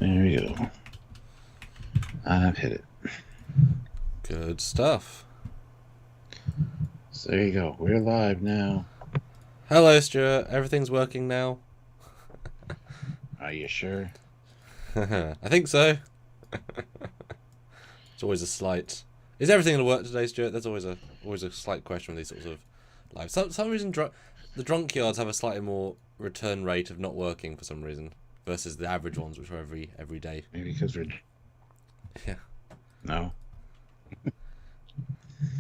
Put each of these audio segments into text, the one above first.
There we go. I've hit it. Good stuff. So there you go. We're live now. Hello, Stuart. Everything's working now. Are you sure? I think so. It's always a slight. Is everything going to work today, Stuart? There's always a slight question with these sorts of live. Some reason the drunkyards have a slightly more return rate of not working for some reason versus the average ones, which are every day. Maybe because we're. Yeah. No.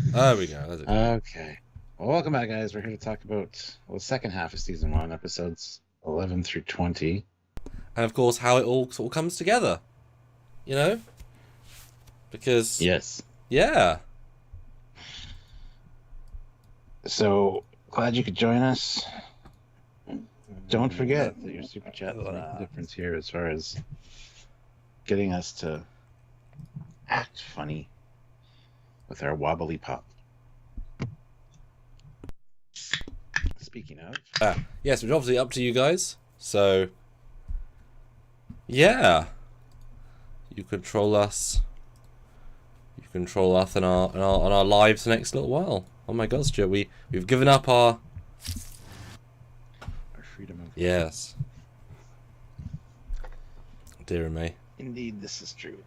There we go. That's it. Okay. Well, welcome back, guys. We're here to talk about the second half of season 1, episodes 11 through 20. And of course, how it all sort of comes together. You know? Because. Yes. Yeah. So glad you could join us. Don't forget that your super chat will make a difference here as far as getting us to act funny with our wobbly pop. Speaking of, yes, which obviously up to you guys. So, yeah, you control us. You control us in our lives the next little while. Oh my God, Stuart, we've given up our freedom of yes. Dear me. Indeed, this is true.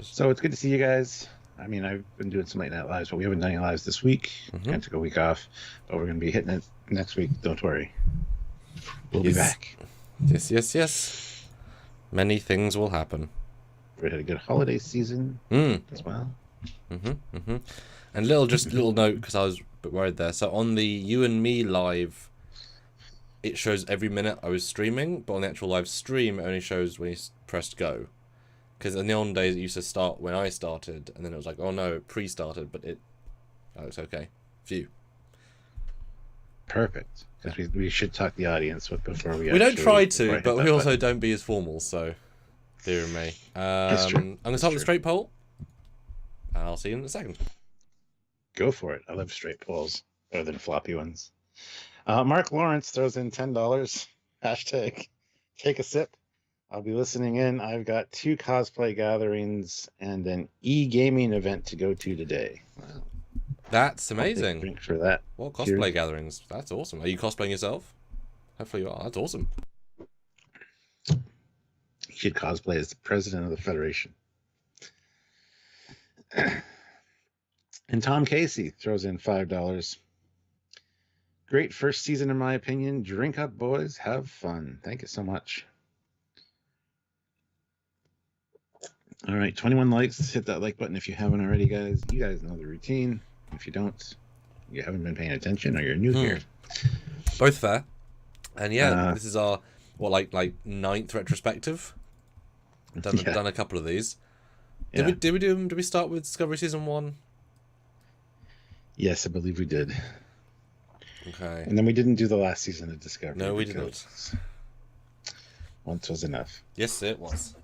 So it's good to see you guys. I mean, I've been doing some late night lives, but we haven't done any lives this week. I took a week off, but we're going to be hitting it next week. Don't worry. We'll be back. Yes. Many things will happen. We had a good holiday season as well. And little note, because I was a bit worried there. So on the You and Me live, it shows every minute I was streaming, but on the actual live stream, it only shows when you pressed go. Because in the old days, it used to start when I started, and then it was like, oh no, it pre-started, but it looks okay. Phew. Perfect. Because we should talk the audience before we. We don't try to, but we also don't be as formal. So, dear me. I'm going to start with the straight poll. And I'll see you in a second. Go for it. I love straight polls better than floppy ones. Mark Lawrence throws in $10. Hashtag take a sip. I'll be listening in. I've got 2 cosplay gatherings and an e-gaming event to go to today. Wow. That's amazing. Drink for that. What cosplay gatherings? That's awesome. Are you cosplaying yourself? Hopefully you are. That's awesome. You should cosplay as the president of the Federation. And Tom Casey throws in $5. Great first season, in my opinion. Drink up, boys. Have fun. Thank you so much. All right, 21 likes. Hit that like button if you haven't already, guys. You guys know the routine. If you don't, you haven't been paying attention or you're new here. Both fair. And yeah, this is our, like 9th retrospective. Done a couple of these. Did we start with Discovery Season 1? Yes, I believe we did. Okay. And then we didn't do the last season of Discovery. No, we did not. Once was enough. Yes, it was.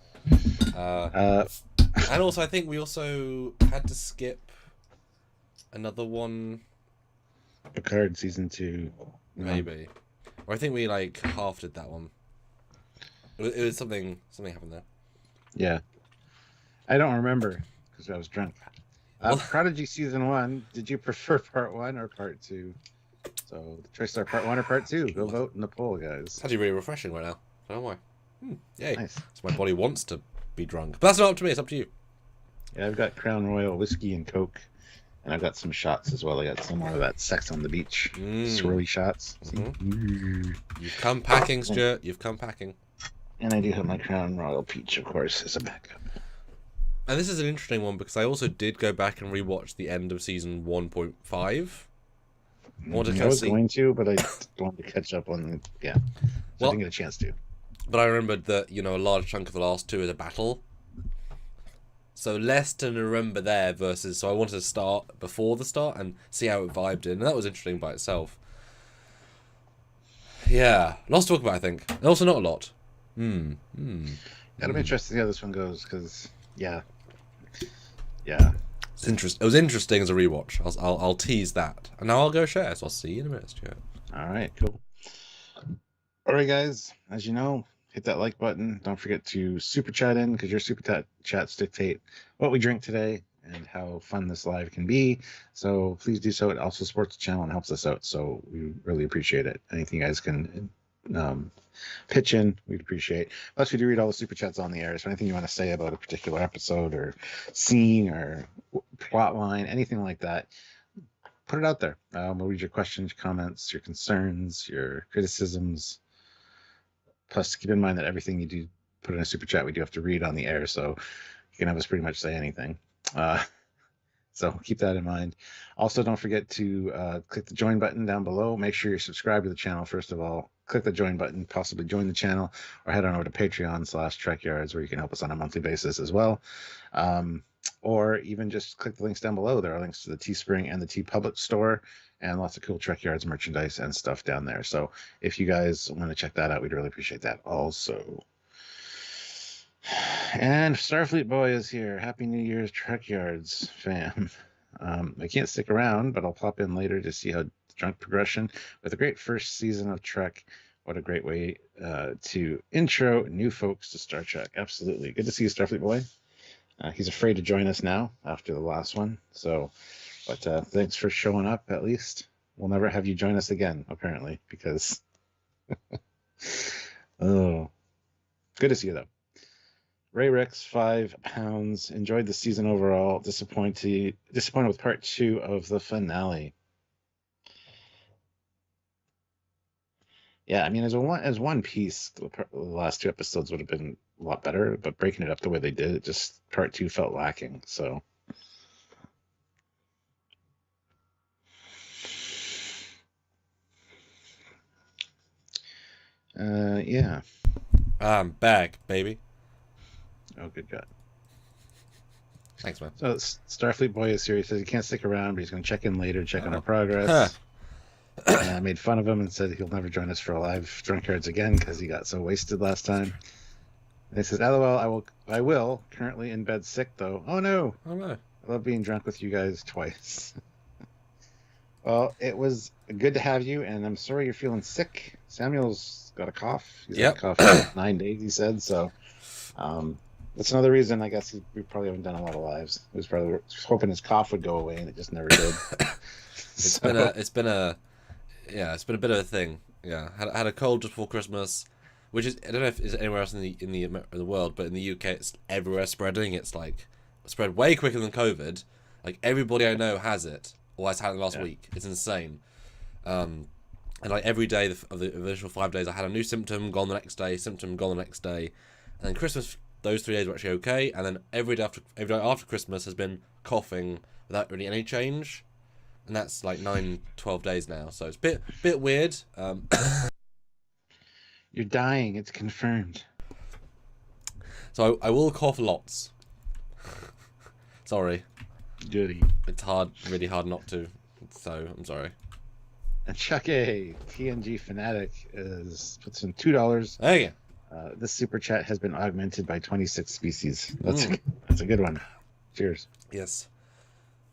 And also, I think we also had to skip another one. Picard Season 2. Maybe. Or I think we half did that one. It was something happened there. Yeah. I don't remember because I was drunk. Prodigy Season 1, did you prefer Part 1 or Part 2? So the choice are Part 1 or Part 2. Go vote in the poll, guys. It's actually really refreshing right now. I don't know why. Yay. Nice. So my body wants to be drunk. But that's not up to me, it's up to you. Yeah, I've got Crown Royal whiskey and Coke. And I've got some shots as well. I got some more of that Sex on the Beach. Swirly shots. You've come packing, Stuart. You've come packing. And I do have my Crown Royal Peach, of course, as a backup. And this is an interesting one because I also did go back and rewatch the end of season 1.5. I was going to, but I wanted to catch up on so I didn't get a chance to. But I remembered that, a large chunk of the last 2 is a battle. So less to remember there versus... So I wanted to start before the start and see how it vibed in. And that was interesting by itself. Yeah. Lots to talk about, I think. And also not a lot. It'll be interesting to see how this one goes, because, yeah. It was interesting as a rewatch. I'll tease that. And now I'll go share, so I'll see you in a minute, Stuart. All right, cool. All right, guys. As you know, hit that like button. Don't forget to super chat in, because your super chats dictate what we drink today and how fun this live can be. So please do so. It also supports the channel and helps us out. So we really appreciate it. Anything you guys can pitch in, we'd appreciate. Plus, we do read all the super chats on the air. So anything you want to say about a particular episode or scene or plot line, anything like that, put it out there. We'll read your questions, your comments, your concerns, your criticisms. Plus, keep in mind that everything you do put in a super chat, we do have to read on the air. So you can have us pretty much say anything. So keep that in mind. Also, don't forget to click the join button down below. Make sure you're subscribed to the channel, first of all. Click the join button, possibly join the channel, or head on over to Patreon/Trekyards, where you can help us on a monthly basis as well. Or even just click the links down below. There are links to the Teespring and the TeePublic store, and lots of cool Trekyards merchandise and stuff down there. So if you guys want to check that out, we'd really appreciate that also. And Starfleet Boy is here. Happy New Year's, Trekyards fam. I can't stick around, but I'll pop in later to see how drunk progression with a great first season of Trek. What a great way to intro new folks to Star Trek. Absolutely. Good to see you, Starfleet Boy. He's afraid to join us now after the last one. So, but thanks for showing up at least. We'll never have you join us again, apparently, because... oh. Good to see you, though. Ray Ricks, £5. Enjoyed the season overall. Disappointed with part 2 of the finale. Yeah, I mean, as one piece, the last 2 episodes would have been a lot better, but breaking it up the way they did, just part 2 felt lacking. So, yeah. I'm back, baby. Oh, good God. Thanks, man. So Starfleet Boy is here. He says he can't stick around, but he's going to check in later, check on our progress. I made fun of him and said he'll never join us for a live DRUNKYARDS again because he got so wasted last time. And he says, LOL, I will. Currently in bed sick, though. Oh, no. Oh, no. I love being drunk with you guys twice. Well, it was good to have you, and I'm sorry you're feeling sick. Samuel's got a cough. He's had a cough for 9 days, he said, so... that's another reason, I guess, we probably haven't done a lot of lives. He was probably hoping his cough would go away, and it just never did. It's been a bit of a thing. Yeah, had a cold just before Christmas, which is, I don't know if it's anywhere else in the world, but in the UK it's everywhere spreading. It's like spread way quicker than COVID. Like everybody I know has it, or has had it last week. It's insane. And like every day of the initial 5 days, I had a new symptom, gone the next day, symptom, gone the next day, and then Christmas. Those 3 days were actually okay, and then every day after Christmas has been coughing without really any change, and that's like 9-12 days now. So it's a bit weird. You're dying. It's confirmed. So I will cough lots. Sorry. Goody. It's really hard not to. So I'm sorry. And Chuck A, TNG Fanatic, puts in $2. There you go. This super chat has been augmented by 26 species. That's a good one. Cheers. Yes.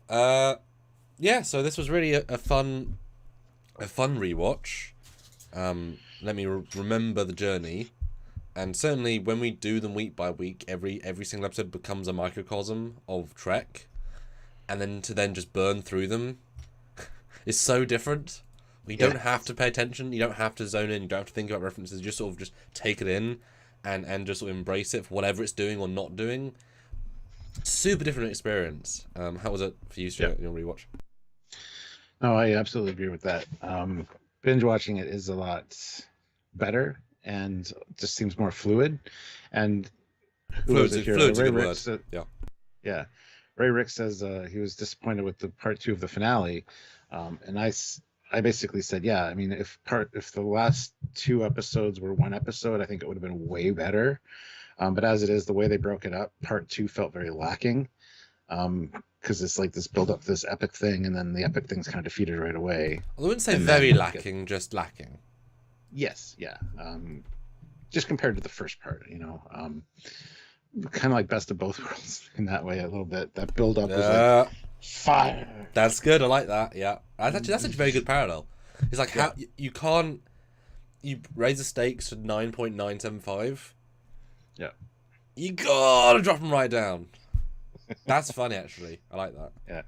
Yeah. So this was really a fun rewatch. Let me remember the journey, and certainly when we do them week by week, every single episode becomes a microcosm of Trek, and then to just burn through them is so different. You don't have to pay attention. You don't have to zone in. You don't have to think about references. You just sort of just take it in and just sort of embrace it for whatever it's doing or not doing. Super different experience. How was it for you, Stuart, in your rewatch? Oh, I absolutely agree with that. Binge watching it is a lot better and just seems more fluid. And fluid's a good word. Yeah. Ray Rick says he was disappointed with the part 2 of the finale. And I basically said, yeah, I mean, if the last 2 episodes were one episode, I think it would have been way better. But as it is, the way they broke it up, part 2 felt very lacking. Because it's like this build up to this epic thing, and then the epic thing's kind of defeated right away. I wouldn't say very lacking, just lacking. Yes, yeah. Just compared to the first part, kind of like Best of Both Worlds in that way a little bit. That build up was like fire. That's good. I like that. Yeah, that's actually a very good parallel. It's like how you can't. you raise the stakes to 9.975. Yeah. You gotta drop them right down. That's funny, actually. I like that. Yeah.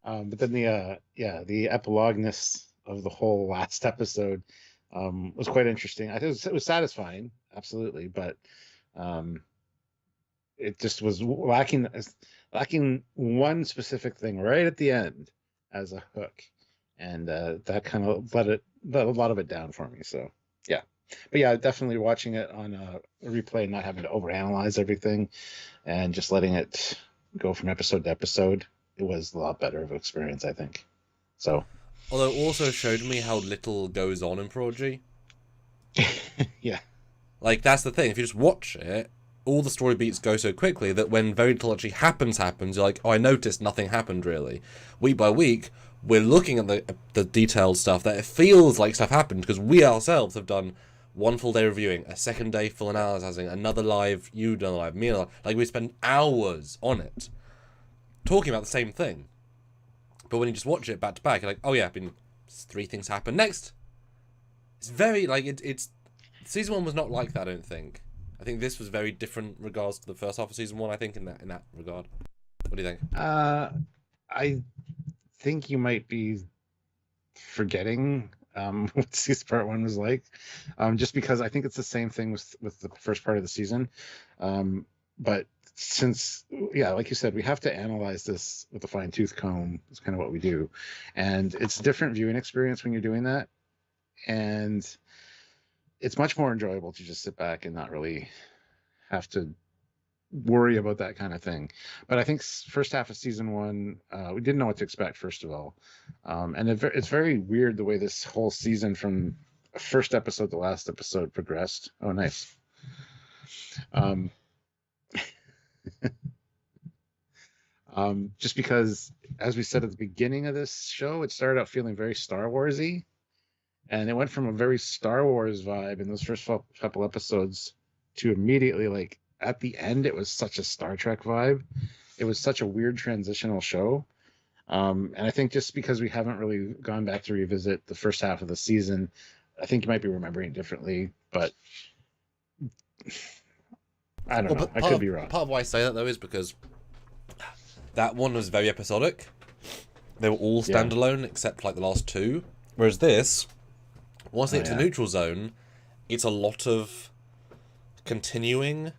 But then the epilogueness of the whole last episode was quite interesting. I think it was satisfying, absolutely, but it just was lacking one specific thing right at the end as a hook, and that kind of let a lot of it down for me. So yeah, but yeah, definitely watching it on a replay, not having to overanalyze everything, and just letting it go from episode to episode, it was a lot better of an experience, I think. So, although it also showed me how little goes on in Prodigy. yeah, like that's the thing. If you just watch it, all the story beats go so quickly that when very little actually happens, you're like, oh, I noticed nothing happened really. Week by week, we're looking at the detailed stuff that it feels like stuff happened because we ourselves have done one full day reviewing, a second day full analyzing, another live, you done a live, me a live. Like we spend hours on it, talking about the same thing. But when you just watch it back to back, you're like, oh yeah, 3 things happen. Next, it's very like it's season 1 was not like that. I don't think. I think this was very different regards to the first half of season 1. I think in that regard. What do you think? I think you might be forgetting what season part 1 was like, just because I think it's the same thing with the first part of the season, but since like you said, we have to analyze this with a fine-tooth comb. It's kind of what we do, and it's a different viewing experience when you're doing that, and it's much more enjoyable to just sit back and not really have to worry about that kind of thing. But I think first half of season 1, we didn't know what to expect, first of all, and it's very weird the way this whole season from first episode to last episode progressed. Oh, nice. Just because, as we said at the beginning of this show, it started out feeling very Star Warsy, and it went from a very Star Wars vibe in those first couple episodes to immediately, like, at the end, it was such a Star Trek vibe. It was such a weird transitional show. And I think just because we haven't really gone back to revisit the first half of the season, I think you might be remembering it differently, but I don't know. I could be wrong. Part of why I say that, though, is because that one was very episodic. They were all standalone, except like the last 2. Whereas this, once they get to the neutral zone, it's a lot of continuing.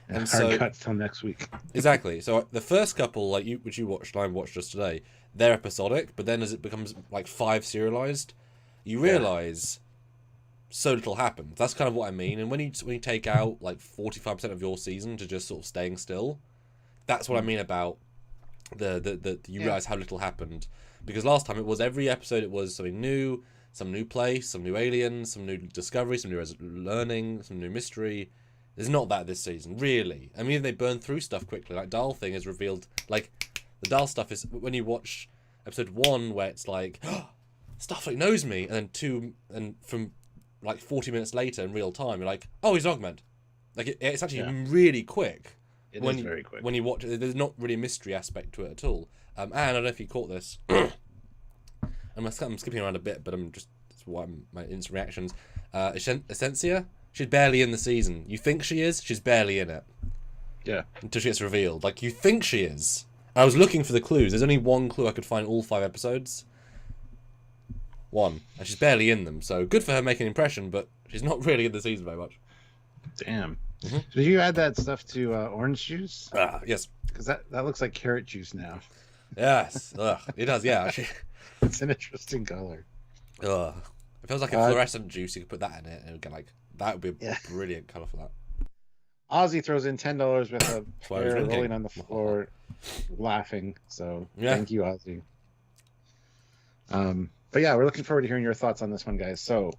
And hard cuts till next week. Exactly. So the first couple, like which you watched, and I watched just today, they're episodic. But then as it becomes like 5 serialized, you realize so little happens. That's kind of what I mean. And when you take out like 45% of your season to just sort of staying still, that's what I mean about the you realize how little happened. Because last time it was every episode it was something new, some new place, some new aliens, some new discovery, some new learning, some new mystery. There's not that this season, really. I mean, they burn through stuff quickly. Like, Dahl thing is revealed. Like, the Dahl stuff is... When you watch episode 1, where it's like, oh, Starfleet knows me, and then 2, and from, like, 40 minutes later in real time, you're like, oh, he's Augment. Like, it's actually really quick. It is very quick. When you watch it, there's not really a mystery aspect to it at all. And I don't know if you caught this. I'm skipping around a bit, but that's why my instant reactions. Essentia... She's barely in the season. You think she is? She's barely in it. Yeah. Until she gets revealed. Like, you think she is. I was looking for the clues. There's only one clue I could find all 5 episodes. 1. And she's barely in them. So, good for her making an impression, but she's not really in the season very much. Damn. Mm-hmm. Did you add that stuff to orange juice? Yes. Because that looks like carrot juice now. Yes. It does, yeah. Actually. It's an interesting color. It feels like a fluorescent juice. You could put that in it and it would get like... That would be a brilliant colour for that. Ozzy throws in $10 with a player rolling on the floor, laughing. So thank you, Ozzy. But yeah, we're looking forward to hearing your thoughts on this one, guys. So,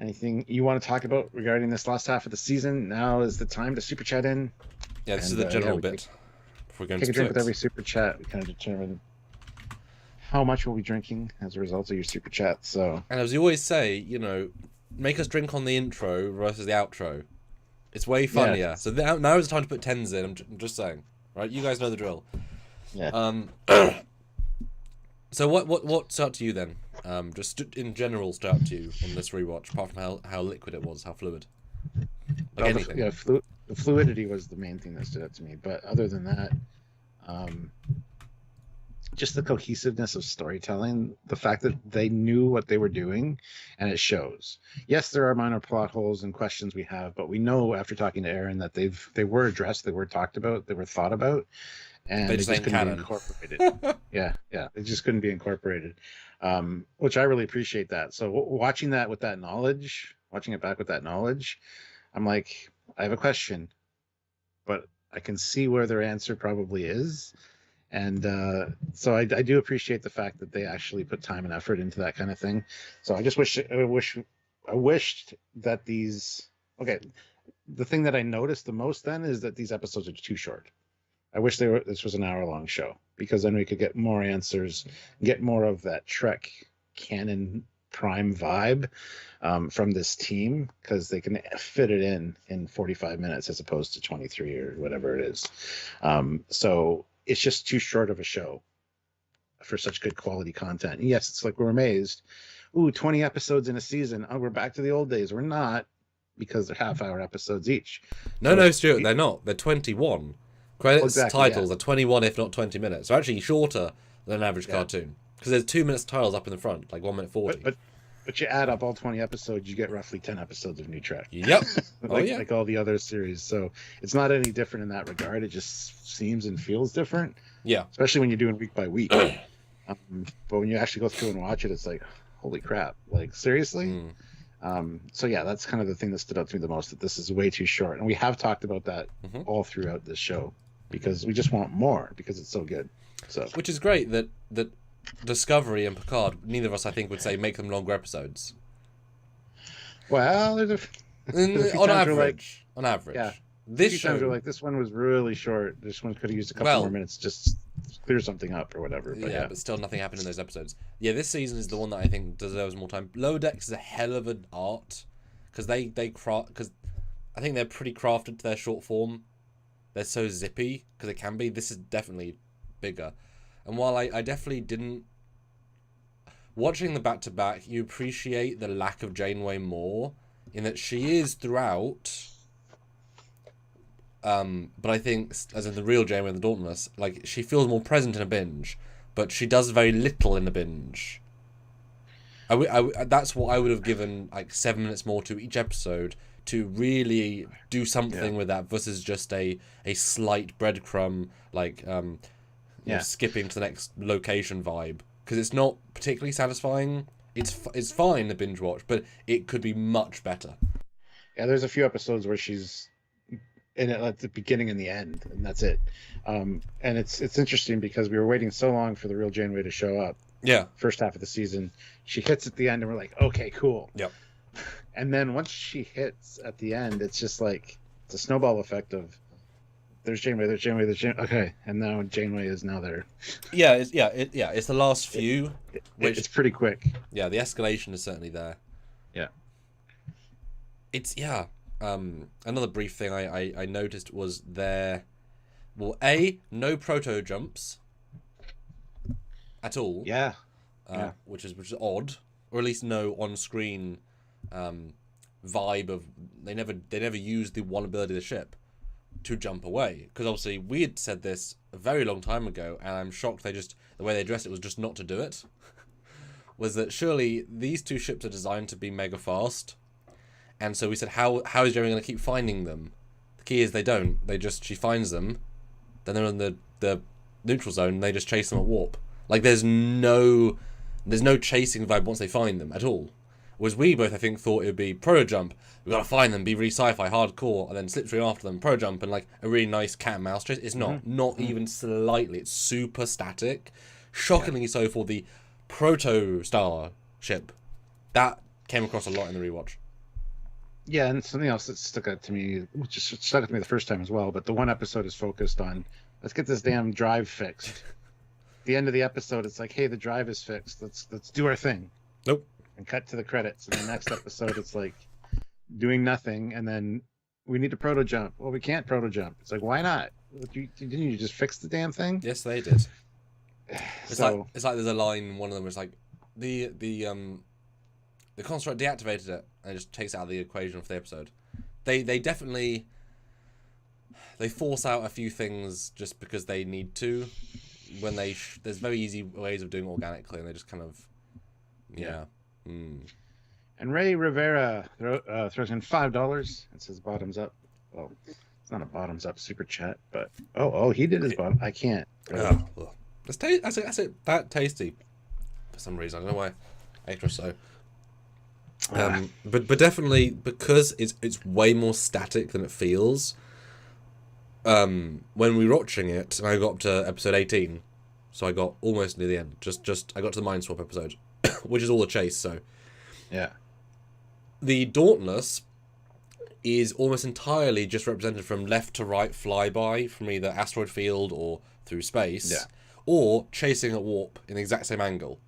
anything you want to talk about regarding this last half of the season? Now is the time to super chat in. Yeah, this is the general bit. Before we go into take a drink with every super chat. We kind of determine how much we'll be drinking as a result of your super chat. So, and as you always say, make us drink on the intro versus the outro. It's way funnier. Yeah. So now is the time to put 10s in. I'm just saying, right? You guys know the drill. Yeah. So what's up to you then? just in general stood out to you on this rewatch, apart from how liquid it was, how fluid? Like anything. The fluidity was the main thing that stood out to me. But other than that, just the cohesiveness of storytelling, the fact that they knew what they were doing, and it shows. Yes, there are minor plot holes and questions we have, but we know after talking to Aaron that they were addressed, they were talked about, they were thought about, and they just couldn't be incorporated. yeah, they just couldn't be incorporated, which I really appreciate that. So watching that with that knowledge, watching it back with that knowledge, I'm like, I have a question, but I can see where their answer probably is. And so I do appreciate the fact that they actually put time and effort into that kind of thing. So I just wished that these. Okay, the thing that I noticed the most then is that these episodes are too short. I wish this was an hour-long show, because then we could get more answers, get more of that Trek canon prime vibe from this team, because they can fit it in 45 minutes as opposed to 23 or whatever it is. So it's just too short of a show for such good quality content. And yes, it's like we're amazed. Ooh, 20 episodes in a season. Oh, we're back to the old days. We're not, because they're half-hour episodes each. No, Stuart, they're not. They're 21. Credits, titles are 21, if not 20 minutes. They're actually shorter than an average cartoon, because there's 2 minutes titles up in the front, like 1 minute 40. But you add up all 20 episodes, you get roughly 10 episodes of new Trek. Yep. Like all the other series. So it's not any different in that regard. It just seems and feels different. Yeah. Especially when you're doing week by week. But when you actually go through and watch it, it's like, holy crap. Like, seriously? So yeah, that's kind of the thing that stood out to me the most, that this is way too short. And we have talked about that all throughout this show, because we just want more, because it's so good. So, which is great that Discovery and Picard, neither of us, I think, would say make them longer episodes. Well, on average. Yeah. This show, like, this one was really short. This one could have used a couple more minutes just clear something up or whatever. But but still nothing happened in those episodes. Yeah, this season is the one that I think deserves more time. Lower Decks is a hell of an art, because because I think they're pretty crafted to their short form. They're so zippy, because it can be. This is definitely bigger. And while I definitely didn't... Watching the back-to-back, you appreciate the lack of Janeway more, in that she is throughout... but I think, as in the real Janeway and the Dauntless, like, she feels more present in a binge, but she does very little in a binge. That's what I would have given, like, 7 minutes more to each episode to really do something with that, versus just a slight breadcrumb, like, you know, skipping to the next location vibe, because it's not particularly satisfying. It's fine to binge watch, but it could be much better. Yeah, there's a few episodes where she's in it at the beginning and the end, and that's it. And it's interesting, because we were waiting so long for the real Janeway to show up. Yeah. First half of the season, she hits at the end, and we're like, okay, cool. Yep. And then once she hits at the end, it's just like it's a snowball effect of there's Janeway. Okay, and now Janeway is now there. It's the last few. It's pretty quick. Yeah, the escalation is certainly there. Yeah. It's another brief thing I noticed was no proto jumps at all. Yeah. Which is odd, or at least no on screen vibe of they never used the one ability of the ship to jump away, because obviously we had said this a very long time ago, and I'm shocked the way they addressed it was just not to do it. Was that surely these two ships are designed to be mega fast, and so we said how is Jeremy going to keep finding them? The key is they don't. She finds them, then they're in the neutral zone, and they just chase them at warp. Like there's no chasing vibe once they find them at all. Whereas we both, I think, thought it would be proto jump. We've got to find them, be really sci-fi, hardcore, and then slipstream after them, proto jump, and like a really nice cat and mouse chase. It's not even slightly. It's super static, shockingly so for the proto star ship. That came across a lot in the rewatch. Yeah, and something else that stuck out to me, which stuck with me the first time as well. But the one episode is focused on, let's get this damn drive fixed. At the end of the episode, it's like, hey, the drive is fixed. Let's do our thing. Nope. And cut to the credits. And the next episode, it's like doing nothing, and then we need to proto jump. Well, we can't proto jump. It's like, why not? Didn't you just fix the damn thing? Yes, they did. It's like there's a line in one of them where it's like, the construct deactivated it and it just takes it out of the equation for the episode. They definitely force out a few things just because they need to. When there's very easy ways of doing it organically, and they just kind of And Ray Rivera throws in $5 and says bottoms up. Well, it's not a bottoms up super chat, but he did his bottom. I can't. That's that tasty for some reason. I don't know why. Extra so. But definitely because it's way more static than it feels. When we were watching it, and I got up to episode 18, so I got almost near the end. Just I got to the Mind Swap episode, which is all a chase. So yeah, the Dauntless is almost entirely just represented from left to right flyby from either asteroid field or through space, or chasing a warp in the exact same angle.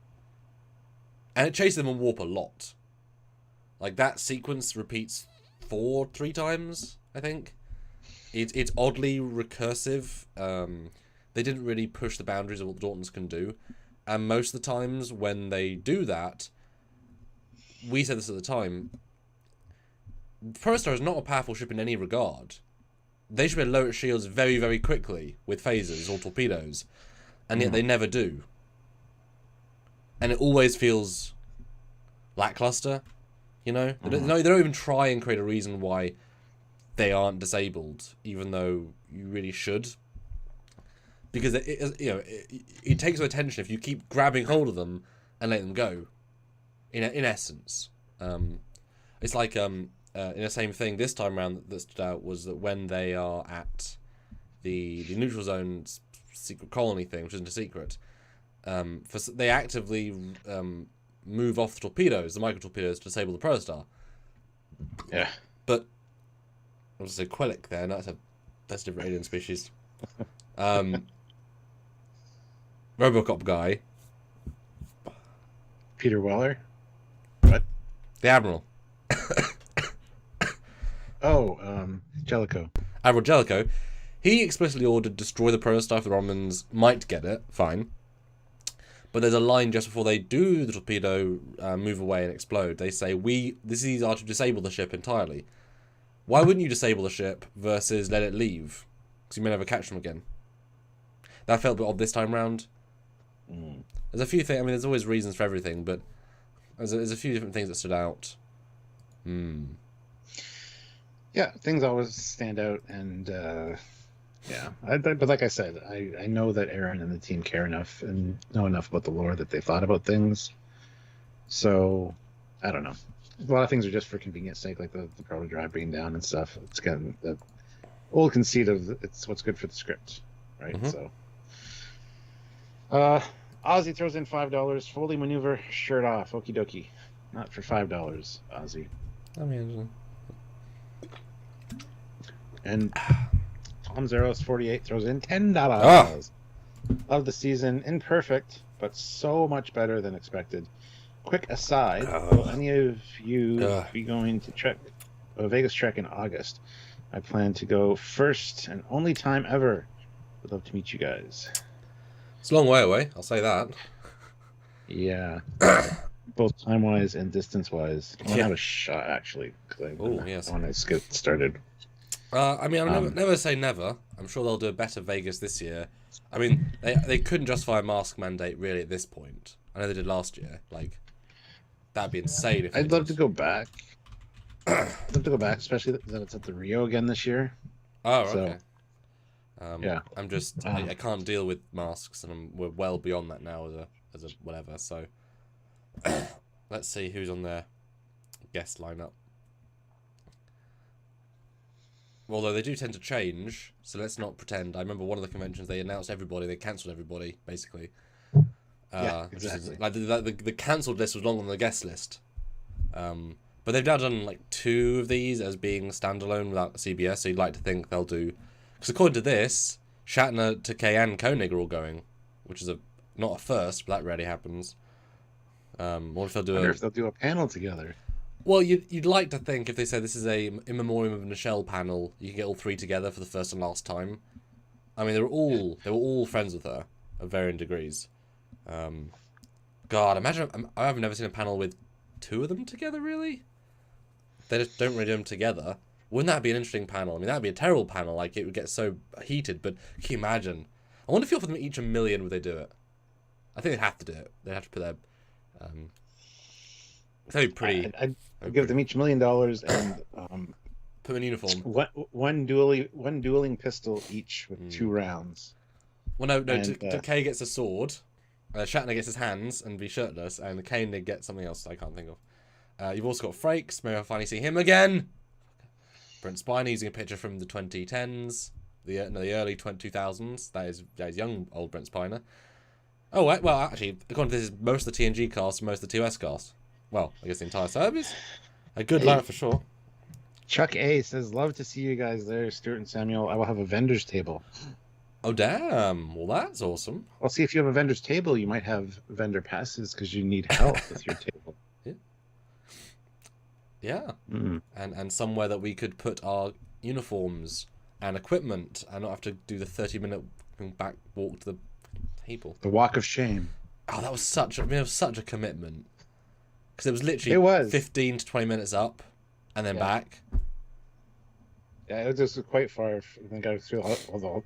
And it chases them on warp a lot. Like that sequence repeats 3 times, I think. It's oddly recursive. They didn't really push the boundaries of what the Dauntless can do. And most of the times when they do that, we said this at the time, Protostar is not a powerful ship in any regard. They should be able to lower its shields very, very quickly with phasers or torpedoes. And yet they never do. And it always feels lackluster, you know? They don't even try and create a reason why they aren't disabled, even though you really should. Because it takes your attention if you keep grabbing hold of them and let them go. In essence, it's like in the same thing this time around that stood out was that when they are at the neutral zone secret colony thing, which isn't a secret, they actively move off the torpedoes, the micro torpedoes, to disable the Protostar. Yeah, but I was going to say Quellic there, and that's a different alien species. Robocop guy. Peter Weller? What? The Admiral. Jellicoe. Admiral Jellicoe. He explicitly ordered destroy the Protostar if the Romans might get it. Fine. But there's a line just before they do the torpedo move away and explode. They say, these are to disable the ship entirely. Why wouldn't you disable the ship versus let it leave? Because you may never catch them again. That felt a bit odd this time round. There's a few things. I mean, there's always reasons for everything, but there's a few different things that stood out. Yeah, things always stand out, and but like I said, I know that Aaron and the team care enough and know enough about the lore that they thought about things. So, I don't know. A lot of things are just for convenience sake, like the proto drive being down and stuff. It's getting the old conceit of it's what's good for the script, right? So, Ozzy throws in $5. Foley maneuver, shirt off. Okie dokie. Not for $5, Ozzy. I mean, and Tom Zeros 48 throws in $10. Love the season. Imperfect, but so much better than expected. Quick aside, will any of you be going to Vegas Trek in August? I plan to go first and only time ever. Would love to meet you guys. It's a long way away, I'll say that. Yeah. Both time-wise and distance-wise. I want to have a shot, actually. I want to get started. I mean, I'll never say never. I'm sure they'll do a better Vegas this year. I mean, they couldn't justify a mask mandate, really, at this point. I know they did last year. Like, that'd be insane. I'd love to go back. Especially that it's at the Rio again this year. Oh, okay. Yeah. I'm just... I can't deal with masks, and we're well beyond that now as a whatever, so... Let's see who's on their guest lineup. Although they do tend to change, so let's not pretend. I remember one of the conventions, they announced everybody, they cancelled everybody, basically. Yeah, exactly. Like the cancelled list was longer than the guest list. But they've now done like 2 of these as being standalone without CBS, so you'd like to think they'll do... Because according to this, Shatner, Takei, and Koenig are all going, which is not a first, but that rarely happens. What if they'll do if they'll do a panel together? Well, you'd like to think if they say this is a in memoriam of Nichelle panel, you can get all 3 together for the first and last time. I mean, they were all friends with her, of varying degrees. God, imagine I've never seen a panel with two of them together. Really, they just don't really do them together. Wouldn't that be an interesting panel? I mean, that'd be a terrible panel. Like, it would get so heated. But can you imagine? I wonder if you offer them each $1 million, would they do it? I think they'd have to do it. They'd have to put their. That'd be pretty. I'd give them each $1 million and put them in uniform. One dueling pistol each with 2 rounds. Well, no. Decay gets a sword. Shatner gets his hands and be shirtless, and Kane gets something else I can't think of. You've also got Frakes. Maybe I'll finally see him again. Brent Spiner using a picture from the 2010s, the early 2000s. That is young old Brent Spiner. Oh, well, actually, according to this, is most of the TNG cast and most of the TOS cast. Well, I guess the entire service. A good lineup for sure. Chuck A says, "Love to see you guys there, Stuart and Samuel. I will have a vendor's table." Oh, damn. Well, that's awesome. Well, see, if you have a vendor's table, you might have vendor passes because you need help with your table. Yeah. And somewhere that we could put our uniforms and equipment and not have to do the 30-minute back walk to the table. The walk of shame. Oh, that was such a commitment. Because it was literally 15 to 20 minutes up and then back. Yeah, it was just quite far. I think I was through all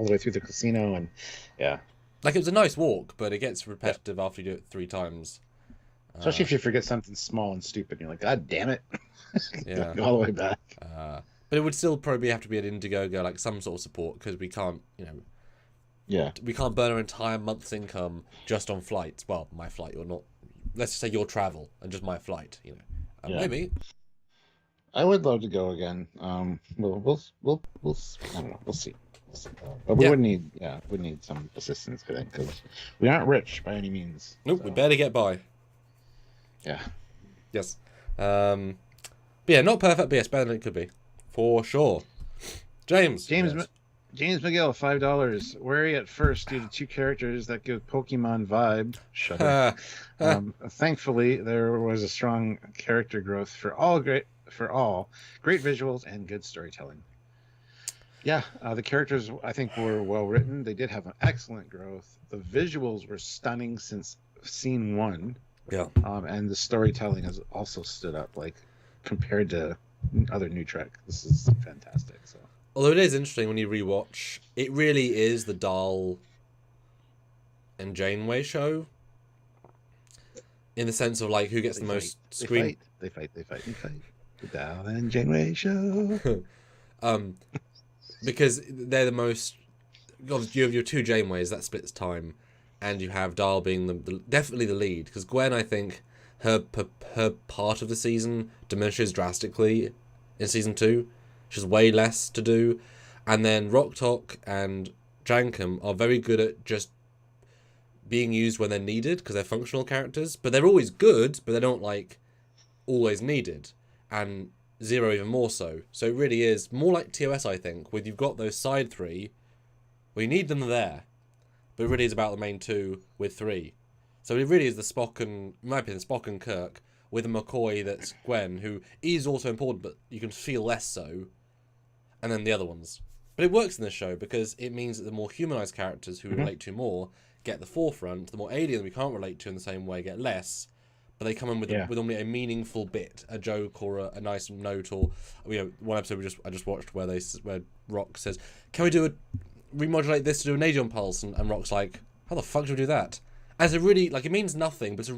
the way through the casino, and like, it was a nice walk, but it gets repetitive after you do it 3 times. Especially if you forget something small and stupid, you're like, God damn it! Yeah, go all the way back. But it would still probably have to be an Indiegogo, like some sort of support, because we can't, we can't burn our entire month's income just on flights. Well, my flight, or not. Let's just say your travel and just my flight. Maybe. I would love to go again. We'll I don't know. We'll see. But we would need some assistance, I think, because we aren't rich by any means. Nope, we better get by. Yeah. Yes. But yeah, not perfect, but yes, better than it could be, for sure. James McGill, $5. Wary at first due to 2 characters that give Pokemon vibe. Shudder. Thankfully, there was a strong character growth for all great visuals and good storytelling. Yeah, the characters, I think, were well written. They did have an excellent growth. The visuals were stunning since scene 1. Yeah. And the storytelling has also stood up, like, compared to other new Trek. This is fantastic. So, although it is interesting when you rewatch, it really is the Dahl and Janeway show, in the sense of, like, who gets the most screen. They fight. The Dahl and Janeway show. Because they're the most. You have your 2 Janeways, that splits time, and you have Dahl being definitely the lead. Because Gwen, I think, her part of the season diminishes drastically in season 2. She has way less to do, and then Roktok and Jankum are very good at just being used when they're needed because they're functional characters. But they're always good, but they're not, like, always needed. And Zero even more so. So it really is more like TOS, I think, where you've got those side 3 where you need them there, but it really is about the main 2 with 3. So it really is the Spock and, in my opinion, Spock and Kirk with a McCoy that's Gwen, who is also important, but you can feel less so, and then the other ones. But it works in this show because it means that the more humanized characters who we relate to more get the forefront, the more alien we can't relate to in the same way get less. But they come in with only a meaningful bit, a joke or a nice note, or one episode I just watched where Rock says, "Can we remodulate this to do an Adion pulse?" And Rock's like, "How the fuck do we do that?" As a really, like, it means nothing, but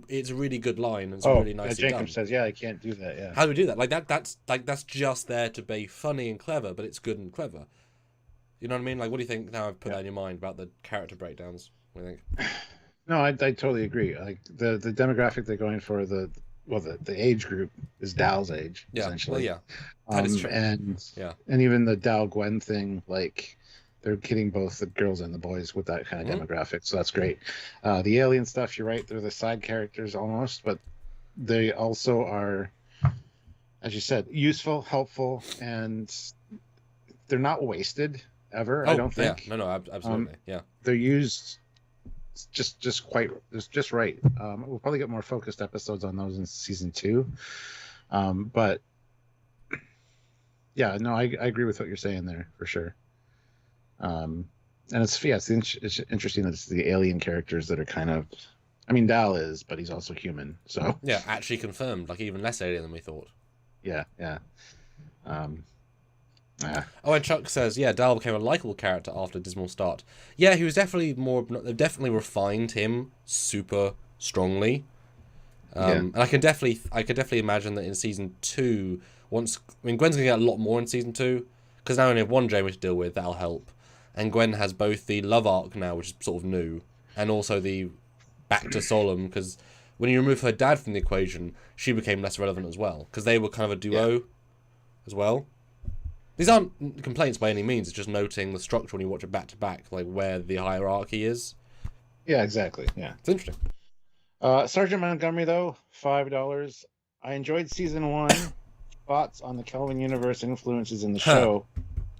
it's a really good line and it's really nice. Jacob says, "Yeah, I can't do that." Yeah. How do we do that? Like that's just there to be funny and clever, but it's good and clever. You know what I mean? Like, what do you think now I've put that in your mind about the character breakdowns? What do you think? No, I totally agree. Like, the demographic they're going for, the age group is Dal's age, essentially. Well, that is true. And even the Dal Gwen thing, like, they're getting both the girls and the boys with that kind of demographic, so that's great. The alien stuff, you're right, they're the side characters almost, but they also are, as you said, useful, helpful, and they're not wasted ever. I don't think. Yeah. No, absolutely. They're used just right. We'll probably get more focused episodes on those in season 2, but yeah, no, I agree with what you're saying there for sure. And it's interesting that it's the alien characters that are kind of I mean, Dal is, but he's also human. So Yeah, actually confirmed, like even less alien than we thought. yeah. Oh, and Chuck says, yeah, Dal became a likable character after a dismal start. Yeah, he was definitely they've definitely refined him super strongly. And I could definitely imagine that in season 2, Gwen's gonna get a lot more in season 2, because now we only have one Jamie to deal with. That'll help, and Gwen has both the love arc now, which is sort of new, and also the back to Solom, because when you remove her dad from the equation, she became less relevant as well, because they were kind of a duo as well. These aren't complaints by any means. It's just noting the structure when you watch it back to back, like where the hierarchy is. Yeah, exactly. Yeah, it's interesting. Sergeant Montgomery, though, $5. I enjoyed season 1. Thoughts on the Kelvin universe influences in the show?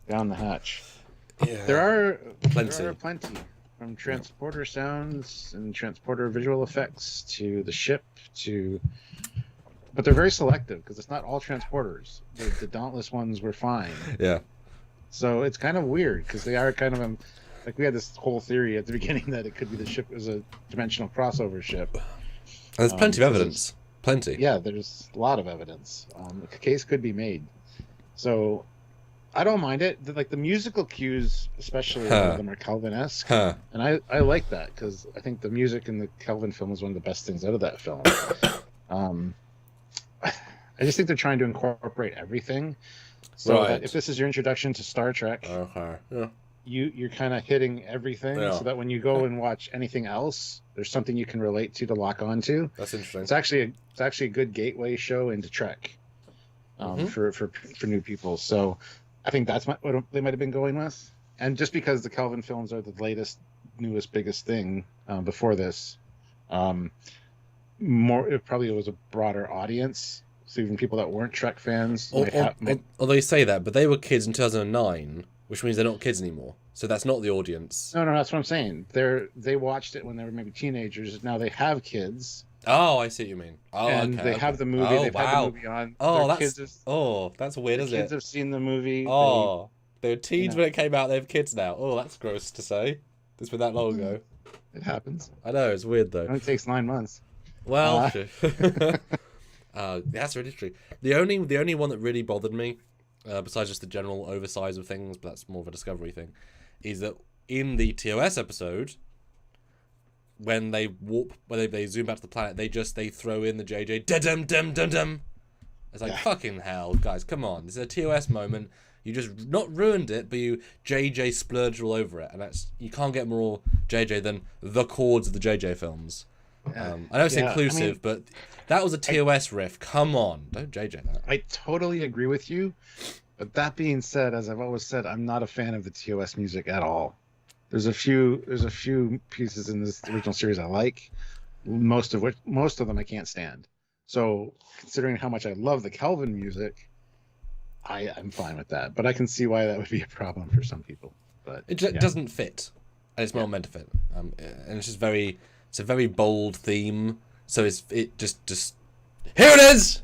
Down the hatch. Yeah, there are plenty. From transporter sounds and transporter visual effects to the ship to. But they're very selective because it's not all transporters. The Dauntless ones were fine. Yeah. So it's kind of weird because they are kind of like we had this whole theory at the beginning that it could be the ship was a dimensional crossover ship. And there's plenty of evidence. Plenty. Yeah, there's a lot of evidence. The case could be made. So I don't mind it. Like the musical cues, especially a lot of them are Kelvin-esque. And I like that because I think the music in the Kelvin film is one of the best things out of that film. I just think they're trying to incorporate everything. So that if this is your introduction to Star Trek, you're kind of hitting everything, so that when you go and watch anything else, there's something you can relate to lock onto. That's interesting. It's actually a good gateway show into Trek for new people. So I think that's what they might have been going with. And just because the Kelvin films are the latest, newest, biggest thing before this, it probably was a broader audience. So even people that weren't Trek fans. Although you say that, but they were kids in 2009, which means they're not kids anymore. So that's not the audience. No, that's what I'm saying. They watched it when they were maybe teenagers. Now they have kids. Oh, I see what you mean. Oh, and they have the movie. They've had the movie on. Oh, that's weird, isn't it? Kids have seen the movie. Oh, they were teens when it came out. They have kids now. Oh, that's gross to say. It's been that long ago. It happens. I know, it's weird though. It only takes 9 months. Well, that's really true. The only one that really bothered me, besides just the general oversize of things, but that's more of a Discovery thing, is that in the TOS episode, when they they zoom back to the planet, they throw in the JJ dum dum dum dum. It's like fucking hell, guys, come on! This is a TOS moment. You just not ruined it, but you JJ splurged all over it, and you can't get more JJ than the chords of the JJ films. I know it's inclusive, but that was a TOS riff. Come on, don't JJ that. I totally agree with you, but that being said, as I've always said, I'm not a fan of the TOS music at all. There's a few pieces in this original series I like, most of them I can't stand. So considering how much I love the Kelvin music, I'm fine with that. But I can see why that would be a problem for some people. But it doesn't fit, and it's not meant to fit. And it's just it's a very bold theme. So it just here it is.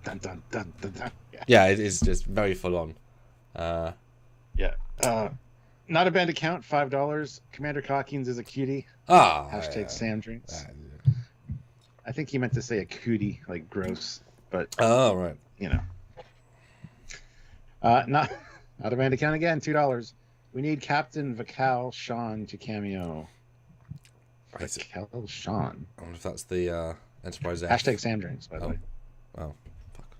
Dun, dun, dun, dun, dun. Yeah, it is just very full on. Not a band account, $5. Commander Cockings is a cutie. Sam Drinks. I think he meant to say a cootie, like gross, but right. Not a band account again, $2. We need Captain Vakal Sean to cameo. Vakal Sean. I wonder if that's the Enterprise F. # Sam Drinks, by the way. Oh, fuck.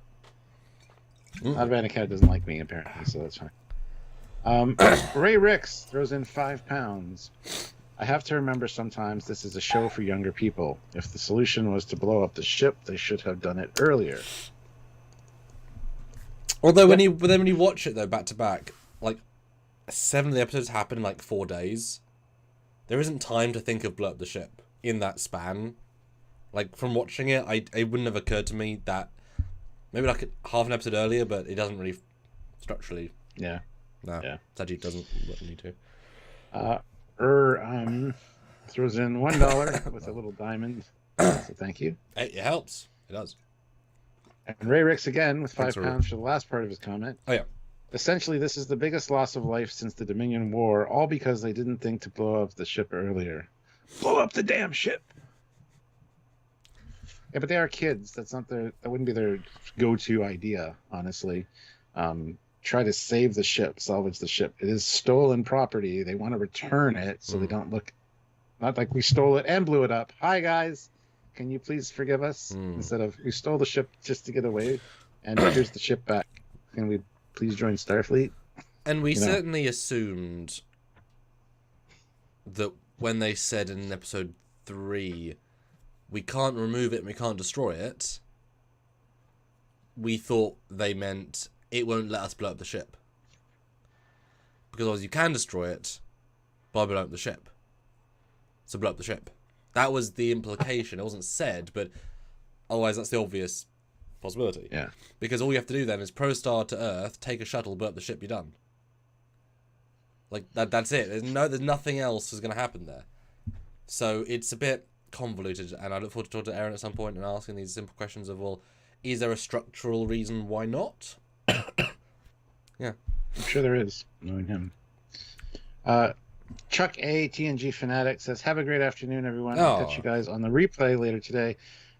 Not a band account doesn't like me apparently, so that's fine. Ray Ricks throws in £5. I have to remember sometimes this is a show for younger people. If the solution was to blow up the ship, they should have done it earlier. Although when you watch it though back to back, like 7 of the episodes happen in like 4 days. There isn't time to think of blow up the ship in that span. Like from watching it, it wouldn't have occurred to me that maybe like half an episode earlier, but it doesn't really structurally. Yeah. No. Yeah. It doesn't need to. Throws in $1 with a little diamond. So thank you. It helps. It does. And Ray Ricks again with £5 for the last part of his comment. Oh yeah. Essentially, this is the biggest loss of life since the Dominion War, all because they didn't think to blow up the ship earlier. Blow up the damn ship! Yeah, but they are kids. That wouldn't be their go-to idea, honestly. Try to save the ship, salvage the ship. It is stolen property. They want to return it so they don't look, not like we stole it and blew it up. Hi, guys. Can you please forgive us? Instead of, we stole the ship just to get away, and here's the ship back. Can we please join Starfleet? And we certainly assumed that when they said in episode 3, we can't remove it and we can't destroy it, we thought they meant it won't let us blow up the ship. Because otherwise you can destroy it by blowing up the ship. So blow up the ship. That was the implication. It wasn't said, but otherwise that's the obvious possibility. Yeah. Because all you have to do then is pro-star to Earth, take a shuttle, blow up the ship, you're done. Like, that's it. There's nothing else is going to happen there. So it's a bit convoluted, and I look forward to talking to Aaron at some point and asking these simple questions of, well, is there a structural reason why not? Yeah. I'm sure there is, knowing him. Chuck A, TNG Fanatic, says, have a great afternoon, everyone. I'll catch you guys on the replay later today.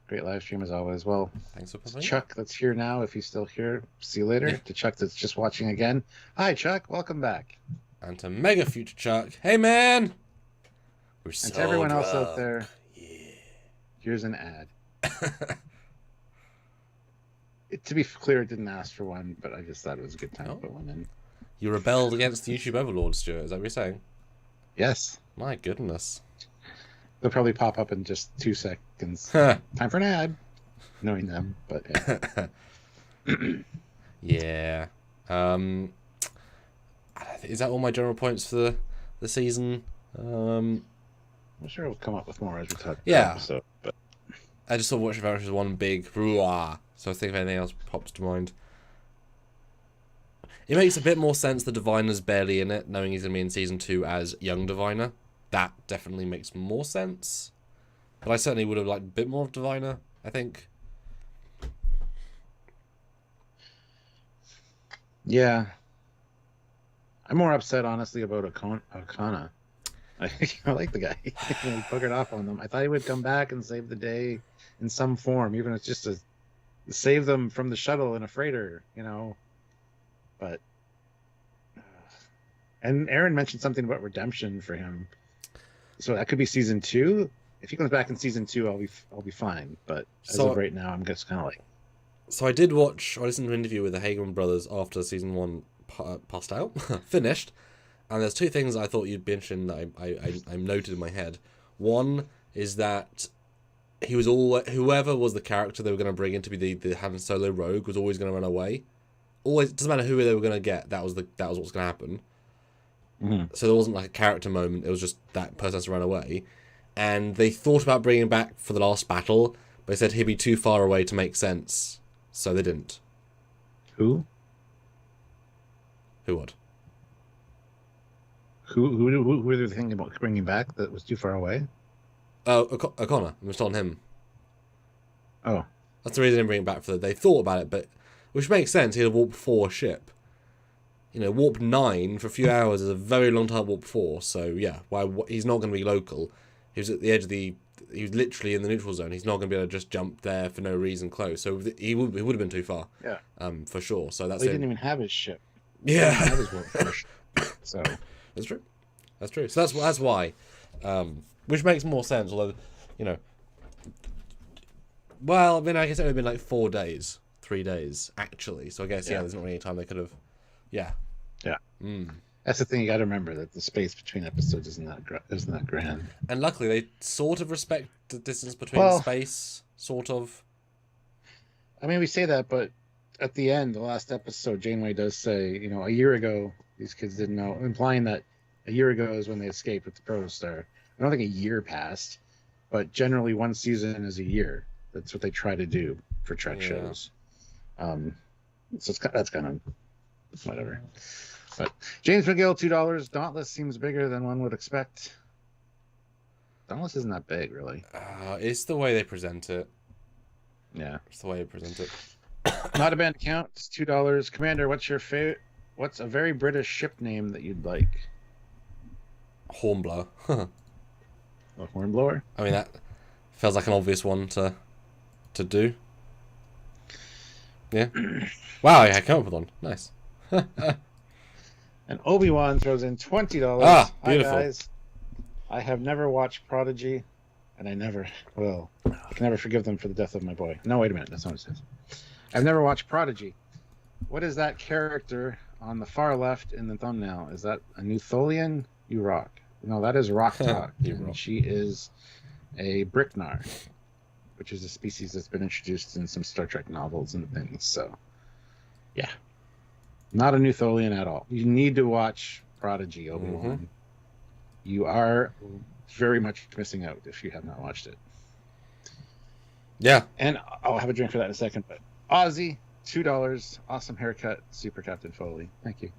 Great live stream as always. Well, thanks for playing. Chuck that's here now, if he's still here, see you later. Yeah. To Chuck that's just watching again, hi, Chuck. Welcome back. And to Mega Future Chuck, hey, man! We're so And to everyone drunk. else out there, yeah. Here's an ad. To be clear, it didn't ask for one, but I just thought it was a good time to put one in. You rebelled against the YouTube overlord, Stuart. Is that what you're saying? Yes. My goodness. They'll probably pop up in just 2 seconds. Time for an ad. Knowing them, but yeah. Yeah. Is that all my general points for the season? I'm sure we'll come up with more as we talk. Yeah. Episode, but I just thought Watch Adventures was one big hurrah. So I think if anything else pops to mind. It makes a bit more sense the Diviner's barely in it, knowing he's going to be in season 2 as young Diviner. That definitely makes more sense. But I certainly would have liked a bit more of Diviner, I think. Yeah. I'm more upset, honestly, about Okana. I like the guy. He buggered off on them. I thought he would come back and save the day in some form, even if it's just to save them from the shuttle in a freighter, But and Aaron mentioned something about redemption for him, so that could be season 2. If he comes back in season 2, I'll be fine. But as of right now, I'm just kind of like. So I listened to an interview with the Hagen brothers after season 1 passed out, finished, and there's 2 things I thought you'd mention that I noted in my head. One is that he was whoever was the character they were going to bring in to be the Han Solo rogue was always going to run away. Always, it doesn't matter who they were going to get. That was what was going to happen. Mm-hmm. So there wasn't like a character moment. It was just that person has to run away. And they thought about bringing him back for the last battle, but they said he'd be too far away to make sense, so they didn't. Who? Who would? Who were they thinking about bringing back that was too far away? Oh, O'Connor. I'm just on him. Oh. That's the reason they didn't bring him back for that. They thought about it, but which makes sense. He had a warp 4 ship. Warp 9 for a few hours is a very long time warp 4. So yeah, he's not going to be local. He was at the edge of he was literally in the neutral zone. He's not going to be able to just jump there for no reason close. So he would have been too far. Yeah. For sure. So that's he didn't even have his ship. Yeah. He didn't have his warp 4 ship. So that's true. That's true. So that's why. Which makes more sense, although, well, I mean, I guess it would have been like 4 days, 3 days, actually. So I guess, there's not really any time they could have, yeah. Yeah. Mm. That's the thing you got to remember, that the space between episodes isn't that grand. And luckily, they sort of respect the distance between space, sort of. I mean, we say that, but at the end, the last episode, Janeway does say, a year ago, these kids didn't know, implying that a year ago is when they escaped with the Protostar. I don't think a year passed, but generally 1 season is a year. That's what they try to do for Trek shows. So that's kind of whatever. But James McGill, $2. Dauntless seems bigger than one would expect. Dauntless isn't that big, really. It's the way they present it. Yeah. It's the way they present it. Not a band account. It's $2. Commander, what's What's a very British ship name that you'd like? Hornblower. A Hornblower? I mean, that feels like an obvious one to do. Yeah. Wow, I came up with one. Nice. And Obi-Wan throws in $20. Ah, beautiful. Hi, guys. I have never watched Prodigy, and I never will. I can never forgive them for the death of my boy. No, wait a minute. That's not what it says. I've never watched Prodigy. What is that character on the far left in the thumbnail? Is that a new Tholian? You rock. No, that is Rock Talk. And she is a Bricknar, which is a species that's been introduced in some Star Trek novels and things. So, yeah. Not a new Tholian at all. You need to watch Prodigy, Obi-Wan. Mm-hmm. You are very much missing out if you have not watched it. Yeah. And I'll have a drink for that in a second. But Aussie, $2. Awesome haircut, Super Captain Foley. Thank you.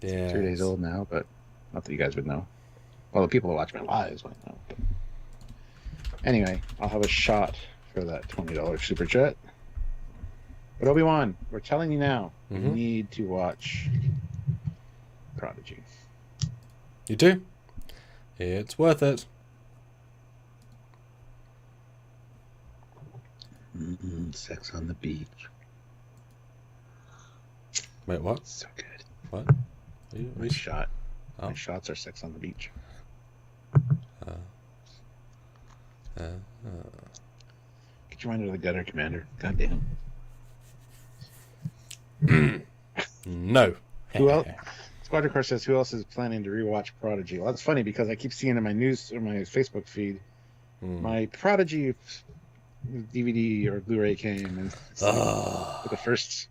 Yeah. 3 days old now, but not that you guys would know. Well, the people who watch my lives might know. But anyway, I'll have a shot for that $20 Super Chat. But Obi-Wan, we're telling you now, you need to watch Prodigy. You do? It's worth it. Sex on the beach. Wait, what? So good. What? My shot. Oh. My shots are sex on the beach. Get your mind out of the gutter, Commander. Goddamn. No. Who else? Squadron Car says, who else is planning to rewatch Prodigy? Well, that's funny because I keep seeing in my news or my Facebook feed, my Prodigy DVD or Blu-ray came, and it's like the first.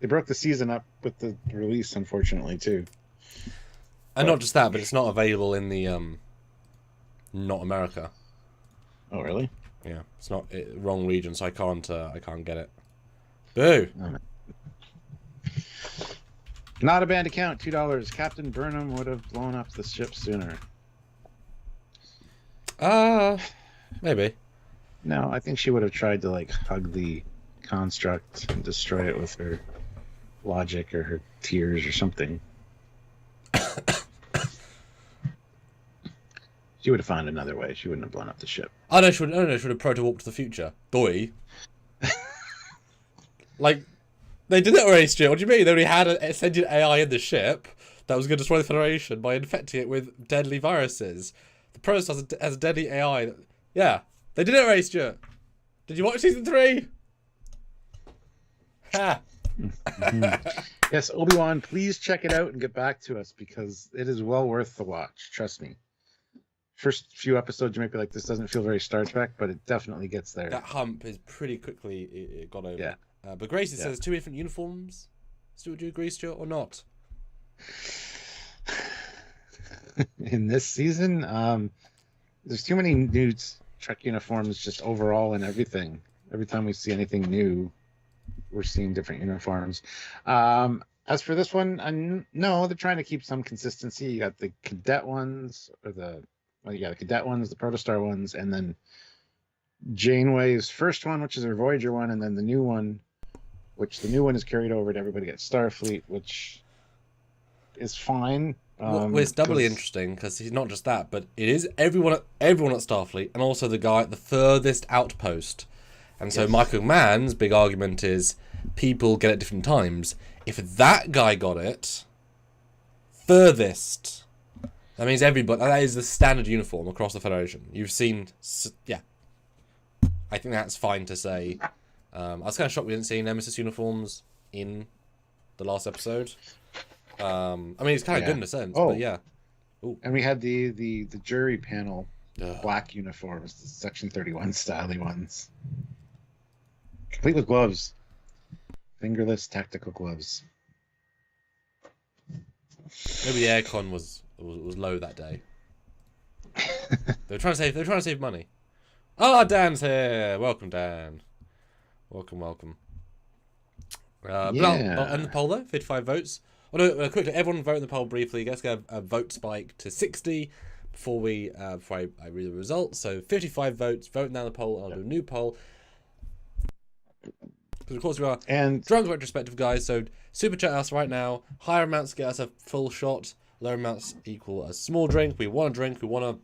They broke the season up with the release, unfortunately, too. And not just that, but it's not available in the not America. Oh, really? Yeah, it's not wrong region, so I can't get it. Boo. Oh, not a band account, $2. Captain Burnham would have blown up the ship sooner. Maybe. No, I think she would have tried to like hug the construct and destroy it with her logic or her tears or something. She would have found another way. She wouldn't have blown up the ship. Oh no, she would have proto-warped to the future. Boy. Like, they did that already, Stuart. What do you mean? They already had a sentient AI in the ship that was going to destroy the Federation by infecting it with deadly viruses. The Protoss has a deadly AI. Yeah, they did it already, Stuart. Did you watch season 3? Ha! Yes, Obi-Wan, please check it out and get back to us because it is well worth the watch. Trust me. First few episodes, you might be like, this doesn't feel very Star Trek, but it definitely gets there. That hump is pretty quickly it got over. Yeah. But Gracie says 2 different uniforms. Stuart, do you agree, Stuart, or not? In this season, there's too many new Trek uniforms just overall and everything. Every time we see anything new, we're seeing different uniforms. As for this one, no, they're trying to keep some consistency. You got the cadet ones, or the cadet ones, the Protostar ones, and then Janeway's first one, which is her Voyager one, and then the new one, which the new one is carried over to everybody at Starfleet, which is fine. Well, it's doubly interesting because he's not just that, but it is everyone at Starfleet, and also the guy at the furthest outpost. And so Michael Mann's big argument is people get it at different times. If that guy got it furthest, that means everybody. That is the standard uniform across the Federation. You've seen, yeah. I think that's fine to say. I was kind of shocked we didn't see Nemesis uniforms in the last episode. I mean, it's kind of good in a sense, but yeah. Ooh. And we had the jury panel, black uniforms, the Section 31 style ones. Complete with gloves. Fingerless tactical gloves. Maybe the aircon was low that day. They were trying to save money. Oh, Dan's here. Welcome, Dan. Welcome. But I'll end the poll though. 55 votes. Oh no, quickly, everyone vote in the poll briefly. Let's get a vote spike to 60 before I read the results. So 55 votes. Vote down the poll. I'll do a new poll. Because of course we are And drunk retrospective guys, so super chat us right now. Higher amounts get us a full shot. Lower amounts equal a small drink. We want to drink. We want to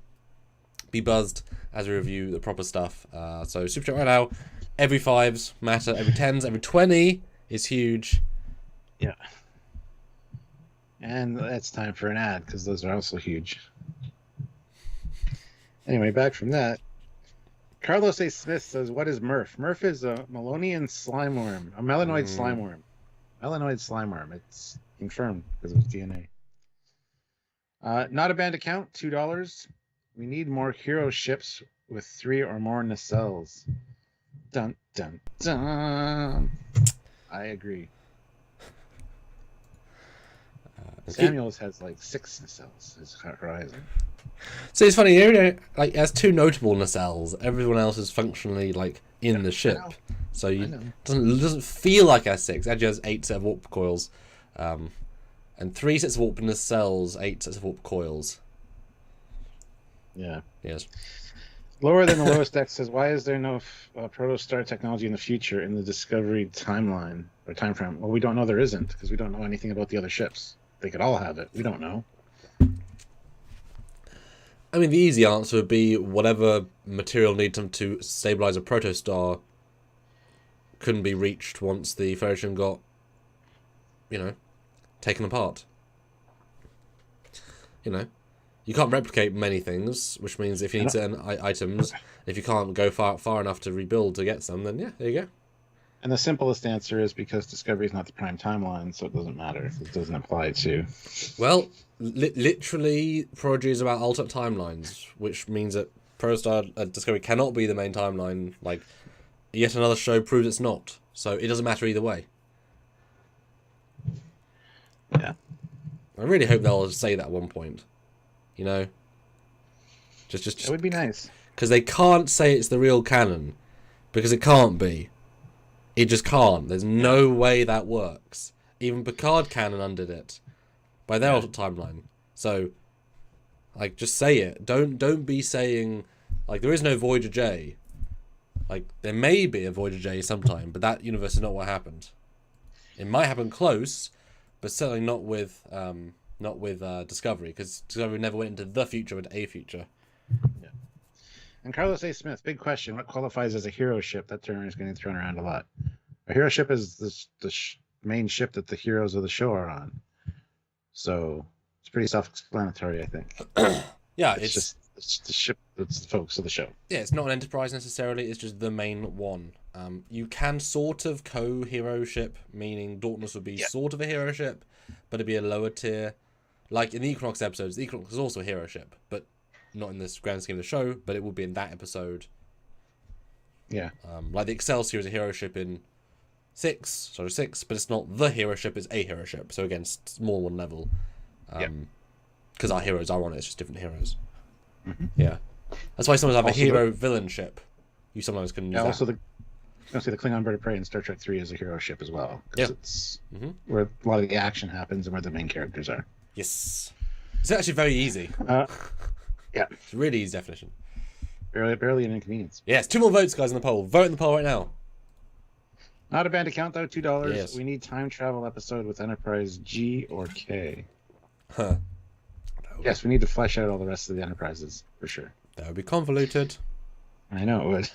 be buzzed as we review the proper stuff. So super chat right now. Every 5s matter. Every 10s. Every 20 is huge. yeah. And it's time for an ad because those are also huge. Anyway, back from that. Carlos A. Smith says, what is Murph? Murph is a Melonian slime worm, a melanoid slime worm. Melanoid slime worm. It's confirmed because of its DNA. Not a banned account, $2. We need more hero ships with 3 or more nacelles. Dun, dun, dun. I agree. Samuels has like 6 nacelles. His horizon. So it's funny, like, it has 2 notable nacelles. Everyone else is functionally like in the ship, so you doesn't feel like it has 6. It actually has 8 sets of warp coils, and 3 sets of warp nacelles, 8 sets of warp coils. Yeah. Yes. Lower than the lowest deck says, why is there no protostar technology in the future in the Discovery timeline or time frame? Well, we don't know there isn't because we don't know anything about the other ships. They could all have it. We don't know. I mean, the easy answer would be whatever material needs them to stabilize a protostar couldn't be reached once the Federation got, taken apart. You can't replicate many things, which means if you need certain items, if you can't go far enough to rebuild to get some, then yeah, there you go. And the simplest answer is because Discovery is not the prime timeline, so it doesn't matter. It doesn't apply to. Well, literally, Prodigy is about alternate timelines, which means that Protostar Discovery cannot be the main timeline. Like, yet another show proves it's not. So it doesn't matter either way. Yeah. I really hope they'll say that at one point. Just It would be nice. Because they can't say it's the real canon, because it can't be. It just can't. There's no way that works. Even Picard canon undid it by their alternate timeline. So, like, just say it. Don't be saying, like, there is no Voyager J. Like, there may be a Voyager J sometime, but that universe is not what happened. It might happen close, but certainly not with Discovery, because Discovery never went into the future, but a future. Yeah. And Carlos A. Smith, big question: what qualifies as a hero ship? That term is getting thrown around a lot. A hero ship is the main ship that the heroes of the show are on. So it's pretty self-explanatory, I think. Yeah, it's the ship that's the focus of the show. Yeah, it's not an Enterprise necessarily. It's just the main one. You can sort of co-hero ship, meaning Dauntless would be sort of a hero ship, but it'd be a lower tier. Like in the Equinox episodes, the Equinox is also a hero ship, but not in this grand scheme of the show, but it would be in that episode. Yeah. Like the Excelsior is a hero ship in 6, but it's not the hero ship, it's a hero ship. So again, small one level. Because our heroes are on it, it's just different heroes. Mm-hmm. Yeah. That's why sometimes have a hero-villain ship. You sometimes can use that. Also the Klingon Bird of Prey in Star Trek 3 is a hero ship as well. Because it's where a lot of the action happens and where the main characters are. Yes. It's actually very easy. Yeah. It's a really easy definition. Barely an inconvenience. Yes, 2 more votes, guys, in the poll. Vote in the poll right now. Not a banned account, though. $2. Yes. We need time travel episode with Enterprise G or K. Huh. Yes, we need to flesh out all the rest of the Enterprises, for sure. That would be convoluted. I know it would.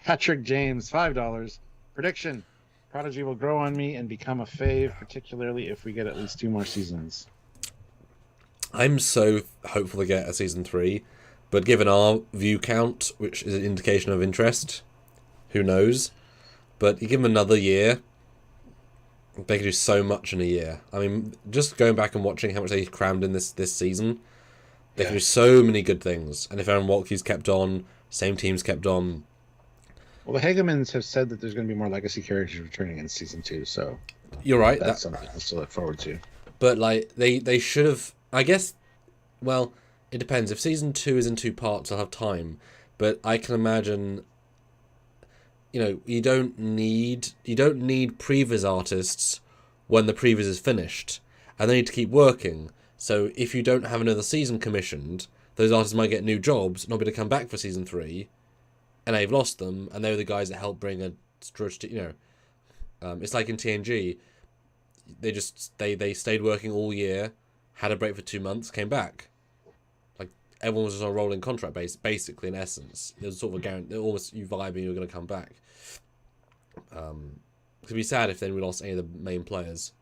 Patrick James, $5. Prediction: Prodigy will grow on me and become a fave, particularly if we get at least 2 more seasons. I'm so hopeful to get a season 3, but given our view count, which is an indication of interest, who knows? But you give them another year, they could do so much in a year. I mean, just going back and watching how much they crammed in this season, they can do so many good things. And if Aaron Waltke's kept on, same team's kept on. Well, the Hagemans have said that there's going to be more legacy characters returning in season 2, so you're right. That's something else to look forward to. But like they should have. I guess. Well, it depends. If season 2 is in 2 parts, I'll have time. But I can imagine. You don't need previs artists when the previs is finished, and they need to keep working. So if you don't have another season commissioned, those artists might get new jobs, not be able to come back for season 3, and they've lost them, and they're the guys that help bring a it's like in TNG. They stayed working all year, had a break for 2 months, came back. Like everyone was just on a rolling contract base, basically in essence. It was sort of a guarantee, almost you vibing you're going to come back. It'd be sad if then we lost any of the main players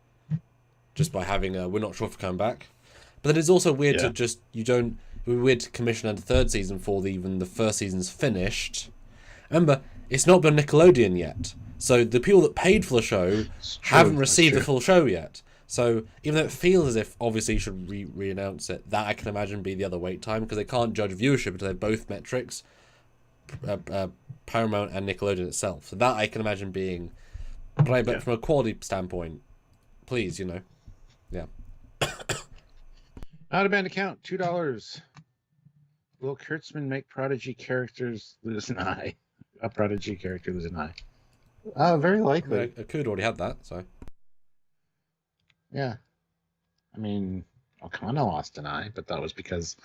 just by having we're not sure if we're coming back. But then it's also weird to just it would be weird to commission a third season before even the first season's finished. Remember, it's not been Nickelodeon yet. So the people that paid for the show haven't received the full show yet. So even though it feels as if obviously you should re-announce it, that I can imagine be the other wait time because they can't judge viewership until they're both metrics, Paramount and Nickelodeon itself. So that I can imagine being, but from a quality standpoint, please, yeah. Out of band account, $2. Will Kurtzman make Prodigy characters lose an eye? A Prodigy character lose an eye? Very likely. I could already had that, so. Yeah. I mean, O'Connor lost an eye, but that was because...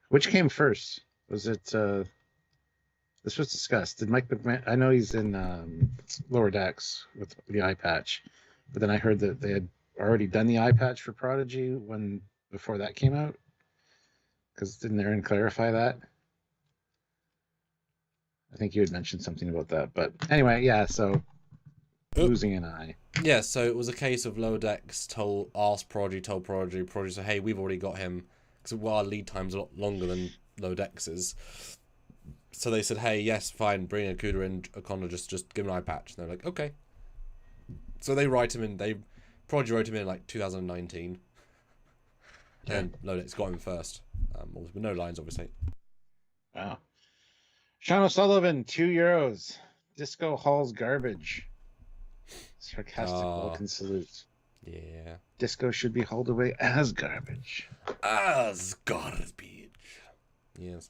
Which came first? Was it... This was discussed. Did Mike McMahon... I know he's in Lower Decks with the eye patch, but then I heard that they had already done the eye patch for Prodigy before that came out. Because didn't Aaron clarify that? I think you had mentioned something about that. But anyway, yeah, so losing an eye. Yeah, so it was a case of Lower Decks asked Prodigy, told Prodigy said, hey, we've already got him. Because our lead time's a lot longer than Lower Decks's. So they said, hey, yes, fine, bring Akuda in, O'Connor, just give him an eye patch. And they're like, okay. So they write him in, Prodigy wrote him in like 2019. Yeah. And Lower Decks got him first. With no lines, obviously. Wow. Sean O'Sullivan, €2. Disco Hall's garbage. Sarcastic Vulcan salute. Yeah. Disco should be hauled away as garbage. As garbage. Yes.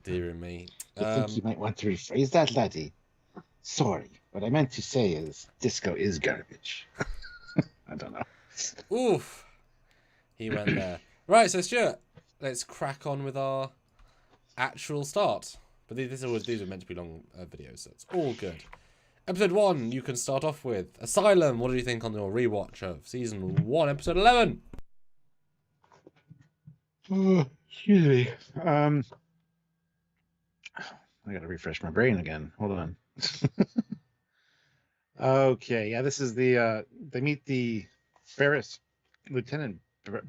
Dear me. I think you might want to rephrase that, laddie. Sorry, what I meant to say is disco is garbage. I don't know. Oof. He went there. Right, so Stuart, let's crack on with our actual start. But these are meant to be long videos, so it's all good. Episode 1, you can start off with Asylum. What do you think on your rewatch of Season 1, Episode 11? Excuse me. I gotta refresh my brain again. Hold on. Okay, yeah, this is the they meet the Lieutenant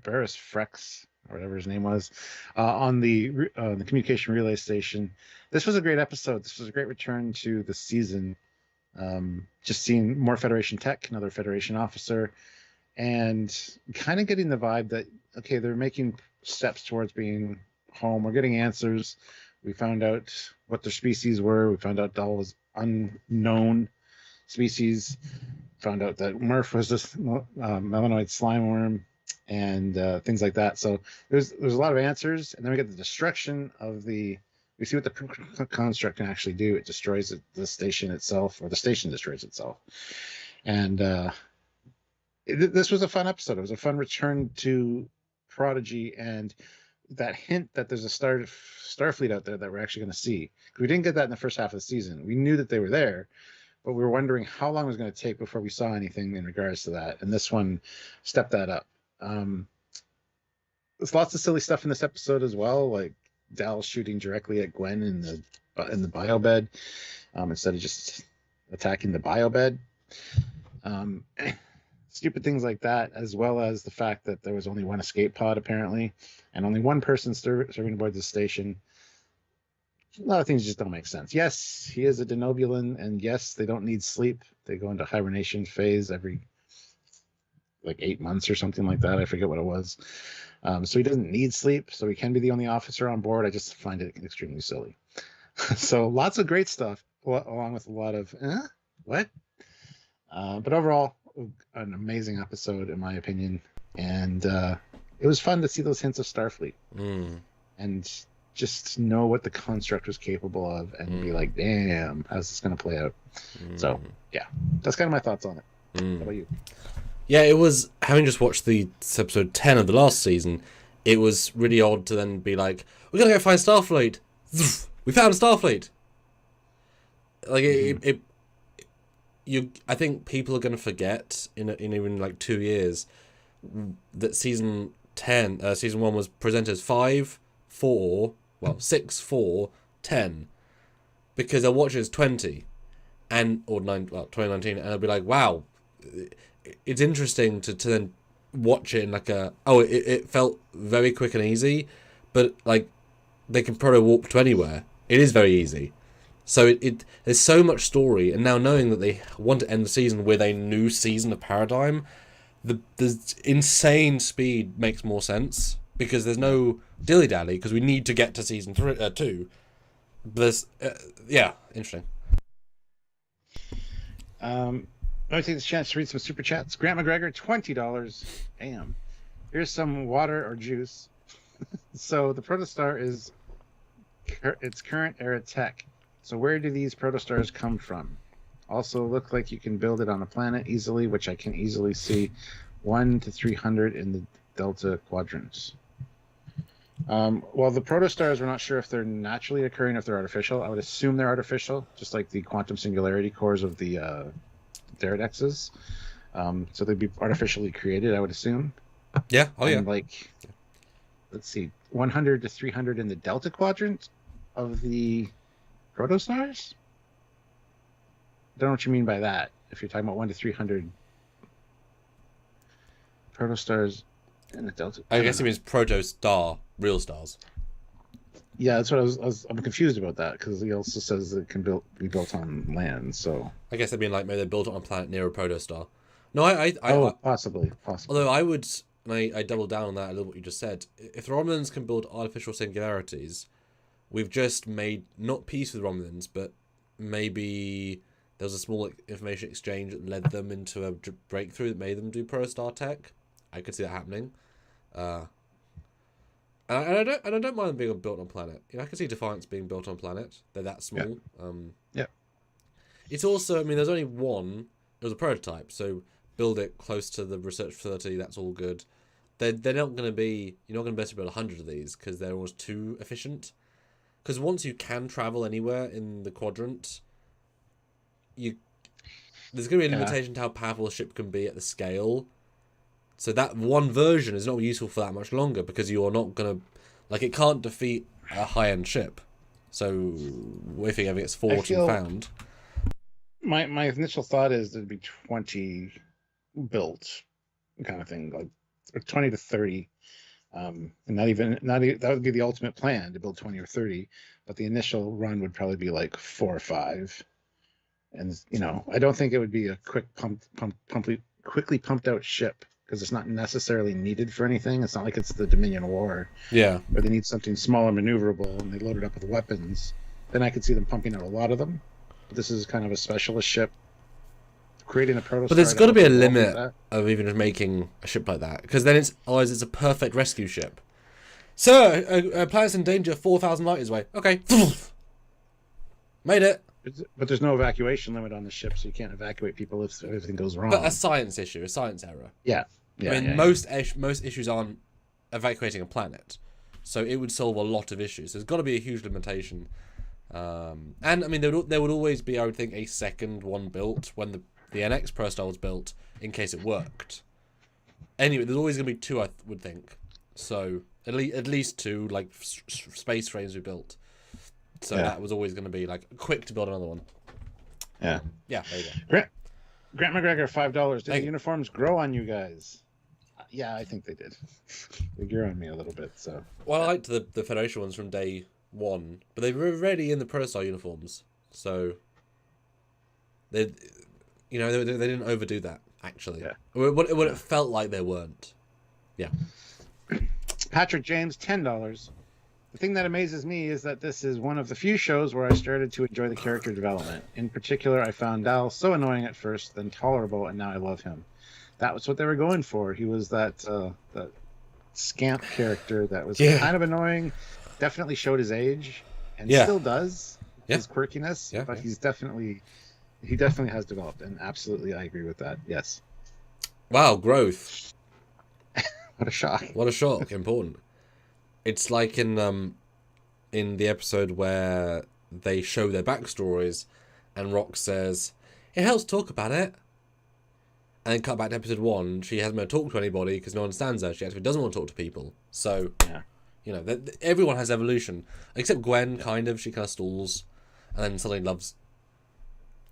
Barris Frex, or whatever his name was, on the communication relay station. This was a great episode. This was a great return to the season. Just seeing more Federation tech, another Federation officer, and kind of getting the vibe that, okay, they're making steps towards being home. We're getting answers. We found out what their species were. We found out Dahl was unknown species. Found out that Murph was just melanoid slime worm, and things like that. So there's a lot of answers, and then we get the destruction of the. We see what the construct can actually do. It destroys the station itself, or the station destroys itself. And this was a fun episode. It was a fun return to Prodigy, and that hint that there's a Starfleet out there that we're actually going to see. We didn't get that in the first half of the season. We knew that they were there, but we were wondering how long it was going to take before we saw anything in regards to that. And this one stepped that up. There's lots of silly stuff in this episode as well, like Dal shooting directly at Gwen in the biobed instead of just attacking the biobed. Stupid things like that, as well as the fact that there was only one escape pod apparently, and only one person serving aboard the station. A lot of things just don't make sense. Yes, he is a Denobulan, and yes, they don't need sleep. They go into hibernation phase every like 8 months or something like that. I forget what it was. So he doesn't need sleep, so he can be the only officer on board. I just find it extremely silly. So lots of great stuff, along with a lot of what? But overall, an amazing episode in my opinion, and it was fun to see those hints of Starfleet and just know what the construct was capable of, and be like, damn, how's this going to play out? So yeah, that's kind of my thoughts on it. How about you? Yeah, it was, having just watched the episode 10 of the last season, it was really odd to then be like, we're going to go find Starfleet. We found Starfleet. like I think people are going to forget in even like 2 years that season 1 was presented as 5, 4, 6, 4, 10, because they'll watch it as 20 or 2019, and they'll be like, wow, it's interesting to then watch it in like it felt very quick and easy, but like they can proto warp to anywhere. It is very easy. So there's so much story, and now knowing that they want to end the season with a new season of Paradigm, the insane speed makes more sense, because there's no dilly dally, because we need to get to season 2. But there's interesting. Let me take this chance to read some super chats. Grant McGregor, $20. Damn. Here's some water or juice. So the protostar is its current era tech. So where do these protostars come from? Also look like you can build it on a planet easily, which I can easily see 1 to 300 in the Delta quadrants. Well, the protostars, we're not sure if they're naturally occurring or if they're artificial. I would assume they're artificial, just like the quantum singularity cores of the Deradexes. So they'd be artificially created, I would assume. Yeah. Oh, yeah. Like, let's see, 100 to 300 in the Delta quadrant of the protostars? I don't know what you mean by that. If you're talking about 1 to 300 protostars in the Delta. I guess it means protostar, real stars. Yeah, that's what I'm confused about that, because he also says it can be built on land. So I guess they mean like maybe they built it on a planet near a protostar. No, possibly. Although I would, and I double down on that a little, what you just said. If the Romulans can build artificial singularities, we've just made not peace with Romulans, but maybe there was a small information exchange that led them into a breakthrough that made them do protostar tech. I could see that happening. And I don't mind them being built on planet. You know, I can see Defiance being built on planet. They're that small. Yeah. It's also, I mean, there's only one. It was a prototype, so build it close to the research facility. That's all good. They're not going to be. You're not going to be able to build 100 of these because they're almost too efficient. Because once you can travel anywhere in the quadrant, there's going to be a limitation to how powerful a ship can be at the scale. So that one version is not useful for that much longer, because you're not going to... Like, it can't defeat a high-end ship. So if it ever gets fought and found... My initial thought is there'd be 20 built kind of thing, like or 20 to 30. And not even that would be the ultimate plan, to build 20 or 30. But the initial run would probably be like 4 or 5. And, you know, I don't think it would be a quickly pumped out ship, because it's not necessarily needed for anything. It's not like it's the Dominion War. Yeah. Where they need something small and maneuverable, and they load it up with weapons. Then I could see them pumping out a lot of them. But this is kind of a specialist ship. Creating a prototype. But there's got to be a limit of even just making a ship like that, because then otherwise it's a perfect rescue ship. Sir, a planet's in danger 4,000 light years away. Okay. Made it. But there's no evacuation limit on the ship, so you can't evacuate people if everything goes wrong. But a science issue, a science error. Yeah. I mean, most issues aren't evacuating a planet, so it would solve a lot of issues. There's got to be a huge limitation. And I mean, there would always be, I would think, a second one built when the NX Pro-Star was built, in case it worked. Anyway, there's always going to be 2, I would think. So at least 2, like space frames we built. So that was always going to be like quick to build another one. Yeah. Yeah, there you go. Grant McGregor, $5. Did the uniforms grow on you guys? Yeah, I think they did. They grew on me a little bit. So. Well, I liked the Federation ones from day 1, but they were already in the Protostar uniforms, so they didn't overdo that. Actually, what it felt like they weren't. Yeah. Patrick James, $10. The thing that amazes me is that this is one of the few shows where I started to enjoy the character development. In particular, I found Dal so annoying at first, then tolerable, and now I love him. That was what they were going for. He was that scamp character that was kind of annoying, definitely showed his age, and still does, his quirkiness, but he definitely has developed, and absolutely I agree with that. Yes. Wow, growth. What a shock. What a shock. Important. It's like in the episode where they show their backstories, and Rox says, "It helps talk about it." And then cut back to episode 1, she hasn't been able to talk to anybody because no one understands her. She actually doesn't want to talk to people. So, you know, everyone has evolution. Except Gwen, kind of. She kind of stalls. And then suddenly loves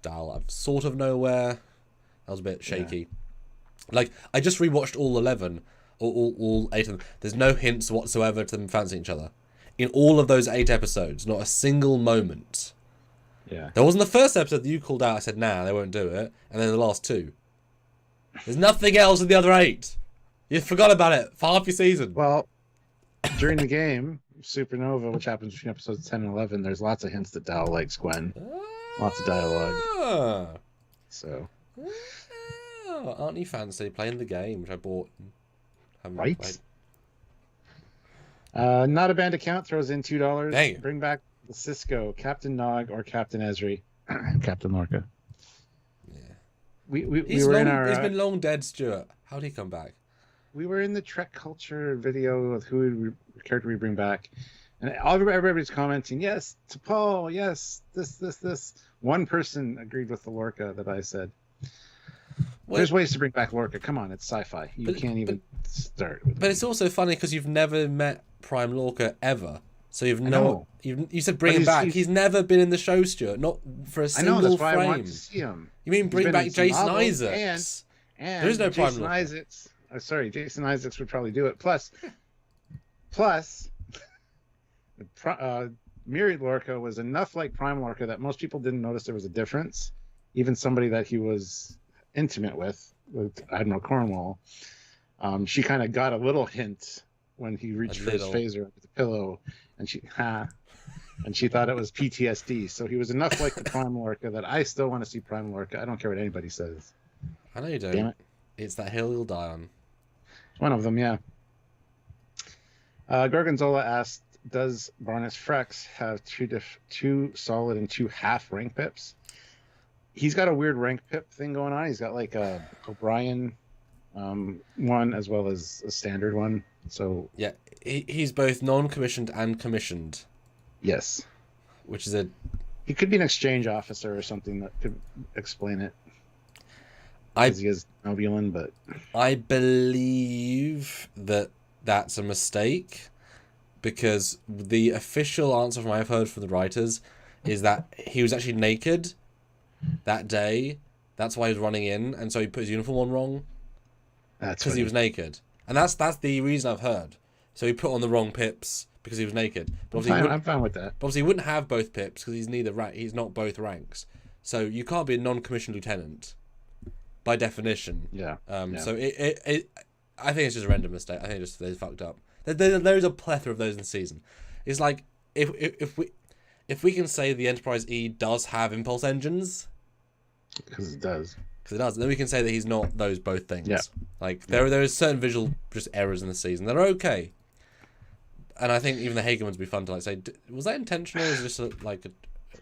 Dal out of sort of nowhere. That was a bit shaky. Like, I just rewatched all 11, all 8 of them. There's no hints whatsoever to them fancying each other. In all of those 8 episodes, not a single moment. Yeah. There wasn't the first episode that you called out, I said, nah, they won't do it. And then the last 2. There's nothing else in the other 8. You forgot about it for half your season. Well, during the game, Supernova, which happens between episodes 10 and 11, there's lots of hints that Dal likes Gwen. Lots of dialogue. So. Oh, aren't you fancy playing the game, which I bought and haven't right? played? Not a Band account throws in $2. Dang. Bring back the Cisco, Captain Nog, or Captain Esri. Captain Lorca. Yeah. We were in our. He's been long dead, Stuart. How'd he come back? We were in the Trek culture video of who character we bring back, and everybody's commenting, yes, to Paul, yes, this. One person agreed with the Lorca that I said. Well, there's ways to bring back Lorca. Come on, it's sci-fi. You can't even start with it. But it's also funny because you've never met Prime Lorca ever. So you said bring him back. He's never been in the show, Stuart. Not for a single frame. I know, that's why I want to see him. You mean bring back Jason Isaacs? And there is no Prime Jason Lorca. Isaacs. Jason Isaacs would probably do it. Plus, Myriad Lorca was enough like Prime Lorca that most people didn't notice there was a difference. Even somebody that he was intimate with Admiral Cornwall, she kind of got a little hint when he reached for his phaser under the pillow, and she thought it was PTSD. So he was enough like the Prime Lorca that I still want to see Prime Lorca. I don't care what anybody says. I know you don't. Damn it. It's that hill you'll die on. One of them, yeah. Gorgonzola asked, does Barnes Frex have two solid and 2 half rank pips? He's got a weird rank pip thing going on. He's got like a O'Brien one as well as a standard one. So yeah, he's both non-commissioned and commissioned. Yes. Which is he could be an exchange officer or something that could explain it. He is Nobulan, but I believe that's a mistake, because the official answer from I've heard from the writers is that he was actually naked that day. That's why he was running in, and so he put his uniform on wrong. That's because he was naked, and that's the reason I've heard. So he put on the wrong pips because he was naked. But I'm fine with that. But obviously, he wouldn't have both pips because he's he's not both ranks. So you can't be a non-commissioned lieutenant by definition. Yeah. So I think it's just a random mistake. I think they fucked up. There's a plethora of those in the season. It's like if we can say the Enterprise E does have impulse engines, because it does. Then we can say that he's not those both things. Yeah. Like there is certain visual just errors in the season that are okay. And I think even the Hagen ones would be fun to like say, was that intentional or was it just a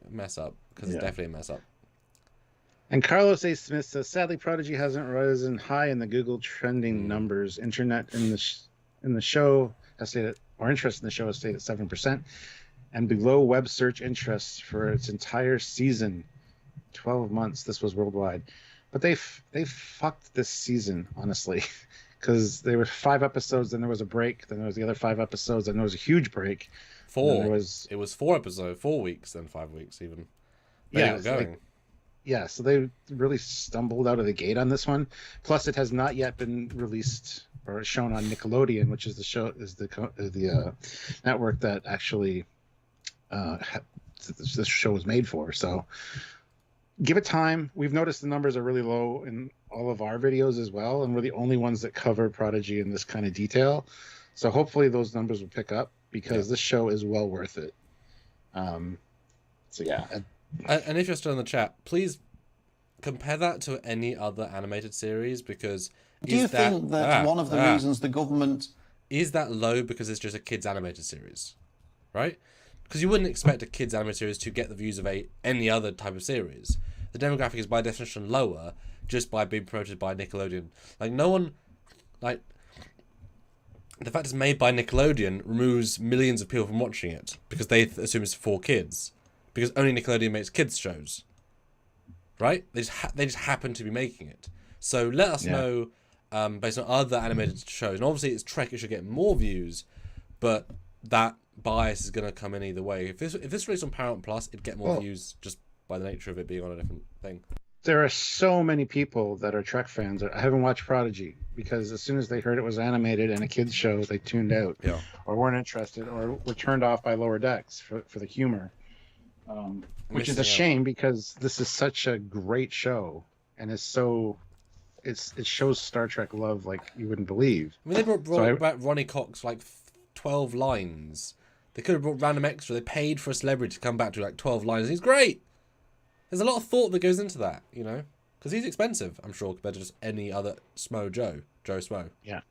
mess up? Because it's definitely a mess up. And Carlos A. Smith says, sadly, Prodigy hasn't risen high in the Google trending numbers. Internet in the show has stayed at, or interest in the show has stayed at 7%, and below web search interests for its entire season, 12 months. This was worldwide, but they fucked this season, honestly, because there were 5 episodes, then there was a break, then there was the other 5 episodes, then there was a huge break. It was 4 episodes, 4 weeks, then 5 weeks even. So they really stumbled out of the gate on this one. Plus, it has not yet been released or shown on Nickelodeon, which is the network that actually this show was made for. So give it time. We've noticed the numbers are really low in all of our videos as well, and we're the only ones that cover Prodigy in this kind of detail. So hopefully those numbers will pick up, because this show is well worth it. So yeah. And if you're still in the chat, please compare that to any other animated series, because do you think that one of the reasons the government is that low because it's just a kids animated series, right? Because you wouldn't expect a kids animated series to get the views of any other type of series. The demographic is by definition lower just by being promoted by Nickelodeon. Like no one, like the fact it's made by Nickelodeon removes millions of people from watching it because they assume it's for kids. Because only Nickelodeon makes kids shows. right? They just happen to be making it. So let us know, based on other animated shows. And obviously, it's Trek. It should get more views, but that bias is going to come in either way. If this released on Paramount Plus, it'd get more views just by the nature of it being on a different thing. There are so many people that are Trek fans. I haven't watched Prodigy because as soon as they heard it was animated and a kids show, they tuned out, or weren't interested, or were turned off by Lower Decks for the humor, which is a shame because this is such a great show and it shows Star Trek love like you wouldn't believe. I mean, they brought back Ronnie Cox like 12 lines. They could have brought random extra. They paid for a celebrity to come back to like 12 lines. He's great. There's a lot of thought that goes into that, you know, because he's expensive, I'm sure, compared to just any other Joe Smo. Yeah.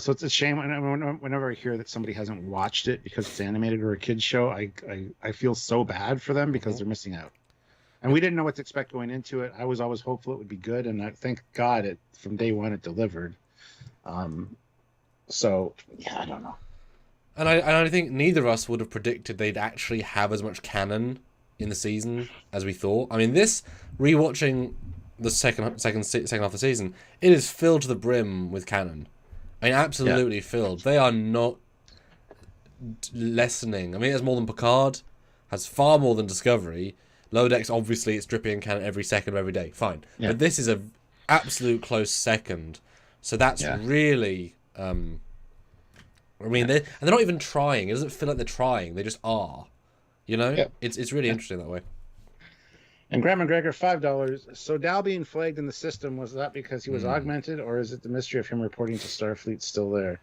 So it's a shame whenever I hear that somebody hasn't watched it because it's animated or a kid's show. I feel so bad for them because they're missing out. And we didn't know what to expect going into it. I was always hopeful it would be good, and I thank God from day one it delivered. So yeah, I don't know. And I think neither of us would have predicted they'd actually have as much canon in the season as we thought. I mean, this rewatching the second half of the season, it is filled to the brim with canon. I mean, absolutely filled. They are not lessening. I mean, it has more than Picard, has far more than Discovery. Lower Decks, obviously, it's dripping in canon every second of every day. Fine. Yeah. But this is a absolute close second. So that's really... I mean, they're not even trying. It doesn't feel like they're trying. They just are. You know? Yeah. It's really interesting that way. And Graham McGregor, $5. So Dal being flagged in the system, was that because he was augmented, or is it the mystery of him reporting to Starfleet still there?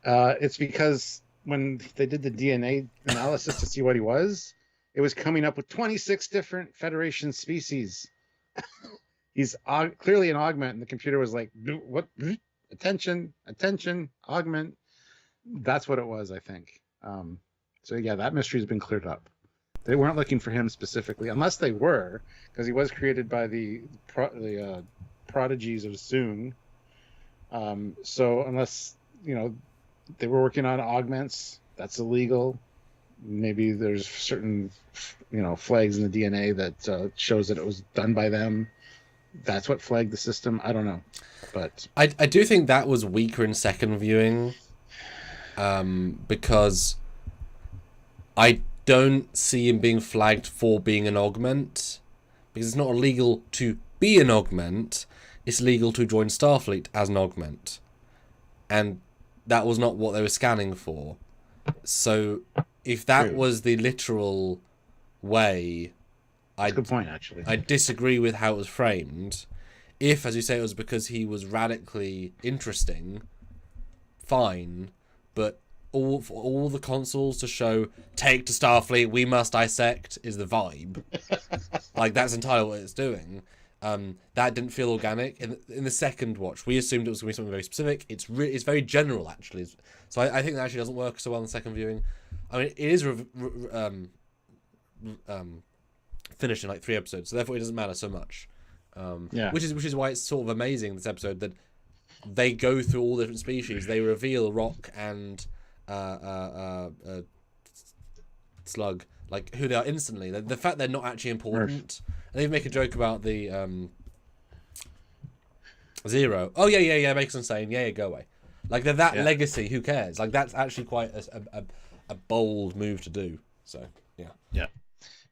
It's because when they did the DNA analysis to see what he was, it was coming up with 26 different Federation species. He's clearly an augment, and the computer was like, what? Attention, augment. That's what it was, I think. So yeah, that mystery has been cleared up. They weren't looking for him specifically, unless they were, because he was created by the prodigies of Soong. So unless, they were working on augments, that's illegal. Maybe there's certain, flags in the DNA that shows that it was done by them. That's what flagged the system. I don't know, but I do think that was weaker in second viewing, because I don't see him being flagged for being an augment, because it's not illegal to be an augment. It's legal to join Starfleet as an augment, and that was not what they were scanning for. So if that was the literal way, that's a good point, actually. I disagree with how it was framed. If, as you say, it was because he was radically interesting, fine, but all the consoles to show take to Starfleet, we must dissect is the vibe. Like, that's entirely what it's doing. That didn't feel organic. In the second watch, we assumed it was going to be something very specific. It's very general, actually. So I think that actually doesn't work so well in the second viewing. I mean, it is finished in like 3 episodes, so therefore it doesn't matter so much. Which is why it's sort of amazing, this episode, that they go through all the different species. They reveal rock and slug, like who they are instantly. The fact they're not actually important. And they make a joke about the Zero. Oh yeah, makes them insane. Yeah, go away. Like they're that legacy. Who cares? Like that's actually quite a bold move to do. So yeah.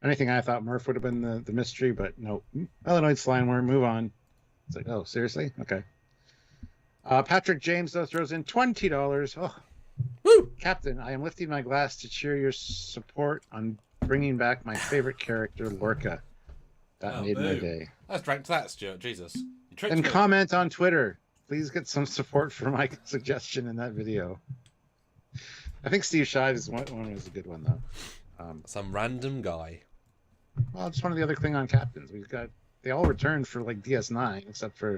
Anything I thought Murph would have been the mystery, but no. Illinois slime worm. Move on. It's like, oh, seriously? Okay. Patrick James though throws in $20. Oh, woo! Captain, I am lifting my glass to cheer your support on bringing back my favorite character, Lorca. That made my day. Let's drink to that, Stuart. Jesus. And comment on Twitter. Please get some support for my suggestion in that video. I think Steve Shives one was a good one though. Some random guy. Well, just one of the other Klingon captains. They all returned for like DS9, except for.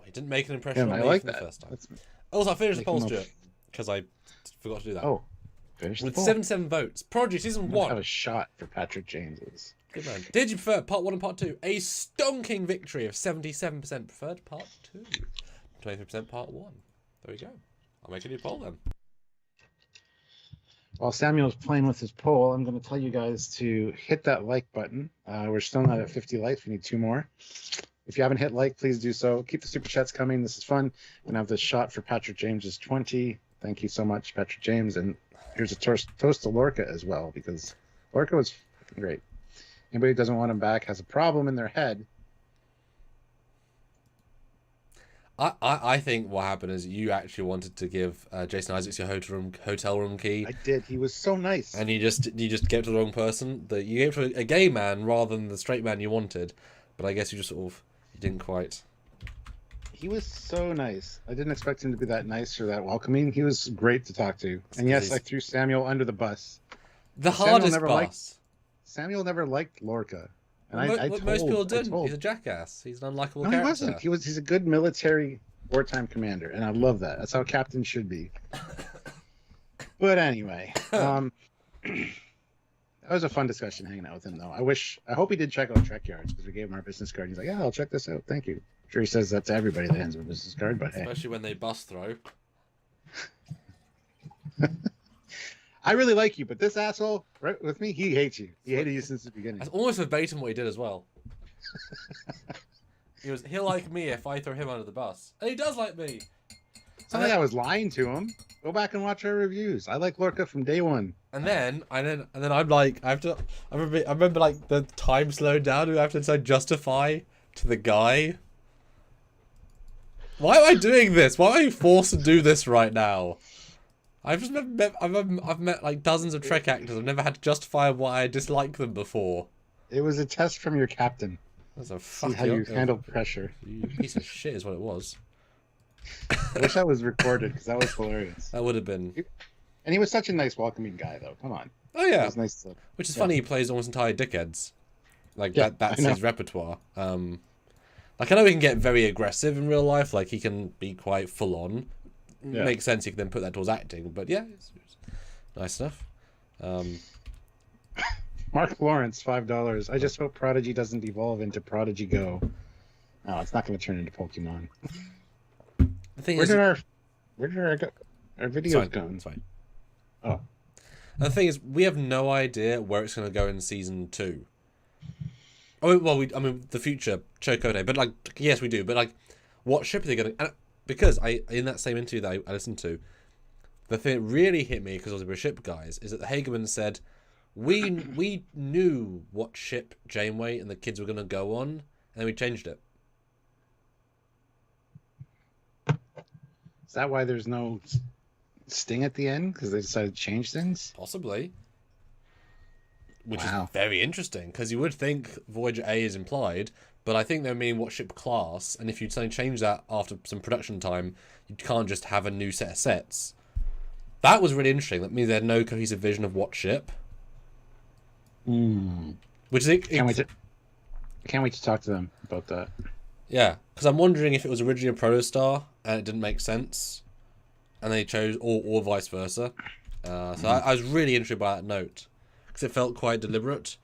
He didn't make an impression on me for the first time. Also, I finished the poll, Stuart, because I forgot to do that. Oh, finished with 77 votes. Prodigy season 1. Have a shot for Patrick James's. Good man. Did you prefer part 1 and part 2? A stonking victory of 77% preferred part 2, 23% part 1. There we go. I'll make a new poll then. While Samuel's playing with his poll, I'm going to tell you guys to hit that like button. We're still not at 50 likes. We need 2 more. If you haven't hit like, please do so. Keep the super chats coming. This is fun. I'm going to have this shot for Patrick James's 20. Thank you so much, Patrick James. And here's a toast to Lorca as well, because Lorca was great. Anybody who doesn't want him back has a problem in their head. I think what happened is you actually wanted to give Jason Isaacs your hotel room key. I did. He was so nice. And you just gave it to the wrong person. You gave it to a gay man rather than the straight man you wanted. But I guess you just sort of you didn't quite. He was so nice. I didn't expect him to be that nice or that welcoming. He was great to talk to. And yes, I threw Samuel under the bus. The hardest bus. Samuel never liked Lorca. And most people didn't. He's a jackass. He's an unlikable character. No, he wasn't. He's a good military wartime commander, and I love that. That's how captains should be. But anyway, that was a fun discussion hanging out with him, though. I hope he did check out Trekyards, because we gave him our business card. He's like, yeah, I'll check this out. Thank you. I'm sure he says that to everybody that hands him a business card, but especially when they bust throw. I really like you, but this asshole, right with me, he hates you. He hated you since the beginning. That's almost verbatim what he did as well. He'll like me if I throw him under the bus. And he does like me. It's not like I was lying to him. Go back and watch our reviews. I like Lorca from day one. And then I'm like, I remember like the time slowed down and I have to justify to the guy. Why am I doing this? Why am I forced to do this right now? I've met like dozens of Trek actors. I've never had to justify why I dislike them before. It was a test from your captain. That's a see how you handle pressure. You piece of shit is what it was. I wish that was recorded, because that was hilarious. That would have been. And he was such a nice, welcoming guy, though. Come on. Oh yeah. It was nice to... Which is funny. He plays almost entire dickheads. Like that's his repertoire. Like I know he can get very aggressive in real life. Like he can be quite full on. Yeah. Makes sense. You can then put that towards acting, but yeah, it's nice stuff. Mark Lawrence, $5. I just hope Prodigy doesn't evolve into Prodigy Go. No, it's not going to turn into Pokemon. The thing is, where did our videos go? It's fine. Oh. And the thing is, we have no idea where it's going to go in season 2. Oh well, the future Chakotay, but like yes, we do. But like, what ship are they going to? Because in that same interview that I listened to, the thing that really hit me, because I was a ship guys, is that the Hagerman said, we knew what ship Janeway and the kids were going to go on, and then we changed it. Is that why there's no sting at the end? Because they decided to change things? Possibly. Which is very interesting, because you would think Voyager A is implied, but I think they mean what ship class, and if you suddenly change that after some production time, you can't just have a new set of sets. That was really interesting. That means they had no cohesive vision of what ship. Which is can't wait to talk to them about that. Yeah, because I'm wondering if it was originally a Protostar and it didn't make sense, and they chose, or vice versa. So I was really intrigued by that note, because it felt quite deliberate,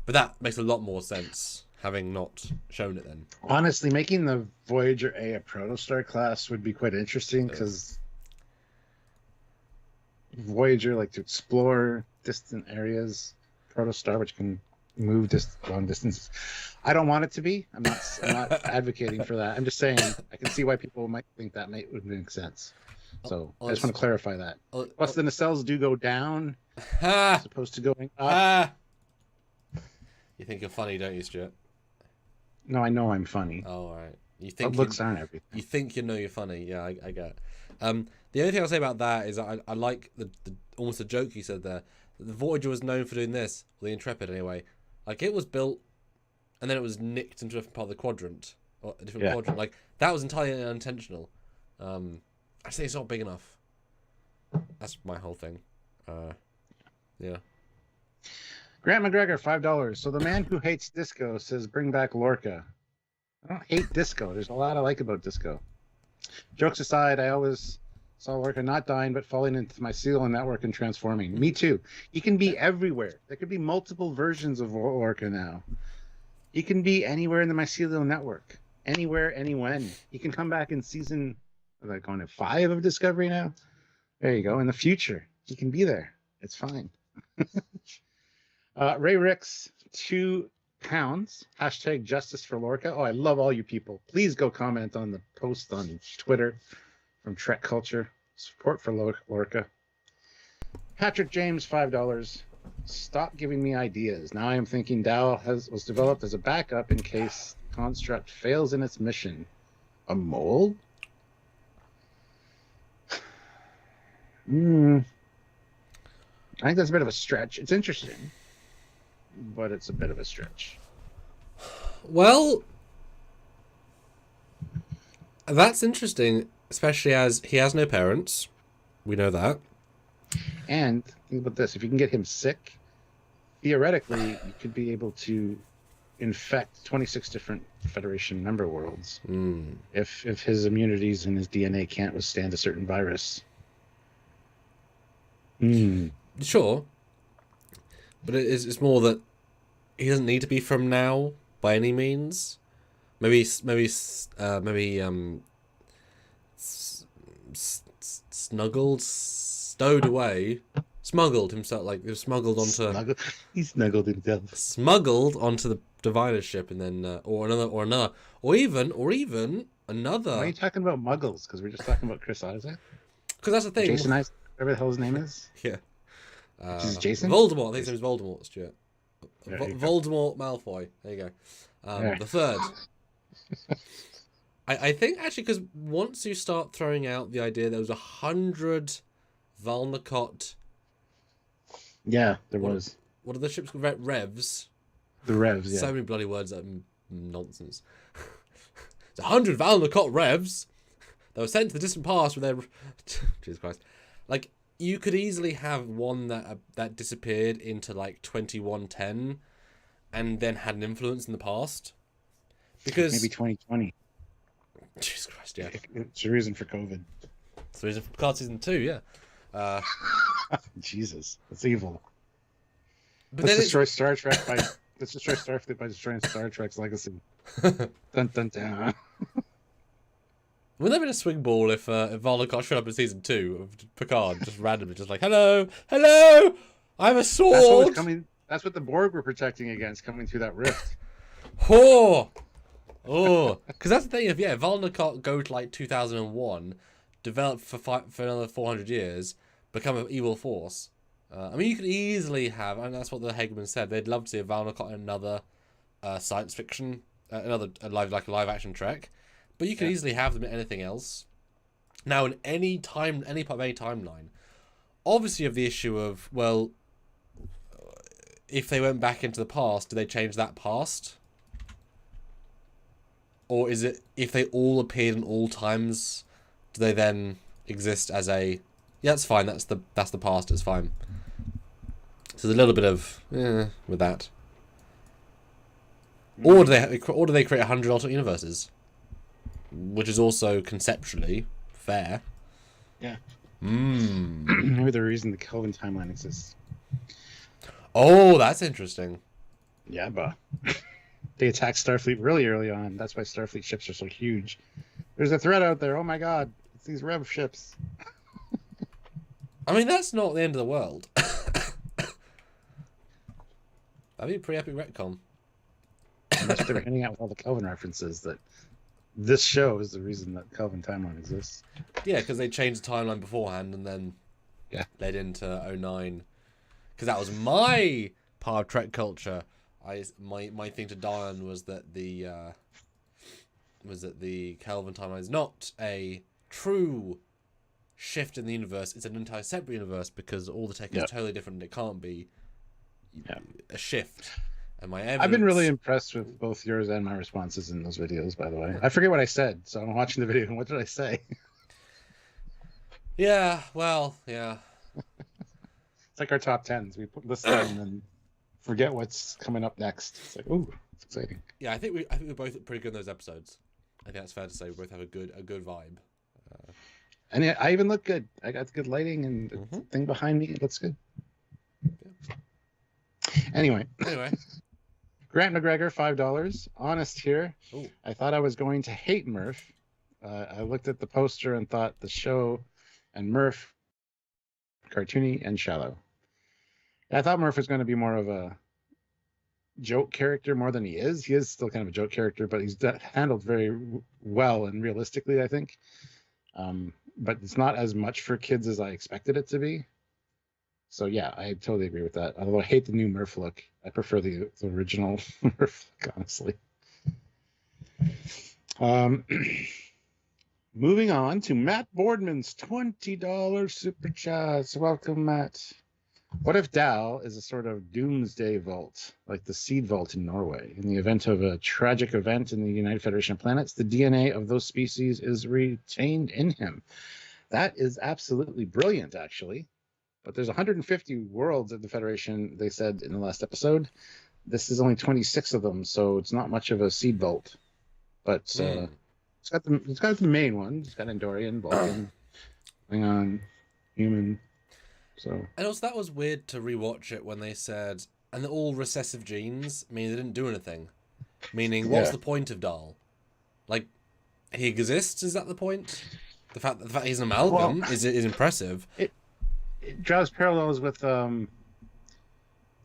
but that makes a lot more sense, having not shown it then. Honestly, making the Voyager A Protostar class would be quite interesting, because Voyager like to explore distant areas. Protostar, which can move long distances. I don't want it to be. I'm not advocating for that. I'm just saying I can see why people might think that would make sense. So I just want to clarify that. Plus, the nacelles do go down as opposed to going up. You think you're funny, don't you, Stuart? No, I know I'm funny. Oh, all right. You think looks aren't everything. You think you know you're funny. Yeah, I get it. The only thing I'll say about that is I like the almost a joke you said there. The Voyager was known for doing this, or the Intrepid anyway. Like, it was built, and then it was nicked into a different part of the quadrant, or a different quadrant. Like, that was entirely unintentional. I say it's not big enough. That's my whole thing. Yeah. Grant McGregor, $5. So the man who hates disco says, bring back Lorca. I don't hate disco. There's a lot I like about disco. Jokes aside, I always saw Lorca not dying, but falling into my mycelial network and transforming. Me too. He can be everywhere. There could be multiple versions of Lorca now. He can be anywhere in the mycelial network. Anywhere, anywhen. He can come back in season, like on 5 of Discovery now. There you go. In the future, he can be there. It's fine. Ray Ricks, £2. Hashtag justice for Lorca. Oh, I love all you people. Please go comment on the post on Twitter from Trek Culture. Support for Lorca. Patrick James, $5. Stop giving me ideas. Now I am thinking Dow was developed as a backup in case the construct fails in its mission. A mole? I think that's a bit of a stretch. It's interesting, but it's a bit of a stretch. Well, that's interesting, especially as he has no parents. We know that. And think about this: if you can get him sick, theoretically, you could be able to infect 26 different Federation member worlds if his immunities and his DNA can't withstand a certain virus. Sure, but it's more that he doesn't need to be from now by any means. Maybe snuggled, stowed away, smuggled himself, like he was smuggled onto. He snuggled himself. Smuggled onto the Diviner ship, and then or even another. Why are you talking about Muggles? Because we're just talking about Chris Isaac. Because that's the thing. Jason Isaac, whatever the hell his name is. Yeah. Is Jason? Voldemort. I think his name is Voldemort, Stuart. Voldemort Malfoy. There you go. The third. I think actually because once you start throwing out the idea there was 100 Valnacot. Yeah, there was. What are the ships called? Revs. The Revs, yeah. So many bloody words that are nonsense. It's 100 Valnacot Revs that were sent to the distant past with their... Jesus Christ. Like, you could easily have one that disappeared into, like, 2110 and then had an influence in the past. Because... Maybe 2020. Jesus Christ, yeah. It's the reason for COVID. It's the reason for Picard Season 2, yeah. Jesus, that's evil. But let's destroy Star Trek by... Let's destroy Starfleet by destroying Star Trek's legacy. Dun dun dun. Wouldn't that be a swing ball if Valnacot showed up in Season 2 of Picard, just randomly, just like, hello, I have a sword! That's what the Borg were protecting against, coming through that rift. Oh! Because that's the thing, if Valnacot go to like 2001, develop for another 400 years, become an evil force. I mean, you could easily have, and that's what the Hageman said, they'd love to see a Valnacot in another science fiction, another live action Trek, but you could easily have them in anything else. Now, in any part of any timeline, obviously you have the issue of, well, if they went back into the past, do they change that past? Or is it, if they all appeared in all times, do they then exist as a, yeah, that's fine, that's the past, it's fine. So there's a little bit of with that. Or do they create 100 alternate universes, which is also conceptually fair. Yeah. Maybe the reason the Kelvin timeline exists. Oh, that's interesting. Yeah, but they attacked Starfleet really early on. That's why Starfleet ships are so huge. There's a threat out there. Oh my God, it's these Rev ships. I mean, that's not the end of the world. That'd be a pretty epic retcon. And that's what they were hinting at with all the Kelvin references, that this show is the reason that Kelvin timeline exists. Yeah, because they changed the timeline beforehand and then led into 09. Because that was my part of Trek culture. My thing to die on was that the Kelvin timeline is not a true shift in the universe. It's an entire separate universe because all the tech is totally different and it can't be a shift. And I've been really impressed with both yours and my responses in those videos, by the way. I forget what I said, so I'm watching the video and what did I say? Yeah, well, yeah. It's like our top 10s. We list them and then forget what's coming up next. It's like, ooh, it's exciting. Yeah, I think we both pretty good in those episodes. I think that's fair to say. We both have a good vibe. And I even look good. I got good lighting and the thing behind me. It looks good. Yeah. Anyway. Grant McGregor, $5. Honest here. Ooh. I thought I was going to hate Murph. I looked at the poster and thought the show and Murph cartoony and shallow. I thought Murph was going to be more of a joke character more than he is. He is still kind of a joke character, but he's handled very well and realistically, I think. But it's not as much for kids as I expected it to be. So yeah, I totally agree with that. Although I hate the new Murph look. I prefer the original Murph look, honestly. Moving on to Matt Boardman's $20 super chats. Welcome, Matt. What if Dal is a sort of doomsday vault, like the seed vault in Norway? In the event of a tragic event in the United Federation of Planets, the DNA of those species is retained in him. That is absolutely brilliant, actually. But there's 150 worlds in the Federation, they said in the last episode. This is only 26 of them, so it's not much of a seed vault. But it's got the main one. It's got Andorian, Vulcan, Klingon, human. So. And also that was weird to rewatch it when they said, and they're all recessive genes, meaning they didn't do anything. Meaning, what's the point of Dahl? Like, he exists, is that the point? The fact he's an amalgam is impressive. It draws parallels with the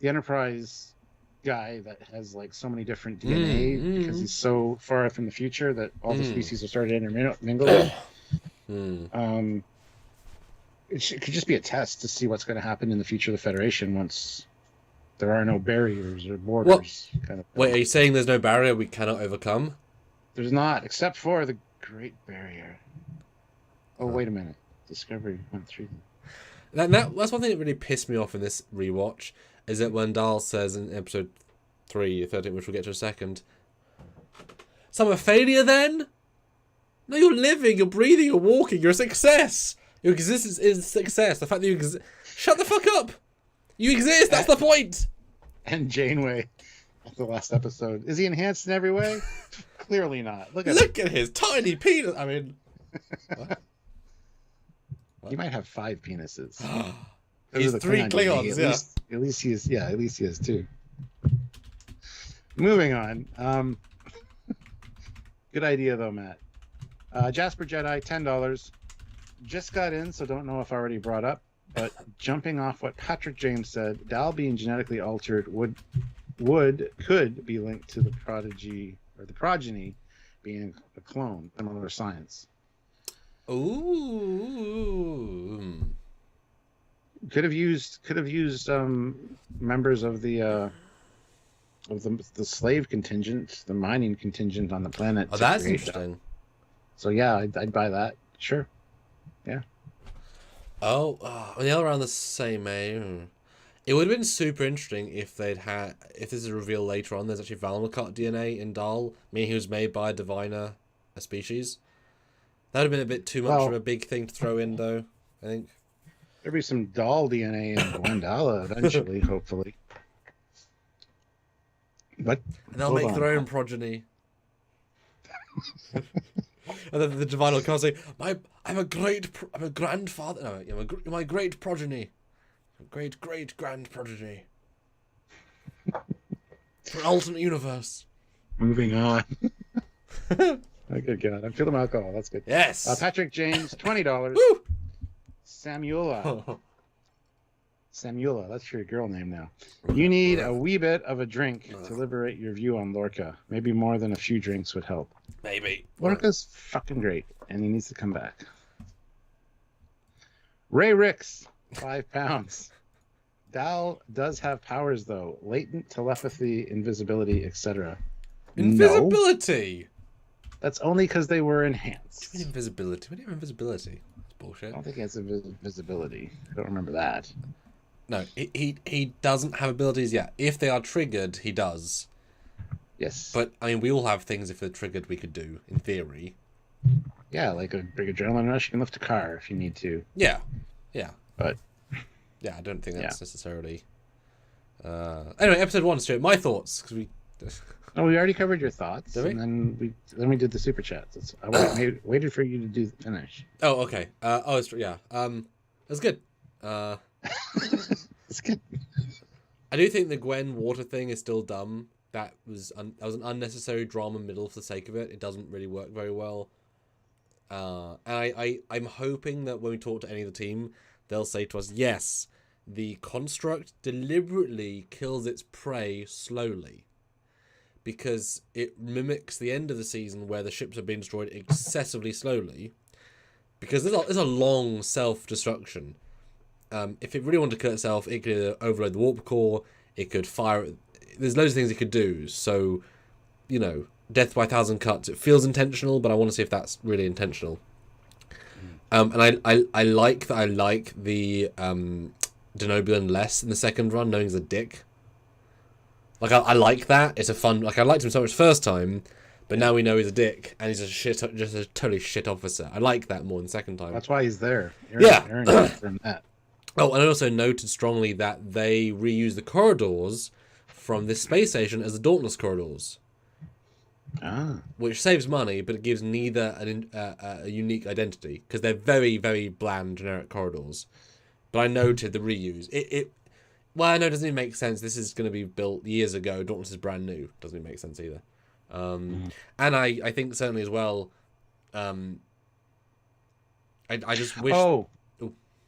Enterprise guy that has like so many different DNA because he's so far from the future that all the species are started intermingling. It could just be a test to see what's going to happen in the future of the Federation once there are no barriers or borders. Wait, are you saying there's no barrier we cannot overcome? There's not, except for the Great Barrier. Oh, wait a minute. Discovery went through. That's one thing that really pissed me off in this rewatch, is that when Dahl says in episode 13, which we'll get to in a second, so I'm a failure then? No, you're living, you're breathing, you're walking, you're a success. Your existence is a success. The fact that you exist... Shut the fuck up! You exist, that's the point! And Janeway, at the last episode. Is he enhanced in every way? Clearly not. Look at his tiny penis. I mean... What? He might have 5 penises. He's 3 Klingons, yeah. At least he is 2. Moving on. Good idea though, Matt. Jasper Jedi, $10. Just got in, so don't know if I already brought up, but jumping off what Patrick James said, Dal being genetically altered could be linked to the Prodigy or the progeny being a clone, similar science. Ooh. Could have used members of the slave contingent, the mining contingent on the planet. Oh, that's interesting. That. So yeah, I'd buy that. Sure. Yeah. Oh, on the other round, the same. It would have been super interesting if if this is a reveal later on, there's actually Valmacot DNA in Dahl, meaning he was made by a diviner, a species. That would have been a bit too much of a big thing to throw in, though, I think. There'll be some Dahl DNA in Gwendala eventually, hopefully. But and they'll make their own progeny. And then the divine will come and say, I'm a grandfather. No, you're my great progeny. Great grand progeny. For an alternate universe. Moving on. Oh, good God. I'm feeling alcohol. That's good. Yes. Patrick James, $20. Woo! Samuela, that's your girl name now. You need a wee bit of a drink to liberate your view on Lorca. Maybe more than a few drinks would help. Maybe. Lorca's fucking great, and he needs to come back. Ray Ricks, £5. Dal does have powers, though. Latent telepathy, invisibility, etc. Invisibility? No. That's only because they were enhanced. What do you mean invisibility? What do you have invisibility? That's bullshit. I don't think he has invisibility. I don't remember that. No, he doesn't have abilities yet. If they are triggered, he does. Yes. But, I mean, we all have things if they're triggered we could do, in theory. Yeah, like a big adrenaline rush. You can lift a car if you need to. Yeah. But... yeah, I don't think that's necessarily... Anyway, episode 1, Stuart. My thoughts, because we... Oh, we already covered your thoughts, did we? And then we did the super chats. I waited for you to do the finish. Oh, okay. Yeah. That's good. It's good. I do think the Gwen water thing is still dumb. That was an unnecessary drama middle for the sake of it. It doesn't really work very well. And I'm hoping that when we talk to any of the team, they'll say to us, yes, the construct deliberately kills its prey slowly, because it mimics the end of the season where the ships are being destroyed excessively slowly, because there's a long self-destruction. If it really wanted to kill itself, it could overload the warp core, it could fire... There's loads of things it could do, so, you know, death by 1,000 cuts, it feels intentional, but I want to see if that's really intentional. And I like that I like the Denobulan less in the second run, knowing he's a dick. Like, I like that. It's a fun... Like, I liked him so much first time, but now we know he's a dick, and he's just a totally shit officer. I like that more than the second time. That's why he's there. Aaron from that. Oh, and I also noted strongly that they reuse the corridors from this space station as the Dauntless corridors. Which saves money, but it gives neither a unique identity, because they're very, very bland, generic corridors. But I noted the reuse. Well, I know it doesn't even make sense. This is going to be built years ago. Dauntless is brand new. Doesn't even make sense either. And I think certainly as well, I just wish...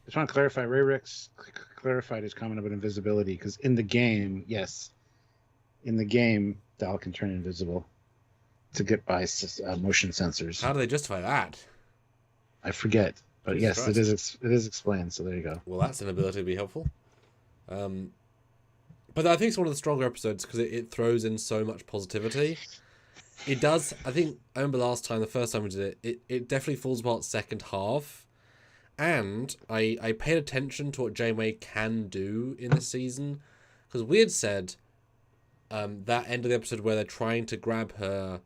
I just want to clarify. Ray Ricks clarified his comment about invisibility, because in the game, Dal can turn invisible to get by motion sensors. How do they justify that? I forget, but yes, it is explained. So there you go. Well, that's an ability to be helpful. But I think it's one of the stronger episodes because it throws in so much positivity. It does. I remember last time, the first time we did it definitely falls apart second half. And I paid attention to what Janeway can do in this season, because we had said that end of the episode where they're trying to grab her,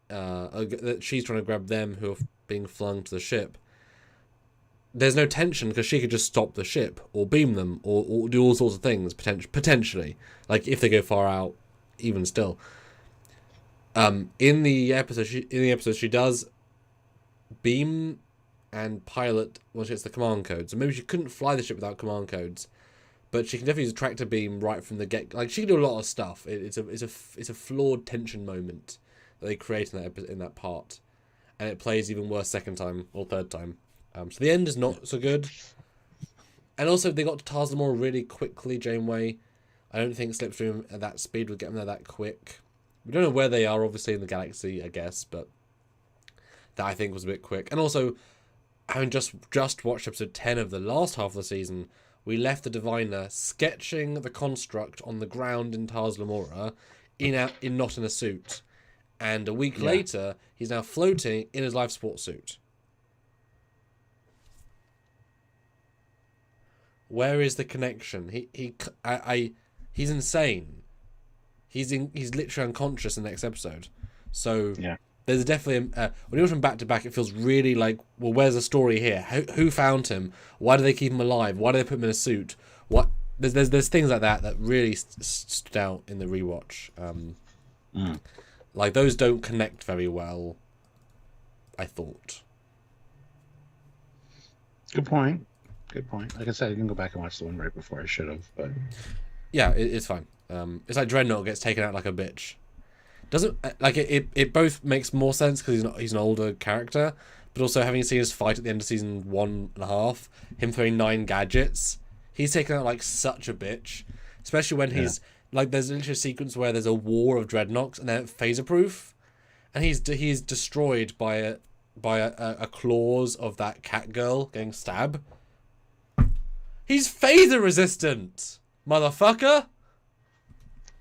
that she's trying to grab them who are being flung to the ship. There's no tension because she could just stop the ship or beam them or do all sorts of things potentially, like if they go far out, even still. In the episode she does beam and pilot when she gets the command codes. So maybe she couldn't fly the ship without command codes, but she can definitely use a tractor beam right from the get. Like, she can do a lot of stuff. It's a flawed tension moment that they create in that part, and it plays even worse second time or third time. So the end is not so good. And also they got to Tars Lamora really quickly. Janeway, I don't think Slipstream at that speed would get them there that quick. We don't know where they are, obviously in the galaxy, I guess, but that I think was a bit quick. And also, having just watched episode 10 of the last half of the season, we left the Diviner sketching the construct on the ground in Tars Lamora, not in a suit. And a week later, he's now floating in his life support suit. Where is the connection? He's insane. He's literally unconscious in the next episode. So there's definitely when you watch him back to back, it feels really like, well, where's the story here? Who found him? Why do they keep him alive? Why do they put him in a suit? What? There's things like that really stood out in the rewatch. Like, those don't connect very well, I thought. Good point. Like I said, I didn't go back and watch the one right before I should have, but yeah, it's fine. It's like Dreadnought gets taken out like a bitch. Doesn't like it both makes more sense because he's an older character, but also having seen his fight at the end of season 1.5, him throwing 9 gadgets, he's taken out like such a bitch. Especially when he's like, there's literally a sequence where there's a war of Dreadnoughts and they're phaser proof, and he's destroyed by a claws of that cat girl getting stabbed. He's phaser resistant, motherfucker.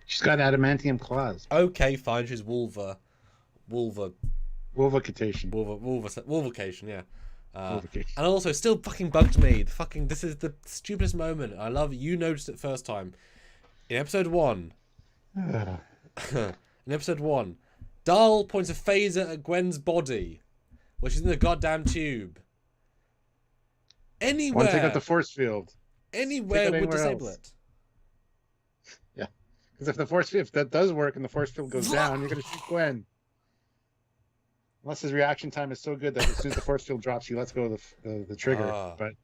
She's got adamantium claws. Okay, fine. She's Wolvication, yeah. And also, still fucking bugged me. This is the stupidest moment. I love it. You noticed it first time. In episode 1. Dahl points a phaser at Gwen's body, while she's in the goddamn tube. Anywhere. One take out the force field. Anywhere would disable it. Yeah. Because if that does work and the force field goes down, you're going to shoot Gwen. Unless his reaction time is so good that as soon as the force field drops, he lets go of the trigger. But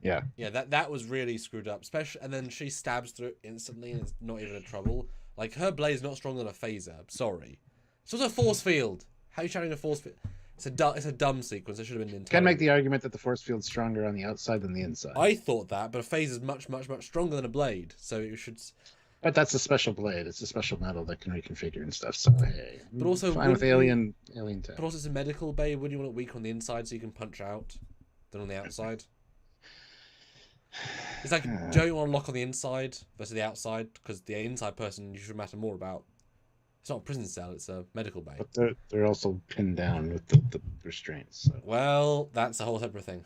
yeah, that was really screwed up. Especially, and then she stabs through it instantly, and it's not even a trouble. Like, her blade's not stronger than a phaser. I'm sorry. It's also a force field. How are you channeling a force field? It's a dumb sequence. It should have been entirely... Can make the argument that the force field's stronger on the outside than the inside. I thought that, but a phase is much stronger than a blade, so it should... But that's a special blade. It's a special metal that can reconfigure and stuff, so hey. But also... Fine with alien tech. But also it's a medical bay. Wouldn't you want it weak on the inside so you can punch out than on the outside? It's like, don't you want to lock on the inside versus the outside? Because the inside person you should matter more about. It's not a prison cell, it's a medical bay. But they're also pinned down with the restraints. So. Well, that's a whole separate thing.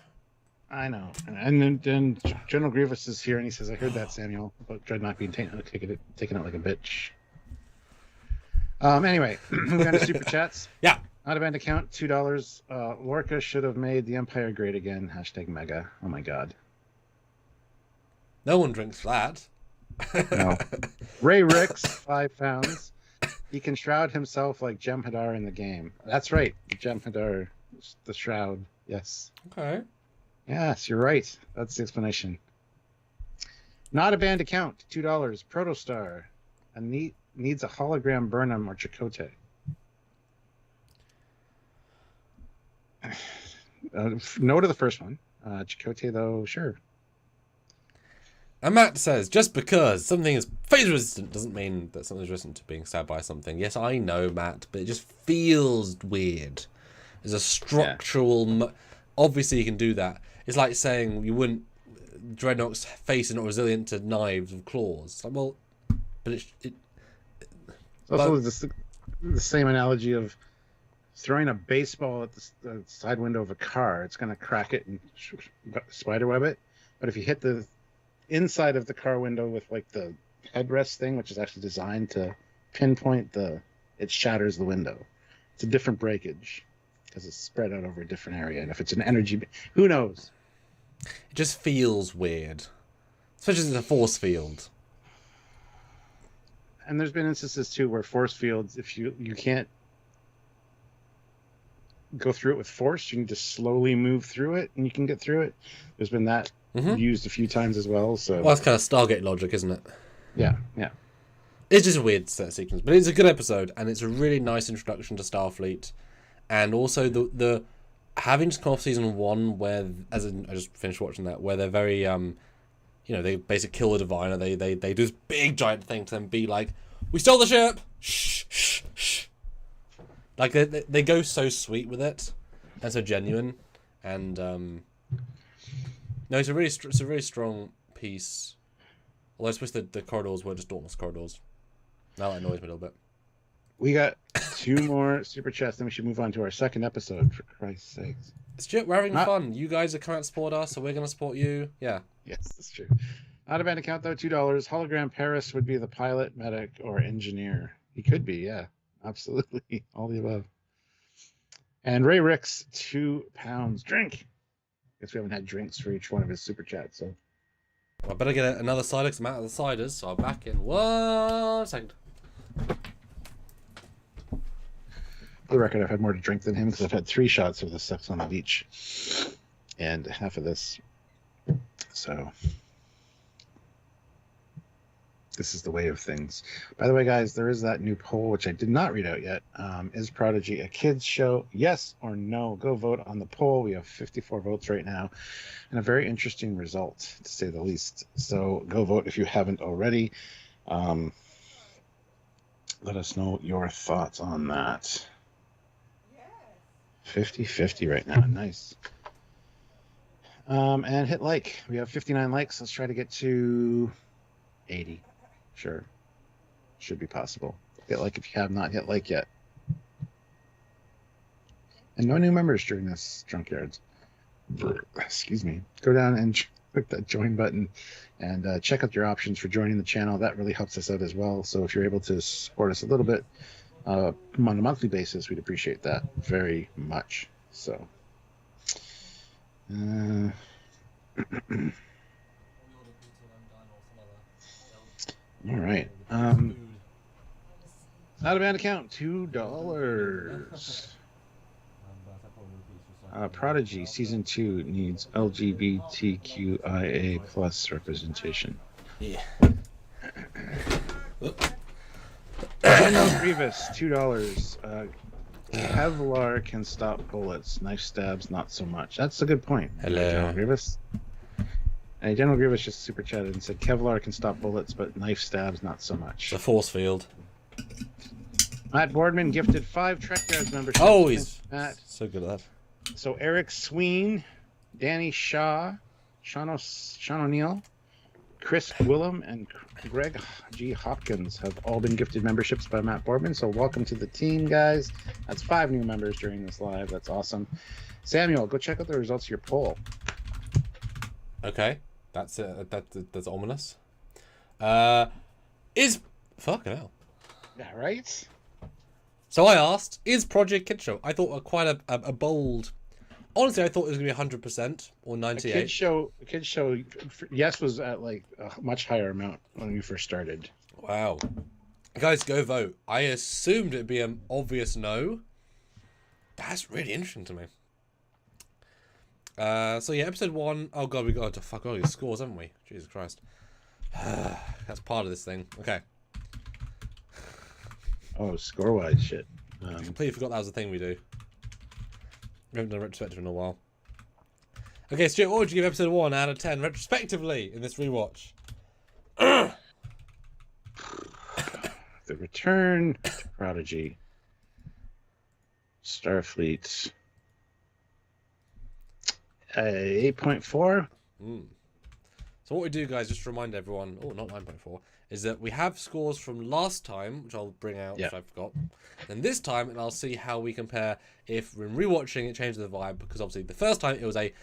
I know. And then General Grievous is here and he says, I heard that, Samuel, about Dreadnought being taken out like a bitch. Anyway, moving on to Super Chats. Yeah. Out of band account, $2. Lorca should have made the Empire great again. #mega. Oh my god. No one drinks that. No. Ray Ricks, £5. He can shroud himself like Jem'Hadar in the game. That's right. Jem'Hadar, the shroud. Yes. Okay. Yes, you're right. That's the explanation. Not a band account, $2. Protostar. Needs a hologram Burnham or Chakotay. No to the first one. Chakotay, though, sure. And Matt says, just because something is phase resistant doesn't mean that something's resistant to being stabbed by something. Yes, I know, Matt, but it just feels weird. There's a structural... Yeah. Obviously, you can do that. It's like saying you wouldn't... Dreadnought's face is not resilient to knives with claws. It's like, well... But it's also the same analogy of throwing a baseball at the side window of a car. It's going to crack it and spiderweb it. But if you hit the inside of the car window with like the headrest thing, which is actually designed to pinpoint it shatters the window. It's a different breakage because it's spread out over a different area. And if it's an energy, who knows? It just feels weird, especially as it's a force field. And there's been instances too where force fields, if you can't go through it with force, you can just slowly move through it and you can get through it. There's been that used a few times as well. So that's kind of Stargate logic, isn't it? Yeah. It's just a weird set of sequence, but it's a good episode and it's a really nice introduction to Starfleet, and also the having just come off season 1 where, I just finished watching that, where they're very they basically kill the Diviner. They do this big giant thing to then be like, we stole the ship. Shh, shh, shh. Like they go so sweet with it and so genuine, and no, it's a really strong piece. Although I suppose the corridors were just Dauntless corridors. Now that annoys me a little bit. We got 2 more super chats, then we should move on to our second episode, for Christ's sakes. Stuart, we're having fun. You guys are coming out to support us, so we're going to support you. Yeah. Yes, that's true. Out of band account, though, $2. Hologram Paris would be the pilot, medic, or engineer. He could be, yeah. Absolutely. All the above. And Ray Ricks, £2. Drink. Guess we haven't had drinks for each one of his super chats, so. Well, I better get another cider because I'm out of the ciders, so I'm back in 1 second. For the record, I've had more to drink than him because I've had 3 shots of the Sex on the Beach and half of this. So this is the way of things. By the way, guys, there is that new poll, which I did not read out yet. Is Prodigy a kids show? Yes or no? Go vote on the poll. We have 54 votes right now and a very interesting result, to say the least. So go vote if you haven't already. Let us know your thoughts on that. 50-50 right now. Nice. And hit like. We have 59 likes. Let's try to get to 80. Sure. Should be possible. Hit like if you have not hit like yet. And no new members during this Drunkyards. Excuse me. Go down and click that join button and check out your options for joining the channel. That really helps us out as well. So if you're able to support us a little bit on a monthly basis, we'd appreciate that very much. So all right. Out of band account, $2. Prodigy season 2 needs LGBTQIA plus representation. Yeah. Grievous, $2. Kevlar can stop bullets. Knife stabs, not so much. That's a good point. Hello. General Grievous. General Grievous just super chatted and said Kevlar can stop bullets, but knife stabs, not so much. The force field. Matt Boardman gifted 5 Trekyards memberships. Oh, he's Matt. so good at that. So Eric Sween, Danny Shaw, Sean O'Neill, Chris Willem, and Greg G. Hopkins have all been gifted memberships by Matt Boardman. So welcome to the team, guys. That's 5 new members during this live. That's awesome. Samuel, go check out the results of your poll. Okay, that's ominous. Is fucking hell. Yeah, right? So I asked, is Project Kid Show? I thought quite a bold. Honestly, I thought it was gonna be 100% or 98. Kid show, yes, was at like a much higher amount when we first started. Wow, guys, go vote. I assumed it'd be an obvious no. That's really interesting to me. So yeah, episode 1. Oh god, we got to fuck all these scores, haven't we? Jesus Christ. That's part of this thing. Okay. Oh, score-wise shit. Completely forgot that was a thing we do. We haven't done a retrospective in a while. Okay, Stuart, what would you give episode 1 out of 10 retrospectively in this rewatch? The Return to Prodigy. Starfleet. 8.4. So what we do, guys, just to remind everyone, oh, not 9.4, is that we have scores from last time, which I'll bring out, which I forgot. Then this time, and I'll see how we compare if when rewatching it changes the vibe, because obviously the first time it was a,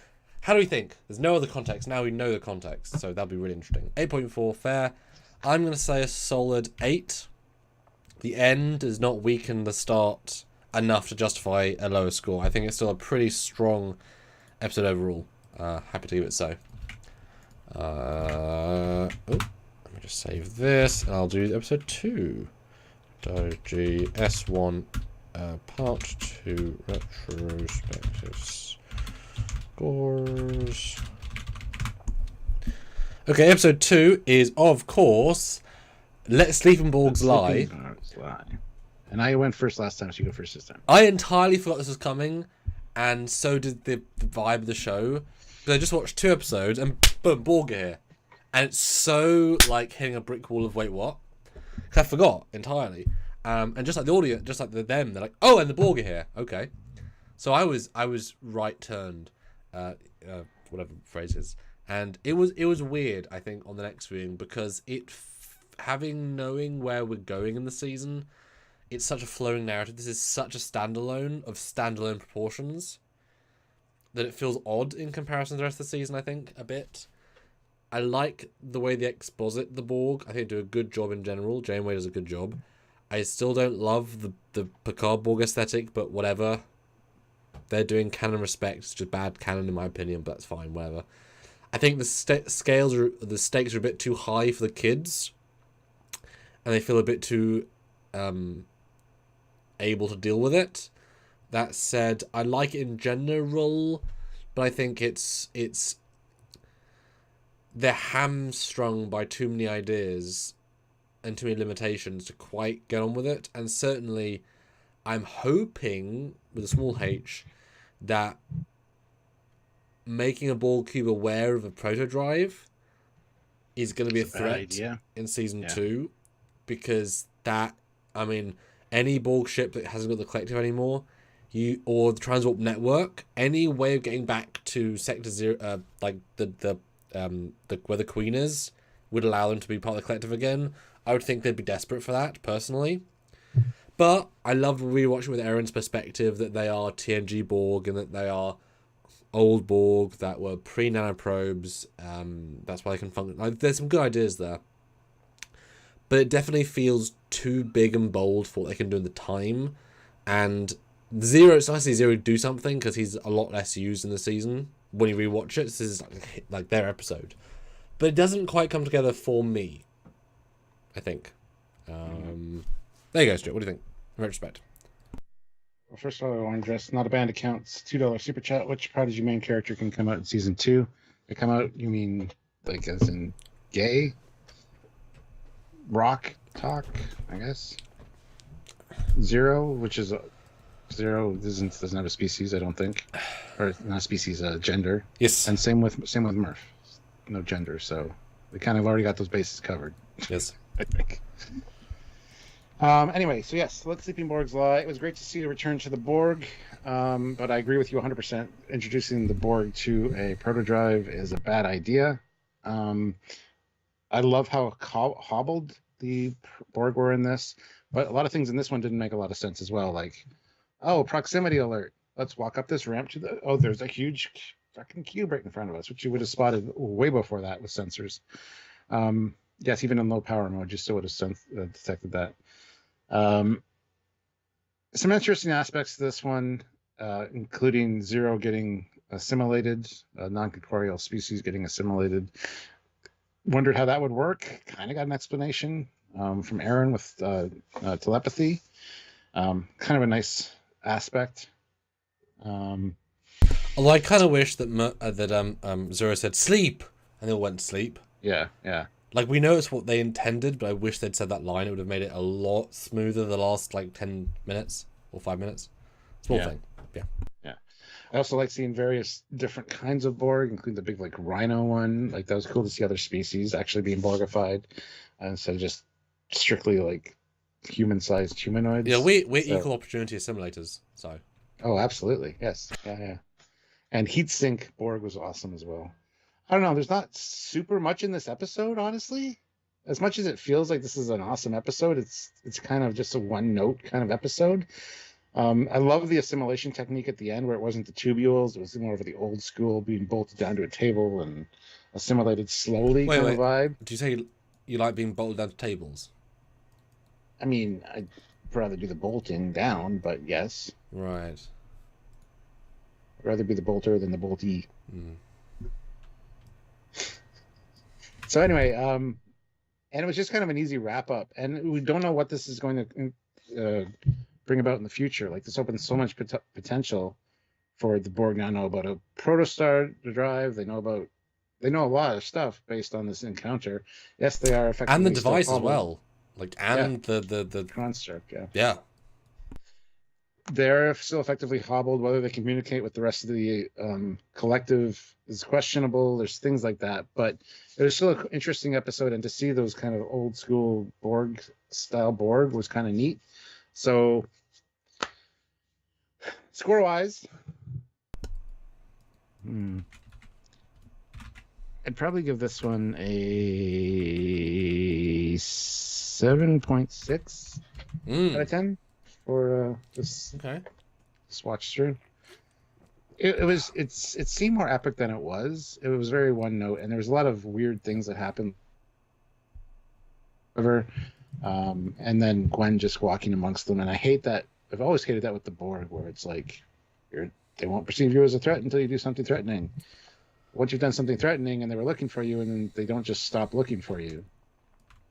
how do we think? There's no other context. Now we know the context, so that'll be really interesting. 8.4, fair. I'm going to say a solid 8. The end does not weaken the start enough to justify a lower score. I think it's still a pretty strong episode overall. Happy to give it so. Let me just save this, and I'll do episode 2. GS1 part 2 retrospective scores. Okay, episode 2 is, of course, Let Sleeping Dogs Lie. And I went first last time, so you go first this time. I entirely forgot this was coming, and so did the vibe of the show. Because I just watched 2 episodes, and boom, Borg are here. And it's so, like, hitting a brick wall of, wait, what? I forgot entirely. And just like the audience, just like them, they're like, oh, and the Borg are here. Okay. So I was right turned, whatever the phrase is. And it was weird, I think, on the next viewing, because knowing where we're going in the season, it's such a flowing narrative. This is such a standalone of standalone proportions that it feels odd in comparison to the rest of the season, I think, a bit. I like the way they exposit the Borg. I think they do a good job in general. Janeway does a good job. I still don't love the Picard Borg aesthetic, but whatever. They're doing canon respect. It's just bad canon in my opinion, but that's fine, whatever. I think the stakes are a bit too high for the kids, and they feel a bit too able to deal with it. That said, I like it in general, but I think it's they're hamstrung by too many ideas and too many limitations to quite get on with it. And certainly, I'm hoping, with a small h, that making a Borg cube aware of a proto-drive is going to be a threat in season 2, because that, I mean, any Borg ship that hasn't got the collective anymore, or the Transwarp network, any way of getting back to Sector 0, like the where the Queen is, would allow them to be part of the collective again. I would think they'd be desperate for that, personally. But I love rewatching with Erin's perspective that they are TNG Borg and that they are old Borg that were pre-nanoprobes. That's why they can function. Like, there's some good ideas there. But it definitely feels too big and bold for what they can do in the time. And Zero, it's nice to see Zero do something, because he's a lot less used in the season. When you rewatch it, this is like their episode. But it doesn't quite come together for me, I think. There you go, Stuart. What do you think? In retrospect. Well, first of all, I want to address Not a Band Accounts $2 super chat. Which Prodigy main character can come out in season 2? By come out, you mean like as in gay? Rock talk, I guess. Zero, which is Zero doesn't have a species, I don't think, or not a species, gender. Yes. And same with Murph, no gender. So they kind of already got those bases covered. Yes. I think. Anyway, so yes, let Sleeping Borgs lie. It was great to see the return to the Borg, but I agree with you 100%. Introducing the Borg to a proto-drive is a bad idea. I love how hobbled the Borg were in this, but a lot of things in this one didn't make a lot of sense as well. Like, oh, proximity alert. Let's walk up this ramp to the... Oh, there's a huge fucking cube right in front of us, which you would have spotted way before that with sensors. Yes, even in low power mode, you still would have detected that. Some interesting aspects to this one, including Zero getting assimilated, non-corporeal species getting assimilated. Wondered how that would work. Kind of got an explanation from Aaron with telepathy. Kind of a nice aspect. Although I kind of wish that Zero said sleep, and they all went to sleep. Yeah. Like, we know it's what they intended, but I wish they'd said that line. It would have made it a lot smoother the last, 10 minutes or 5 minutes. Small thing. Yeah. I also like seeing various different kinds of Borg, including the big, rhino one. Like, that was cool to see other species actually being Borgified instead of just strictly, human-sized humanoids. Yeah, we're equal opportunity assimilators, so. Oh, absolutely. Yes. Yeah. And Heatsink Borg was awesome as well. I don't know. There's not super much in this episode, honestly. As much as it feels like this is an awesome episode, it's kind of just a one-note kind of episode. I love the assimilation technique at the end where it wasn't the tubules. It was more of the old school being bolted down to a table and assimilated slowly kind of vibe. Do you say you like being bolted down to tables? I mean, I'd rather do the bolting down, but yes. Right. I'd rather be the bolter than the boltee. So anyway, and it was just kind of an easy wrap up, and we don't know what this is going to bring about in the future. Like, this opens so much potential for the Borg. Now know about a protostar drive. They know a lot of stuff based on this encounter. Yes, they are effectively, and the device as well. The construct. Yeah. They're still effectively hobbled. Whether they communicate with the rest of the collective is questionable. There's things like that, but it was still an interesting episode, and to see those kind of old school Borg style Borg was kind of neat. So, score wise, I'd probably give this one a 7.6 out of 10. For this watch through. It seemed more epic than it was. It was very one note, and there was a lot of weird things that happened. And then Gwen just walking amongst them, and I hate that. I've always hated that with the Borg, where it's like they won't perceive you as a threat until you do something threatening. Once you've done something threatening, and they were looking for you, and then they don't just stop looking for you.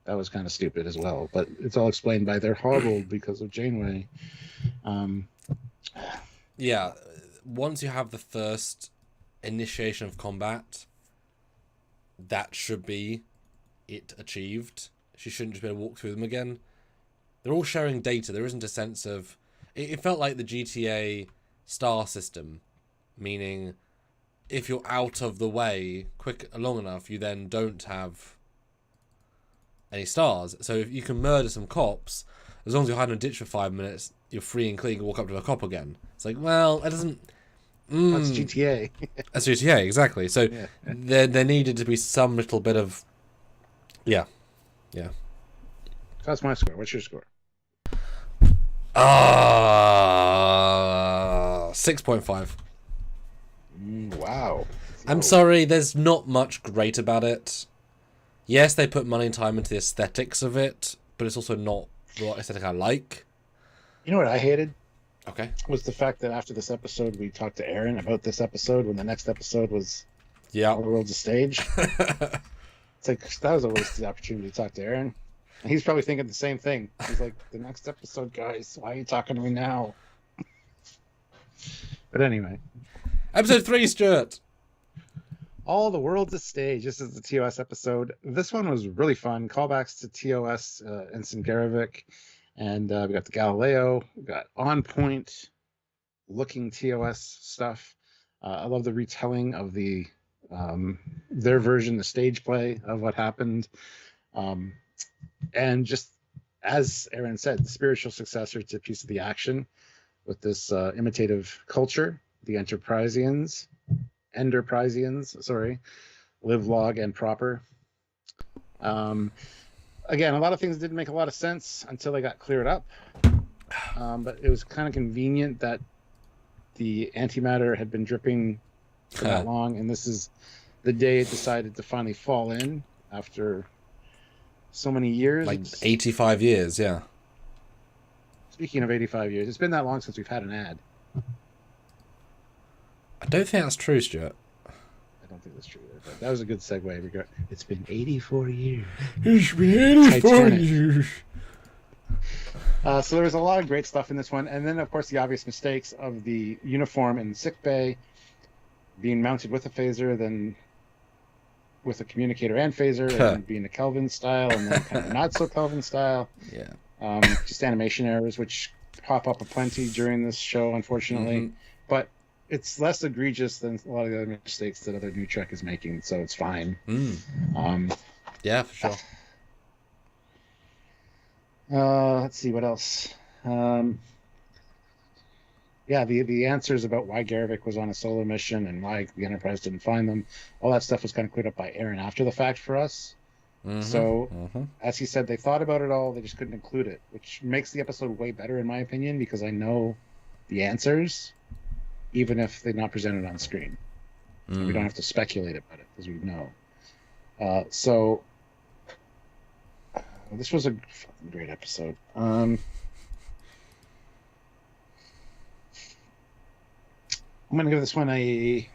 That was kind of stupid as well, but it's all explained by they're hobbled because of Janeway. Yeah, once you have the first initiation of combat, that should be it achieved. She shouldn't just be able to walk through them again. They're all sharing data. There isn't a sense of... It felt like the GTA star system, meaning if you're out of the way long enough, you then don't have any stars. So if you can murder some cops, as long as you're hiding in a ditch for 5 minutes, you're free and clean and walk up to a cop again. It's like, well, it doesn't... That's GTA. That's GTA, exactly. So there needed to be some little bit of... Yeah. That's my score. What's your score? 6.5. Wow. I'm sorry, there's not much great about it. Yes, they put money and time into the aesthetics of it, but it's also not the aesthetic I like. You know what I hated? Okay. Was the fact that after this episode, we talked to Aaron about this episode when the next episode was All the World's a Stage. It's like, that was a wasted opportunity to talk to Aaron. And he's probably thinking the same thing. He's like, the next episode, guys, why are you talking to me now? But anyway. Episode 3, Stuart. All the World's a Stage. This is the TOS episode. This one was really fun. Callbacks to TOS, Ensign Garavik. And we got the Galileo. We got On Point. looking TOS stuff. I love the retelling of their version, the stage play of what happened. And just, as Aaron said, the spiritual successor to Piece of the Action with this imitative culture, the Enterprisians, live, log, and proper. Again, a lot of things didn't make a lot of sense until they got cleared up. But it was kind of convenient that the antimatter had been dripping for that long, and this is the day it decided to finally fall in after so many years. Like 85 years, yeah. Speaking of 85 years, it's been that long since we've had an ad. I don't think that's true, Stuart. I don't think that's true. But that was a good segue. It's been 84 years. It's been 84 years. So there was a lot of great stuff in this one. And then, of course, the obvious mistakes of the uniform in the sick bay being mounted with a phaser, then with a communicator and phaser, and being a Kelvin style, and then kind of not so Kelvin style. Yeah. Just animation errors, which pop up aplenty during this show, unfortunately. Mm-hmm. But it's less egregious than a lot of the other mistakes that other new Trek is making, so it's fine. Yeah, for sure. Let's see what else. Yeah, the answers about why Garvik was on a solo mission and why the Enterprise didn't find them, all that stuff was kind of cleared up by Aaron after the fact for us. So, as he said, they thought about it all, they just couldn't include it, which makes the episode way better, in my opinion, because I know the answers, even if they're not presented on screen. We don't have to speculate about it, because we know. This was a fucking great episode. I'm going to give this one a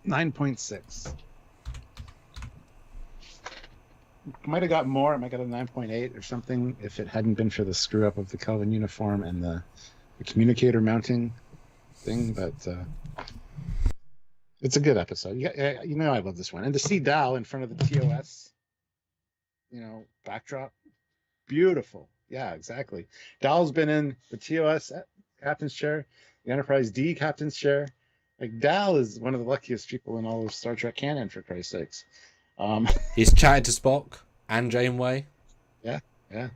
9.6. Might have got more. I might have got a 9.8 or something if it hadn't been for the screw up of the Kelvin uniform and the communicator mounting thing. But it's a good episode. Yeah, I love this one. And to see Dal in front of the TOS, backdrop, beautiful. Yeah, exactly. Dal's been in the TOS captain's chair, the Enterprise D captain's chair. Like, Dal is one of the luckiest people in all of Star Trek canon, for Christ's sakes. He's chatted to Spock and Janeway. Yeah. The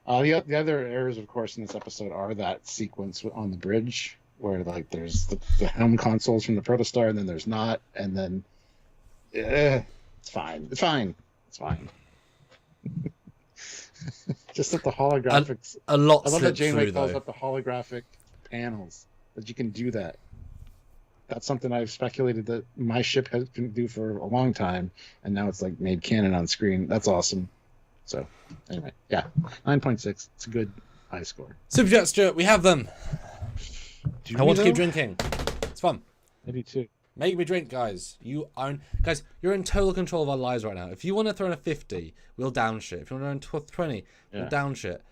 other errors, of course, in this episode are that sequence on the bridge where, like, there's the helm consoles from the Protostar, and then there's not, and then it's fine. Just that the holographics. A lot. I love that Janeway calls up the holographic panels. That you can do that. That's something I've speculated that my ship has been do for a long time, and now it's like made canon on screen. That's awesome. So, anyway, yeah, 9.6. It's a good high score. Superchats, Stuart, we have them. I want to keep drinking. It's fun. Maybe too. Make me drink, guys. Guys, you're in total control of our lives right now. If you want to throw in a 50, we'll down shit. If you want to throw in 20, we'll down shit.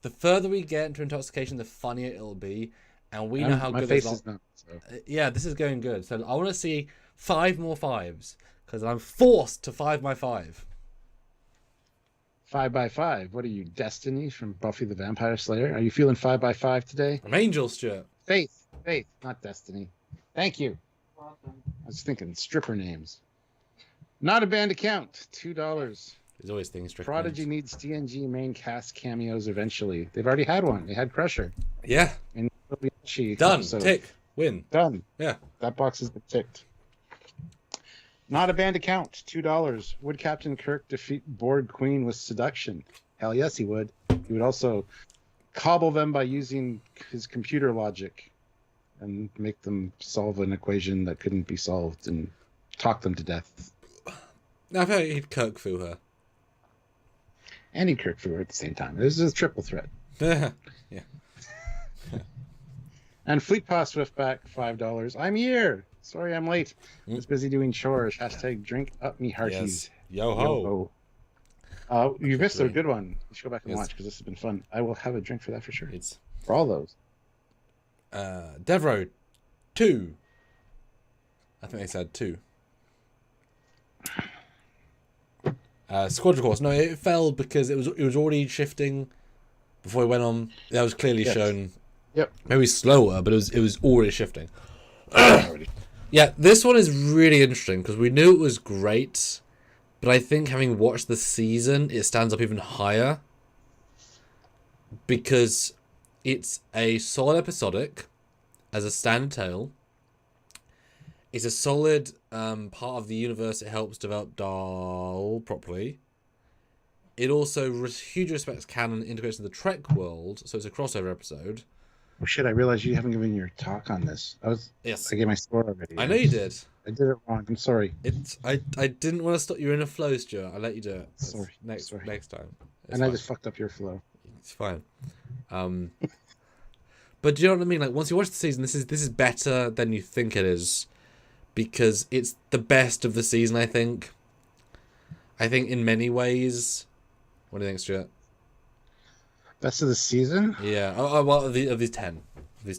The further we get into intoxication, the funnier it'll be. And we know how my good face is not. So. Yeah, this is going good. So I want to see 5 more 5s because I'm forced to 5 my 5. 5 by 5. What are you, Destiny from Buffy the Vampire Slayer? Are you feeling 5 by 5 today? I'm Angel, Stuart. Faith, not Destiny. Thank you. Welcome. I was thinking stripper names. Not a band account. $2. There's always things. Prodigy needs TNG main cast cameos eventually. They've already had one. They had Crusher. Yeah. And done. Tick. Win. Done. Yeah. That box has been ticked. Not a band account. $2. Would Captain Kirk defeat Borg Queen with seduction? Hell yes, he would. He would also cobble them by using his computer logic and make them solve an equation that couldn't be solved and talk them to death. I bet he'd Kirk Fu her. And he'd Kirk Fu her at the same time. This is a triple threat. Yeah. And Fleet Pass Swiftback, $5. I'm here. Sorry I'm late. I was busy doing chores. # drink up me hearties. Yes. Yo ho. You missed a good one. You should go back and watch because this has been fun. I will have a drink for that for sure. It's for all those. Devro 2. I think they said 2. Squadron course. No, it fell because it was already shifting before it went on. That was clearly shown Yep. Maybe slower, but it was already shifting. Yeah, this one is really interesting because we knew it was great, but I think having watched the season, it stands up even higher because it's a solid episodic as a standard tale. It's a solid part of the universe. It helps develop Dahl properly. It also huge respects canon, integrates into the Trek world, so it's a crossover episode. Oh shit! I realized you haven't given your talk on this. Yes. I gave my score already. I know you did. I did it wrong. I'm sorry. I didn't want to stop. You're in a flow, Stuart. I let you do it. Sorry. Next time. It's and fine. I just fucked up your flow. It's fine. But do you know what I mean? Like once you watch the season, this is better than you think it is, because it's the best of the season. I think in many ways. What do you think, Stuart? Best of the season? Yeah. Oh well, of these 10. It's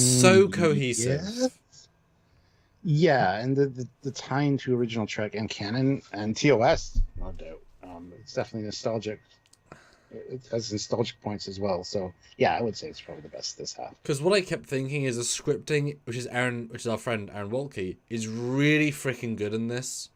so cohesive. Yeah, and the tying to original Trek and canon and TOS, no doubt. It's definitely nostalgic. It has nostalgic points as well. So yeah, I would say it's probably the best this half. Because what I kept thinking is the scripting, which is our friend Aaron Walke, is really freaking good in this.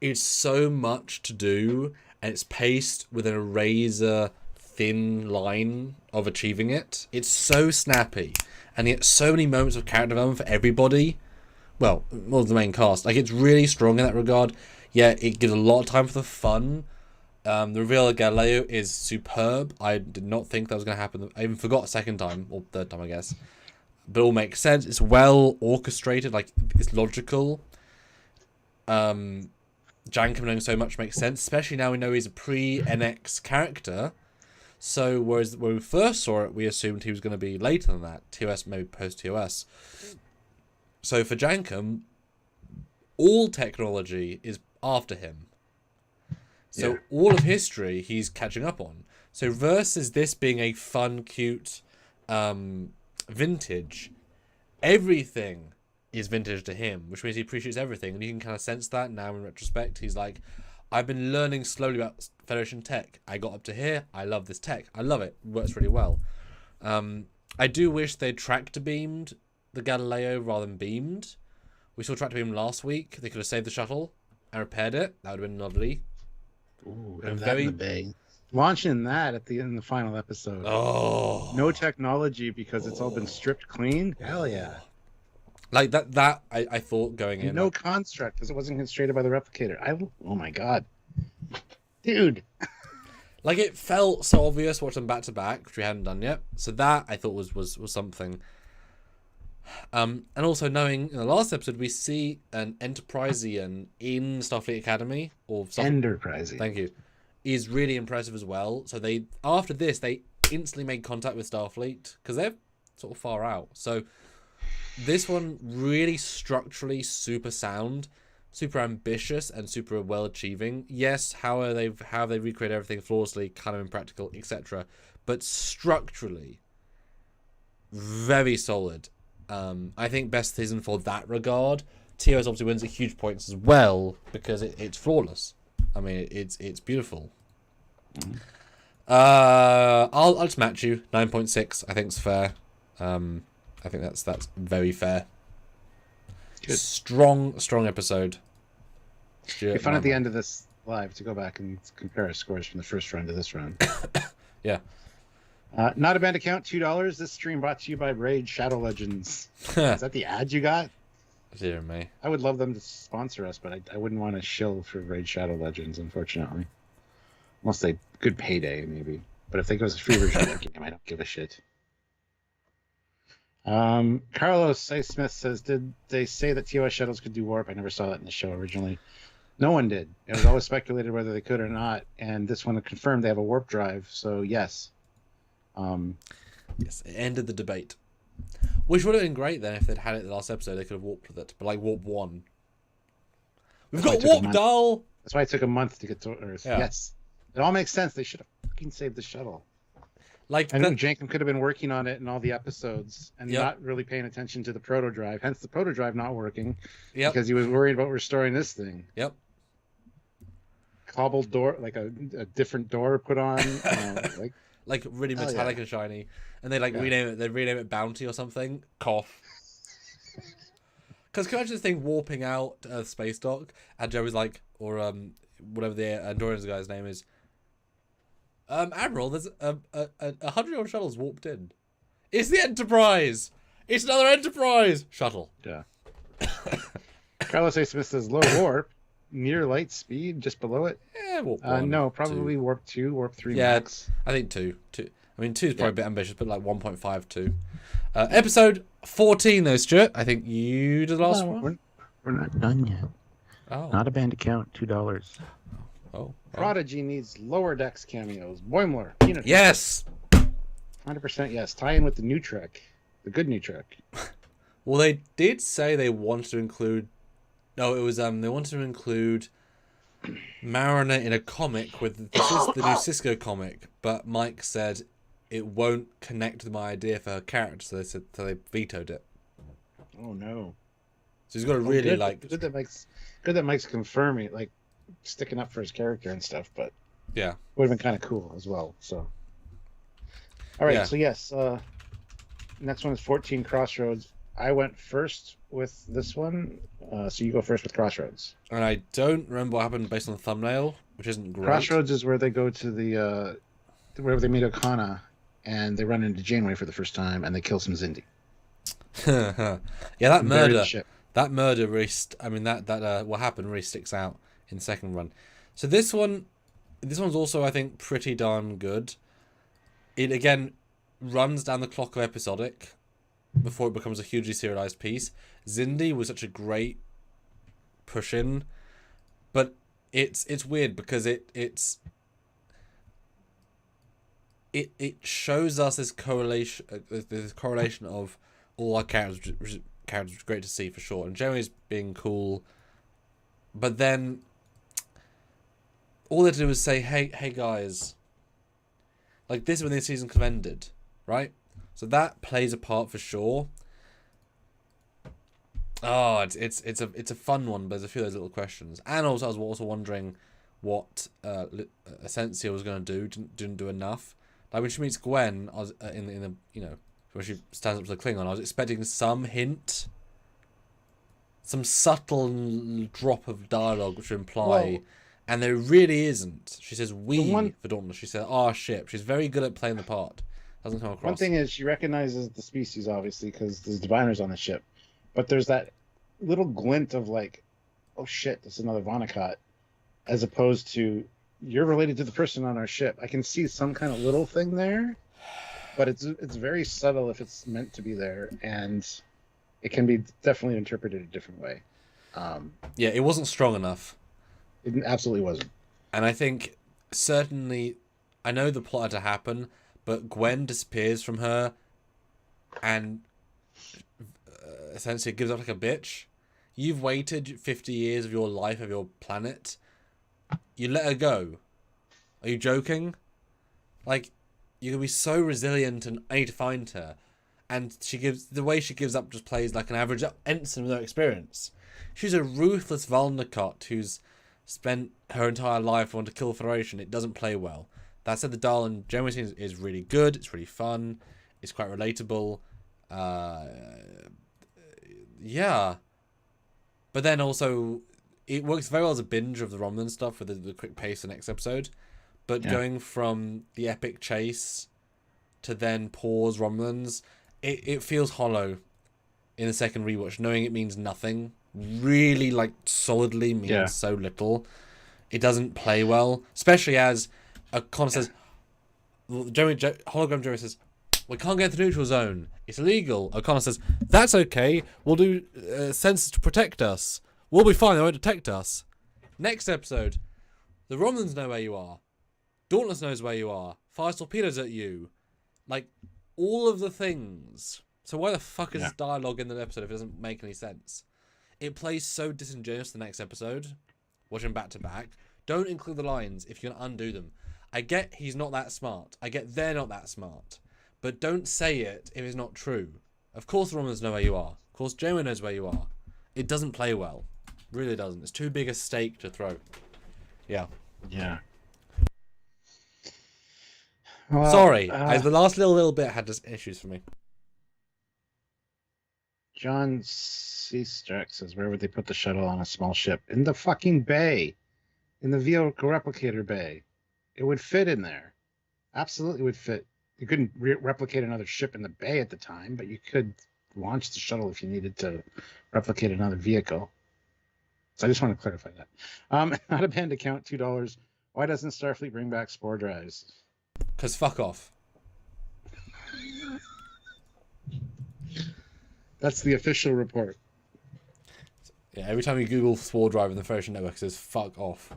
It's so much to do, and it's paced within a razor thin line of achieving it. It's so snappy, and yet so many moments of character development for everybody. Well, more of the main cast. Like, it's really strong in that regard. Yeah, it gives a lot of time for the fun. The reveal of Galileo is superb. I did not think that was going to happen. I even forgot a second time, or third time, I guess. But it all makes sense. It's well orchestrated. Like, it's logical. Jankum knowing so much makes sense, especially now we know he's a pre-NX character. So, whereas when we first saw it, we assumed he was going to be later than that. TOS, maybe post-TOS. So, for Jankum, all technology is after him. So, all of history he's catching up on. So, versus this being a fun, cute vintage, everything is vintage to him, which means he appreciates everything, and you can kind of sense that now in retrospect. He's like, I've been learning slowly about Federation tech. I got up to here. I love this tech. I love it. It works really well. I do wish they'd tractor beamed the Galileo rather than beamed. We saw tractor beam last week. They could have saved the shuttle and repaired it. That would have been lovely. Ooh, have that in the bag. Launching that in the final episode. Oh, no technology because it's all been stripped clean. Hell yeah. Like that I thought going in. No construct because it wasn't constrained by the replicator. Oh my god, dude! Like, it felt so obvious watching them back to back, which we hadn't done yet. So that I thought was something. And also knowing in the last episode we see an Enterpriseian in Starfleet Academy or something. Enterpriseian. Thank you. Is really impressive as well. So after this they instantly made contact with Starfleet because they're sort of far out. So this one really structurally super sound, super ambitious, and super well achieving. Yes, how have they recreated everything flawlessly, kind of impractical, etc. But structurally, very solid. I think best season for that regard. TOS obviously wins at huge points as well because it's flawless. I mean, it's beautiful. Mm-hmm. I'll just match you 9.6. I think it's fair. I think that's very fair. Good. Strong episode. It'd be fun at the end of this live to go back and compare our scores from the first round to this round. Yeah. Not a band account, $2. This stream brought to you by Raid Shadow Legends. Is that the ad you got? Dear me. I would love them to sponsor us, but I wouldn't want to shill for Raid Shadow Legends, unfortunately. Unless they good payday, maybe. But if they go as a free version of the game, I don't give a shit. Carlos A. Smith says, did they say that TOS shuttles could do warp? I never saw that in the show originally. No one did. It was always speculated whether they could or not, and this one confirmed they have a warp drive, so yes. Yes, it ended the debate. Which would have been great then if they'd had it in the last episode. They could have warped with it, but like warp 1. We've got warp, doll. That's why it took a month to get to Earth. Yeah. Yes, it all makes sense. They should have fucking saved the shuttle. Like, I know Jankum could have been working on it in all the episodes and not really paying attention to the proto drive. Hence the proto drive not working. Because he was worried about restoring this thing. Yep. Cobbled door, like a different door put on. like really metallic and shiny, and they like rename it. They rename it Bounty or something. Cough. Because can I just think warping out space dock, and Joe was like, or whatever the Andorian's guy's name is. Admiral, there's a 100-year-old shuttle's warped in. It's the Enterprise. It's another Enterprise shuttle. Yeah. Carlos A. Smith says low warp, near light speed, just below it. Yeah, warp 1. No, probably 2. Warp 2, warp 3 yeah, max. I think 2. I mean, 2 is probably a bit ambitious, but like 1.52. Episode 14, though, Stuart. I think you did the last one. We're not done yet. Oh. Not a band account, $2. Oh. Prodigy needs lower decks cameos. Boimler, Peanut. Yes. 100% yes. Tie in with the new Trek, the good new Trek. Well, they did say they wanted to include. No, it was they wanted to include Mariner in a comic with the new Cisco comic, but Mike said it won't connect with my idea for her character, so they vetoed it. Oh no! So he's got to really good, like. Good that Mike's confirming, like sticking up for his character and stuff, but yeah, would have been kind of cool as well. So, all right, so yes, next one is 14 Crossroads. I went first with this one, so you go first with Crossroads. And I don't remember what happened based on the thumbnail, which isn't great. Crossroads is where they go to the wherever they meet Okana, and they run into Janeway for the first time, and they kill some Xindi. Yeah, that murder really. What happened really sticks out in the second run. So this one's also, I think, pretty darn good. It again runs down the clock of episodic before it becomes a hugely serialized piece. Xindi was such a great push in, but it's weird because it shows us this correlation of all our characters, which is great to see for sure. And Jeremy's being cool, but then all they do is say, hey guys, like this is when the season could have ended, right? So that plays a part for sure. Oh, it's a fun one, but there's a few of those little questions. And also, I was also wondering what Essentia was going to do. Didn't do enough. Like when she meets Gwen, I was in the when she stands up to the Klingon, I was expecting some hint, some subtle drop of dialogue which would imply, and there really isn't. She says for Dauntless. She said our ship. She's very good at playing the part. Doesn't come across. One thing is she recognizes the species, obviously, because there's diviners on the ship. But there's that little glint of like, oh shit, this is another Vonnegut, as opposed to you're related to the person on our ship. I can see some kind of little thing there, but it's very subtle if it's meant to be there, and it can be definitely interpreted a different way. Yeah, it wasn't strong enough. It absolutely wasn't. And I think certainly, I know the plot had to happen, but Gwen disappears from her, and essentially gives up like a bitch. You've waited 50 years of your life, of your planet. You let her go. Are you joking? Like, you can be so resilient and I need to find her. And the way she gives up just plays like an average ensign with no experience. She's a ruthless Vulnicott who's spent her entire life wanting to kill the Federation. It doesn't play well. That said, the Dahl and Janeway scene is really good. It's really fun. It's quite relatable. Yeah. But then also, it works very well as a binge of the Romulan stuff with the quick pace of the next episode. But going from the epic chase to then pause Romulans, it feels hollow in the second rewatch, knowing it means nothing. Really, like, solidly means so little. It doesn't play well, especially as Connor says, hologram Jeremy says, we can't get to the neutral zone. It's illegal. O'Connor says, that's okay. We'll do sensors to protect us. We'll be fine. They won't detect us. Next episode, the Romulans know where you are. Dauntless knows where you are. Fires torpedoes at you. Like, all of the things. So why the fuck is this dialogue in the episode if it doesn't make any sense? It plays so disingenuous the next episode. Watch them back to back. Don't include the lines if you're going to undo them. I get he's not that smart. I get they're not that smart. But don't say it if it's not true. Of course the Romans know where you are. Of course Janeway knows where you are. It doesn't play well. Really doesn't. It's too big a stake to throw. Yeah. Yeah. Well, Sorry, the last little bit had just issues for me. John C. Stark says, where would they put the shuttle on a small ship? In the fucking bay. In the vehicle replicator bay. It would fit in there. Absolutely would fit. You couldn't replicate another ship in the bay at the time, but you could launch the shuttle if you needed to replicate another vehicle. So I just want to clarify that. Out of band account, $2. Why doesn't Starfleet bring back spore drives? Because fuck off. That's the official report. Yeah, every time you Google spore drive in the Federation Network, it says fuck off.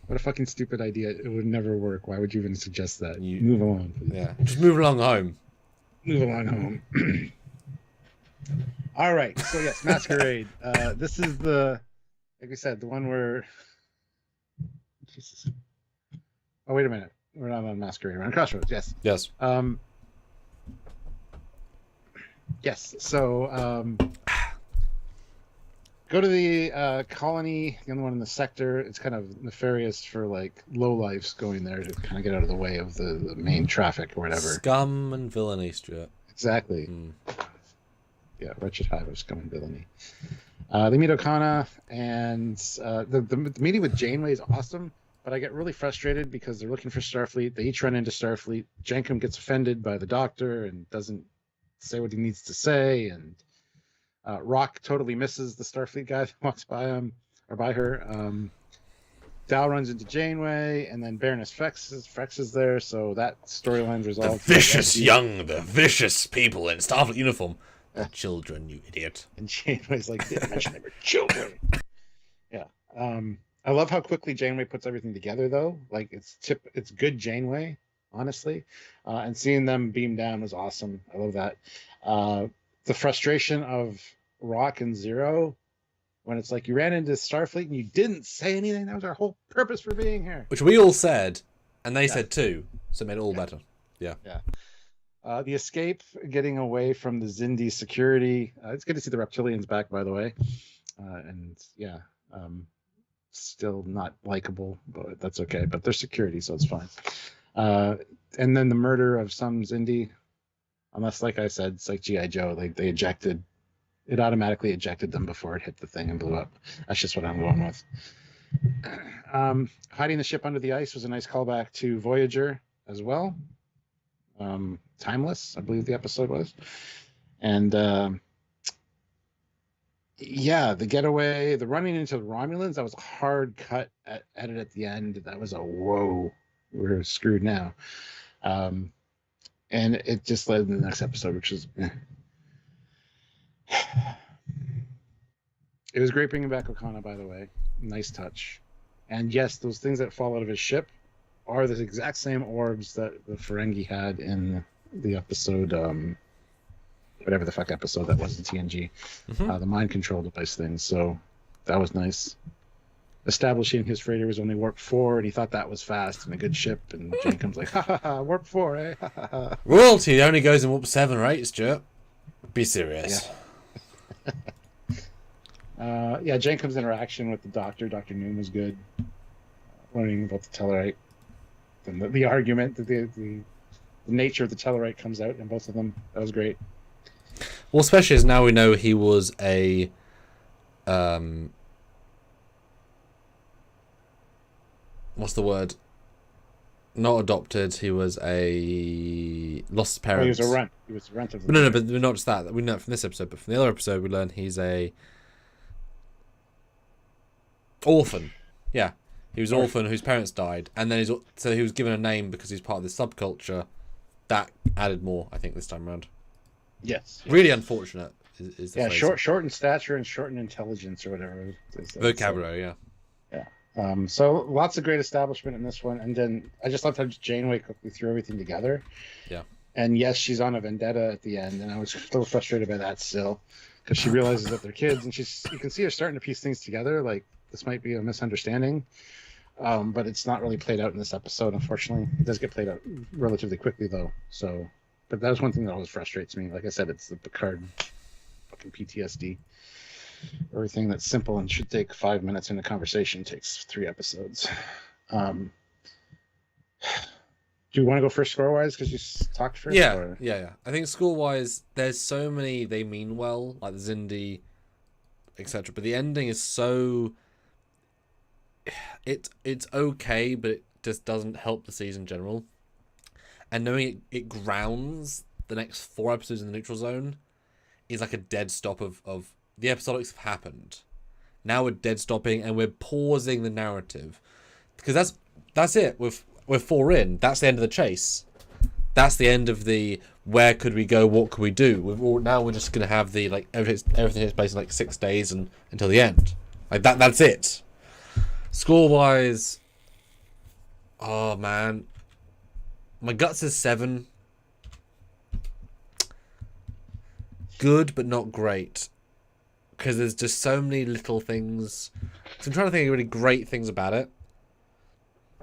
What a fucking stupid idea. It would never work. Why would you even suggest that? Move along, please. Yeah, just move along home. Move along home. All right. So, yes, Masquerade. This is the, like we said, the one where... Jesus. Oh, wait a minute. We're not on Masquerade. We're on Crossroads. Yes. Yes. Yes. So, go to the colony, the other one in the sector. It's kind of nefarious for like lowlifes going there to kind of get out of the way of the main traffic or whatever. Scum and villainy, Stuart. Exactly. Yeah, wretched hive of scum and villainy. They meet Okana, and the meeting with Janeway is awesome, but I get really frustrated because they're looking for Starfleet. They each run into Starfleet. Jankum gets offended by the doctor and doesn't say what he needs to say, and Rock totally misses the Starfleet guy that walks by him or by her. Dal runs into Janeway, and then Baroness Frex is there, so that storyline's resolved. The vicious people in Starfleet uniform. Children, you idiot. And Janeway's like, didn't mention they were children. Yeah. I love how quickly Janeway puts everything together, though. Like, it's good Janeway, honestly. And seeing them beam down was awesome. I love that. The frustration of Rock and Zero, when it's like, you ran into Starfleet and you didn't say anything. That was our whole purpose for being here. Which we all said, and they said too. So it made it all better. Yeah. Yeah. The escape, getting away from the Xindi security. It's good to see the reptilians back, by the way. And yeah, still not likable, but that's okay. But they're security, so it's fine. And then the murder of some Xindi, unless, like I said, it's like G.I. Joe. They ejected, it automatically ejected them before it hit the thing and blew up. That's just what I'm going with. Hiding the ship under the ice was a nice callback to Voyager as well. Timeless, I believe the episode was. And yeah, the getaway, the running into the Romulans, that was a hard cut edit at the end. That was a whoa, we're screwed now. And it just led to the next episode, which is it was great bringing back Okana, by the way. Nice touch. And yes, those things that fall out of his ship are the exact same orbs that the Ferengi had in the episode, whatever the fuck episode that was in TNG, the mind control device thing. So that was nice. Establishing his freighter was only warp 4, and he thought that was fast and a good ship. And Jankum's like, ha ha ha, warp 4, eh? Ha ha ha. Royalty only goes in warp 7 or 8, Stuart. Be serious. Yeah, Jankum's interaction with the Doctor, Dr. Noon, was good. Learning about the Tellarite. And the argument, the nature of the Tellarite comes out in both of them. That was great. Well, especially as now we know he was a what's the word? Not adopted. He was a lost parents. He was a runt. He was a runt of the No, but not just that. We know from this episode, but from the other episode, we learned he's a orphan. Yeah, he was an orphan whose parents died, and then so he was given a name because he's part of this subculture. That added more, I think, this time around. Yes. Really unfortunate. Is the phrase. short in stature and short in intelligence or whatever. Vocabulary, yeah. So lots of great establishment in this one, and then I just loved how Janeway quickly threw everything together. Yeah. And yes, she's on a vendetta at the end, and I was a little frustrated by that still, because she realizes that they're kids, and you can see her starting to piece things together. Like, this might be a misunderstanding, but it's not really played out in this episode, unfortunately. It does get played out relatively quickly, though. So, but that was one thing that always frustrates me. Like I said, it's the Picard fucking PTSD. Everything that's simple and should take 5 minutes in a conversation takes 3 episodes. Do you want to go first score-wise because you talked first? Yeah, or? yeah. I think score-wise, there's so many they mean well, like the Zindi, etc. But the ending is so... It's okay, but it just doesn't help the season in general. And knowing it grounds the next 4 episodes in the neutral zone is like a dead stop of the episodics have happened. Now we're dead stopping and we're pausing the narrative. Because that's it. We're 4 in. That's the end of the chase. That's the end of the where could we go, what could we do. Now we're just gonna have the like everything takes place in like 6 days and until the end. Like that's it. Score wise, oh man, my gut says 7. Good but not great, because there's just so many little things. So I'm trying to think of really great things about it.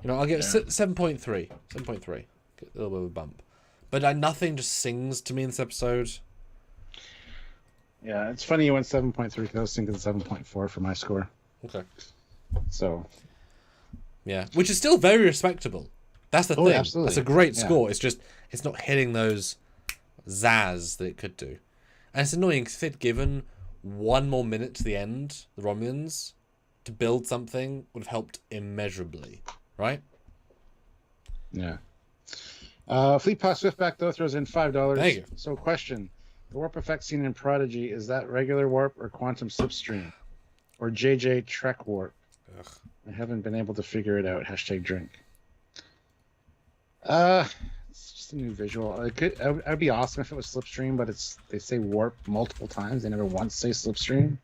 You know, I'll give it 7.3. 7.3. Get a little bit of a bump. But nothing just sings to me in this episode. Yeah, it's funny you went 7.3 because I was thinking 7.4 for my score. Okay. So. Yeah, which is still very respectable. That's the thing. Absolutely. That's a great score. It's just, it's not hitting those zazz that it could do. And it's annoying because if they'd given 1 more minute to the end, the Romulans, to build something would have helped immeasurably. Right? Yeah. Fleet Pass Swiftback, though, throws in $5. Thank you. So, question. The warp effect seen in Prodigy, is that regular warp or quantum slipstream? Or JJ Trek warp? Ugh. I haven't been able to figure it out. #drink. It's just a new visual. It'd be awesome if it was slipstream, but they say warp multiple times. They never once say slipstream.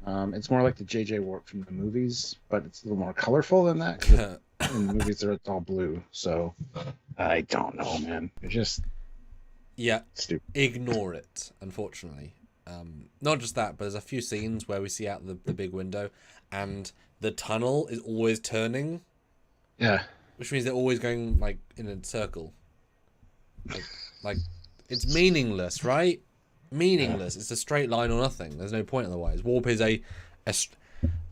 It's more like the JJ warp from the movies, but it's a little more colorful than that. 'Cause in the movies, it's all blue. So I don't know, man. It's just stupid. Ignore it. Unfortunately, not just that, but there's a few scenes where we see out the big window, and the tunnel is always turning. Yeah. Which means they're always going like in a circle. Like it's meaningless, right? Meaningless. It's a straight line or nothing. There's no point otherwise. Warp is just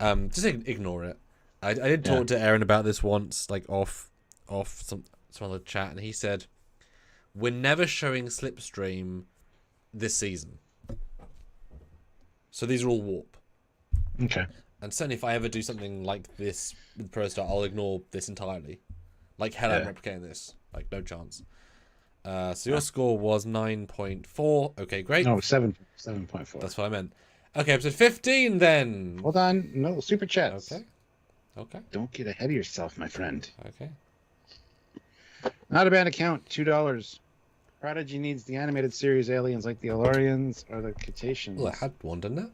ignore it. I did talk to Aaron about this once, like off some other chat, and he said we're never showing Slipstream this season. So these are all warp. Okay. And certainly if I ever do something like this with ProStar, I'll ignore this entirely. Like hell, I'm replicating this. Like no chance. So your score was 9.4. Okay, great. No, 7.4. That's what I meant. Okay, episode 15 then. Hold on. No, super chats. Okay. Don't get ahead of yourself, my friend. Okay. Not a bad account. $2. Prodigy needs the animated series aliens like the Elorians or the Cetaceans. Well, it had one, didn't it?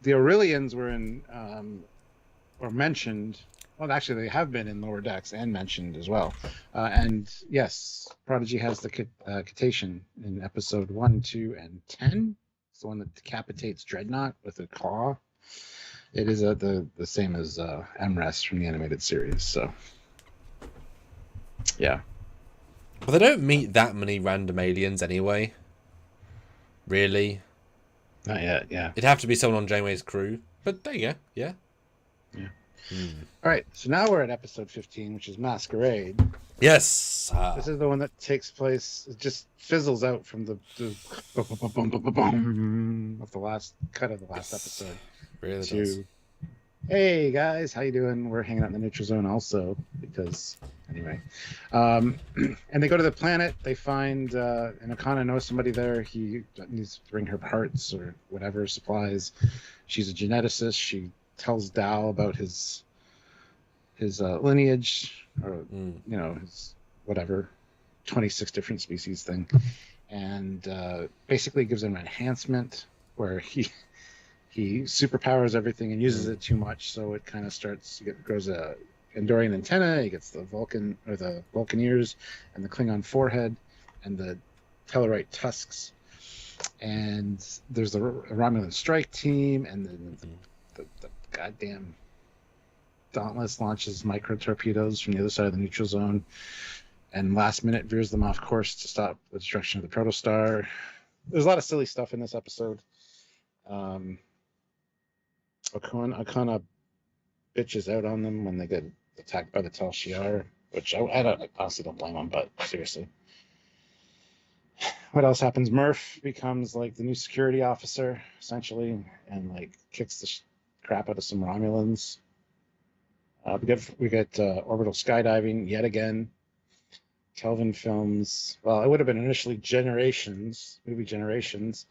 The Aurelians were in, or mentioned. Well, actually, they have been in Lower Decks and mentioned as well. And yes, Prodigy has the Cetacean in episode 1, 2, and 10. It's the one that decapitates Dreadnought with a claw. It is the same as MRES from the animated series. So, yeah. Well, they don't meet that many random aliens anyway. Really? Not yet, yeah. It'd have to be someone on Janeway's crew. But there you go, yeah. Yeah. All right, so now we're at episode 15, which is Masquerade. Yes! This is the one that takes place, it just fizzles out from the of the last cut of the last episode. Really does. Hey guys, how you doing? We're hanging out in the neutral zone also, because anyway. And they go to the planet, they find, and Okana knows somebody there. He needs to bring her parts or whatever, supplies. She's a geneticist. She tells Dal about his lineage, or you know, his whatever 26 different species thing, and basically gives him an enhancement where he superpowers everything and uses it too much, so it kind of grows a Andorian antenna. He gets the Vulcan or the Vulcan ears and the Klingon forehead and the Tellarite tusks, and there's the Romulan strike team, and then the goddamn Dauntless launches micro torpedoes from the other side of the neutral zone, and last minute veers them off course to stop the destruction of the protostar. There's a lot of silly stuff in this episode. Okana bitches out on them when they get attacked by the Tal Shiar. which I honestly don't blame them, but seriously. What else happens? Murph becomes like the new security officer, essentially, and like kicks the crap out of some Romulans. We get orbital skydiving yet again. Kelvin films. Well, it would have been initially movie Generations,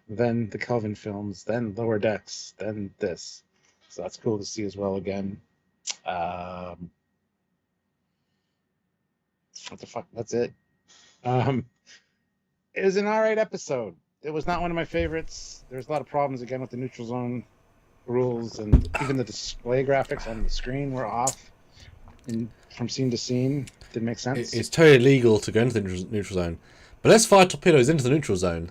then the Kelvin films, then Lower Decks, then this. So that's cool to see as well again. What the fuck? That's it. It was an alright episode. It was not one of my favorites. There's a lot of problems again with the neutral zone rules, and even the display graphics on the screen were off from scene to scene. Didn't make sense. It's totally legal to go into the neutral zone, but let's fire torpedoes into the neutral zone.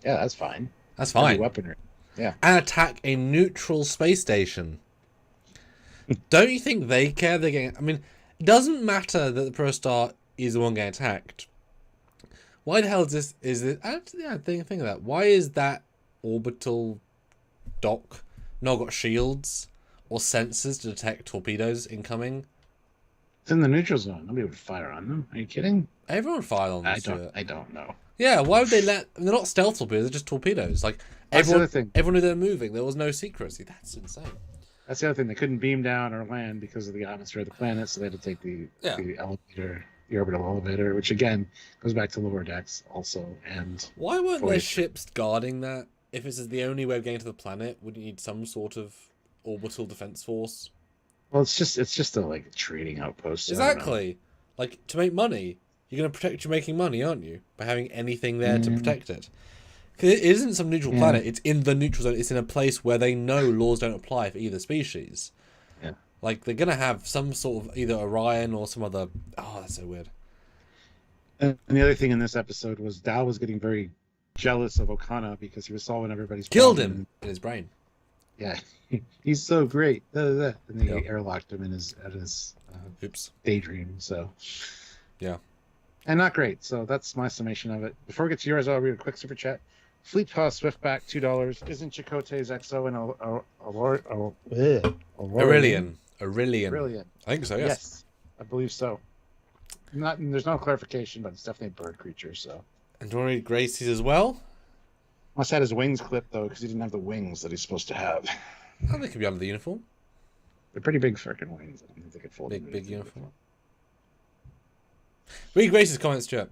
Yeah, that's fine. That's fine. Weaponry. Yeah. And attack a neutral space station. Don't you think they care? They're getting. I mean, it doesn't matter that the Protostar is the one getting attacked. Why the hell is this? Think of that. Why is that orbital dock not got shields or sensors to detect torpedoes incoming? It's in the neutral zone. Nobody would fire on them. Are you kidding? Everyone would fire on them. I don't know. Yeah, why would they let? They're not stealth torpedoes. They're just torpedoes. Like everyone knew they were moving. There was no secrecy. That's insane. That's the other thing. They couldn't beam down or land because of the atmosphere of the planet, so they had to take the elevator. The orbital elevator, which again goes back to Lower Decks also. And why weren't there ships guarding that? If this is the only way of getting to the planet, wouldn't you need some sort of orbital defense force? Well, it's just a like trading outpost. Exactly. Like to make money, you're going to protect your making money, aren't you? By having anything there to protect it. Because it isn't some neutral planet. It's in the neutral zone. It's in a place where they know laws don't apply for either species. Yeah. Like, they're going to have some sort of either Orion or some other... Oh, that's so weird. And the other thing in this episode was Dal was getting very jealous of Okana because he was solving everybody's Killed him in his brain. Yeah. He's so great. And then he airlocked him at his daydream. So, yeah. And not great. So that's my summation of it. Before we get to yours, I'll read a quick super chat. Fleet Toss Swiftback, $2. Isn't Chakotay's XO Aurelian? I think so, yes. Yes, I believe so. There's no clarification, but it's definitely a bird creature. So. And do you want to read Gracie's as well? Must have had his wings clipped though, because he didn't have the wings that he's supposed to have. Oh, they could be under the uniform. They're pretty big freaking wings. I don't think they could fold. Big uniform. Read Gracie's comments, Stuart.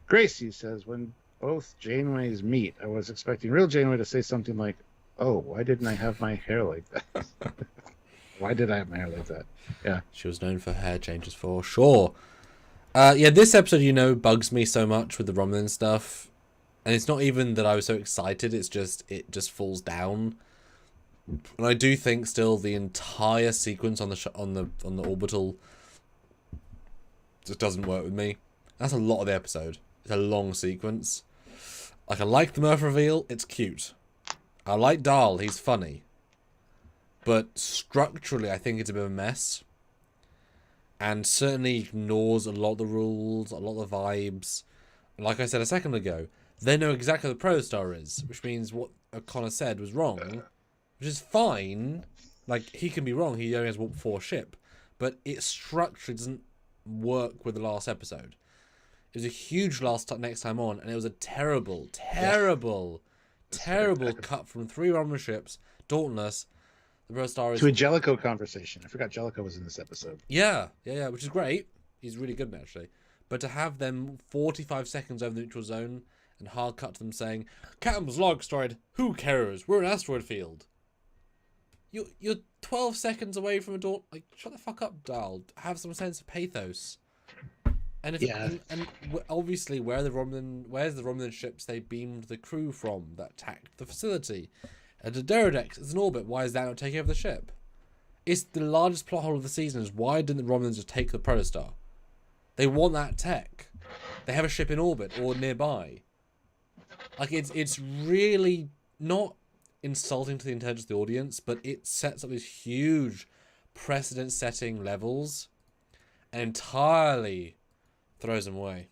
Gracie says, when both Janeways meet, I was expecting real Janeway to say something like, "Oh, why didn't I have my hair like that?" Why did I have my hair like that? Yeah. She was known for hair changes for sure. This episode, bugs me so much with the Romulan stuff. And it's not even that I was so excited, it just falls down. And I do think still the entire sequence on the orbital just doesn't work with me. That's a lot of the episode. It's a long sequence. Like, I like the Murph reveal, it's cute. I like Dahl, he's funny. But structurally, I think it's a bit of a mess. And certainly ignores a lot of the rules, a lot of the vibes. Like I said a second ago, they know exactly what the Protostar is, which means what O'Connor said was wrong, which is fine. Like, he can be wrong, he only has 4 ship. But it structurally doesn't work with the last episode. It was a huge next time on, and it was a terrible cut from 3 Romulan ships, dauntless. The Protostar is... To a Jellicoe conversation. I forgot Jellicoe was in this episode. Yeah, which is great. He's really good, actually. But to have them 45 seconds over the neutral zone and hard cut to them saying, "Captain's log destroyed. Who cares? We're an asteroid field." You're 12 seconds away from a door. Like, shut the fuck up, Dahl. Have some sense of pathos. And and obviously, where's the Romulan ships they beamed the crew from that attacked the facility? And the Deredex is in orbit. Why is that not taking over the ship? It's the largest plot hole of the season. Is why didn't the Romulans just take the Protostar? They want that tech. They have a ship in orbit or nearby. Like, it's really not insulting to the intelligence of the audience, but it sets up these huge precedent-setting levels and entirely throws them away.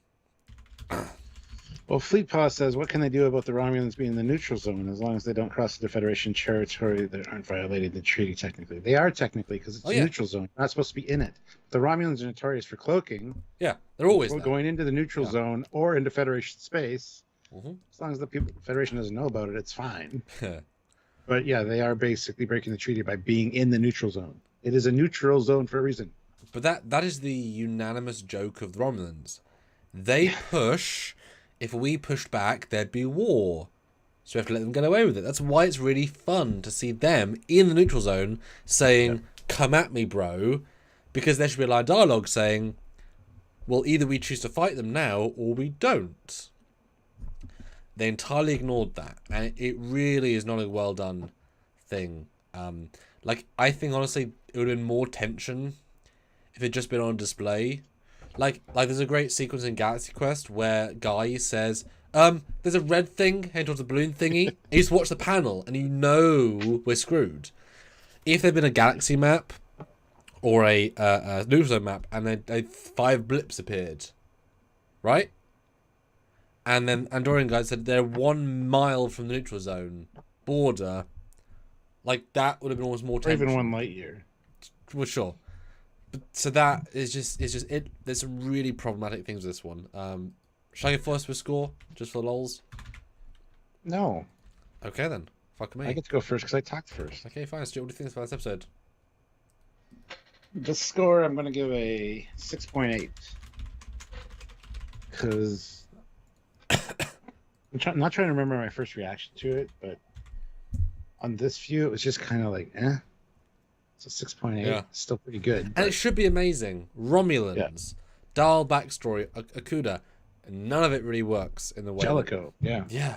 Well, Fleet Paw says, what can they do about the Romulans being in the neutral zone as long as they don't cross the Federation territory that aren't violating the treaty technically? They are technically, because it's a neutral zone. You're not supposed to be in it. The Romulans are notorious for cloaking. Yeah, they're always there. Going into the neutral zone or into Federation space. As long as the Federation doesn't know about it, it's fine. But yeah, they are basically breaking the treaty by being in the neutral zone. It is a neutral zone for a reason. But that is the unanimous joke of the Romulans. They push. If we pushed back, there'd be war. So we have to let them get away with it. That's why it's really fun to see them in the neutral zone saying, come at me, bro. Because there should be a line of dialogue saying, well, either we choose to fight them now or we don't. They entirely ignored that. And it really is not a well done thing. I think, honestly, it would have been more tension if it had just been on display. Like there's a great sequence in Galaxy Quest where Guy says, there's a red thing heading towards the balloon thingy. And you just watch the panel and you know we're screwed. If there'd been a galaxy map or a neutral zone map and then 5 blips appeared, right? And then Andorian Guy said they're 1 mile from the neutral zone border. Like, that would have been almost more tension. Or even 1 light year. Well, sure. But, so that is just it. There's some really problematic things with this one. Shall I go first with score, just for lols? No. Okay then. Fuck me. I get to go first because I talked first. Okay, fine. Stuart, what do you think about this episode? The score, I'm going to give a 6.8. Because I'm not trying to remember my first reaction to it, but on this view, it was just kind of like, eh. So 6.8, yeah. Still pretty good. And it should be amazing. Romulans, Dahl backstory, Akuda, none of it really works in the way. Jellicoe, yeah. Yeah.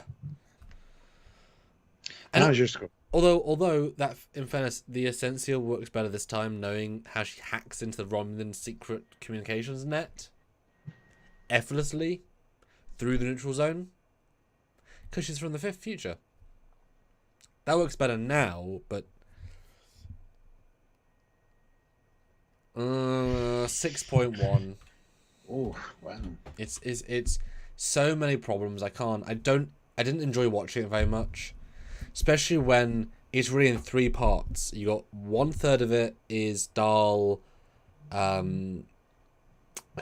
And how's your score? Although that, in fairness, the Essentia works better this time, knowing how she hacks into the Romulan secret communications net effortlessly through the neutral zone, because she's from the fifth future. That works better now, but 6.1. Oh wow! It's so many problems. I didn't enjoy watching it very much, especially when it's really in 3 parts. You got 1/3 of it is Dahl, who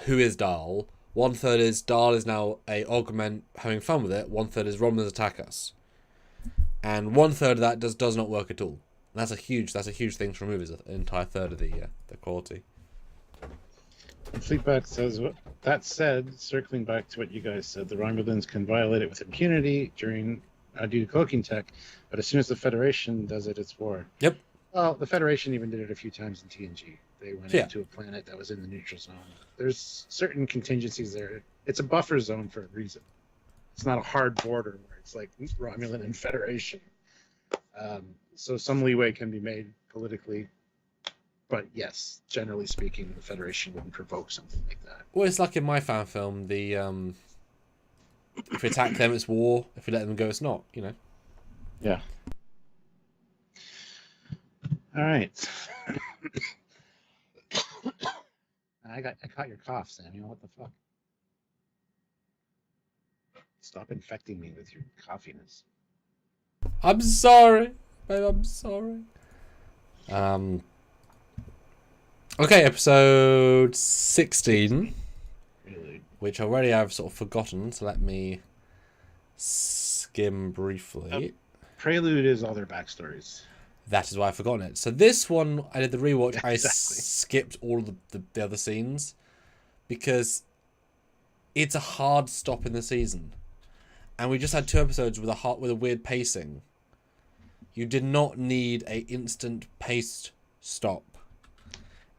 is Dahl. 1/3 is Dahl is now a augment having fun with it. 1/3 is Romulans attack us, and 1/3 of that does not work at all. And that's a huge thing to remove, is an entire third of the quality. Fleetback says, that said, circling back to what you guys said, the Romulans can violate it with impunity due to cloaking tech, but as soon as the Federation does it, it's war. Yep. Well, the Federation even did it a few times in TNG. They went into a planet that was in the neutral zone. There's certain contingencies there. It's a buffer zone for a reason. It's not a hard border where it's like Romulan and Federation. So some leeway can be made politically. But yes, generally speaking, the Federation wouldn't provoke something like that. Well, it's like in my fan film, the if we attack them, it's war. If we let them go, it's not. You know. Yeah. All right. I caught your cough, Samuel. What the fuck? Stop infecting me with your coughiness. I'm sorry, babe. I'm sorry. Okay, episode 16, Really? which already I've sort of forgotten, so let me skim briefly. Prelude is all their backstories. That is why I've forgotten it. So this one, I did the rewatch, I skipped all of the other scenes, because it's a hard stop in the season. And we just had 2 episodes with a weird pacing. You did not need a instant paced stop.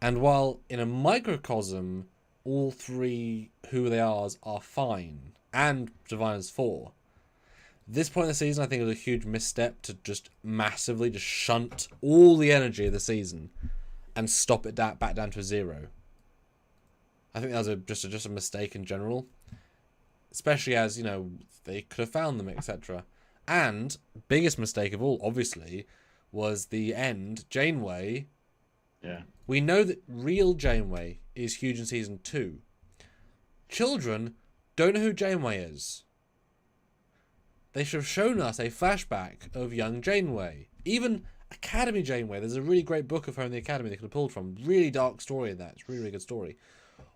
And while in a microcosm, all 3 Who They Are's are fine, and Diviner's 4, this point in the season, I think it was a huge misstep to just massively just shunt all the energy of the season and stop it back down to a 0. I think that was just a mistake in general, especially as, you know, they could have found them, etc. And biggest mistake of all, obviously, was the end. Janeway. Yeah. We know that real Janeway is huge in season 2. Children don't know who Janeway is. They should have shown us a flashback of young Janeway. Even Academy Janeway. There's a really great book of her in the Academy they could have pulled from. Really dark story in that. It's a really, really good story.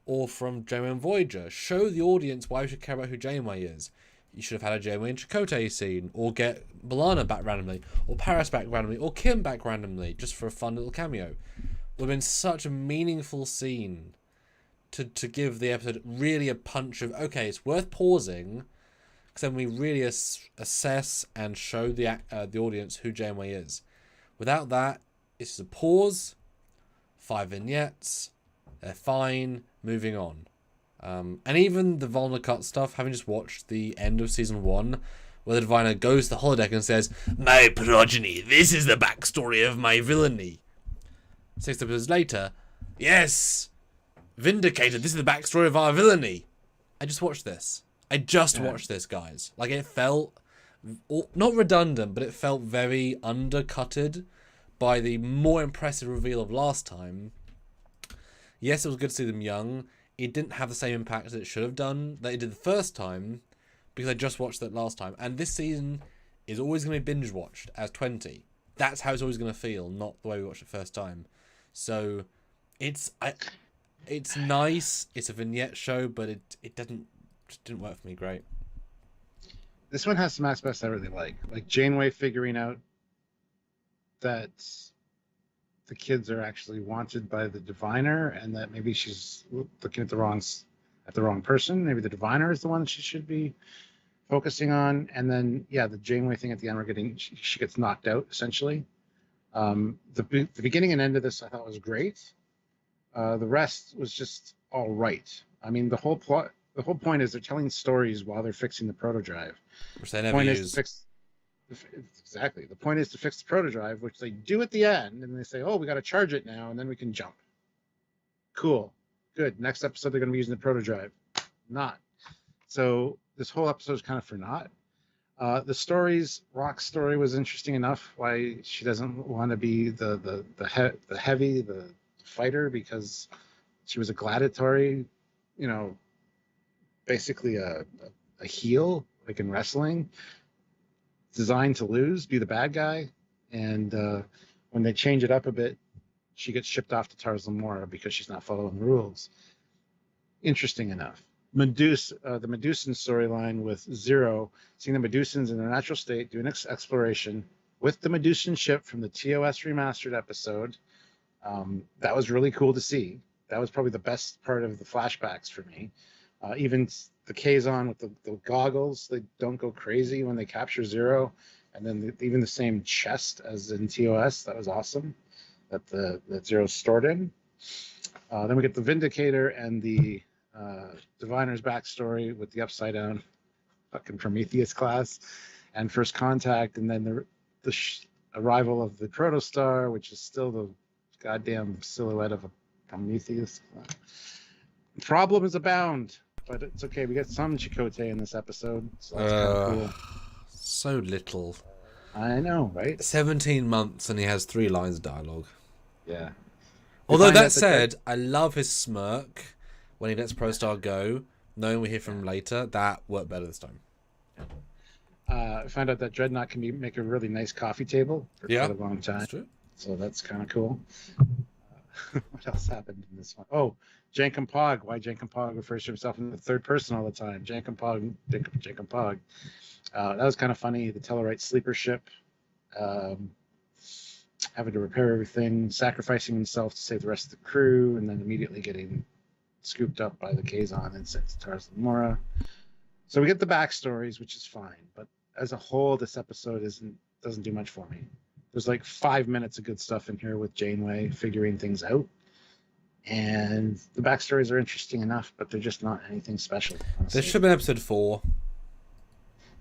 Or from Janeway and Voyager. Show the audience why we should care about who Janeway is. You should have had a Janeway and Chakotay scene. Or get B'Elanna back randomly. Or Paris back randomly. Or Kim back randomly. Just for a fun little cameo. Would have been such a meaningful scene to give the episode really a punch of, okay, it's worth pausing, because then we really assess and show the audience who Janeway is. Without that, it's just a pause, 5 vignettes, they're fine, moving on. And even the Volna Cut stuff, having just watched the end of season 1, where the Diviner goes to the holodeck and says, "My progeny, this is the backstory of my villainy." 6 episodes later, yes, vindicated, this is the backstory of our villainy. I just watched this. I just watched this, guys. Like, it felt, not redundant, but it felt very undercutted by the more impressive reveal of last time. Yes, it was good to see them young. It didn't have the same impact as it should have done that it did the first time, because I just watched it last time. And this season is always going to be binge-watched as 20. That's how it's always going to feel, not the way we watched it first time. So, it's nice. It's a vignette show, but it didn't work for me great. This one has some aspects I really like Janeway figuring out that the kids are actually wanted by the Diviner, and that maybe she's looking at the wrong person. Maybe the Diviner is the one she should be focusing on. And then, the Janeway thing at the end, she gets knocked out essentially. The beginning and end of this I thought was great. The rest was just all right. I mean, the whole point is they're telling stories while they're fixing the protodrive. Which they never use. Exactly. The point is to fix the protodrive, which they do at the end, and they say, "Oh, we got to charge it now, and then we can jump." Cool. Good. Next episode, they're going to be using the protodrive. Not. So this whole episode is kind of for naught. Rock's story was interesting enough. Why she doesn't want to be the heavy, the fighter, because she was a gladiatory, basically a heel, like in wrestling, designed to lose, be the bad guy. And when they change it up a bit, she gets shipped off to Tars Lamora because she's not following the rules. Interesting enough. The Medusan storyline with Zero, seeing the Medusans in their natural state, doing exploration with the Medusan ship from the TOS remastered episode. That was really cool to see. That was probably the best part of the flashbacks for me. Even the Kazon with the goggles, they don't go crazy when they capture Zero. And then even the same chest as in TOS, that was awesome, that Zero's stored in. Then we get the Vindicator and the Diviner's backstory with the upside down fucking Prometheus class and First Contact, and then the arrival of the Protostar, which is still the goddamn silhouette of a Prometheus. Problems abound, but it's okay. We get some Chakotay in this episode, so that's kind of cool. So little. I know, right? 17 months and he has 3 lines of dialogue. Yeah. Although that said, I love his smirk when he lets Protostar go, knowing we hear from him later. That worked better this time. I found out that Dreadnought can make a really nice coffee table for quite a long time. That's true. So that's kind of cool. What else happened in this one? Oh, Jankum Pog. Why Jankum Pog refers to himself in the third person all the time. Jankum Pog, Jankum Pog. That was kind of funny. The Tellarite sleeper ship, having to repair everything, sacrificing himself to save the rest of the crew, and then immediately getting scooped up by the Kazon and sent to Tars Lamora. So we get the backstories, which is fine. But as a whole, this episode doesn't do much for me. There's like 5 minutes of good stuff in here with Janeway figuring things out. And the backstories are interesting enough, but they're just not anything special. Honestly. This should have been episode 4.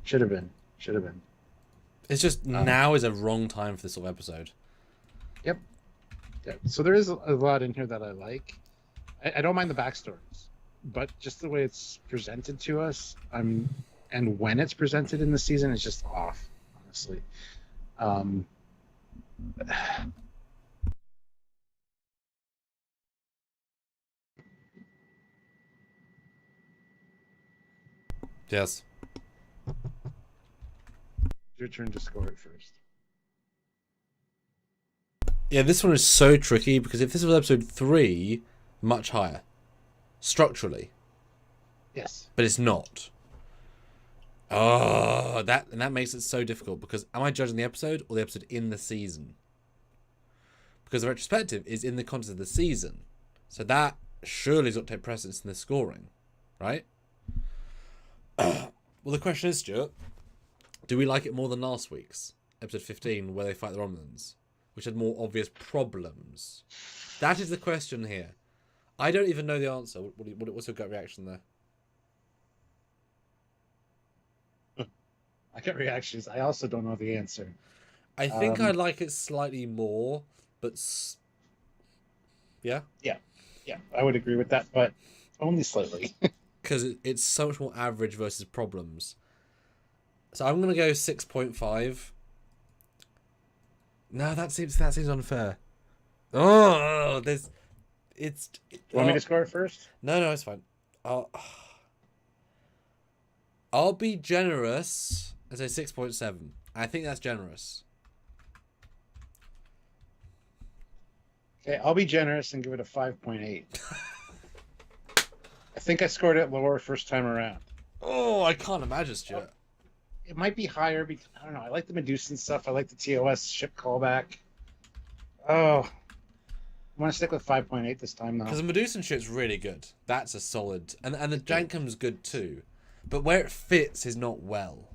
Should have been. It's just now is a wrong time for this sort of episode. Yep. So there is a lot in here that I like. I don't mind the backstories, but just the way it's presented to us, and when it's presented in the season, is just off, honestly. Yes. your turn to score it first. Yeah, this one is so tricky because if this was episode 3, much higher. Structurally. Yes. But it's not. Oh, that makes it so difficult because am I judging the episode or the episode in the season? Because the retrospective is in the context of the season. So that surely has got to take precedence in the scoring. Right? Well, the question is, Stuart, do we like it more than last week's? Episode 15, where they fight the Romulans? Which had more obvious problems. That is the question here. I don't even know the answer. What's your gut reaction there? My gut reaction is I also don't know the answer. I think I like it slightly more, but yeah? Yeah, I would agree with that, but only slightly. Because it's so much more average versus problems. So I'm going to go 6.5. No, that seems unfair. Oh, You want me to score it first? No, it's fine. I'll be generous and say 6.7. I think that's generous. Okay, I'll be generous and give it a 5.8. I think I scored it lower first time around. Oh, I can't imagine, Stuart. It might be higher because, I don't know, I like the Medusan stuff. I like the TOS ship callback. Oh, I want to stick with 5.8 this time, though. Because the Medusan ship's really good. That's a solid... And the Jankum's good, too. But where it fits is not well.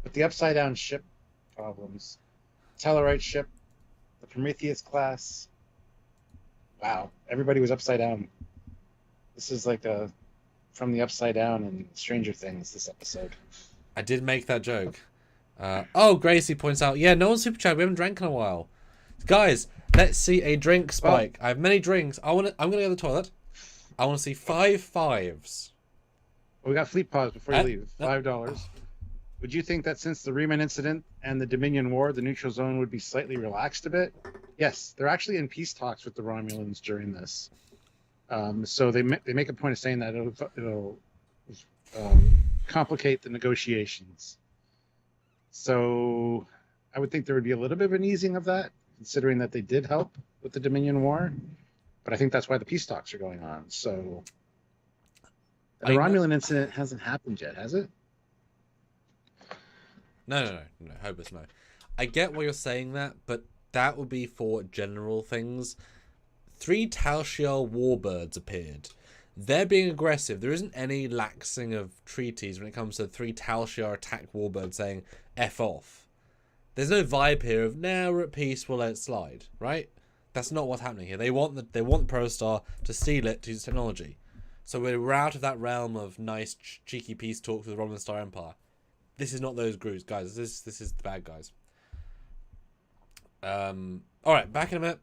But the upside-down ship problems. Tellarite ship, the Prometheus class. Wow, everybody was upside down. This is like from the upside down in Stranger Things, this episode. I did make that joke. Gracie points out, yeah, no one's super chat. We haven't drank in a while. Guys, let's see a drink spike. I have many drinks. I'm gonna go to the toilet. I want to see 5 5s. We got fleet pause before you leave. $5. Would you think that since the Riemann incident and the Dominion War, the neutral zone would be slightly relaxed a bit? Yes, they're actually in peace talks with the Romulans during this. So they make a point of saying that it'll complicate the negotiations. So I would think there would be a little bit of an easing of that, considering that they did help with the Dominion War. But I think that's why the peace talks are going on. So the Romulan incident hasn't happened yet, has it? No. Hobus, no. I get why you're saying that, but that would be for general things. 3 Tal Shiar warbirds appeared. They're being aggressive. There isn't any laxing of treaties when it comes to 3 Tal Shiar attack warbirds saying F off. There's no vibe here of, nah, we're at peace, we'll let it slide, right? That's not what's happening here. They want the Protostar to steal it to use technology. So we're out of that realm of nice, cheeky peace talks with the Romulan Star Empire. This is not those groups, guys. This is the bad guys. Alright, back in a minute.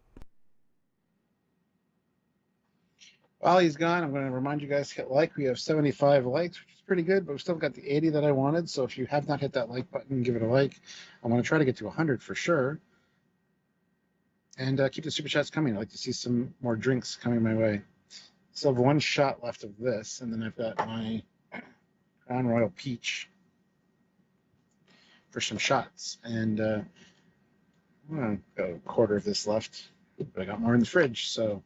While he's gone, I'm going to remind you guys to hit like. We have 75 likes, which is pretty good, but we've still got the 80 that I wanted. So if you have not hit that like button, give it a like. I want to try to get to 100 for sure. And keep the super chats coming. I'd like to see some more drinks coming my way. Still have 1 shot left of this, and then I've got my Crown Royal Peach for some shots. And I'm going to go a quarter of this left, but I got more in the fridge, so...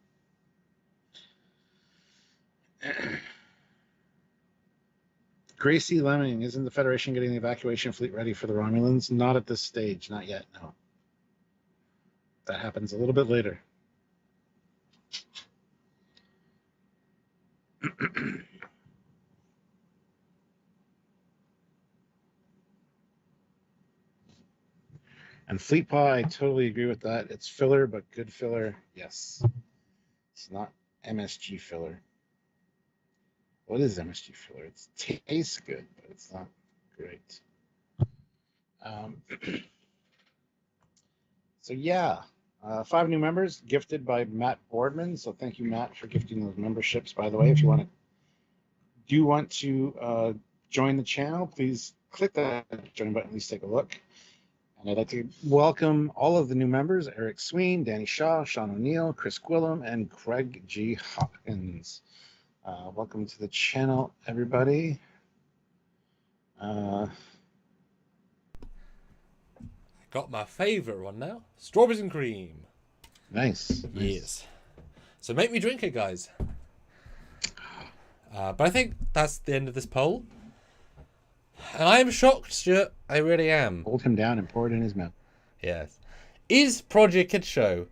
Gracie Lemming, isn't the Federation getting the evacuation fleet ready for the Romulans? Not at this stage, not yet, no. That happens a little bit later. And Fleet Paw, I totally agree with that. It's filler, but good filler, yes. It's not MSG filler. What is MSG filler? It tastes good, but it's not great. So yeah, 5 new members gifted by Matt Boardman. So thank you, Matt, for gifting those memberships. By the way, if you want to join the channel, please click that join button. At least take a look. And I'd like to welcome all of the new members: Eric Sween, Danny Shaw, Sean O'Neill, Chris Quillum, and Craig G. Hopkins. Welcome to the channel, everybody. got my favourite one now. Strawberries and cream. Nice. Yes. So make me drink it, guys. But I think that's the end of this poll. And I am shocked, Stuart. I really am. Hold him down and pour it in his mouth. Yes. Is Prodigy a kids show?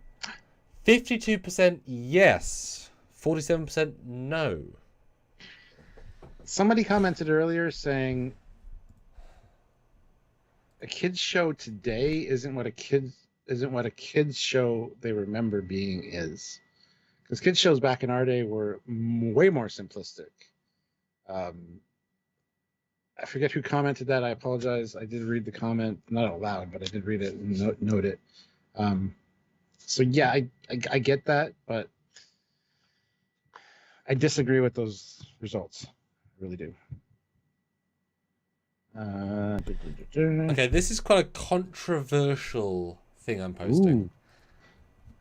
52% yes. 47% no. Somebody commented earlier saying a kids show today isn't what a kids show they remember being is. Because kids shows back in our day were way more simplistic. I forget who commented that. I apologize. I did read the comment, not out loud, but I did read it and note it. So yeah, I get that, but I disagree with those results. I really do. Okay, this is quite a controversial thing I'm posting. Ooh.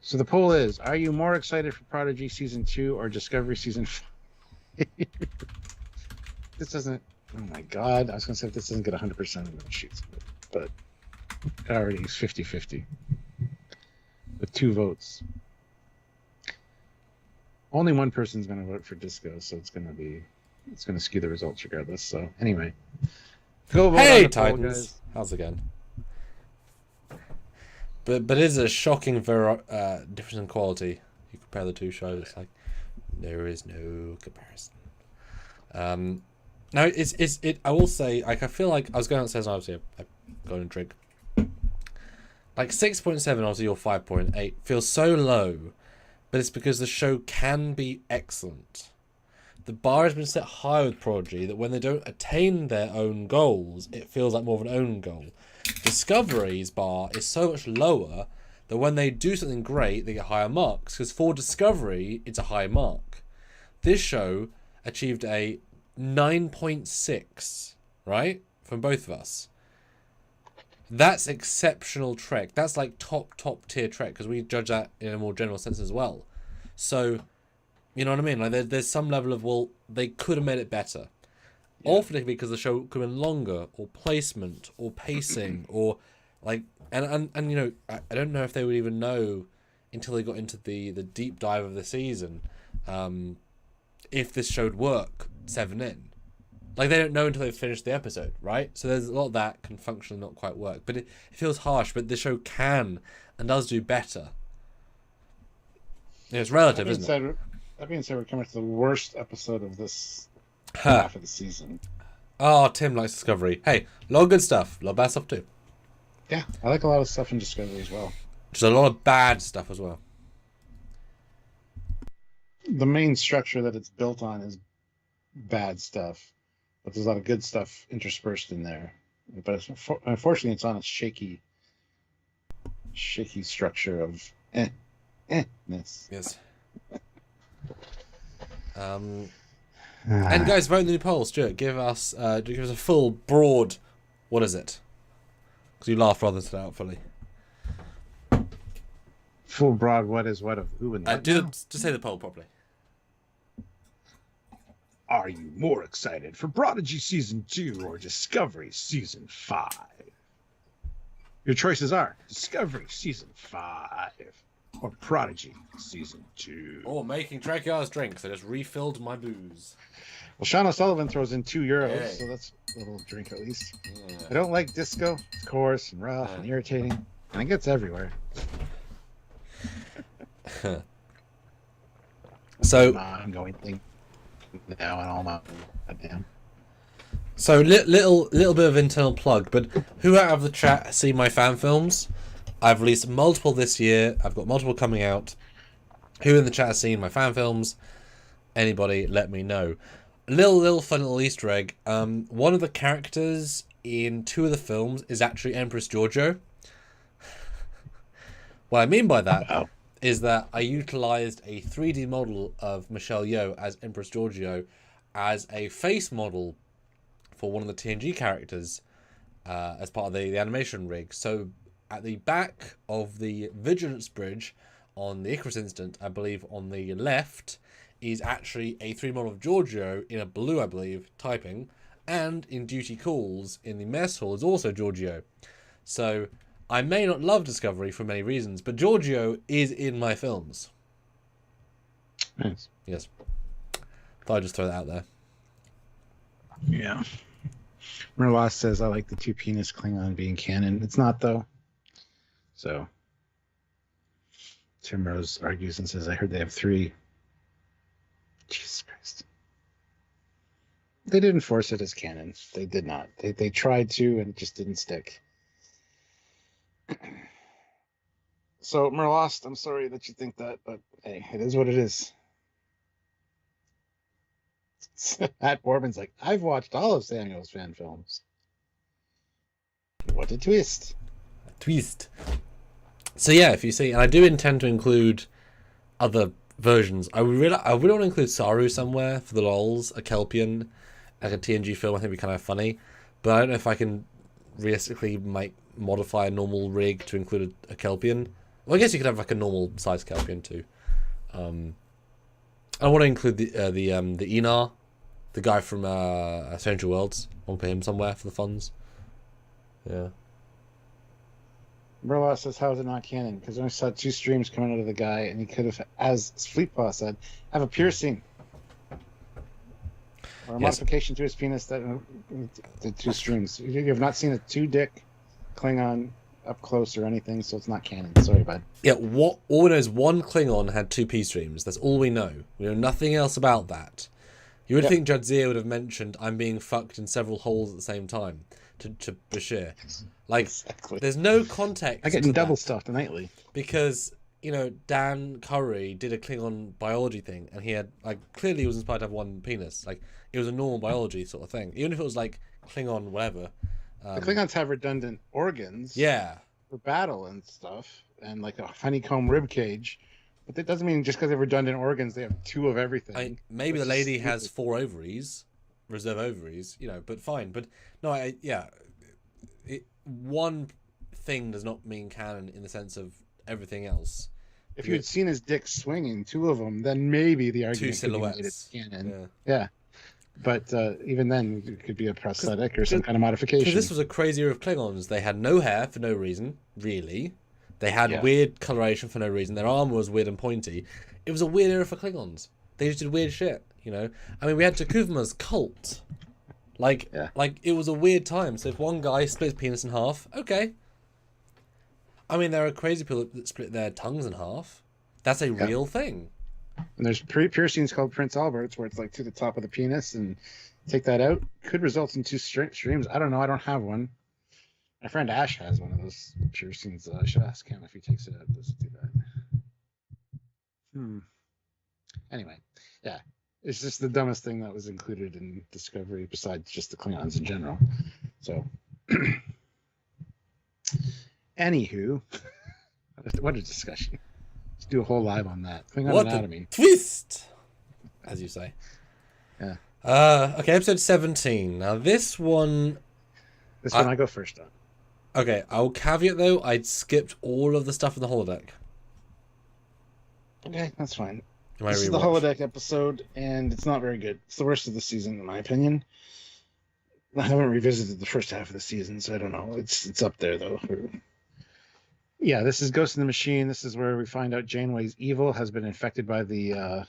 So the poll is, are you more excited for Prodigy Season 2 or Discovery Season 5? This doesn't... Oh my god, I was going to say if this doesn't get 100%, I'm going to shoot somebody. But it already is 50-50. With 2 votes. Only one person's going to vote for Disco, so it's going to skew the results regardless. So anyway. Go vote on the poll, Titans. guys. How's it going? But it is a shocking difference in quality. You compare the two shows, it's like there is no comparison. Now it. I will say, like, I feel like I was going upstairs and obviously I got a drink. Like 6.7, obviously your 5.8 feels so low, but it's because the show can be excellent. The bar has been set high with Prodigy that when they don't attain their own goals, it feels like more of an own goal. Discovery's bar is so much lower that when they do something great, they get higher marks. Because for Discovery, it's a high mark. This show achieved a 9.6, right? From both of us. That's exceptional Trek. That's like top tier Trek, because we judge that in a more general sense as well. So, you know what I mean? Like there's some level of, well, they could have made it better. Yeah. Often because the show could have been longer, or placement, or pacing, or like, and you know, I don't know if they would even know until they got into the deep dive of the season, if this show would work 7 in. Like, they don't know until they've finished the episode, right? So there's a lot of that can function and not quite work. But it feels harsh, but the show can and does do better. Yeah, it's relative, isn't it? That being said, we're coming to the worst episode of this half of the season. Oh, Tim likes Discovery. Hey, a lot of good stuff. A lot of bad stuff too. Yeah, I like a lot of stuff in Discovery as well. There's a lot of bad stuff as well. The main structure that it's built on is bad stuff, but there's a lot of good stuff interspersed in there. But unfortunately, it's on a shaky structure of ness. Yes. And guys, vote in the new poll. Stuart, give us a full, broad. What is it? Because you laughed rather than set out fully. Full, broad. What is what of who and what? Just say the poll properly. Are you more excited for Prodigy Season 2 or Discovery Season 5? Your choices are Discovery Season 5 or Prodigy Season 2. Or making Trekyards drinks. I just refilled my booze. Well, Sean O'Sullivan throws in €2, hey. So that's a little drink at least. Yeah. I don't like disco. It's coarse and rough and irritating, and it gets everywhere. So ongoing thing now and all my damn. So little bit of internal plug, but who out of the chat has seen my fan films? I've released multiple this year. I've got multiple coming out. Who in the chat has seen my fan films? Anybody, let me know. Little fun little Easter egg. One of the characters in 2 of the films is actually Empress Giorgio. What I mean by that is that I utilized a 3D model of Michelle Yeoh as Empress Giorgio as a face model for one of the TNG characters as part of the animation rig. So at the back of the Vigilance Bridge on the Icarus incident, I believe on the left, is actually a 3D model of Giorgio in a blue, I believe, typing, and in Duty Calls in the mess hall is also Giorgio. So I may not love Discovery for many reasons, but Giorgio is in my films. Nice. Yes. Thought I'd just throw that out there. Yeah. Merlos says, I like the two penis Klingon being canon. It's not, though. So, Tim Rose argues and says, I heard they have 3. Jesus Christ. They didn't force it as canon. They did not. They tried to, and it just didn't stick. So, Merlost, I'm sorry that you think that, but hey, it is what it is. Matt Borbin's like, I've watched all of Samuel's fan films. What a twist. So yeah, if you see, and I do intend to include other versions. I would really want to include Saru somewhere for the lols, a Kelpian, like a TNG film. I think would be kind of funny, but I don't know if I can realistically modify a normal rig to include a Kelpian. Well, I guess you could have like a normal size Kelpian too. I want to include the Enar, the guy from Stranger Worlds. I want to put him somewhere for the funds. Yeah. Merlost says, how is it not canon? Because I only saw 2 streams coming out of the guy, and he could have, as Fleetpaw said, have a piercing. Or a modification to his penis that the 2 streams. You have not seen a 2-dick Klingon up close or anything, so it's not canon. Sorry, bud. Yeah, all we know is one Klingon had 2 P streams. That's all we know. We know nothing else about that. You would think Jadzia would have mentioned, I'm being fucked in several holes at the same time to Bashir. Like, exactly. There's no context. I get double stuffed nightly. Because, you know, Dan Curry did a Klingon biology thing, and he had, like, clearly he was inspired to have 1 penis. Like, it was a normal biology sort of thing. Even if it was, like, Klingon whatever. The Klingons have redundant organs. Yeah. For battle and stuff, and, like, a honeycomb rib cage. But that doesn't mean just because they have redundant organs, they have 2 of everything. Maybe the lady has 4 ovaries, reserve ovaries, you know, but fine. But, no, one thing does not mean canon in the sense of everything else. If you had seen his dick swinging, 2 of them, then maybe the argument 2 silhouettes. Could be made it's canon. Yeah. But even then, it could be a prosthetic or some kind of modification. Because this was a crazy era of Klingons. They had no hair for no reason, really. They had weird coloration for no reason. Their armor was weird and pointy. It was a weird era for Klingons. They just did weird shit, you know? I mean, we had Takuvma's cult. Like, it was a weird time. So if one guy splits penis in half, okay. I mean, there are crazy people that split their tongues in half. That's a real thing. And there's piercings called Prince Albert's, where it's like to the top of the penis, and take that out could result in 2 streams. I don't know. I don't have one. My friend Ash has one of those piercings. I should ask him if he takes it out. Does it do that? Anyway, yeah. It's just the dumbest thing that was included in Discovery, besides just the Klingons in general. So, anywho, what a discussion. Let's do a whole live on that. Klingon anatomy. Twist, as you say. Yeah. Okay, episode 17. Now this one I go first on. Okay, I'll caveat though, I'd skipped all of the stuff in the holodeck. Okay, that's fine. This is the holodeck episode, and it's not very good. It's the worst of the season, in my opinion. I haven't revisited the first half of the season, so I don't know. It's up there, though. Yeah, this is Ghost in the Machine. This is where we find out Janeway's evil has been infected by the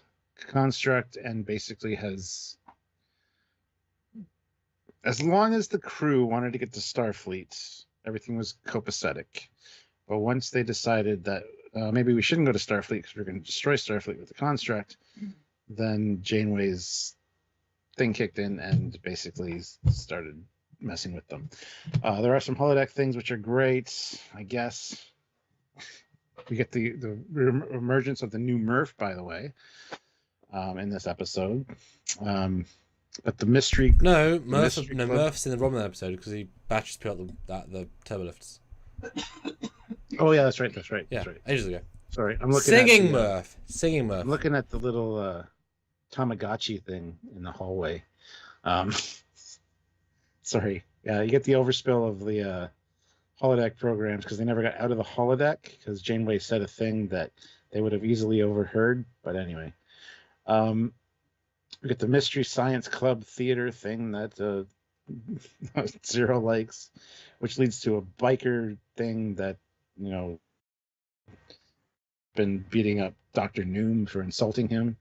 construct, and basically has... As long as the crew wanted to get to Starfleet, everything was copacetic. But once they decided that maybe we shouldn't go to Starfleet because we're going to destroy Starfleet with the construct, then Janeway's thing kicked in and basically started messing with them. There are some holodeck things which are great, I guess. We get the emergence of the new Murph, by the way, in this episode. But the mystery... Murph's in the Romulan episode because he bashes people at the turbolifts. Oh yeah, that's right. Yeah, that's right. Ages ago. Sorry, I'm looking Singing at Murph. Singing Murph. I'm looking at the little Tamagotchi thing in the hallway. Sorry. Yeah, you get the overspill of the holodeck programs because they never got out of the holodeck because Janeway said a thing that they would have easily overheard. But anyway, we get the Mystery Science Club theater thing that Zero likes, which leads to a biker thing that, been beating up Dr. Noom for insulting him,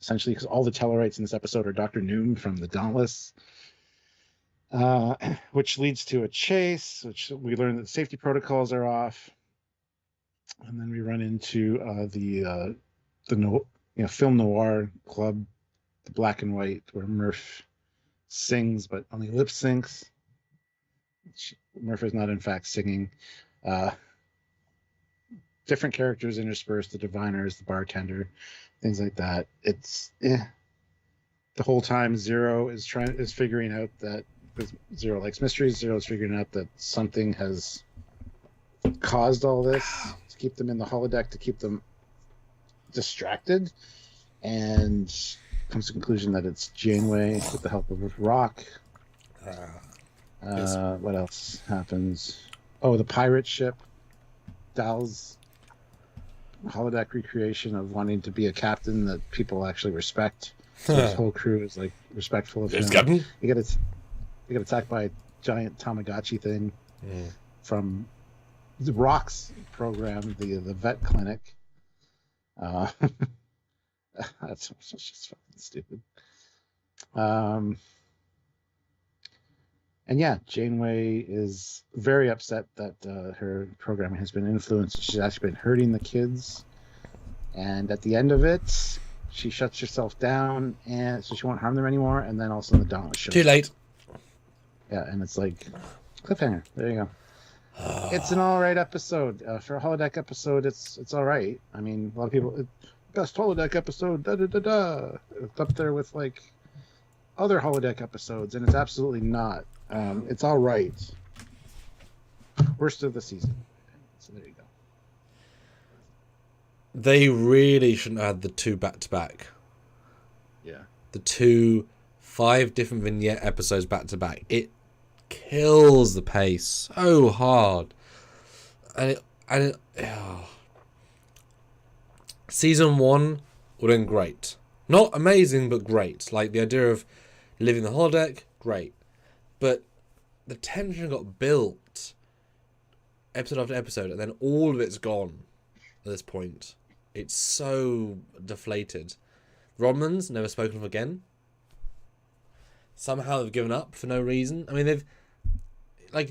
essentially, because all the Tellarites in this episode are Dr. Noom from the Dauntless, which leads to a chase, which we learn that the safety protocols are off. And then we run into the film noir club, the black and white, where Murph sings but only lip syncs. Murph is not in fact singing. Different characters interspersed: the diviners, the bartender, things like that. It's the whole time Zero is figuring out that, because Zero likes mysteries, Zero is figuring out that something has caused all this to keep them in the holodeck, to keep them distracted, and comes to the conclusion that it's Janeway with the help of Rock. What else happens? Oh, the pirate ship. Dal's holodeck recreation of wanting to be a captain that people actually respect. So his whole crew is like respectful of him. You get attacked by a giant Tamagotchi thing from the Rock's program, the vet clinic. That's just fucking stupid. And yeah, Janeway is very upset that her programming has been influenced. She's actually been hurting the kids. And at the end of it, she shuts herself down, and so she won't harm them anymore. And then also the Dauntless shows. Too late. Yeah, and it's like cliffhanger. There you go. It's an all right episode. For a holodeck episode, it's all right. I mean, a lot of people, best holodeck episode, It's up there with like other holodeck episodes, and it's absolutely not. It's all right. Worst of the season. So there you go. They really shouldn't have had the two back-to-back. Yeah. The 2 5 different vignette episodes back-to-back. It kills the pace so hard. Season 1 would have been great. Not amazing, but great. Like the idea of living the holodeck, great. But the tension got built episode after episode, and then all of it's gone at this point. It's so deflated. Romans never spoken of again. Somehow they've given up for no reason. I mean, do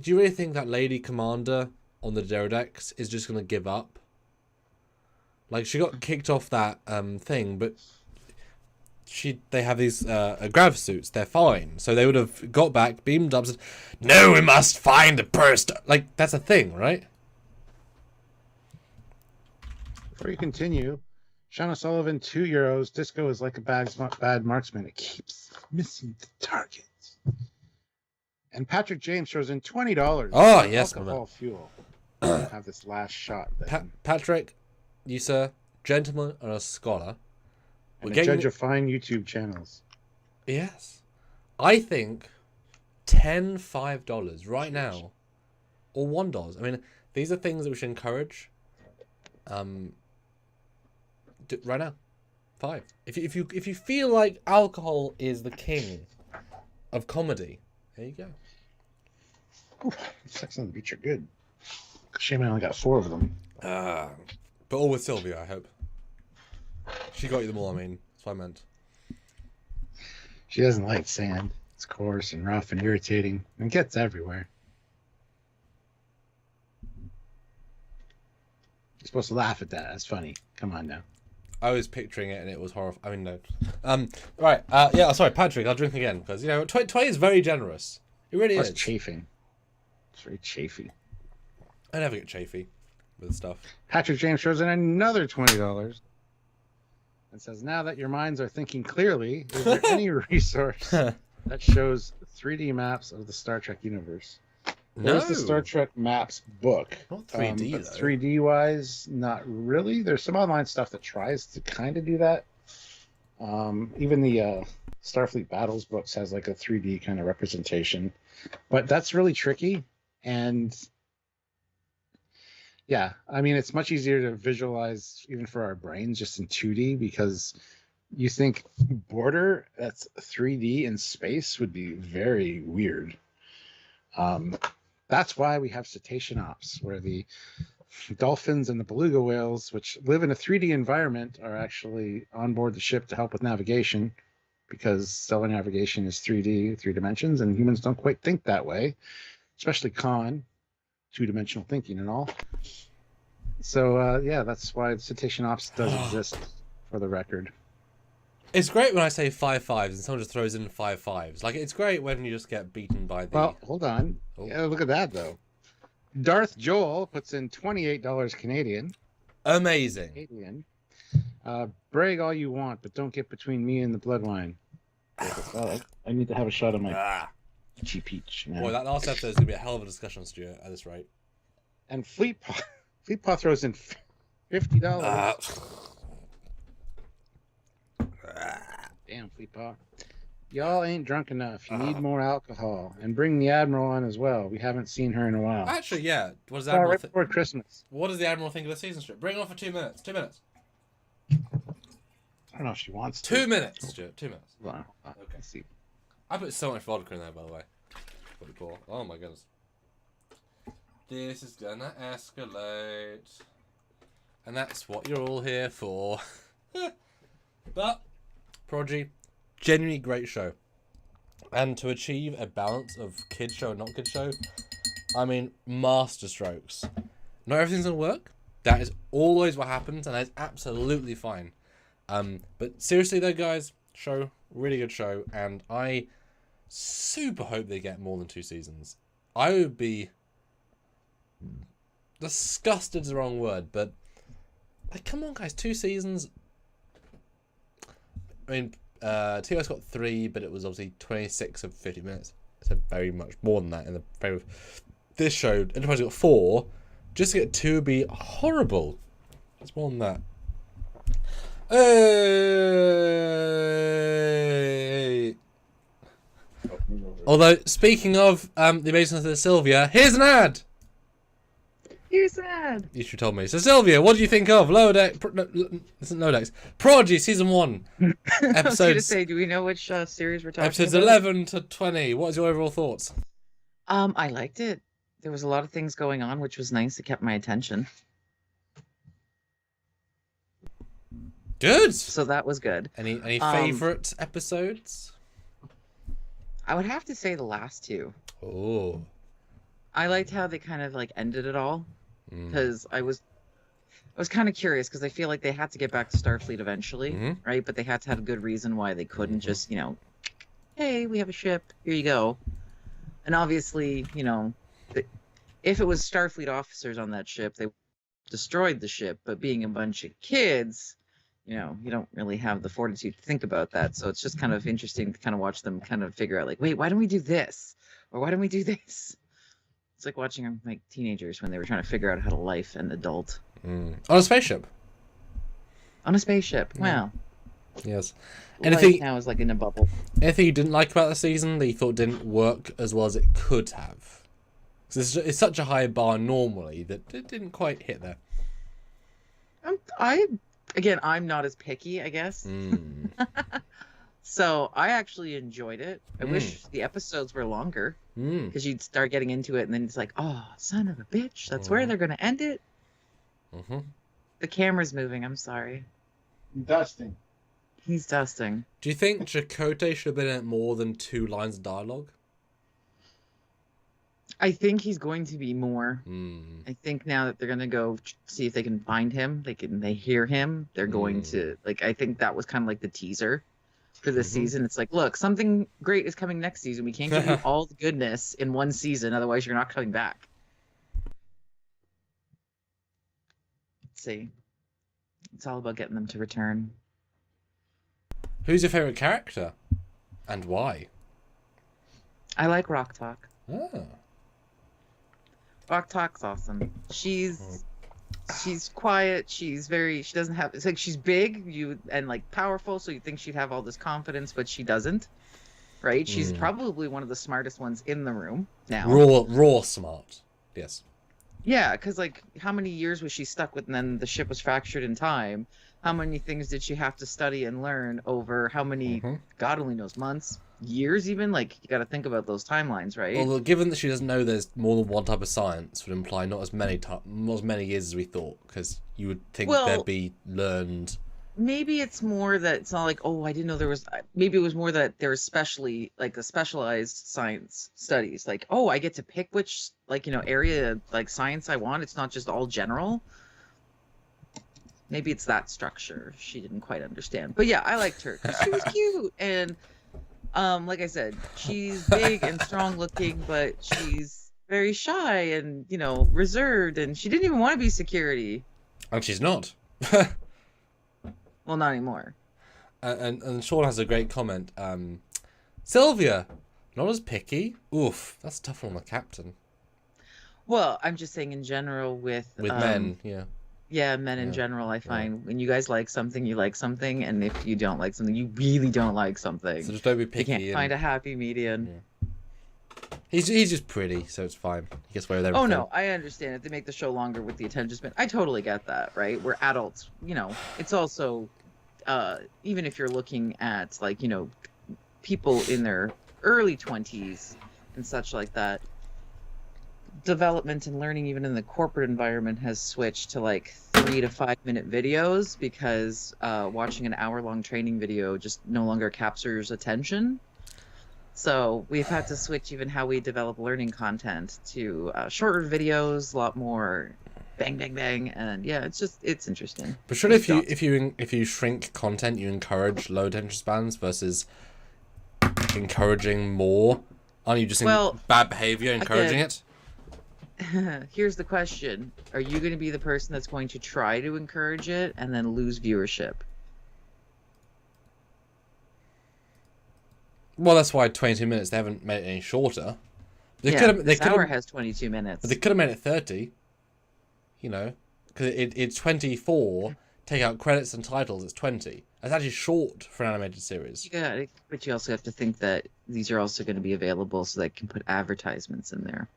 you really think that Lady Commander on the Deredex is just going to give up? Like, she got kicked off that thing, but they have these grav suits. They're fine. So they would have got back, beamed up, said, "No, we must find the burst." Like, that's a thing, right? Before you continue, Sean O'Sullivan, €2. Disco is like a bad marksman. It keeps missing the targets. And Patrick James throws in $20. Oh, yes, alcohol fuel. Have this last shot. Patrick, you sir, gentleman and a scholar. And a judge of fine YouTube channels. Yes. I think $5 right now, or $1. I mean, these are things that we should encourage. Right now, 5. If you feel like alcohol is the king of comedy, there you go. Ooh, Sex on the Beach are good. Shame I only got 4 of them. But all with Sylvia, I hope. She got you them all, I mean. That's what I meant. She doesn't like sand. It's coarse and rough and irritating and gets everywhere. You're supposed to laugh at that. That's funny. Come on now. I was picturing it and it was horrifying. I mean, no. Right. Yeah, sorry, Patrick, I'll drink again because, 20 is very generous. It really is. It's chafing. It's very chafy. I never get chafy with stuff. Patrick James throws in another $20 and says, "Now that your minds are thinking clearly, is there any resource that shows 3D maps of the Star Trek universe?" There's the Star Trek Maps book. Not 3D, though. 3D wise, not really. There's some online stuff that tries to kind of do that. Even the Starfleet Battles books has like a 3D kind of representation. But that's really tricky. And yeah, I mean, it's much easier to visualize even for our brains just in 2D because You think border that's 3D in space would be very weird. That's why we have cetacean ops, where the dolphins and the beluga whales, which live in a 3D environment, are actually on board the ship to help with navigation, because stellar navigation is 3D, 3 dimensions, and humans don't quite think that way, especially two-dimensional thinking and all. So, yeah, that's why cetacean ops does exist, for the record. It's great when I say 5 fives and someone just throws in 5 fives. Like, it's great when you just get beaten by the... Well, hold on. Oh. Yeah, look at that, though. Darth Joel puts in $28 Canadian. Amazing. Canadian. Brag all you want, but don't get between me and the blood wine. I need to have a shot of my peachy peach. Man. Boy, that last episode is going to be a hell of a discussion, Stuart, at this rate. And Fleetpaw throws in $50. Damn, Fleetpaw. Y'all ain't drunk enough. You need more alcohol. And bring the Admiral on as well. We haven't seen her in a while. Actually, yeah. What does the Admiral right before Christmas. What does the Admiral think of the season, Stuart? Bring it on for 2 minutes. 2 minutes. I don't know if she wants to. 2 minutes, Stuart. 2 minutes. Wow. Okay. Let's see. I put so much vodka in there, by the way. Pretty cool. Oh my goodness. This is gonna escalate. And that's what you're all here for. But, Prodigy, genuinely great show. And to achieve a balance of kid show and not kid show, I mean, master strokes. Not everything's gonna work. That is always what happens, and that is absolutely fine. But seriously though, guys, show, really good show, and I super hope they get more than 2 seasons. I would be... disgusted is the wrong word, but like, come on, guys, 2 seasons. I mean, TOS got 3, but it was obviously 26 of 50 minutes. It's very much more than that in the favor of this show. Enterprise got 4. Just to get 2 would be horrible. It's more than that. Hey. Although, speaking of the Amazingness of Sylvia, here's an ad. Here's an ad. You should have told me. So, Sylvia, what do you think of Lower Deck? Lower Decks. Prodigy Season 1. I was going to Episodes. say, do we know which series we're talking Episodes about? 11 to 20. What is your overall thoughts? I liked it. There was a lot of things going on, which was nice. It kept my attention. Good. So that was good. Any favorite episodes? I would have to say the last 2. Oh. I liked how they kind of like ended it all, because I was kind of curious, because I feel like they had to get back to Starfleet eventually, right? But they had to have a good reason why they couldn't just, hey, we have a ship, here you go. And obviously, if it was Starfleet officers on that ship, they destroyed the ship. But being a bunch of kids, you don't really have the fortitude to think about that. So it's just kind of interesting to kind of watch them kind of figure out, like, wait, why don't we do this? Or why don't we do this? It's like watching them like teenagers when they were trying to figure out how to life and adult. On a spaceship. On a spaceship. Wow. Yes. Life now is like in a bubble. Anything you didn't like about the season that you thought didn't work as well as it could have? Because it's such a high bar normally that it didn't quite hit there. I'm not as picky, I guess. So I actually enjoyed it. I wish the episodes were longer, because you'd start getting into it and then it's like, oh, son of a bitch, that's where they're going to end it. The camera's moving, I'm sorry. Dusting. He's dusting. Do you think Chakotay should have been in more than 2 lines of dialogue? I think he's going to be more. I think now that they're going to go see if they can find him, they hear him, they're going to, I think that was kind of like the teaser for this season. It's like, look, something great is coming next season. We can't give you all the goodness in one season, otherwise you're not coming back. Let's see. It's all about getting them to return. Who's your favorite character? And why? I like Rock Talk. Oh. Rock Talk's awesome. She's quiet. She doesn't have, it's like she's big and like powerful, so you think she'd have all this confidence, but she doesn't. Right? She's probably one of the smartest ones in the room now. Raw smart. Yes. Yeah, because like, how many years was she stuck with, and then the ship was fractured in time? How many things did she have to study and learn over how many, God only knows, months, years even? Like, you got to think about those timelines, right? Well, given that she doesn't know there's more than one type of science, would imply not as many years as we thought, because you would think there'd be learned. Maybe it's more that it's not like, oh, I didn't know there was. Maybe it was more that there was specially like a specialized science studies. Like, oh, I get to pick which area like science I want. It's not just all general. Maybe it's that structure she didn't quite understand. But yeah, I liked her because she was cute and, like I said, she's big and strong looking, but she's very shy and reserved, and she didn't even want to be security. And she's not. Well, not anymore. And Sean has a great comment. Sylvia, not as picky. Oof, that's tough on the captain. Well, I'm just saying in general with men, yeah. Yeah, men in general, I find when you guys like something, you like something, and if you don't like something, you really don't like something. So just don't be picky. You can't find a happy median. Yeah. He's just pretty, so it's fine. He gets away with everything. Oh no, I understand it. They make the show longer with the attention span. I totally get that, right? We're adults, It's also, even if you're looking at people in their early 20s and such like that, development and learning even in the corporate environment has switched to like 3 to 5 minute videos because watching an hour-long training video just no longer captures attention. So we've had to switch even how we develop learning content to shorter videos, a lot more bang, bang, bang, and yeah, it's interesting. But surely if you shrink content, you encourage low attention spans versus encouraging more. Aren't you just bad behavior encouraging it? Here's the question: are you going to be the person that's going to try to encourage it and then lose viewership? Well, that's why 22 minutes. They haven't made it any shorter. This hour has 22 minutes. But they could have made it 30. Because it's 24. Take out credits and titles. It's 20. That's actually short for an animated series. Yeah, but you also have to think that these are also going to be available so they can put advertisements in there.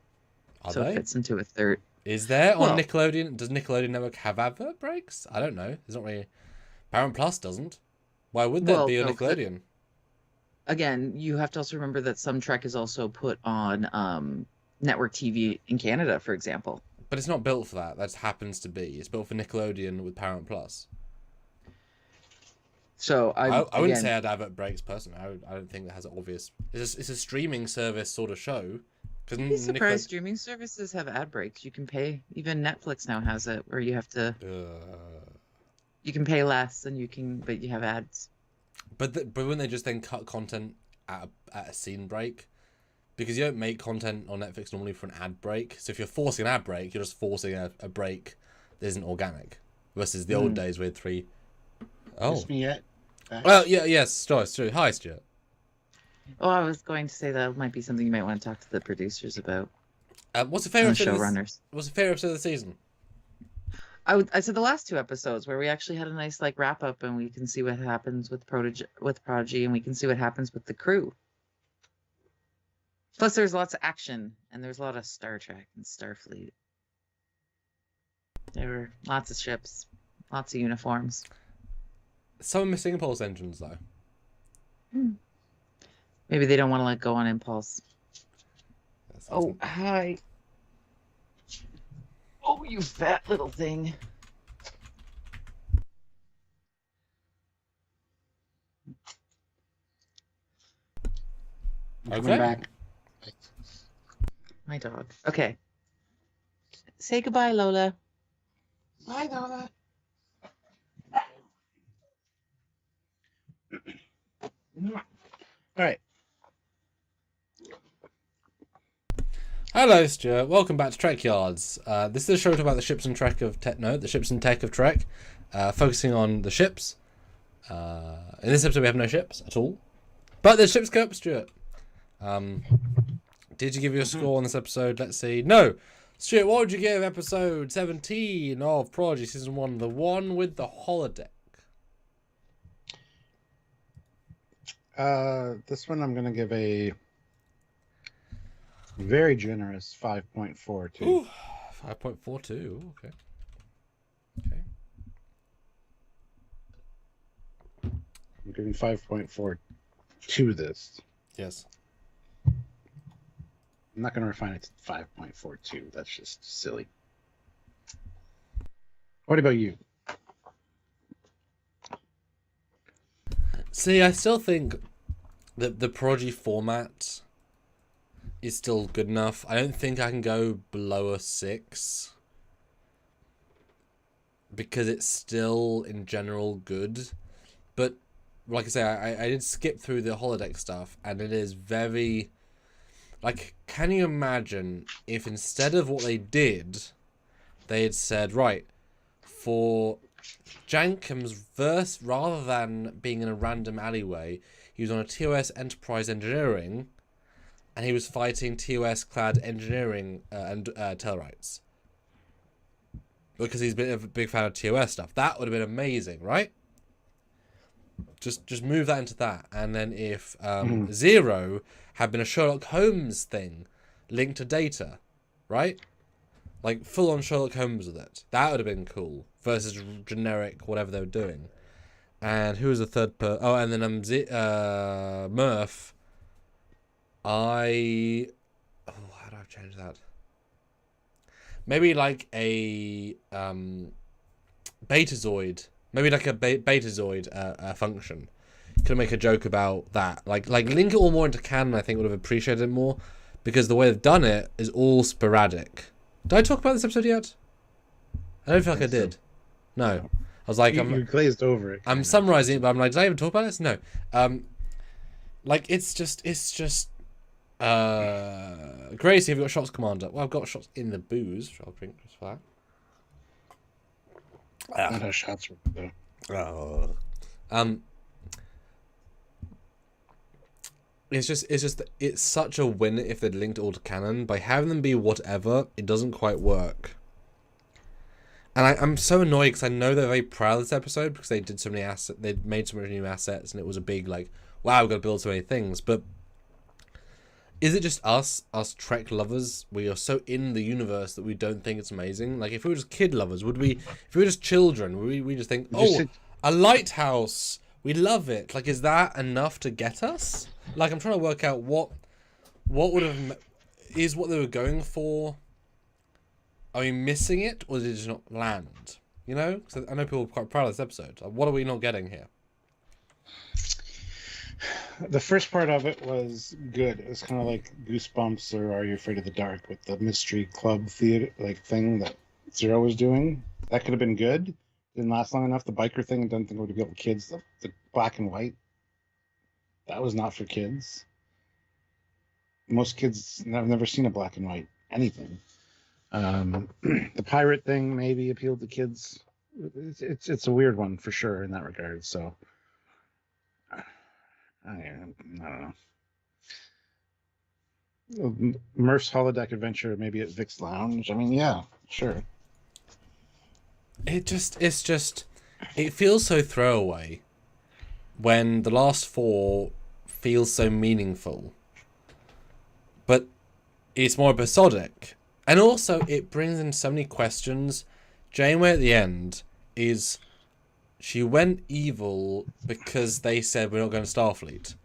So it fits into a third. Is there on Nickelodeon? Does Nickelodeon Network have advert breaks? I don't know. It's not really. Paramount Plus doesn't. Why would there be on Nickelodeon? Again, you have to also remember that some Trek is also put on network TV in Canada, for example. But it's not built for that. That happens to be. It's built for Nickelodeon with Paramount+. So I wouldn't say I'd advert breaks personally. I don't think that has an obvious. It's a streaming service sort of show. I'd be surprised streaming services have ad breaks. You can pay. Even Netflix now has it, where you have to. You can pay less, and but you have ads. But wouldn't they just then cut content at a scene break? Because you don't make content on Netflix normally for an ad break. So if you're forcing an ad break, you're just forcing a break that isn't organic. Versus the old days with 3. Oh. Miss me yet? Well, yes, Stuart. Hi, Stuart. Oh, I was going to say that might be something you might want to talk to the producers about. What's the favorite showrunners? What's the favorite episode of the season? I said the last 2 episodes where we actually had a nice wrap up, and we can see what happens with Prodigy, and we can see what happens with the crew. Plus, there's lots of action, and there's a lot of Star Trek and Starfleet. There were lots of ships, lots of uniforms. Some missing impulse engines, though. Maybe they don't want to let go on impulse. Oh, hi. Oh, you fat little thing. I'm coming back. My dog. Okay. Say goodbye, Lola. Bye, Lola. All right. Hello, Stuart. Welcome back to Trekyards. This is a show about the ships and tech of the ships and tech of Trek, focusing on the ships. In this episode, we have no ships at all, but there's ships go up, Stuart. Did you give you a score on this episode? Let's see. No, Stuart. What would you give episode 17 of Prodigy season 1, the one with the holodeck? This one I'm gonna give a very generous 5.42. 5.42. Okay. Okay. I'm giving 5.4 to this. Yes. I'm not going to refine it to 5.42. That's just silly. What about you? See, I still think that the Prodigy format is still good enough. I don't think I can go below a 6. Because it's still, in general, good. But, like I say, I did skip through the holodeck stuff, and it is very... Like, can you imagine if instead of what they did, they had said, right, for Jankum's verse, rather than being in a random alleyway, he was on a TOS Enterprise Engineering, and he was fighting TOS-clad engineering and Tellarites. Because he's been a big fan of TOS stuff. That would have been amazing, right? Just move that into that. And then if Zero had been a Sherlock Holmes thing linked to Data, right? Like, full-on Sherlock Holmes with it. That would have been cool. Versus generic whatever they were doing. And who was the third person? Oh, and then Murph. How do I change that? Maybe like a Betazoid. Maybe like a Betazoid function. Could make a joke about that. Like link it all more into canon, I think would have appreciated it more. Because the way they've done it is all sporadic. Did I talk about this episode yet? I don't feel like I did. No. I was like... You glazed over it. I'm summarising it, but I'm like, did I even talk about this? No. Like, it's just... Gracie, have you got shots, Commander? Well, I've got shots in the booze, which I'll drink just for that. Not how shots work, though. Oh. It's such a win if they'd linked all to canon. By having them be whatever, it doesn't quite work. And I'm so annoyed because I know they're very proud of this episode because they did so many assets, they made so many new assets, and it was a big like, wow, we've got to build so many things. But is it just us Trek lovers? We are so in the universe that we don't think it's amazing. Like if we were just kid lovers, would we? If we were just children, would we just think, oh, a lighthouse, we love it. Like is that enough to get us? Like I'm trying to work out what would have is what they were going for. Are we missing it, or did it just not land? You know, because I know people are quite proud of this episode. Like, what are we not getting here? The first part of it was good. It was kind of like Goosebumps or Are You Afraid of the Dark with the mystery club theater like thing that Zero was doing. That could have been good. Didn't last long enough. The biker thing, I don't think it would have got kids. The black and white, that was not for kids. Most kids have never seen a black and white anything. The pirate thing maybe appealed to kids. It's a weird one for sure in that regard. So I don't know. Murph's holodeck adventure maybe at Vic's Lounge. I mean, yeah, sure. It feels so throwaway when the last four feels so meaningful, but it's more episodic. And also, it brings in so many questions. Janeway at the end she went evil because they said we're not going to Starfleet.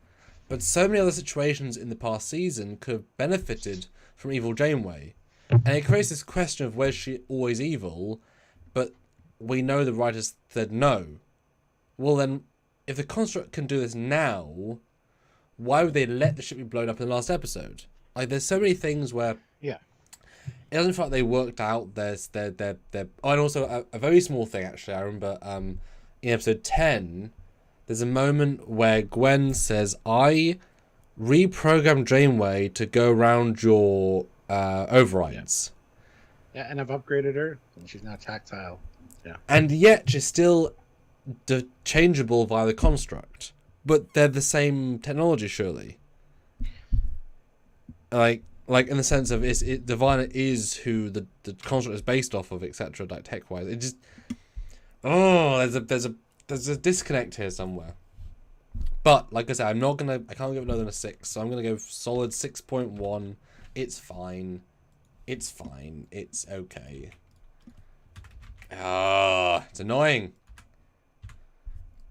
But so many other situations in the past season could have benefited from evil Janeway. And it creates this question of was she always evil? But we know the writers said no. Well then, if the construct can do this now, why would they let the ship be blown up in the last episode? Like, there's so many things where... Yeah. It doesn't feel like they worked out. And also a very small thing actually. I remember in episode 10, there's a moment where Gwen says, "I reprogrammed Janeway to go around your overrides." Yeah, and I've upgraded her, and she's now tactile. Yeah. And yet she's still changeable via the construct, but they're the same technology, surely. Like in the sense of Diviner is who the construct is based off of, etc. Like tech wise, it just there's a disconnect here somewhere. But like I said, I can't give it more than a 6, so I'm gonna go solid 6.1. It's fine. It's fine. It's okay. Ah, it's annoying.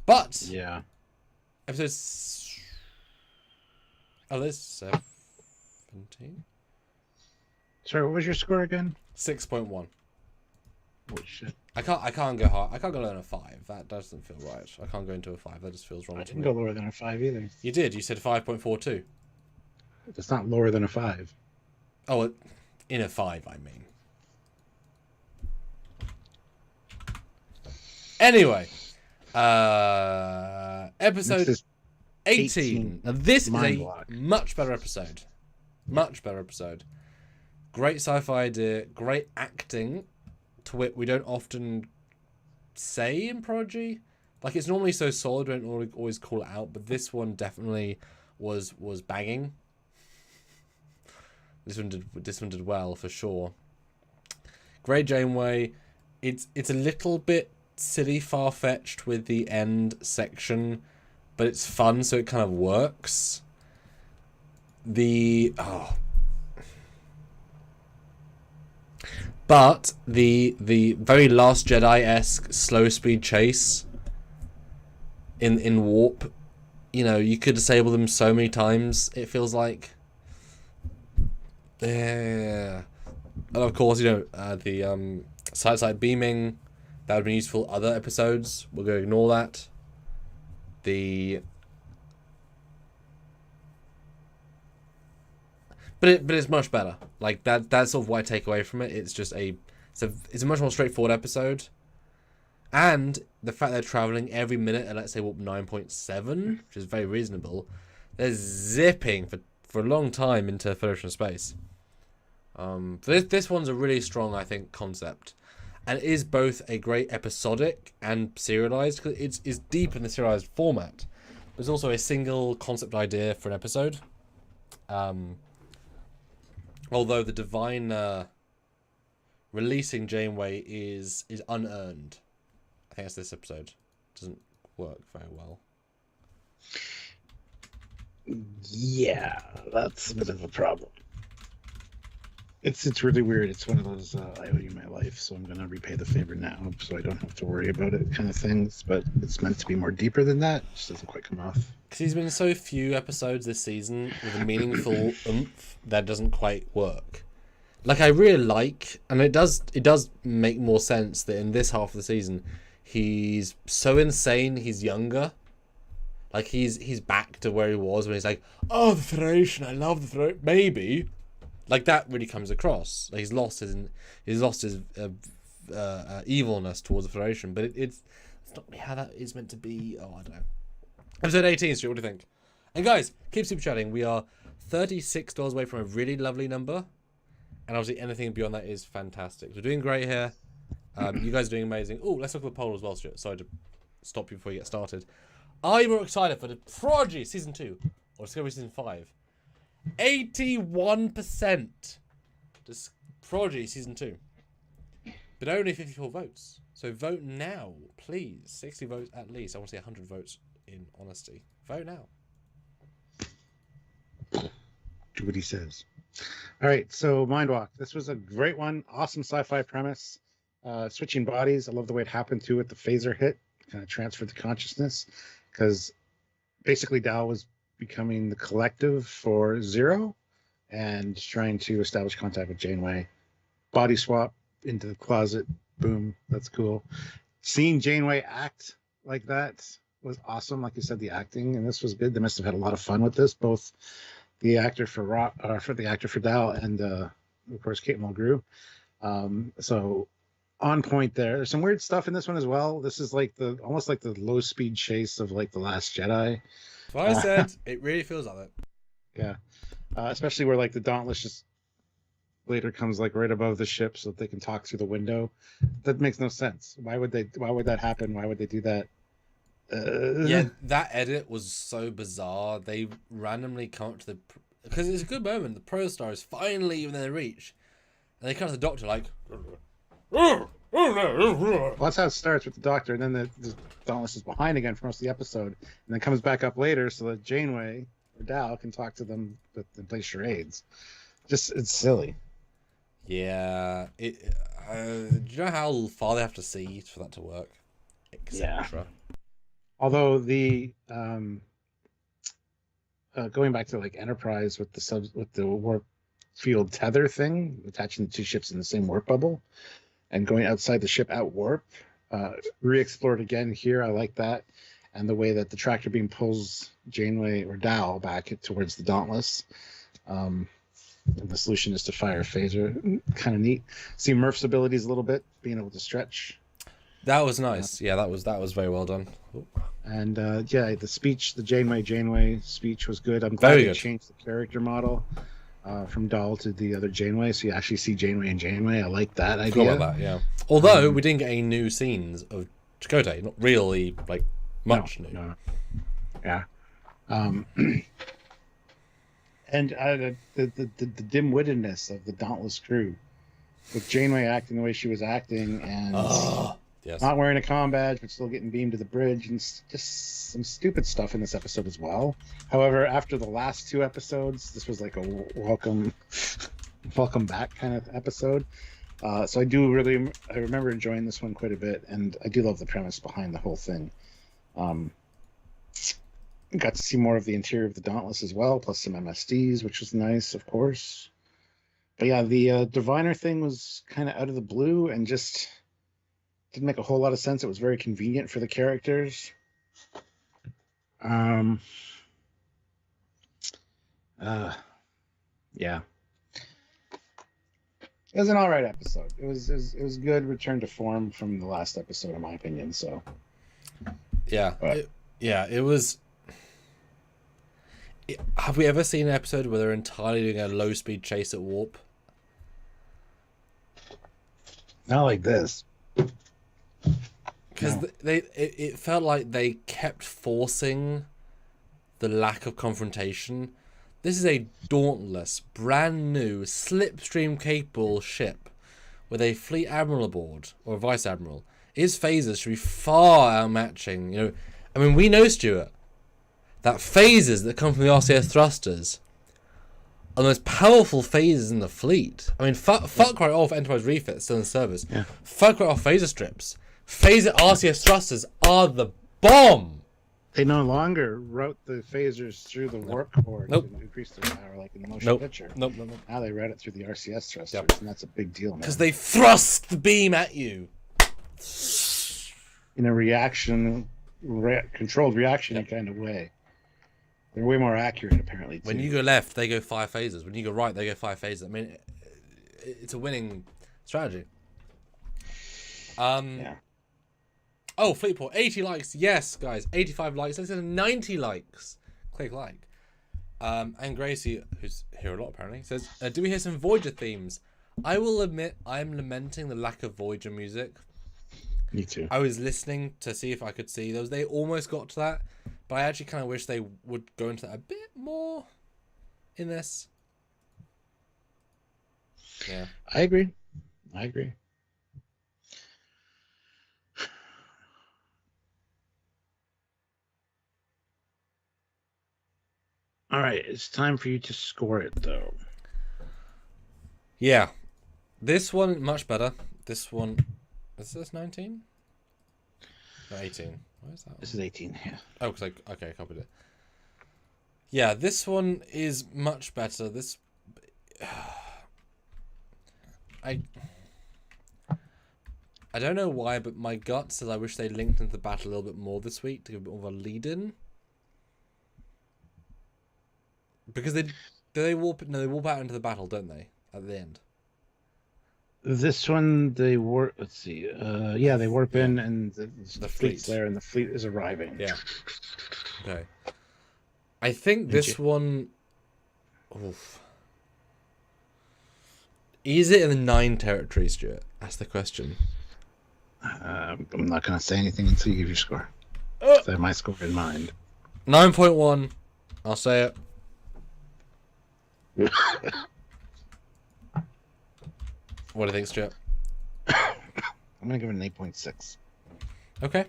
But Yeah. episode. Oh, there's 17. Sorry, what was your score again? 6.1. Holy shit. I can't go hard. I can't go lower than a 5. That doesn't feel right. I can't go into a 5. That just feels wrong I to didn't me. go lower than a 5 either. You did. You said 5.42. It's not lower than a 5. Oh, in a 5, I mean. Anyway, episode This is 18. Now this is Mind a block. much better episode. Much better episode. Great sci-fi idea. Great acting. To wit, we don't often say in Prodigy. Like, it's normally so solid, we don't always call it out. But this one definitely was banging. This one did well for sure. Great Janeway. It's a little bit silly, far-fetched with the end section, but it's fun, so it kind of works. But the very Last Jedi-esque slow speed chase in warp, you know, you could disable them so many times, it feels like. Yeah. And of course, you know, the side beaming, that would have been useful other episodes. We're going to ignore that. But it's much better. Like, that's sort of what I take away from it. It's just it's a much more straightforward episode. And the fact they're traveling every minute at, let's say, warp 9.7, which is very reasonable, they're zipping for a long time into Federation space. This one's a really strong, I think, concept. And it is both a great episodic and serialized, because it's deep in the serialized format. There's also a single concept idea for an episode. Although the divine releasing Janeway is unearned. I think that's this episode. Doesn't work very well. Yeah, that's a bit of a problem. It's really weird. It's one of those I owe you my life, so I'm gonna repay the favor now, so I don't have to worry about it kind of things. But it's meant to be more deeper than that. It just doesn't quite come off. Because he's been so few episodes this season with a meaningful oomph that doesn't quite work. Like, I really like, and it does make more sense that in this half of the season, he's so insane. He's younger. Like, he's back to where he was when he's like, oh, the Federation, I love the Federation. Maybe. Like, that really comes across. Like, he's lost his evilness towards the Federation, but it's not really how that is meant to be. Oh, I don't know. Episode 18, Stuart, what do you think? And guys, keep super chatting. We are $36 away from a really lovely number, and obviously anything beyond that is fantastic. We're doing great here. You guys are doing amazing. Oh, let's look at the poll as well, Stuart. Sorry to stop you before you get started. Are you more excited for the Prodigy Season 2 or Discovery Season 5? 81% to Prodigy Season 2. But only 54 votes. So vote now, please. 60 votes at least. I want to see 100 votes in honesty. Vote now. Do what he says. All right, so Mindwalk. This was a great one. Awesome sci-fi premise. Switching bodies. I love the way it happened too with the phaser hit. Kind of transferred the consciousness. Because basically Dal was becoming the collective for Zero and trying to establish contact with Janeway. Body swap into the closet. Boom. That's cool. Seeing Janeway act like that was awesome. Like you said, the acting, and this was good. They must have had a lot of fun with this, both the actor for Dal and of course Kate Mulgrew. So on point there. There's some weird stuff in this one as well. This is like almost like the low speed chase of like The Last Jedi. Well, I said it really feels like that. Yeah. Especially where like the Dauntless just later comes like right above the ship so that they can talk through the window. That makes no sense. Why would that happen? Why would they do that? Yeah, that edit was so bizarre. They randomly come up to because it's a good moment. The Pro Star is finally within their reach, and they come to the Doctor like, well, that's how it starts with the Doctor, and then the Dauntless is behind again for most of the episode, and then comes back up later so that Janeway or Dal can talk to them and play charades. Just, it's silly. Yeah. Do you know how far they have to see for that to work? Yeah. Etc. Although the going back to like Enterprise with the warp field tether thing, attaching the two ships in the same warp bubble and going outside the ship at warp, re-explored again here. I like that, and the way that the tractor beam pulls Janeway or Dal back towards the Dauntless. And the solution is to fire a phaser. Kind of neat. See Murph's abilities a little bit, being able to stretch. That was nice. Yeah, that was very well done. Ooh. And yeah, the speech, the Janeway speech was good. I'm glad they changed the character model from Dal to the other Janeway, so you actually see Janeway and Janeway. I like that idea. Cool about that, yeah. Although we didn't get any new scenes of Chakotay, not really like much new. No. Yeah. And the dim-wittedness of the Dauntless crew, with Janeway acting the way she was acting, and not wearing a comm badge but still getting beamed to the bridge, and just some stupid stuff in this episode as well. However, after the last two episodes, this was like a welcome back kind of episode. So I remember enjoying this one quite a bit, and I do love the premise behind the whole thing. Got to see more of the interior of the Dauntless as well, plus some MSDs, which was nice, of course. But yeah, the Diviner thing was kind of out of the blue and just didn't make a whole lot of sense. It was very convenient for the characters. Yeah. It was an all right episode. It was good return to form from the last episode, in my opinion. So. Yeah. It was. Have we ever seen an episode where they're entirely doing a low-speed chase at warp? Not like this. Because it felt like they kept forcing the lack of confrontation. This is a dauntless, brand new, slipstream-capable ship with a fleet admiral aboard, or a vice admiral. His phasers should be far outmatching. I mean, we know, Stuart, that phasers that come from the RCS thrusters are the most powerful phasers in the fleet. I mean, fuck right off Enterprise refits still in service. Yeah. Fuck right off phaser strips. Phaser RCS thrusters are the bomb. They no longer route the phasers through the warp core to increase their power like in the motion picture. Nope. Now they route it through the RCS thrusters, and that's a big deal now. Because they thrust the beam at you. In a controlled reaction kind of way. They're way more accurate, apparently, too. When you go left, they go 5 phasers. When you go right, they go 5 phasers. I mean, it's a winning strategy. Yeah. Oh, Fleetport, 80 likes. Yes, guys, 85 likes. Let's get 90 likes. Click like. And Gracie, who's here a lot apparently, says, do we hear some Voyager themes? I will admit I'm lamenting the lack of Voyager music. Me too. I was listening to see if I could see those. They almost got to that, but I actually kind of wish they would go into that a bit more in this. Yeah. I agree. All right, it's time for you to score it, though. Yeah. This one, much better. This one, is this 19? No, 18. Why is that one? This is 18, yeah. Oh, because I copied it. Yeah, this one is much better. This... I don't know why, but my gut says I wish they linked into the battle a little bit more this week to give a bit more of a lead-in. Because they warp out into the battle, don't they? At the end. This one, they warp. Let's see. Yeah, they warp in, and the fleet's there, and the fleet is arriving. Yeah. Okay. I think this one. Oof. Is it in the 9 territory, Stuart? That's the question. I'm not going to say anything until you give your score. So I have my score in mind. 9.1. I'll say it. What do you think, Stuart? I'm going to give it an 8.6. Okay.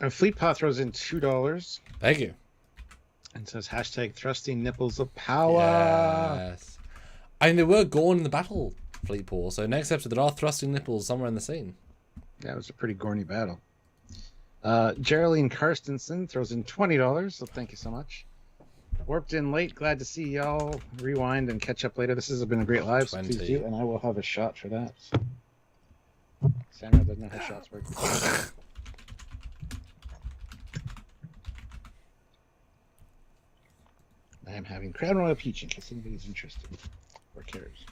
Fleet Paw throws in $2. Thank you. And says hashtag thrusting nipples of power. Yes. I mean, they were gone in the battle, Fleet Paul. So next episode, there are thrusting nipples somewhere in the scene. Yeah, it was a pretty gorny battle. Geraldine Karstensen throws in $20, so thank you so much. Warped in late, glad to see y'all. Rewind and catch up later. This has been a great live, so please do, and I will have a shot for that. Samuel doesn't know how shots work. I am having Crown Royal Peach in case anybody's interested or cares.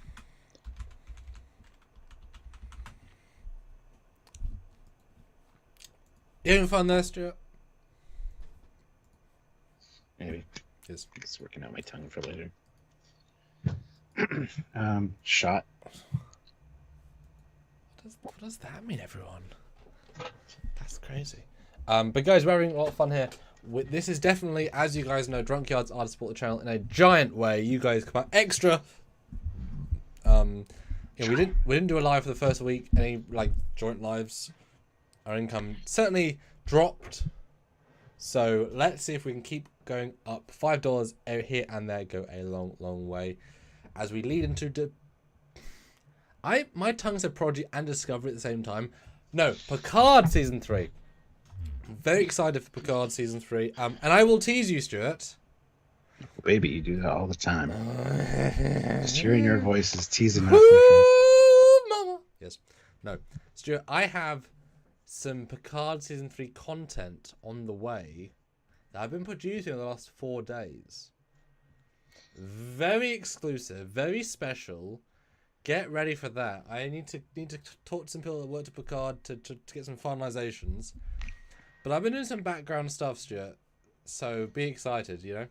You having fun there, Stuart? Maybe. Yes. Just working out my tongue for later. Shot. What does that mean, everyone? That's crazy. But guys, we're having a lot of fun here. This is definitely, as you guys know, Drunkyards are to support the channel in a giant way. You guys come out extra. We didn't do a live for the first week. Any like joint lives. Our income certainly dropped. So let's see if we can keep going up. $5 here and there go a long, long way. As we lead into my tongue said Prodigy and Discovery at the same time. No, Picard Season 3. I'm very excited for Picard Season 3. And I will tease you, Stuart. Baby, you do that all the time. Just hearing your voice is teasing us. Mama. Yes. No. Stuart, I have some Picard Season 3 content on the way that I've been producing in the last 4 days. Very exclusive, very special. Get ready for that. I need to talk to some people that work at Picard to get some finalizations. But I've been doing some background stuff, Stuart. So be excited, you know?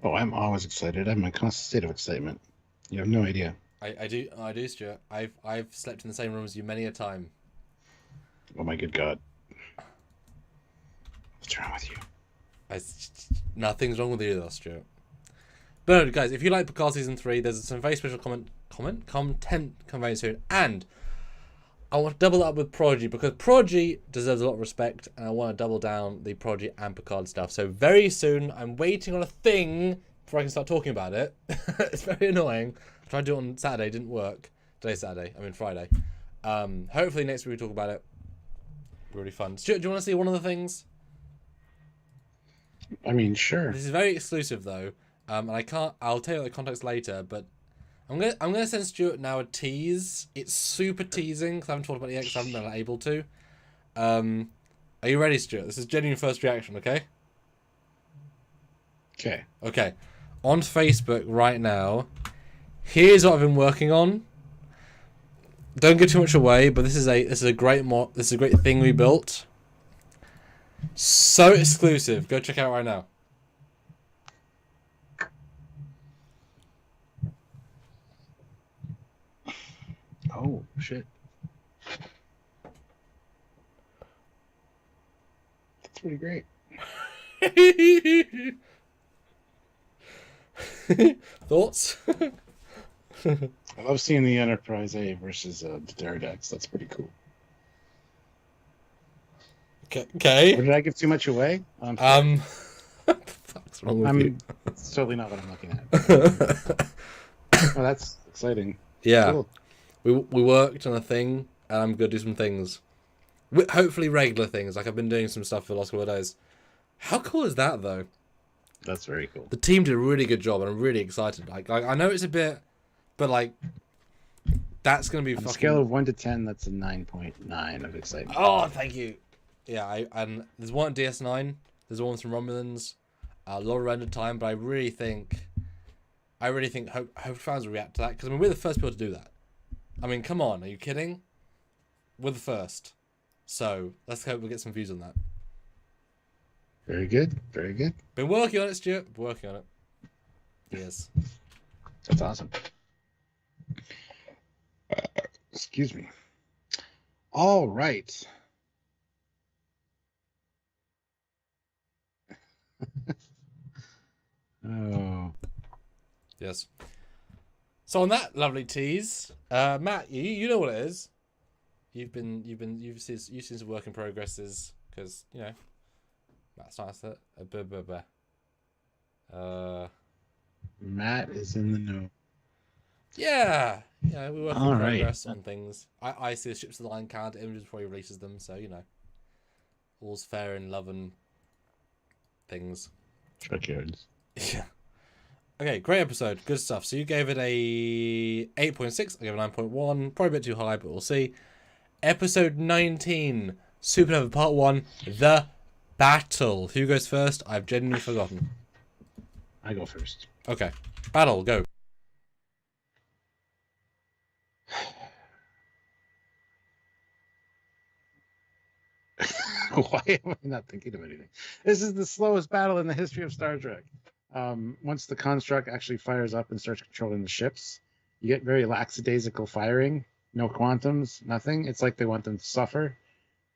Oh, I'm always excited. I'm in a constant state of excitement. You have no idea. I do, Stuart. I've slept in the same room as you many a time. Oh my good God. What's wrong with you? Nothing's wrong with you, though, Stuart. But no, guys, if you like Picard Season 3, there's some very special content coming soon. And I want to double up with Prodigy, because Prodigy deserves a lot of respect, and I want to double down the Prodigy and Picard stuff. So very soon, I'm waiting on a thing before I can start talking about it. It's very annoying. I tried to do it on Saturday, didn't work. Today's Saturday, I mean Friday. Hopefully next week we talk about it. Really fun. Stuart, do you want to see one of the things? I mean, sure. This is very exclusive though, and I'll tell you the context later. But I'm gonna send Stuart now a tease. It's super teasing because I haven't talked about it yet because I haven't been able to. Are you ready, Stuart? This is genuine first reaction, okay? Okay. Okay. On Facebook right now, here's what I've been working on. Don't give too much away, but this is a great thing we built. So exclusive. Go check it out right now. Oh shit. That's pretty great. Thoughts? I love seeing the Enterprise A versus the Derridex. That's pretty cool. Okay. Or did I give too much away? What the fuck's wrong with you? It's totally not what I'm looking at. Oh, that's exciting. Yeah. Cool. We worked on a thing, and I'm gonna do some things. Hopefully regular things. Like I've been doing some stuff for the last couple of days. How cool is that, though? That's very cool. The team did a really good job, and I'm really excited. Like I know it's a bit, but like that's gonna be on fucking. A scale of 1 to 10, that's a 9.9 of excitement. Oh, thank you. Yeah, and there's one at DS9. There's one from Romulans. A lot of render time, but I really think hope fans will react to that, because I mean we're the first people to do that. I mean, come on, are you kidding? We're the first, so let's hope we get some views on that. Very good, very good. Been working on it, Stuart. Been working on it. Yes. That's awesome. Excuse me. All right. Oh. Yes. So on that lovely tease, Matt, you know what it is. You've seen some work in progresses because you know Matt's nice at Matt is in the know. Yeah, we work in All right. progress on things. I see the Ships of the Line card images before he releases them, so all's fair in love and things. Trekyards. Yeah. Okay, great episode, good stuff. So you gave it a 8.6. I gave it a 9.1. Probably a bit too high, but we'll see. Episode 19, Supernova Part 1, The Battle. Who goes first? I've genuinely forgotten. I go first. Okay, battle, go. Why am I not thinking of anything? This is the slowest battle in the history of Star Trek. Once the construct actually fires up and starts controlling the ships, you get very lackadaisical firing. No quantums, nothing. It's like they want them to suffer.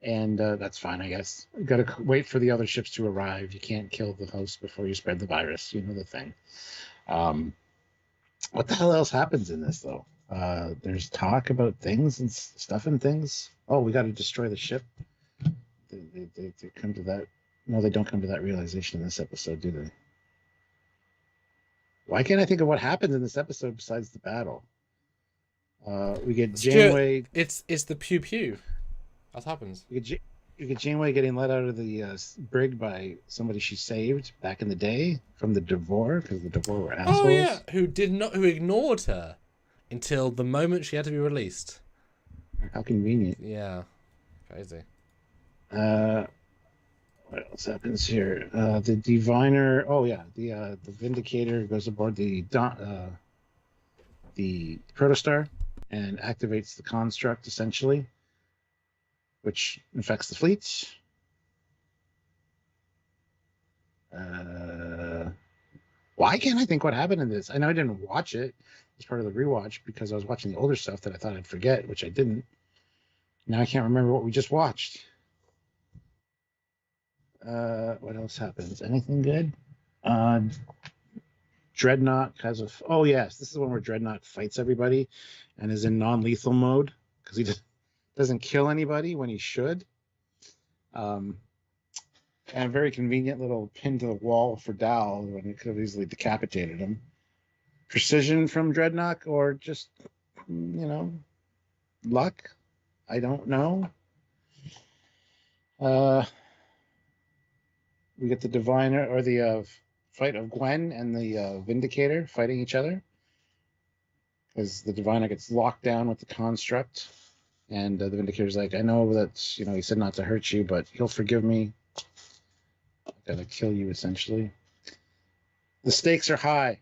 And that's fine, I guess. You got to wait for the other ships to arrive. You can't kill the host before you spread the virus. You know the thing. What the hell else happens in this, though? There's talk about things and stuff and things. Oh, we got to destroy the ship. They come to that. No, they don't come to that realization in this episode, do they? Why can't I think of what happens in this episode besides the battle? We get Janeway. It's the pew pew. What happens? You get Janeway getting let out of the brig by somebody she saved back in the day from the Devore, because the Devore were assholes. Oh yeah, who ignored her until the moment she had to be released. How convenient. Yeah, crazy. What else happens here? The Diviner. Oh yeah, the Vindicator goes aboard the Protostar and activates the construct essentially, which infects the fleet. Why can't I think what happened in this? I know I didn't watch it as part of the rewatch because I was watching the older stuff that I thought I'd forget, which I didn't. Now I can't remember what we just watched. What else happens? Anything good? Dreadnought has a... Oh, yes. This is the one where Dreadnought fights everybody and is in non-lethal mode because he doesn't kill anybody when he should. And a very convenient little pin to the wall for Dal when he could have easily decapitated him. Precision from Dreadnought or just, luck? I don't know. We get the Diviner or the fight of Gwen and the Vindicator fighting each other because the Diviner gets locked down with the construct, and the Vindicator's like, I know that he said not to hurt you, but he'll forgive me. I gotta kill you, essentially. The stakes are high.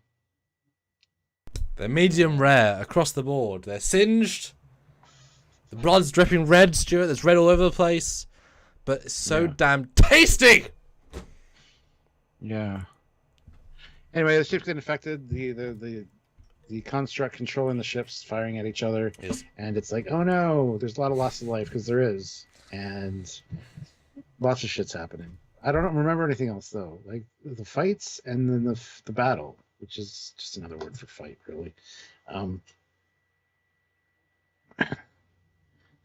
They're medium rare across the board. They're singed. The blood's dripping red, Stuart. There's red all over the place, but it's so damn tasty. Yeah. Anyway, the ships get infected. The construct controlling the ships, firing at each other, and it's like, oh no, there's a lot of loss of life because there is, and lots of shit's happening. I don't remember anything else though, like the fights and then the battle, which is just another word for fight, really.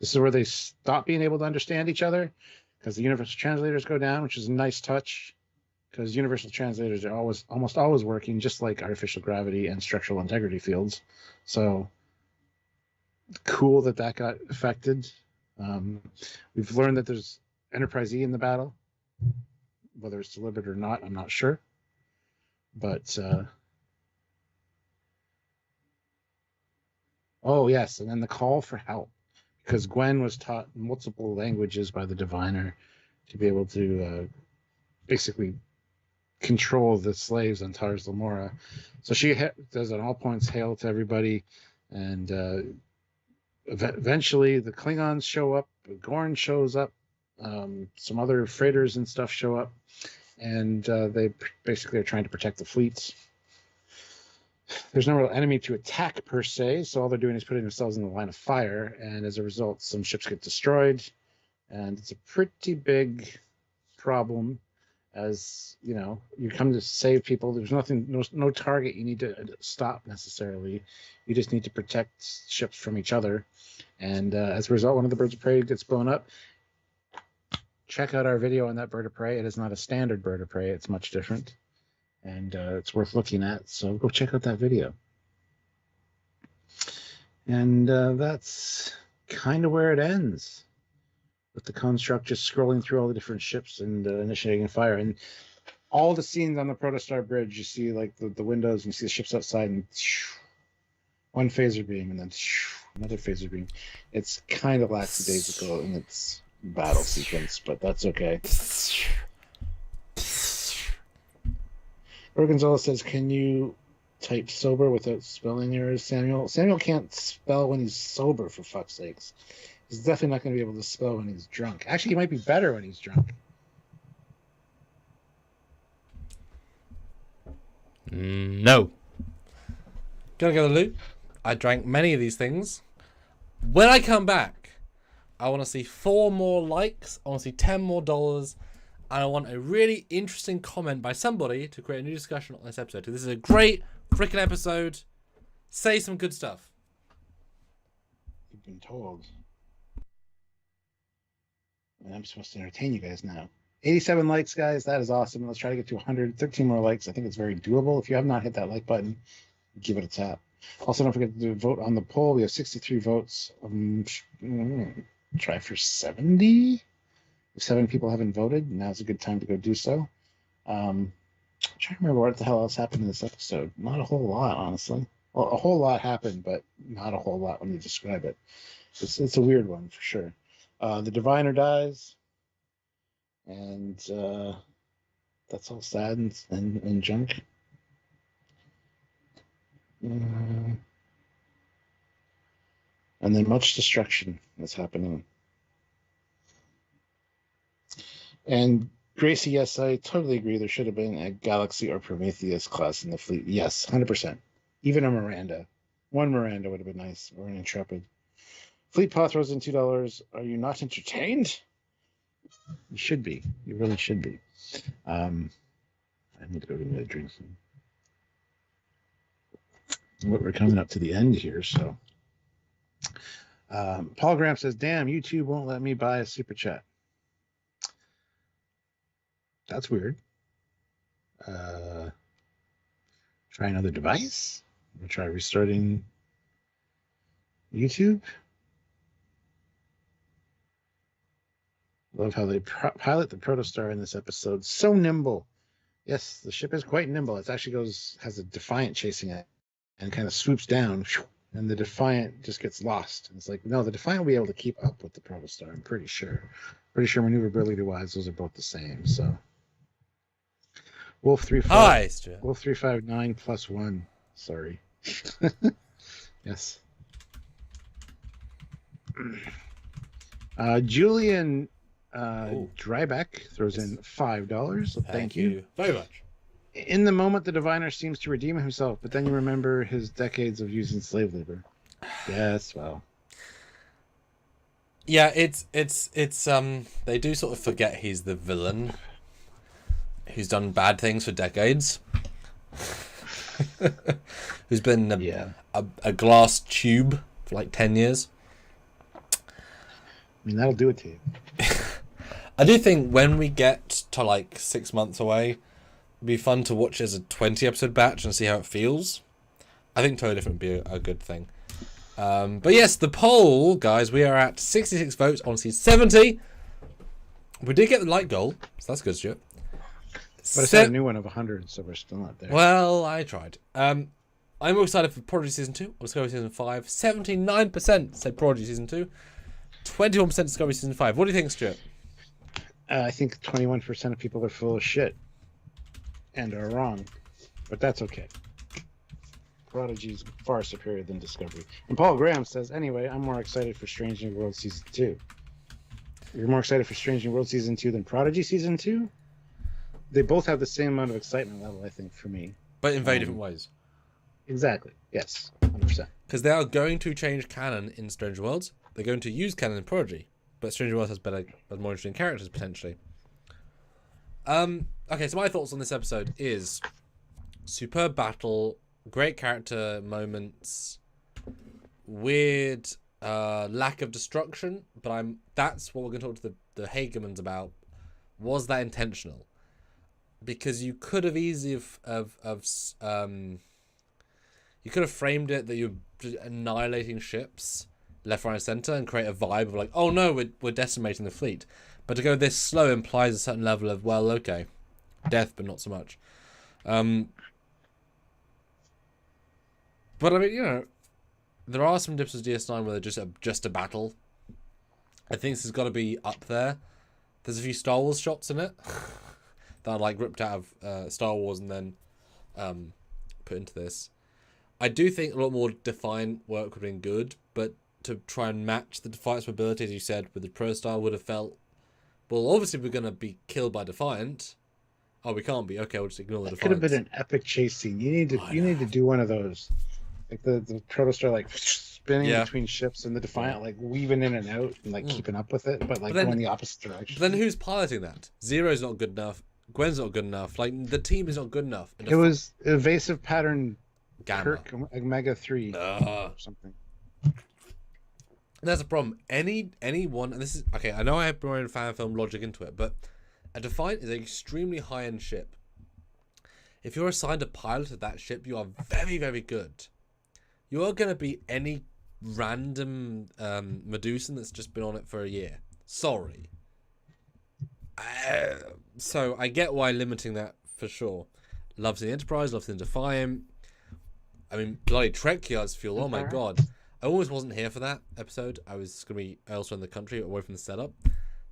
This is where they stop being able to understand each other because the universal translators go down, which is a nice touch. Because universal translators are almost always working, just like artificial gravity and structural integrity fields. So cool that got affected. We've learned that there's Enterprise E in the battle. Whether it's deliberate or not, I'm not sure. But oh yes, and then the call for help, because Gwen was taught multiple languages by the Diviner to be able to basically control the slaves on Tars Lamora. So she does an all points hail to everybody, and eventually the Klingons show up, Gorn shows up, some other freighters and stuff show up, and they basically are trying to protect the fleets. There's no real enemy to attack per se, so all they're doing is putting themselves in the line of fire, and as a result some ships get destroyed, and it's a pretty big problem. As you come to save people, there's no target you need to stop necessarily. You just need to protect ships from each other, and as a result, one of the birds of prey gets blown up. Check out our video on that bird of prey. It is not a standard bird of prey. It's much different. and it's worth looking at. So go check out that video. And that's kind of where it ends, with the construct just scrolling through all the different ships and initiating a fire. And all the scenes on the Protostar Bridge, you see like the windows, and you see the ships outside, and one phaser beam, and then another phaser beam. It's kind of lackadaisical in its battle sequence, but that's okay. Gonzalez says, "Can you type sober without spelling errors, Samuel?" Samuel can't spell when he's sober, for fuck's sakes. He's definitely not going to be able to spell when he's drunk. Actually, he might be better when he's drunk. No. Gonna go to the loot. I drank many of these things. When I come back, I want to see 4 more likes. I want to see $10 more. And I want a really interesting comment by somebody to create a new discussion on this episode. This is a great freaking episode. Say some good stuff. You've been told. And I'm supposed to entertain you guys now. 87 likes, guys. That is awesome. Let's try to get to 113 more likes. I think it's very doable. If you have not hit that like button, give it a tap. Also, don't forget to vote on the poll. We have 63 votes. Try for 70. If 7 people haven't voted, now's a good time to go do so. I'm trying to remember what the hell else happened in this episode. Not a whole lot, honestly. Well, a whole lot happened, but not a whole lot when you describe it. It's a weird one, for sure. The diviner dies. And that's all sad and junk. And then much destruction is happening. And Gracie, yes, I totally agree. There should have been a Galaxy or Prometheus class in the fleet. Yes, 100%. Even a Miranda. One Miranda would have been nice, or an Intrepid. Fleet Paw throws in $2. Are you not entertained? You should be. You really should be. I need to go to the drinks. We're coming up to the end here, so. Paul Graham says, "Damn, YouTube won't let me buy a super chat." That's weird. Try another device. We'll try restarting YouTube. Love how they pilot the Protostar in this episode. So nimble. Yes, the ship is quite nimble. It actually has a Defiant chasing it and kind of swoops down, and the Defiant just gets lost. And it's like, no, the Defiant will be able to keep up with the Protostar, I'm pretty sure. Pretty sure maneuverability-wise, those are both the same, so. Wolf 359 plus 1. Sorry. Yes. Julian Drybeck throws in $5. So thank you very much. In the moment, the diviner seems to redeem himself, but then you remember his decades of using slave labor. Yes, well. Yeah, it's they do sort of forget he's the villain who's done bad things for decades. Who's been a glass tube for like 10 years. I mean, that'll do it to you. I do think when we get to like 6 months away, it'd be fun to watch as a 20 episode batch and see how it feels. I think totally different would be a good thing. But yes, the poll, guys, we are at 66 votes, honestly 70. We did get the like goal, so that's good, Stuart. But it's not a new one of 100, so we're still not there. Well, I tried. I'm more excited for Prodigy Season 2 or Discovery Season 5. 79% said Prodigy Season 2. 21% Discovery Season 5. What do you think, Stuart? I think 21% of people are full of shit and are wrong, but that's okay. Prodigy is far superior than Discovery. And Paul Graham says, anyway, I'm more excited for Strange New World Season 2. You're more excited for Strange New World Season 2 than Prodigy Season 2? They both have the same amount of excitement level, I think, for me. But in very different ways. Exactly. Yes. 100%. Because they are going to change canon in Strange Worlds. They're going to use canon in Prodigy. But Strange Worlds has more interesting characters, potentially. Okay, so my thoughts on this episode is superb battle, great character moments, weird lack of destruction, but that's what we're going to talk to the Hagemans about. Was that intentional? because you could have easily you could have framed it that you're just annihilating ships left, right, and center and create a vibe of like, oh no, we're decimating the fleet. But to go this slow implies a certain level of, well, okay, death, but not so much. But I mean, you know, there are some dips of DS9 where they're just a battle. I think this has got to be up there. There's a few Star Wars shots in it that are like ripped out of Star Wars and then put into this. I do think a lot more Defiant work would have been good, but to try and match the Defiant's mobility, as you said, with the Pro Star would have felt, well, obviously we're going to be killed by Defiant. Oh, we can't be. Okay, we'll just ignore the Defiant. Could have been an epic chase scene. You need to do one of those. Like the Protostar like spinning between ships and the Defiant like weaving in and out and like keeping up with it, but like going the opposite direction. But then who's piloting that? Zero's not good enough. Gwen's not good enough. Like the team is not good enough. It was evasive pattern Gamma. Kirk Omega 3 or something. That's a problem. Anyone, and this is okay. I know I have my own fan film logic into it, but a Defiant is an extremely high end ship. If you're assigned a pilot of that ship, you are very, very good. You are going to be any random Medusan that's just been on it for a year. Sorry. So I get why limiting that for sure. Loves the Enterprise, loves the Defiant. I mean, bloody Trekyards fuel. Oh my god. I always wasn't here for that episode. I was going to be elsewhere in the country, away from the setup.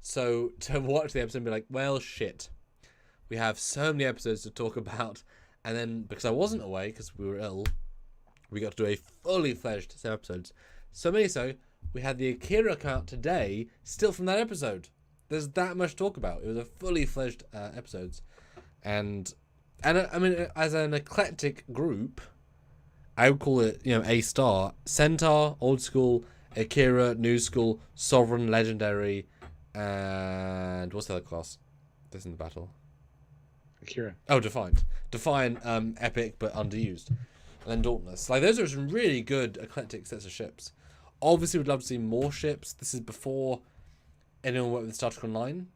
So to watch the episode and be like, well, shit. We have so many episodes to talk about. And then, because I wasn't away, because we were ill, we got to do a fully fledged 7 episodes. So many so, we had the Akira come out today, still from that episode. There's that much to talk about. It was a fully fledged episodes. And I mean, as an eclectic group, I would call it, you know, A star. Centaur, old school, Akira, new school, Sovereign, legendary, and what's the other class that's in the battle? Akira. Oh, Defiant. Defiant, epic, but underused. And then Dauntless. Like, those are some really good eclectic sets of ships. Obviously, we'd love to see more ships. This is before anyone worked with Star Trek Online.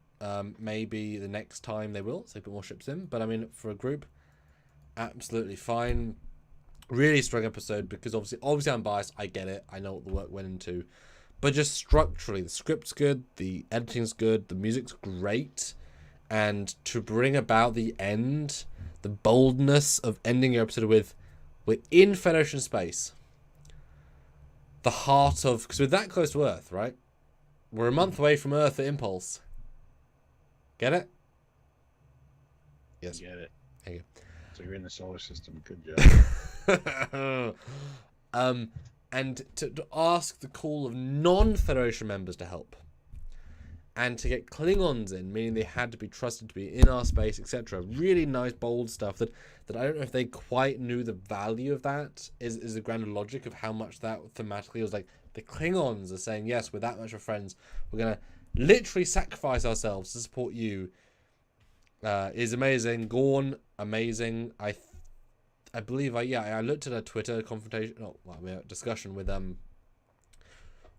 Maybe the next time they will, so they put more ships in. But, I mean, for a group, absolutely fine. Really strong episode, because obviously I'm biased. I get it. I know what the work went into. But just structurally, the script's good, the editing's good, the music's great. And to bring about the end, the boldness of ending your episode with, we're in Federation space. The heart of, because we're that close to Earth, right? We're a month away from Earth at Impulse. Get it? Yes. Get it. There you go. So you're in the solar system. Good job. And to ask the call of non-Federation members to help. And to get Klingons in, meaning they had to be trusted to be in our space, etc. Really nice, bold stuff that I don't know if they quite knew the value of that, is the grander logic of how much that thematically was like, the Klingons are saying, yes, we're that much of friends. We're going to literally sacrifice ourselves to support you. Is amazing. Gorn, amazing. I believe I looked at a Twitter discussion with one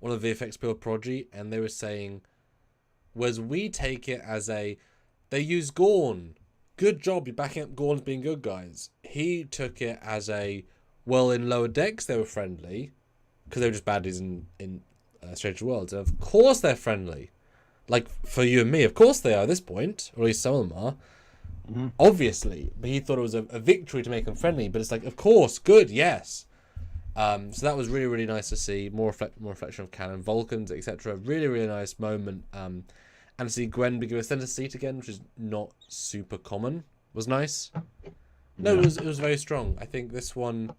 of the VFX people, Prodigy, and they were saying, whereas we take it as they use Gorn. Good job, you're backing up Gorn as being good guys. He took it as well, in Lower Decks they were friendly, because they were just baddies in Strange Worlds. And of course they're friendly. Like, for you and me, of course they are at this point, or at least some of them are. Mm-hmm. Obviously. But he thought it was a victory to make them friendly, but it's like, of course, good, yes. So that was really, really nice to see. More reflection of canon, Vulcans, etc. Really, really nice moment. And to see Gwen be given a center seat again, which is not super common, was nice. No, yeah. It was very strong. I think this one,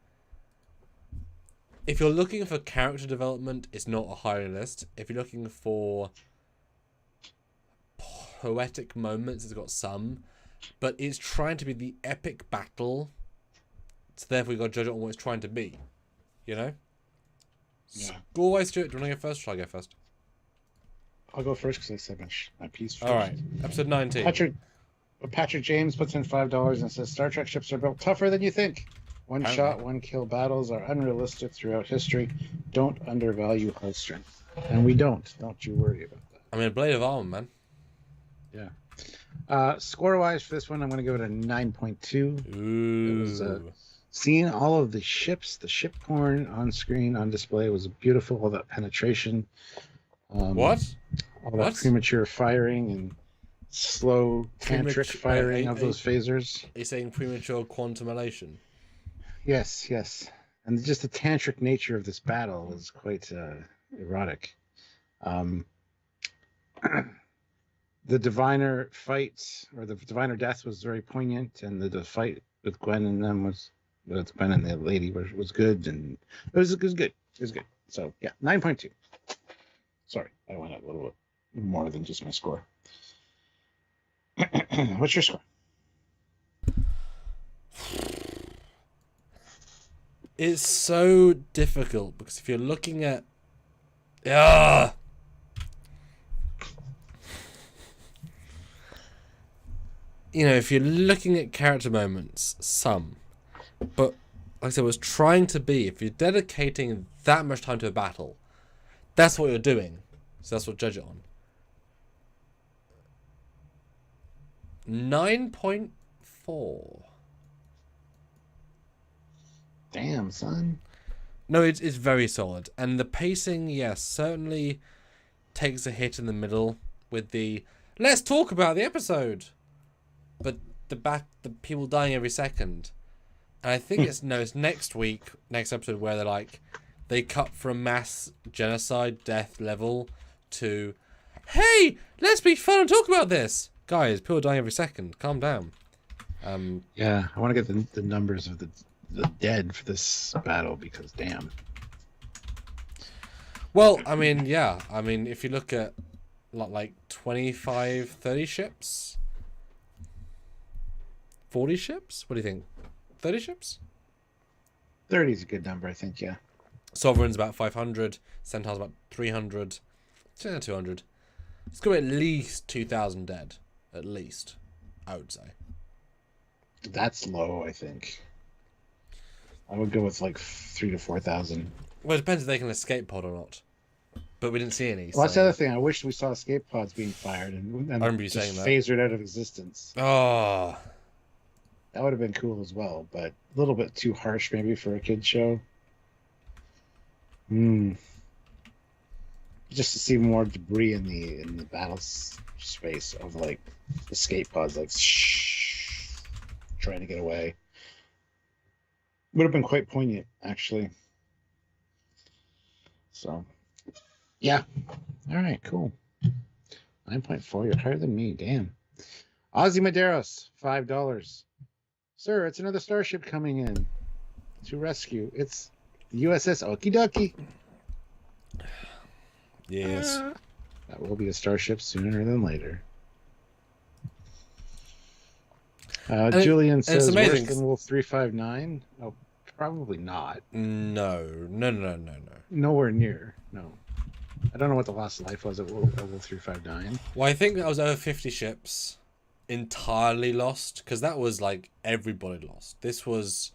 if you're looking for character development, it's not a high list. If you're looking for poetic moments, it's got some, but it's trying to be the epic battle. So therefore, you've got to judge it on what it's trying to be. You know? Yeah. Score-wise, Stuart, do you want to go first or shall I go first? I'll go first because I said my piece first. All right. Episode 19. Patrick James puts in $5 and says, Star Trek ships are built tougher than you think. One shot, one kill battles are unrealistic throughout history. Don't undervalue hull strength. And we don't. Don't you worry about that. I mean, a blade of armor, man. Yeah. Score-wise for this one, I'm going to give it a 9.2. Ooh. It was seeing all of the ships, the ship porn on screen, on display was beautiful. All that penetration. What? All that premature firing and slow tantric firing of those phasers. Are you saying premature quantum elation? Yes, yes. And just the tantric nature of this battle is quite erotic. The Diviner fight, or the Diviner death, was very poignant, and the fight with Gwen and them was, with Gwen and the lady was good, and it was good. It was good. So yeah, 9.2. Sorry, I went a little bit more than just my score. What's your score? It's so difficult because if you're looking at, if you're looking at character moments, some, but like I said, was trying to be, if you're dedicating that much time to a battle, that's what you're doing. So that's what judge it on. 9.4. Damn, son. No, it's very solid. And the pacing, yes, certainly takes a hit in the middle with the, let's talk about the episode. But the people dying every second. And I think it's next episode where they're like, they cut from mass genocide death level to, hey, let's be fun and talk about this. Guys, people dying every second. Calm down. Yeah, I want to get the numbers of the dead for this battle because damn. Well, I mean, yeah. I mean, if you look at like 25, 30 ships, 40 ships? What do you think? 30 ships? 30 is a good number, I think, yeah. Sovereign's about 500. Centaur's about 300. 200. It's got at least 2,000 dead. At least, I would say. That's low, I think. I would go with like 3,000 to 4,000. Well, it depends if they can escape pod or not. But we didn't see any. Well, that's the other thing. I wish we saw escape pods being fired and I remember you saying that. Phasered out of existence. Oh. That would have been cool as well, but a little bit too harsh maybe for a kid's show. Just to see more debris in the battle space of like escape pods, like trying to get away. Would have been quite poignant, actually. So, yeah. All right, cool. 9.4. You're higher than me. Damn. Ozzy Medeiros, $5. Sir, it's another starship coming in to rescue. It's the USS Okie Dokie. Yes. That will be a starship sooner than later. Julian says worse than Wolf 359. Oh, probably not. No. Nowhere near. No. I don't know what the last life was at Wolf 359. Well, I think that was over 50 ships entirely lost, because that was like everybody lost. This was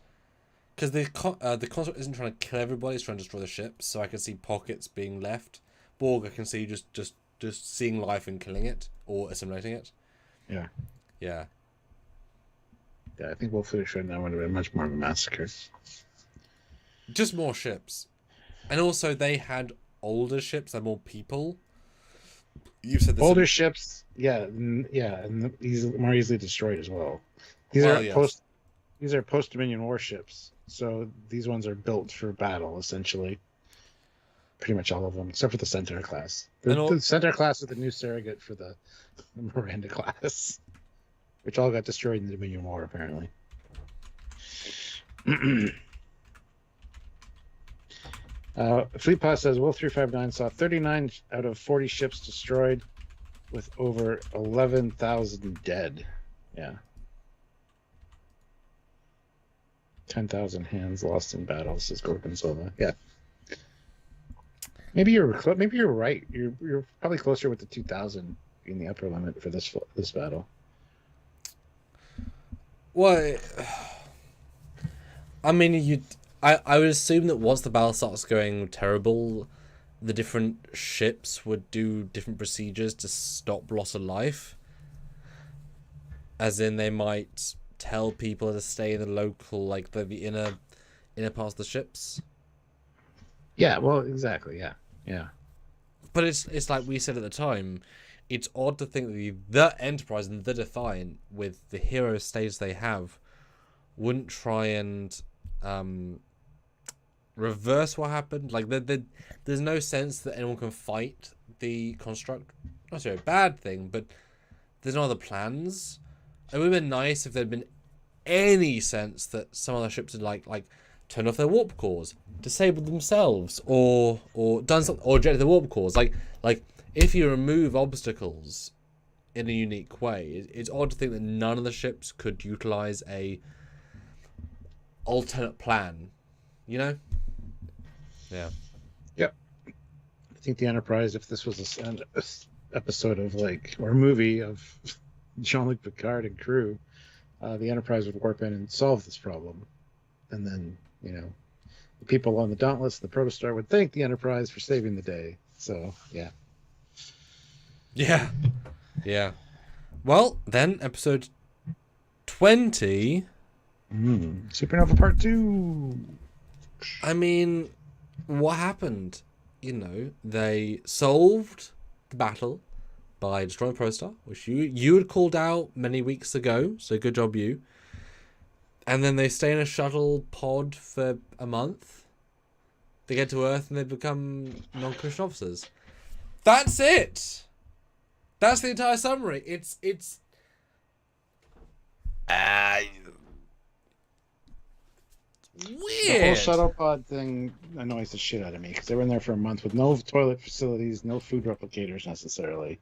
because the concept isn't trying to kill everybody; it's trying to destroy the ships. So I can see pockets being left. Borg, I can see just seeing life and killing it or assimilating it. Yeah. Yeah, I think Wolf 359 would have been much more of a massacre. Just more ships, and also they had older ships and more people. You said this older ships, and these are more easily destroyed as well. These are post Dominion warships, so these ones are built for battle essentially. Pretty much all of them, except for the Centaur class. The Centaur class is the new surrogate for the Miranda class, which all got destroyed in the Dominion War apparently. Fleet Pass says Wolf 359 saw 39 out of 40 ships destroyed with over 11,000 dead. Yeah. 10,000 hands lost in battle, says Gorgonzola. Yeah. Maybe you're right. You're probably closer with the 2,000 being the upper limit for this battle. Well, I mean, I would assume that once the battle starts going terrible, the different ships would do different procedures to stop loss of life. As in, they might tell people to stay in the local, like the inner parts of the ships. Yeah, well, exactly. Yeah. But it's like we said at the time, it's odd to think that the Enterprise and the Defiant, with the hero status they have, wouldn't try and reverse what happened. Like, there's no sense that anyone can fight the construct. Not necessarily a bad thing, but there's no other plans. It would have been nice if there'd been any sense that some of the ships had like turned off their warp cores, disabled themselves, or done something, or ejected the warp cores. Like if you remove obstacles in a unique way, it's odd to think that none of the ships could utilize a alternate plan. You know? Yeah. Yep. I think the Enterprise, if this was an episode of or a movie of Jean-Luc Picard and crew, the Enterprise would warp in and solve this problem, and then the people on the Dauntless, the Protostar, would thank the Enterprise for saving the day. So yeah. Well, then episode 20. Supernova Part 2. I mean, what happened? They solved the battle by destroying the Protostar, which you had called out many weeks ago, so good job you. And then they stay in a shuttle pod for a month. They get to Earth and they become non-commissioned officers. That's it! That's the entire summary. It's weird. The whole shuttle pod thing annoys the shit out of me because they were in there for a month with no toilet facilities, no food replicators necessarily.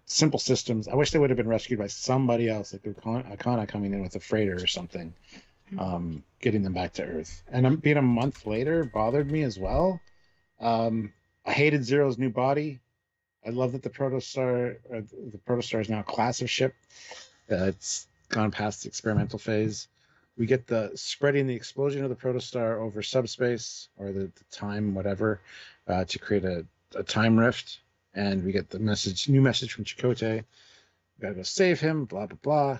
Simple systems. I wish they would have been rescued by somebody else, like Akana coming in with a freighter or something, getting them back to Earth. And being a month later bothered me as well. I hated Zero's new body. I love that the Protostar is now a class of ship. It's gone past the experimental phase. We get the spreading the explosion of the Protostar over subspace or the time, whatever, to create a time rift. And we get the new message from Chakotay. We gotta go save him, blah, blah, blah.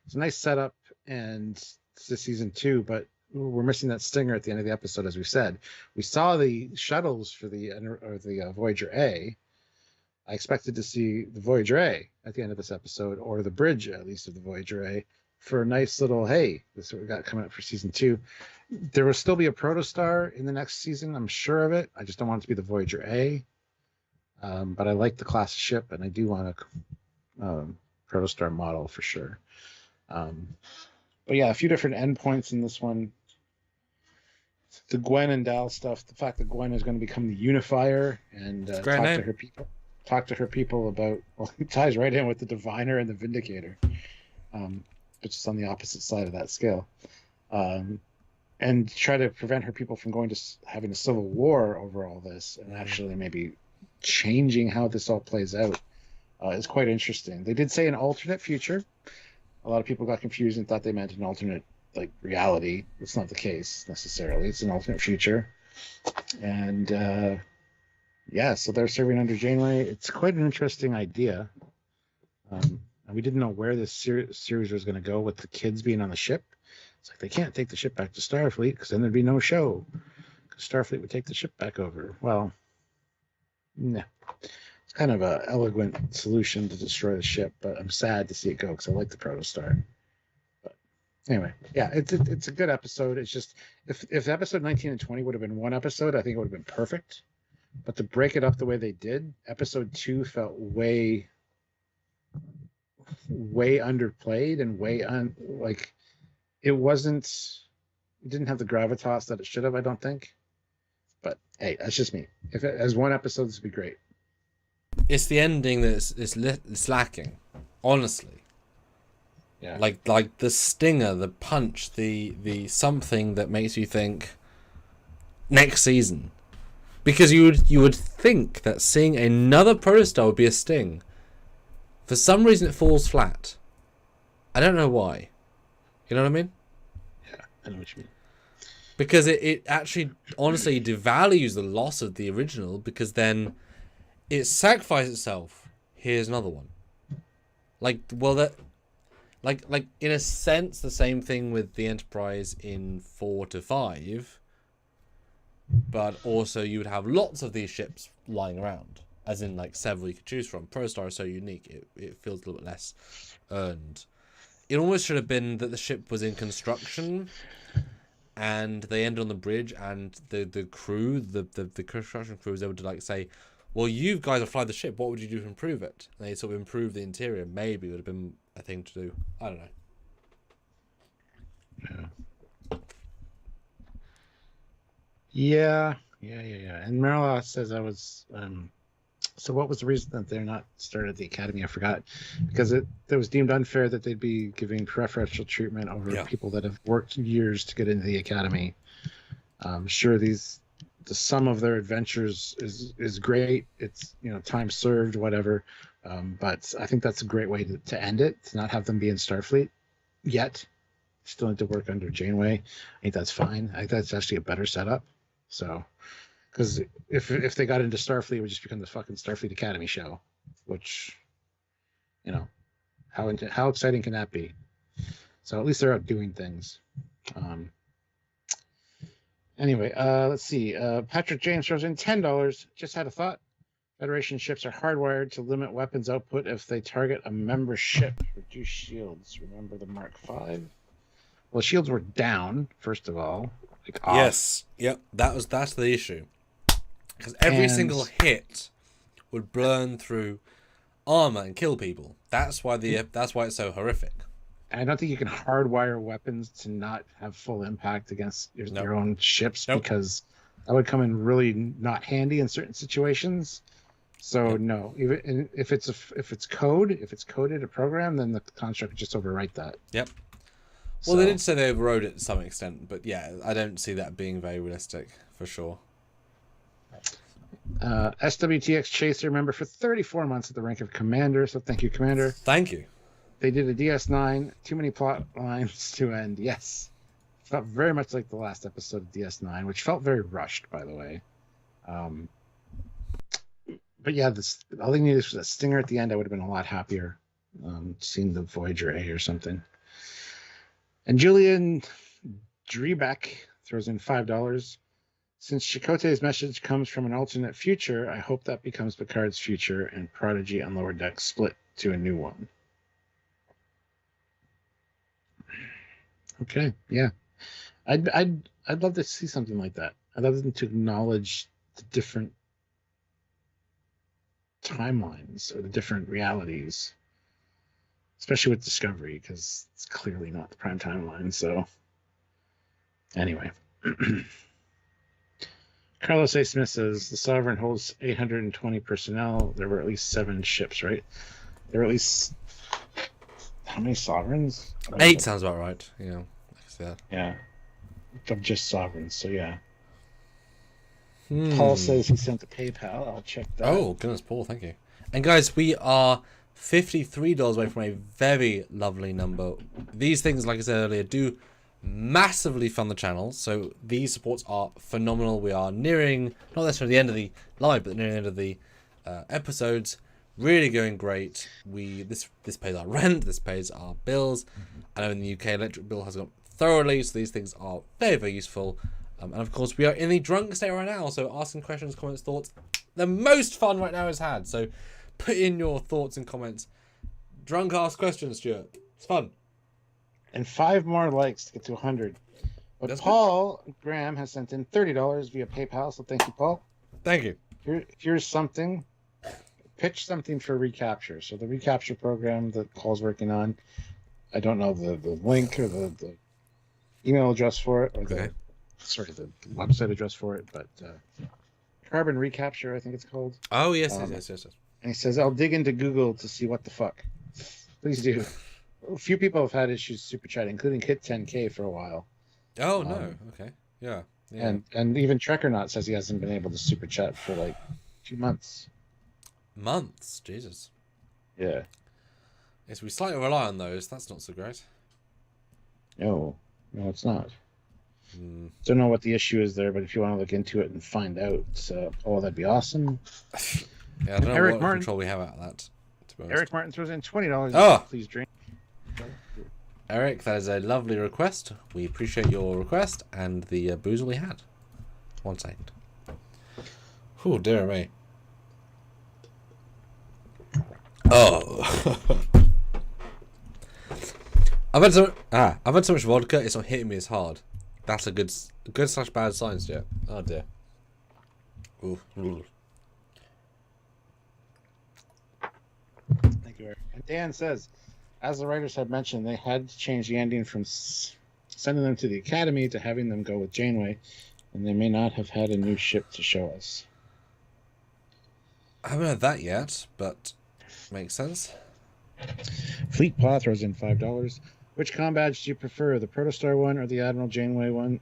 It's a nice setup, and it's this season 2, but we're missing that stinger at the end of the episode, as we said. We saw the shuttles for the Voyager A. I expected to see the Voyager A at the end of this episode, or the bridge, at least, of the Voyager A, for a nice little, hey, this is what we got coming up for season 2. There will still be a Protostar in the next season, I'm sure of it. I just don't want it to be the Voyager A. But I like the class of ship, and I do want a Protostar model for sure. But yeah, a few different endpoints in this one. The Gwen and Dal stuff, the fact that Gwen is going to become the unifier and talk to her people about, well, it ties right in with the Diviner and the Vindicator, but just on the opposite side of that scale. And try to prevent her people from going to having a civil war over all this, and actually maybe changing how this all plays out is quite interesting. They did say an alternate future. A lot of people got confused and thought they meant an alternate reality. It's not the case necessarily. It's an alternate future. And so they're serving under Janeway. It's quite an interesting idea. And we didn't know where this series was going to go with the kids being on the ship. It's like they can't take the ship back to Starfleet because then there'd be no show. Because Starfleet would take the ship back over. Well, no. It's kind of an elegant solution to destroy the ship, but I'm sad to see it go because I like the Protostar. But anyway, yeah, it's a good episode. It's just if episode 19 and 20 would have been one episode, I think it would have been perfect. But to break it up the way they did, episode 2 felt way underplayed and it didn't have the gravitas that it should have, I don't think. But hey, that's just me. If it as one episode, this would be great. It's the ending that's lacking, honestly. Yeah. Like the stinger, the punch, the something that makes you think next season. Because you would think that seeing another Protostar would be a sting. For some reason, it falls flat. I don't know why. You know what I mean? Yeah, I know what you mean. Because it actually, honestly, devalues the loss of the original, because then it sacrifices itself. Here's another one. Like, well, that, like in a sense, the same thing with the Enterprise in 4 to 5. But also, you would have lots of these ships lying around, as in like several you could choose from. ProStar is so unique; it feels a little bit less earned. It almost should have been that the ship was in construction, and they ended on the bridge, and the crew, the construction crew, was able to like say, "Well, you guys have fly the ship. What would you do to improve it?" And they sort of improve the interior. Maybe it would have been a thing to do. I don't know. Yeah. And Marla says I was. So what was the reason that they're not started at the academy? I forgot, because it was deemed unfair that they'd be giving preferential treatment over people that have worked years to get into the academy. Sure, the sum of their adventures is great. It's time served, whatever. But I think that's a great way to end it. To not have them be in Starfleet yet. Still need to work under Janeway. I think that's fine. I think that's actually a better setup. So. Because if they got into Starfleet, it would just become the fucking Starfleet Academy show, which, how exciting can that be? So at least they're out doing things. Anyway, let's see. Patrick James throws in $10. Just had a thought. Federation ships are hardwired to limit weapons output if they target a member ship. Reduce shields. Remember the Mark V? Well, shields were down, first of all. Like off. Yes. Yep. That's the issue. Because every single hit would burn through armor and kill people. That's why it's so horrific. I don't think you can hardwire weapons to not have full impact against your own ships, because that would come in really not handy in certain situations. So no, even if it's coded a program, then the construct would just overwrite that. Yep. Well, they did say they overrode it to some extent, but yeah, I don't see that being very realistic for sure. SWTX Chaser member for 34 months at the rank of Commander, so thank you, Commander. Thank you. They did a DS9, too many plot lines to end. Yes. Felt very much like the last episode of DS9, which felt very rushed, by the way. But yeah, all they needed was a stinger at the end. I would have been a lot happier seeing the Voyager A or something. And Julian Drebeck throws in $5. Since Chakotay's message comes from an alternate future, I hope that becomes Picard's future and Prodigy on Lower Deck split to a new one. Okay, yeah. I'd love to see something like that. I'd love them to acknowledge the different timelines or the different realities, especially with Discovery, because it's clearly not the prime timeline. So anyway. Carlos A. Smith says the Sovereign holds 820 personnel. There were at least 7 ships, right? There were at least how many Sovereigns? 8 sounds about right. Yeah, I can see that. Yeah, of just Sovereigns. So yeah. Paul says he sent the PayPal. I'll check that. Oh goodness, Paul, thank you. And guys, we are $53 away from a very lovely number. These things, like I said earlier, do massively fund the channel, so these supports are phenomenal. We are nearing, not necessarily the end of the live, but nearing the end of the episodes. Really going great. This pays our rent, this pays our bills. I know in the UK electric bill has gone thoroughly, so these things are very, very useful. And of course we are in the drunk state right now, so asking questions, comments, thoughts, the most fun right now is had. So put in your thoughts and comments. Drunk ask questions, Stuart. It's fun. And 5 more likes to get to 100. But that's Paul Graham has sent in $30 via PayPal, so thank you, Paul. Thank you. Here's something. Pitch something for Recapture. So the Recapture program that Paul's working on, I don't know the link or the email address for it, or the website address for it, but Carbon Recapture, I think it's called. Oh, yes. And he says, I'll dig into Google to see what the fuck. Please do. A few people have had issues super chat, including Hit 10K for a while. Oh, no. Okay. Yeah. And even Trekkernaut says he hasn't been able to super chat for like 2 months. Months? Jesus. Yeah. Yes, we slightly rely on those. That's not so great. No, it's not. Don't know what the issue is there, but if you want to look into it and find out, that'd be awesome. Yeah, I don't know what control we have out of that, to be honest. Eric Martin throws in $20. Oh! Please drink. Eric, that is a lovely request. We appreciate your request and the booze we had. 1 second. Oh, dear me. Oh. I've had so much vodka, it's not hitting me as hard. That's a good / bad sign, Stuart. Oh dear. Ooh. Thank you, Eric. And Dan says, as the writers had mentioned, they had to change the ending from sending them to the academy to having them go with Janeway, and they may not have had a new ship to show us. I haven't heard that yet, but makes sense. Fleet Paw throws in $5. Which comm badge do you prefer, the Protostar one or the Admiral Janeway one?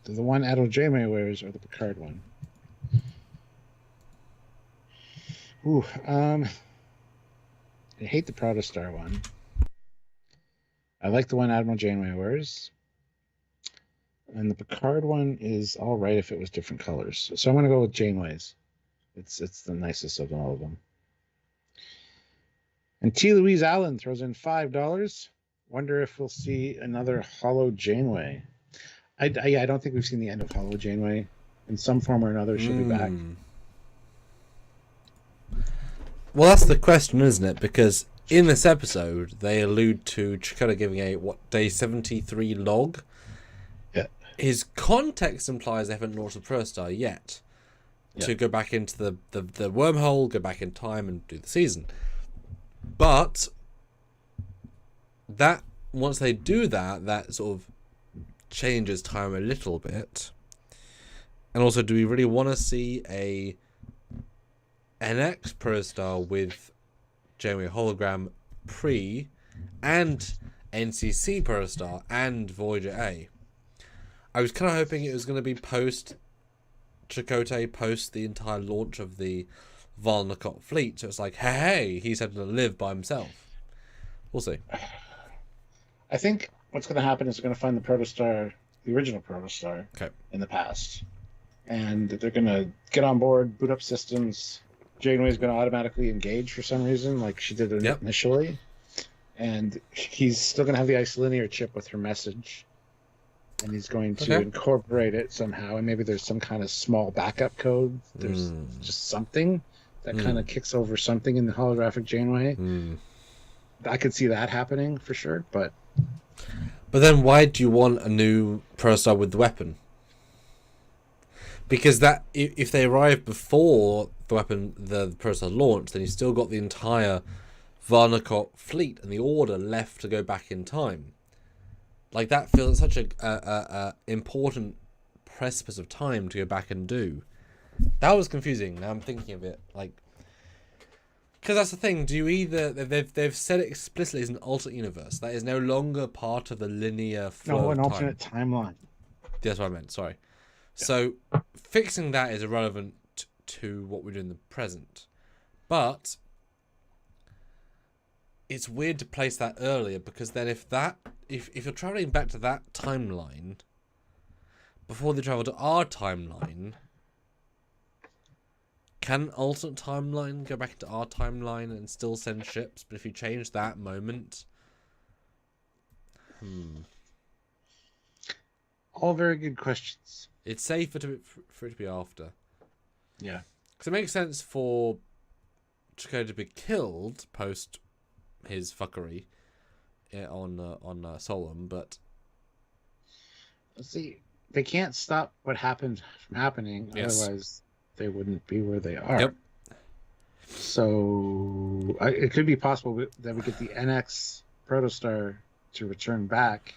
The one Admiral Janeway wears or the Picard one? Ooh, I hate the Protostar one. I like the one Admiral Janeway wears. And the Picard one is all right if it was different colors. So I'm going to go with Janeway's. It's the nicest of all of them. And T. Louise Allen throws in $5. Wonder if we'll see another Hollow Janeway. I don't think we've seen the end of Hollow Janeway. In some form or another, she'll be back. Well, that's the question, isn't it? Because in this episode, they allude to Chakotay giving a, day 73 log? Yeah. His context implies they haven't launched the Protostar yet. Yeah. To go back into the wormhole, go back in time and do the season. But that once they do that, that sort of changes time a little bit. And also, do we really want to see a NX Protostar with Janeway hologram pre and NCC Protostar and Voyager A? I was kind of hoping it was going to be post Chakotay, post the entire launch of the Valnacot fleet. So it's like, hey, he's had to live by himself. We'll see. I think what's going to happen is they're going to find the Protostar, the original Protostar, in the past. And they're going to get on board, boot up systems. Janeway's going to automatically engage for some reason, like she did initially. And he's still going to have the isolinear chip with her message. And he's going to incorporate it somehow. And maybe there's some kind of small backup code. There's just something that kind of kicks over something in the holographic Janeway. I could see that happening for sure, but then why do you want a new Protostar with the weapon? Because that if they arrive before the weapon, the Protostar launch, then you still got the entire Valnacot fleet and the Order left to go back in time. Like that feels such a important precipice of time to go back and do. That was confusing. Now I'm thinking of it like, because that's the thing. Do you either they've said it explicitly as an alternate universe that is no longer part of the linear flow? No, an alternate timeline. That's what I meant. Sorry. Yeah. So fixing that is irrelevant to what we're doing in the present, but it's weird to place that earlier because then if you're traveling back to that timeline before they travel to our timeline, can an alternate timeline go back to our timeline and still send ships? But if you change that moment, all very good questions. It's safer for it to be after. Yeah, because it makes sense for Chakotay to be killed post his fuckery on Solon, but see, they can't stop what happened from happening. Yes. Otherwise, they wouldn't be where they are. Yep. So it could be possible that we get the NX Protostar to return back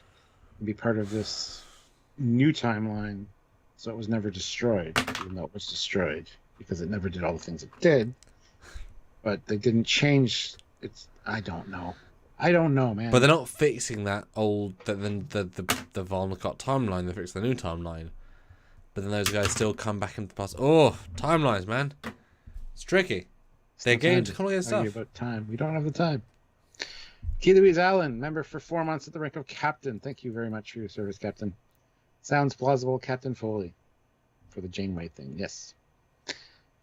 and be part of this new timeline, so it was never destroyed, even though it was destroyed because it never did all the things it did. But they didn't change. I don't know, man. But they're not fixing that old the Valnacot timeline. They fix the new timeline. But then those guys still come back into the past. Oh, timelines, man. It's tricky. They're getting to complicated stuff. About time. We don't have the time. T. Louise Allen, member for 4 months at the rank of Captain. Thank you very much for your service, Captain. Sounds plausible, Captain Foley. For the Janeway thing, yes.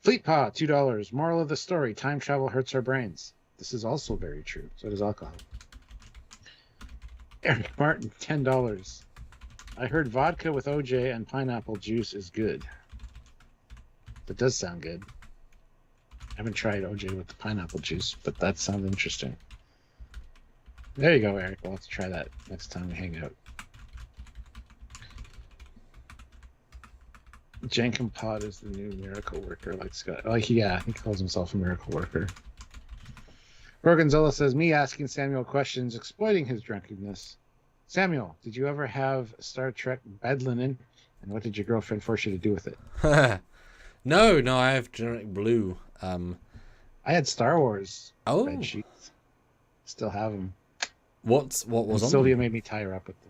Fleet Paw, $2. Moral of the story, time travel hurts our brains. This is also very true. So does alcohol. Eric Martin, $10. I heard vodka with OJ and pineapple juice is good. That does sound good. I haven't tried OJ with the pineapple juice, but that sounds interesting. There you go, Eric. We'll have to try that next time we hang out. Jenkin Pod is the new miracle worker, like Scott. Yeah, he calls himself a miracle worker. Gorgonzola says, me asking Samuel questions, exploiting his drunkenness. Samuel, did you ever have Star Trek bed linen? And what did your girlfriend force you to do with it? No, I have generic blue. I had Star Wars bed sheets. Still have them. What was on Sylvia them? made me tie her up with them.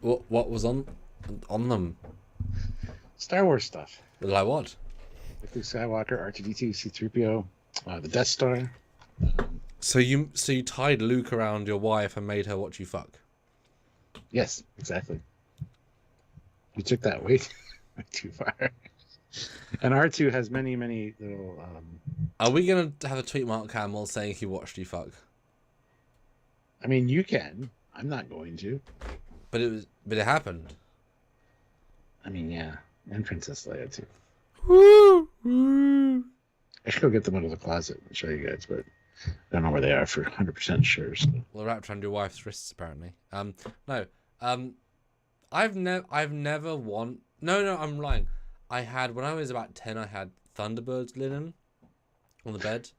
What was on them? Star Wars stuff. Like what? Luke Skywalker, R2-D2, C-3PO, the Death Star. So you tied Luke around your wife and made her watch you fuck? Yes, exactly. You took that way too far. And R2 has many little. Are we gonna have a tweet Mark Hamill saying he watched you fuck? I mean, you can. I'm not going to. But it happened. I mean, yeah, and Princess Leia too. Woo! I should go get them out of the closet and show you guys, but I don't know where they are for 100% sure. So. Well, wrapped around your wife's wrists, apparently. No. I've never won. No, I'm lying. When I was about 10, I had Thunderbirds linen on the bed.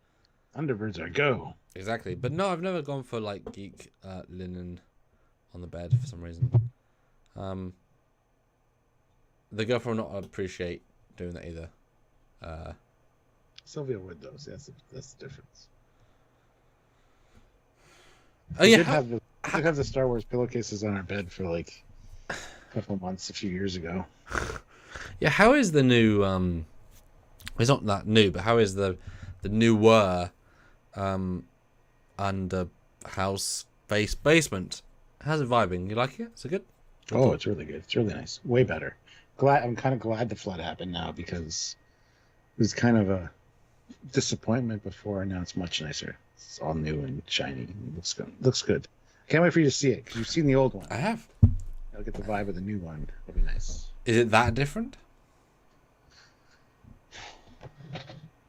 Thunderbirds are go. Exactly, but no, I've never gone for like geek linen on the bed for some reason. The girlfriend will not appreciate doing that either. Sylvia would though. So that's the difference. Oh we yeah, did have the Star Wars pillowcases on our bed for like a couple months a few years ago. Yeah, how is the new it's not that new, but how is the newer under house basement? How's it vibing? You like it? Is it good? Oh, it's really good. It's really nice. Way better. I'm kind of glad the flood happened now because it was kind of a disappointment before, and now it's much nicer. It's all new and shiny. It looks good. Can't wait for you to see it because you've seen the old one. I have. I'll get the vibe of the new one. It'll be nice. Is it that different?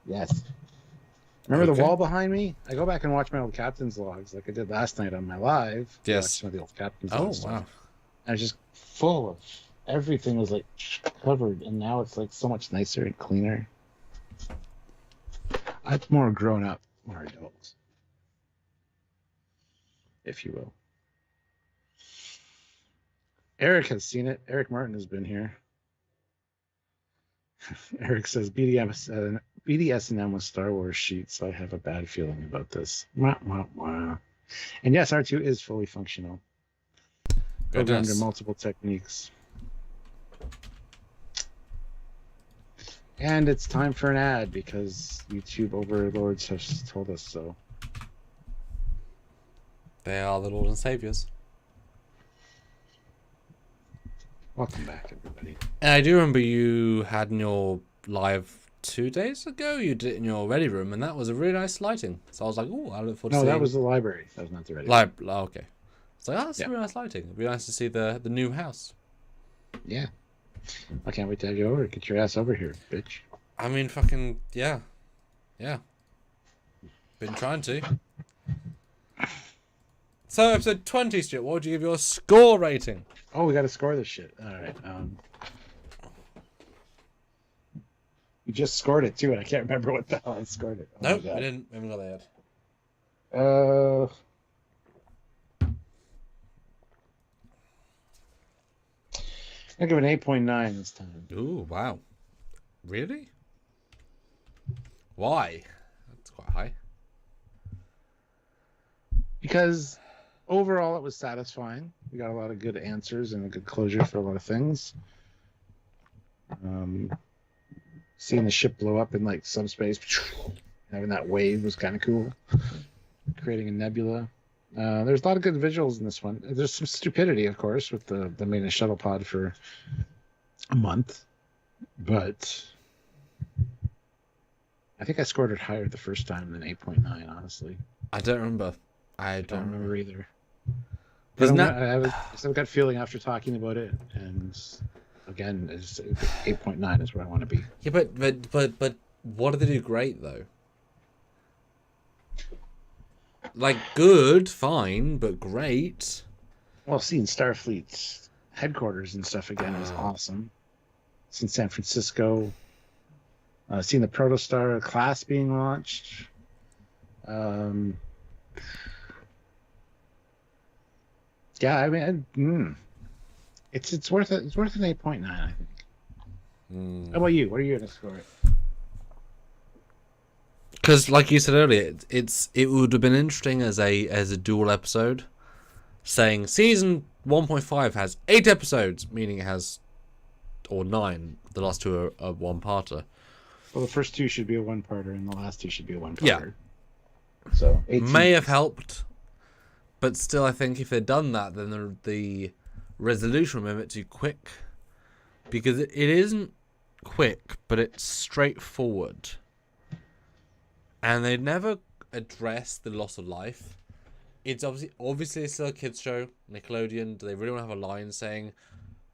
Yes. Remember the wall behind me? I go back and watch my old captain's logs like I did last night on my live. Yes. Some of the old captain's logs. Wow. I was just full of everything was like covered, and now it's like so much nicer and cleaner. It's more grown up, more adult, if you will. Eric has seen it. Eric Martin has been here. Eric says BDSM with Star Wars sheets. I have a bad feeling about this. Wah, wah, wah. And yes, R2 is fully functional. Programmed in multiple techniques. And it's time for an ad because YouTube overlords have told us so. They are the Lord and Saviors. Welcome back, everybody. And I do remember you had in your live 2 days ago, you did it in your ready room, and that was a really nice lighting. So I was like, oh, I look forward to seeing... No, that was the library. That was not the ready room. Okay. It's like, oh, that's really nice lighting. It'd be nice to see the new house. Yeah. I can't wait to have you over. Get your ass over here, bitch. I mean, fucking, yeah. Yeah. Been trying to. So, episode 20, Stuart, what would you give your score rating? Oh, we got to score this shit. All right. You just scored it, too, and I can't remember what the hell I scored it. Oh, nope, we didn't. We haven't got that yet. I'll give it an 8.9 this time. Ooh, wow. Really? Why? That's quite high. Because overall it was satisfying. We got a lot of good answers and a good closure for a lot of things. Seeing the ship blow up in like subspace, having that wave was kind of cool. Creating a nebula. There's a lot of good visuals in this one. There's some stupidity, of course, with the main shuttle pod for a month, but I think I scored it higher the first time than 8.9, honestly. I don't remember. I don't remember either. There's I have some gut feeling after talking about it, and again, 8.9 is where I want to be. Yeah, but what do they do great though? Like good, fine, but great. Well, seeing Starfleet's headquarters and stuff again was awesome. Seeing San Francisco, seeing the Protostar class being launched. Yeah, I mean, it's worth it. It's worth an 8.9, I think. How about you? What are you going to score it? Because, like you said earlier, it would have been interesting as a dual episode, saying season 1.5 has 8 episodes, meaning it has, or 9. The last 2 are one-parter. Well, the first 2 should be a one-parter, and the last 2 should be a one-parter. Yeah. So 18. May have helped, but still, I think if they'd done that, then the resolution would have been a bit too quick, because it isn't quick, but it's straightforward. And they never address the loss of life. It's obviously still a kids show, Nickelodeon. Do they really want to have a line saying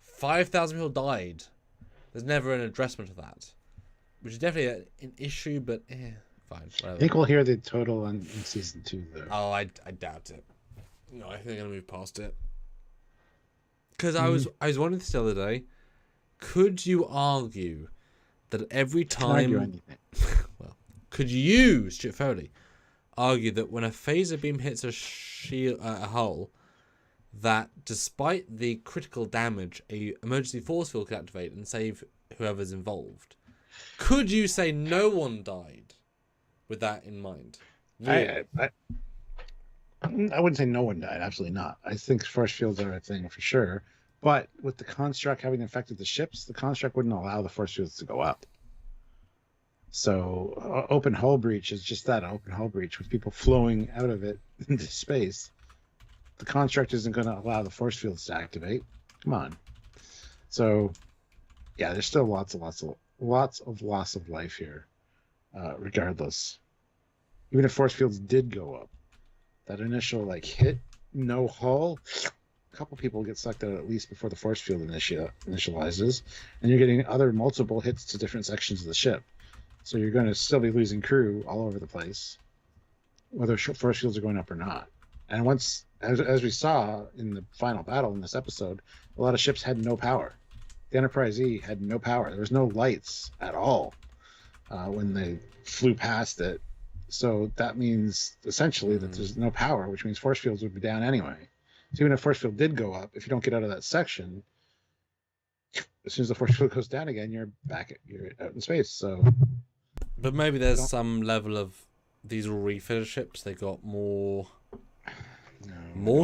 5,000 people died? There's never an addressment of that, which is definitely an issue. But fine. Whatever. I think we'll hear the total in season 2, though. Oh, I doubt it. No, I think they're gonna move past it. Because I was wondering this the other day. Could you argue that every time? Well. Could you, Stuart Foley, argue that when a phaser beam hits a hull, that despite the critical damage, a emergency force field could activate and save whoever's involved? Could you say no one died with that in mind? Really? I wouldn't say no one died. Absolutely not. I think force fields are a thing for sure. But with the construct having infected the ships, the construct wouldn't allow the force fields to go up. So open hull breach is just that, open hull breach with people flowing out of it into space. The construct isn't going to allow the force fields to activate. Come on. So yeah, there's still lots of loss of life here, regardless. Even if force fields did go up, that initial hit, no hull, a couple people get sucked out at least before the force field initializes, and you're getting other multiple hits to different sections of the ship. So you're going to still be losing crew all over the place, whether force fields are going up or not. And once, as we saw in the final battle in this episode, a lot of ships had no power. The Enterprise E had no power. There was no lights at all when they flew past it. So that means essentially that there's no power, which means force fields would be down anyway. So even if force field did go up, if you don't get out of that section, as soon as the force field goes down again, you're out in space. So. But maybe there's some level of these are refiller ships. They got more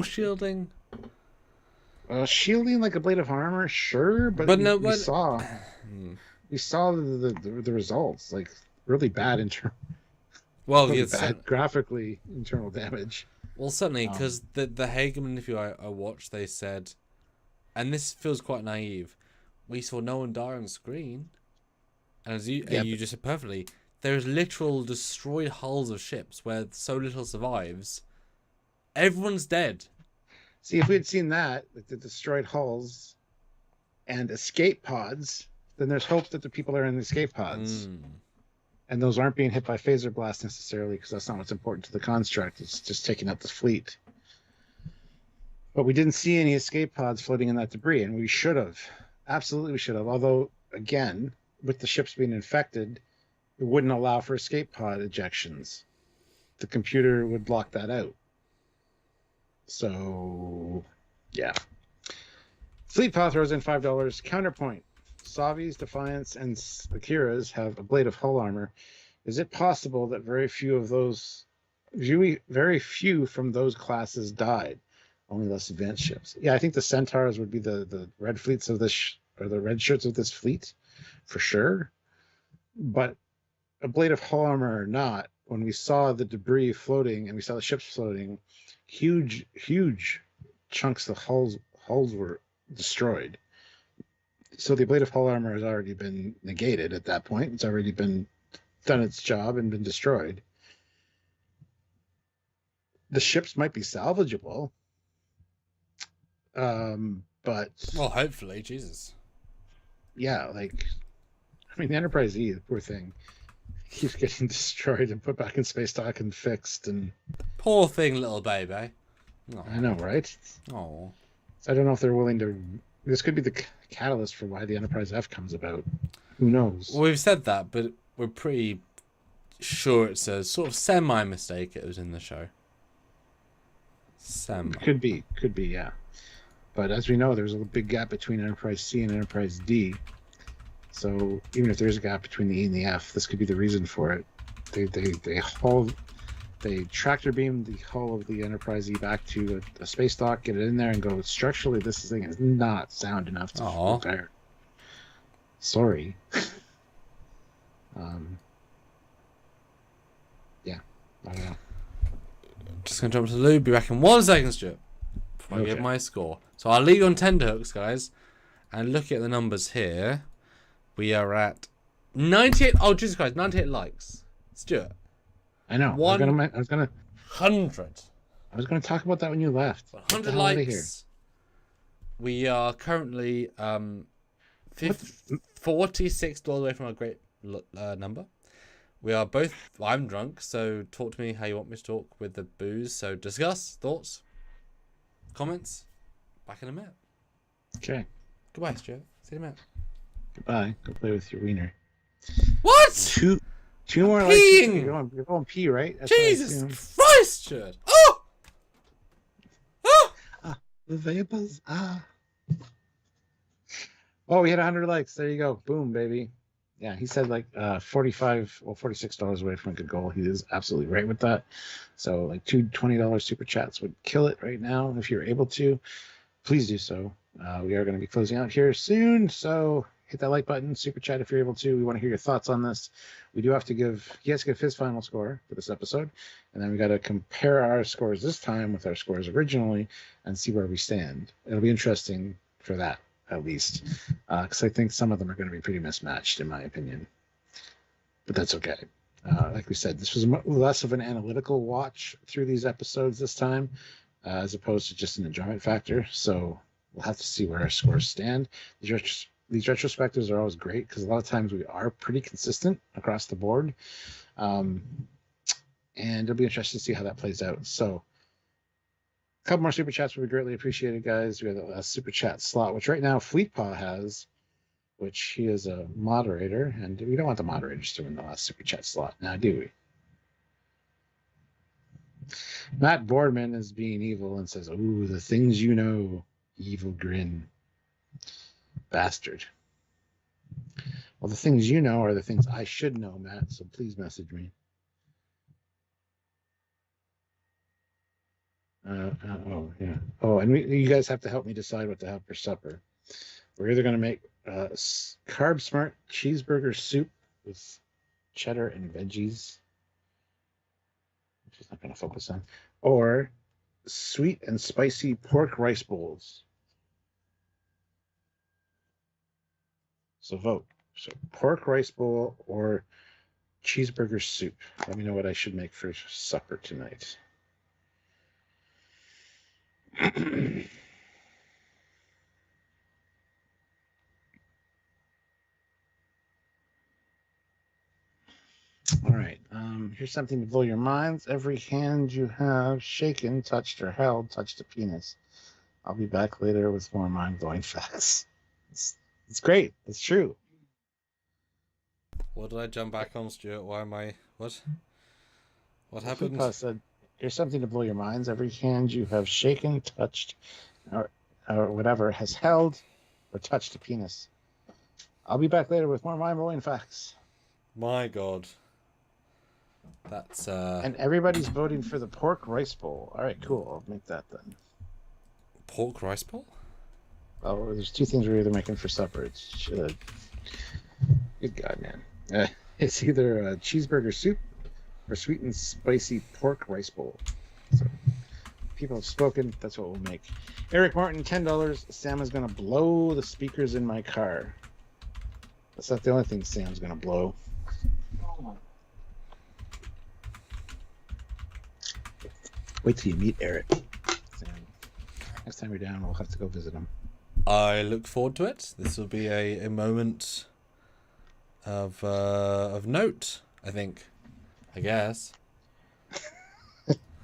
shielding. Shielding like a blade of armor, sure, but we saw the results, like really bad internal. Well, bad graphically internal damage. Well, certainly because the Hageman interview I watched, they said, and this feels quite naive. We saw no one die on screen, and as you just said perfectly. There's literal destroyed hulls of ships where so little survives. Everyone's dead. See, if we had seen that, like the destroyed hulls and escape pods, then there's hope that the people are in the escape pods. And those aren't being hit by phaser blast necessarily, because that's not what's important to the construct. It's just taking out the fleet. But we didn't see any escape pods floating in that debris, and we should have. Absolutely we should have. Although, again, with the ships being infected, it wouldn't allow for escape pod ejections. The computer would block that out. So, yeah. Fleet Paw throws in $5. Counterpoint. Savi's, Defiance, and Akira's have a blade of hull armor. Is it possible that very few from those classes died? Only less advanced ships. Yeah, I think the Centaurs would be the red fleets of this, or the red shirts of this fleet, for sure. But a blade of hull armor or not, when we saw the debris floating and we saw the ships floating, huge chunks of hulls were destroyed. So the blade of hull armor has already been negated at that point. It's already been done its job and been destroyed. The ships might be salvageable, but well, hopefully, Jesus. Yeah, like, I mean, the Enterprise E, the poor thing, keeps getting destroyed and put back in space dock and fixed, and poor thing, little baby. Aww. I know, right? Oh, I don't know if they're willing to. This could be the catalyst for why the Enterprise F comes about. Who knows? Well, we've said that, but we're pretty sure it's a sort of semi-mistake. It was in the show. Could be, yeah. But as we know, there's a big gap between Enterprise C and Enterprise D. So even if there's a gap between the E and the F, this could be the reason for it. They tractor beam the hull of the Enterprise E back to a space dock, get it in there, and go, structurally, this thing is not sound enough to repair. Sorry. Yeah, I don't know. Just going to jump to the loo. Be back in 1 second, Stuart, before I give my score. So I'll leave you on tenterhooks, guys. And look at the numbers here. We are at 98. Oh, Jesus Christ, 98 likes. Stuart. I know. I was gonna 100. I was gonna talk about that when you left. 100 likes. We are currently $46 away from our great number. We are both. I'm drunk, so talk to me how you want me to talk with the booze. So discuss thoughts, comments. Back in a minute. Okay. Goodbye, Stuart. See you in a minute. Goodbye. Go play with your wiener. What? Two more Peeing. likes. You're going pee, right? That's Jesus Christ, Stuart. Oh! Oh! The vapors. Oh, we had 100 likes. There you go. Boom, baby. Yeah, he said like $46 away from a good goal. He is absolutely right with that. So like two $20 super chats would kill it right now. If you're able to, please do so. We are going to be closing out here soon. So hit that like button, super chat if you're able to. We want to hear your thoughts on this. We do have to give, he has to give his final score for this episode. And then we got to compare our scores this time with our scores originally and see where we stand. It'll be interesting for that, at least, because I think some of them are going to be pretty mismatched in my opinion, but that's okay. Like we said, this was less of an analytical watch through these episodes this time, as opposed to just an enjoyment factor. So we'll have to see where our scores stand. These retrospectives are always great because a lot of times we are pretty consistent across the board, and it'll be interesting to see how that plays out. So a couple more super chats would be greatly appreciated, guys. We have the last super chat slot, which right now Fleetpaw has, which he is a moderator, and we don't want the moderators to win the last super chat slot now, do we? Matt Boardman is being evil and says, "Ooh, the things you know, evil grin, bastard." Well, the things you know are the things I should know, Matt. So please message me. Oh yeah. Oh, and you guys have to help me decide what to have for supper. We're either going to make carb smart cheeseburger soup with cheddar and veggies, which is not going to focus on, or sweet and spicy pork rice bowls. So vote. So pork rice bowl or cheeseburger soup. Let me know what I should make for supper tonight. All right. Here's something to blow your minds. Every hand you have shaken, touched, or held touched a penis. I'll be back later with more mind-blowing facts. It's great. It's true. What did I jump back on, Stuart? Why am I... What happened? Fleetpaw said, here's something to blow your minds. Every hand you have shaken, touched, or whatever has held or touched a penis. I'll be back later with more mind-blowing facts. My God. That's And everybody's voting for the pork rice bowl. All right, cool. I'll make that then. Pork rice bowl? Oh, there's two things we're either making for supper. It's good God, man. It's either a cheeseburger soup or sweet and spicy pork rice bowl. So people have spoken. That's what we'll make. Eric Martin, $10. Sam is going to blow the speakers in my car. That's not the only thing Sam's going to blow. Wait till you meet Eric. Sam. Next time you're down, we'll have to go visit him. I look forward to it. This will be a moment of note, I think. I guess.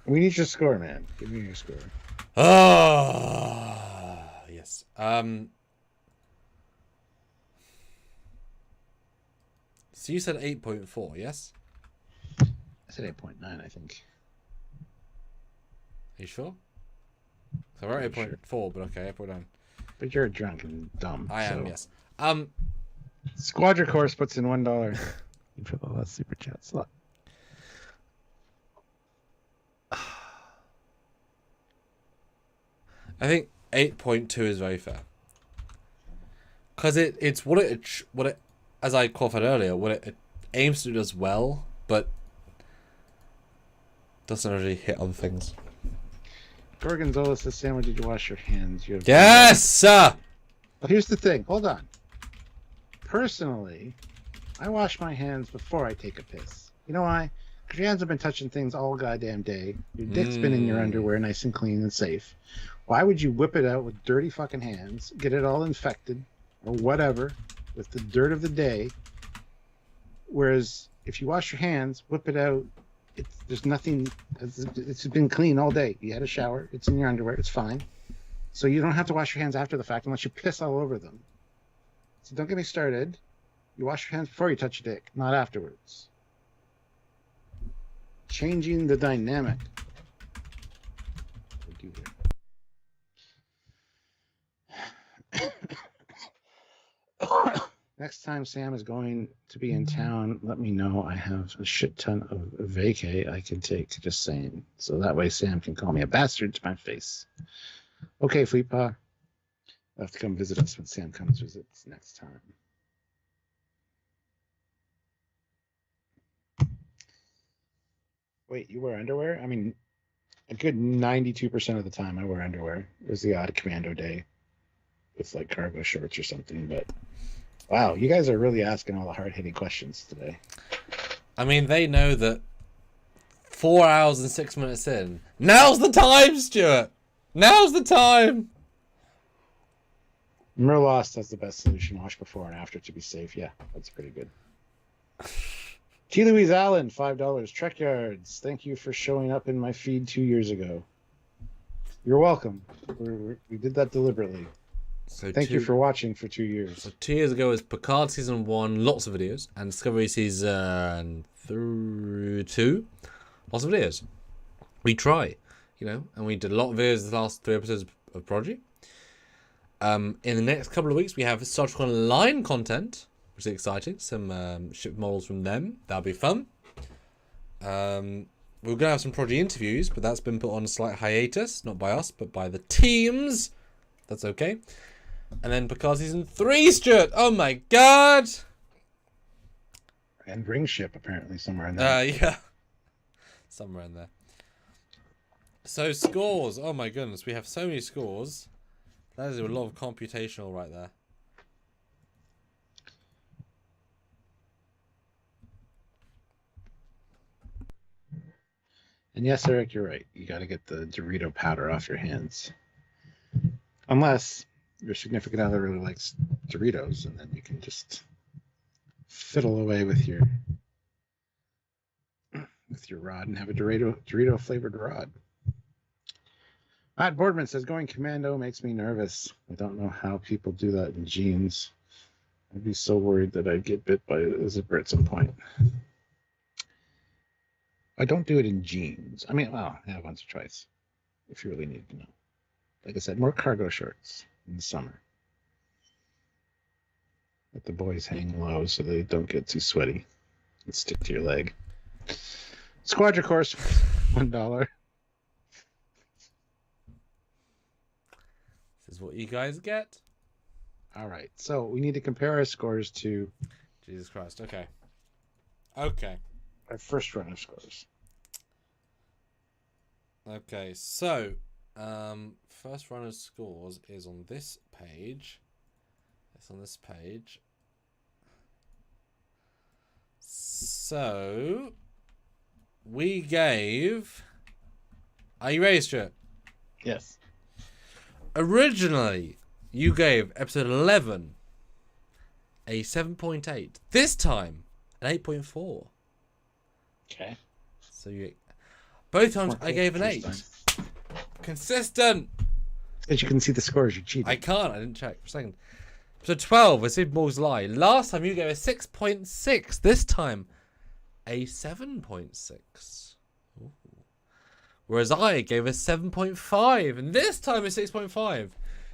We need your score, man. Give me your score. Yes. So you said 8.4, yes? I said 8.9, I think. Are you sure? So we're at 8.4, but okay, 8.9. But you're drunk and dumb. I am, yes. Squadra Course puts in $1 for the last super chat slot. I think 8.2 is very fair. Because it's what it, as I qualified earlier, what it aims to do does well, but doesn't really hit other things. Gorgonzola says, Sam, did you wash your hands? You have Yes, sir! Well, here's the thing. Hold on. Personally, I wash my hands before I take a piss. You know why? Because your hands have been touching things all goddamn day. Your dick's been in your underwear, nice and clean and safe. Why would you whip it out with dirty fucking hands, get it all infected, or whatever, with the dirt of the day? Whereas if you wash your hands, whip it out, there's nothing. It's been clean all day. You had a shower. It's in your underwear. It's fine. So you don't have to wash your hands after the fact unless you piss all over them. So don't get me started. You wash your hands before you touch your dick, not afterwards. Changing the dynamic. What do you do here? Next time Sam is going to be in town, let me know. I have a shit ton of vacay I can take, just saying. So that way Sam can call me a bastard to my face. Okay, Fleetpaw. You'll have to come visit us when Sam comes visits next time. Wait, you wear underwear? I mean, a good 92% of the time I wear underwear. There's the odd commando day with like cargo shorts or something, but wow, you guys are really asking all the hard-hitting questions today. I mean, they know that 4 hours and 6 minutes in. Now's the time, Stuart! Now's the time! Merlost has the best solution. Wash before and after to be safe. Yeah, that's pretty good. T. Louise Allen, $5. Trekyards, thank you for showing up in my feed 2 years ago. You're welcome. We did that deliberately. So thank you for watching for 2 years. So 2 years ago was Picard Season 1, lots of videos, and Discovery Season 2, lots of videos. We try, and we did a lot of videos the last 3 episodes of Prodigy. In the next couple of weeks, we have Star Trek Online content, which is exciting. Some ship models from them. That'll be fun. We're going to have some Prodigy interviews, but that's been put on a slight hiatus. Not by us, but by the teams. That's okay. And then Picard Season 3, Stuart. Oh my god! And Ring Ship, apparently, somewhere in there. Yeah. Somewhere in there. So, scores. Oh my goodness, we have so many scores. That is a lot of computational right there. And yes, Eric, you're right. You got to get the Dorito powder off your hands. Unless your significant other really likes Doritos, and then you can just fiddle away with your rod and have a Dorito flavored rod. Matt Boardman says, going commando makes me nervous. I don't know how people do that in jeans. I'd be so worried that I'd get bit by a zipper at some point. I don't do it in jeans. I mean, well, yeah, once or twice, if you really need to know. Like I said, more cargo shorts in the summer. Let the boys hang low so they don't get too sweaty and stick to your leg. Squadra Course, $1. This is what you guys get. All right, so we need to compare our scores to Jesus Christ. Okay. Okay. our first run of scores. Okay, so first run of scores is on this page. It's on this page. So we gave Are you ready, Stuart? Yes. Originally, you gave episode 11 a 7.8. This time, an 8.4. Okay. So you... Both times I gave an 8. Consistent! Because you couldn't see the scores, you cheated. I can't. I didn't check for a second. So 12 was Super Bowl's Lie. Last time you gave a 6.6. This time, a 7.6. Ooh. Whereas I gave a 7.5. And this time a 6.5.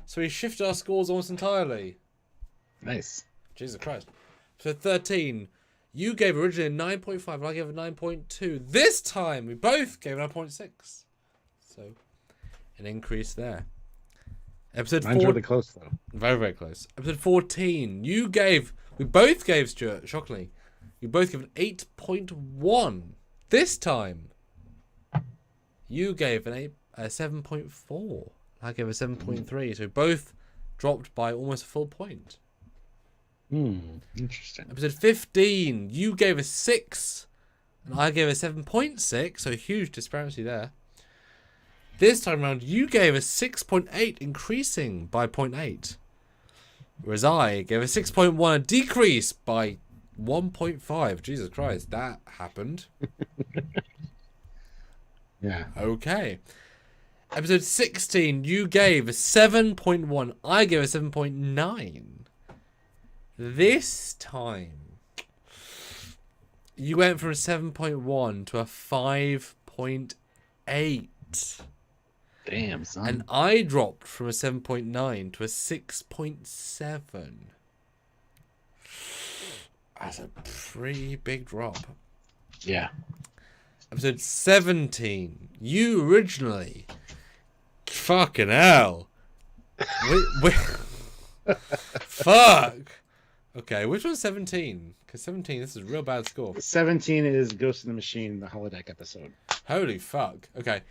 So we shifted our scores almost entirely. Nice. Jesus Christ. So 13. You gave originally a 9.5 and I gave a 9.2. This time we both gave a 9.6. So an increase there. Episode 4. Really close though. Very, very close. Episode 14. We both gave, Stuart, shockingly. You both gave an 8.1. This time you gave a 7.4. I gave a 7.3. So we both dropped by almost a full point. Interesting. Episode 15, you gave a 6, and I gave a 7.6, so a huge disparity there. This time around, you gave a 6.8, increasing by 0.8. Whereas I gave a 6.1, a decrease by 1.5. Jesus Christ, that happened. Yeah. Okay. Episode 16, you gave a 7.1, I gave a 7.9. This time, you went from a 7.1 to a 5.8. Damn, son. And I dropped from a 7.9 to a 6.7. That's a pretty big drop. Yeah. Episode 17. You originally... Fucking hell. Fuck. Okay, which one's 17? Because 17, this is a real bad score. 17 is Ghost in the Machine, the holodeck episode. Holy fuck. Okay.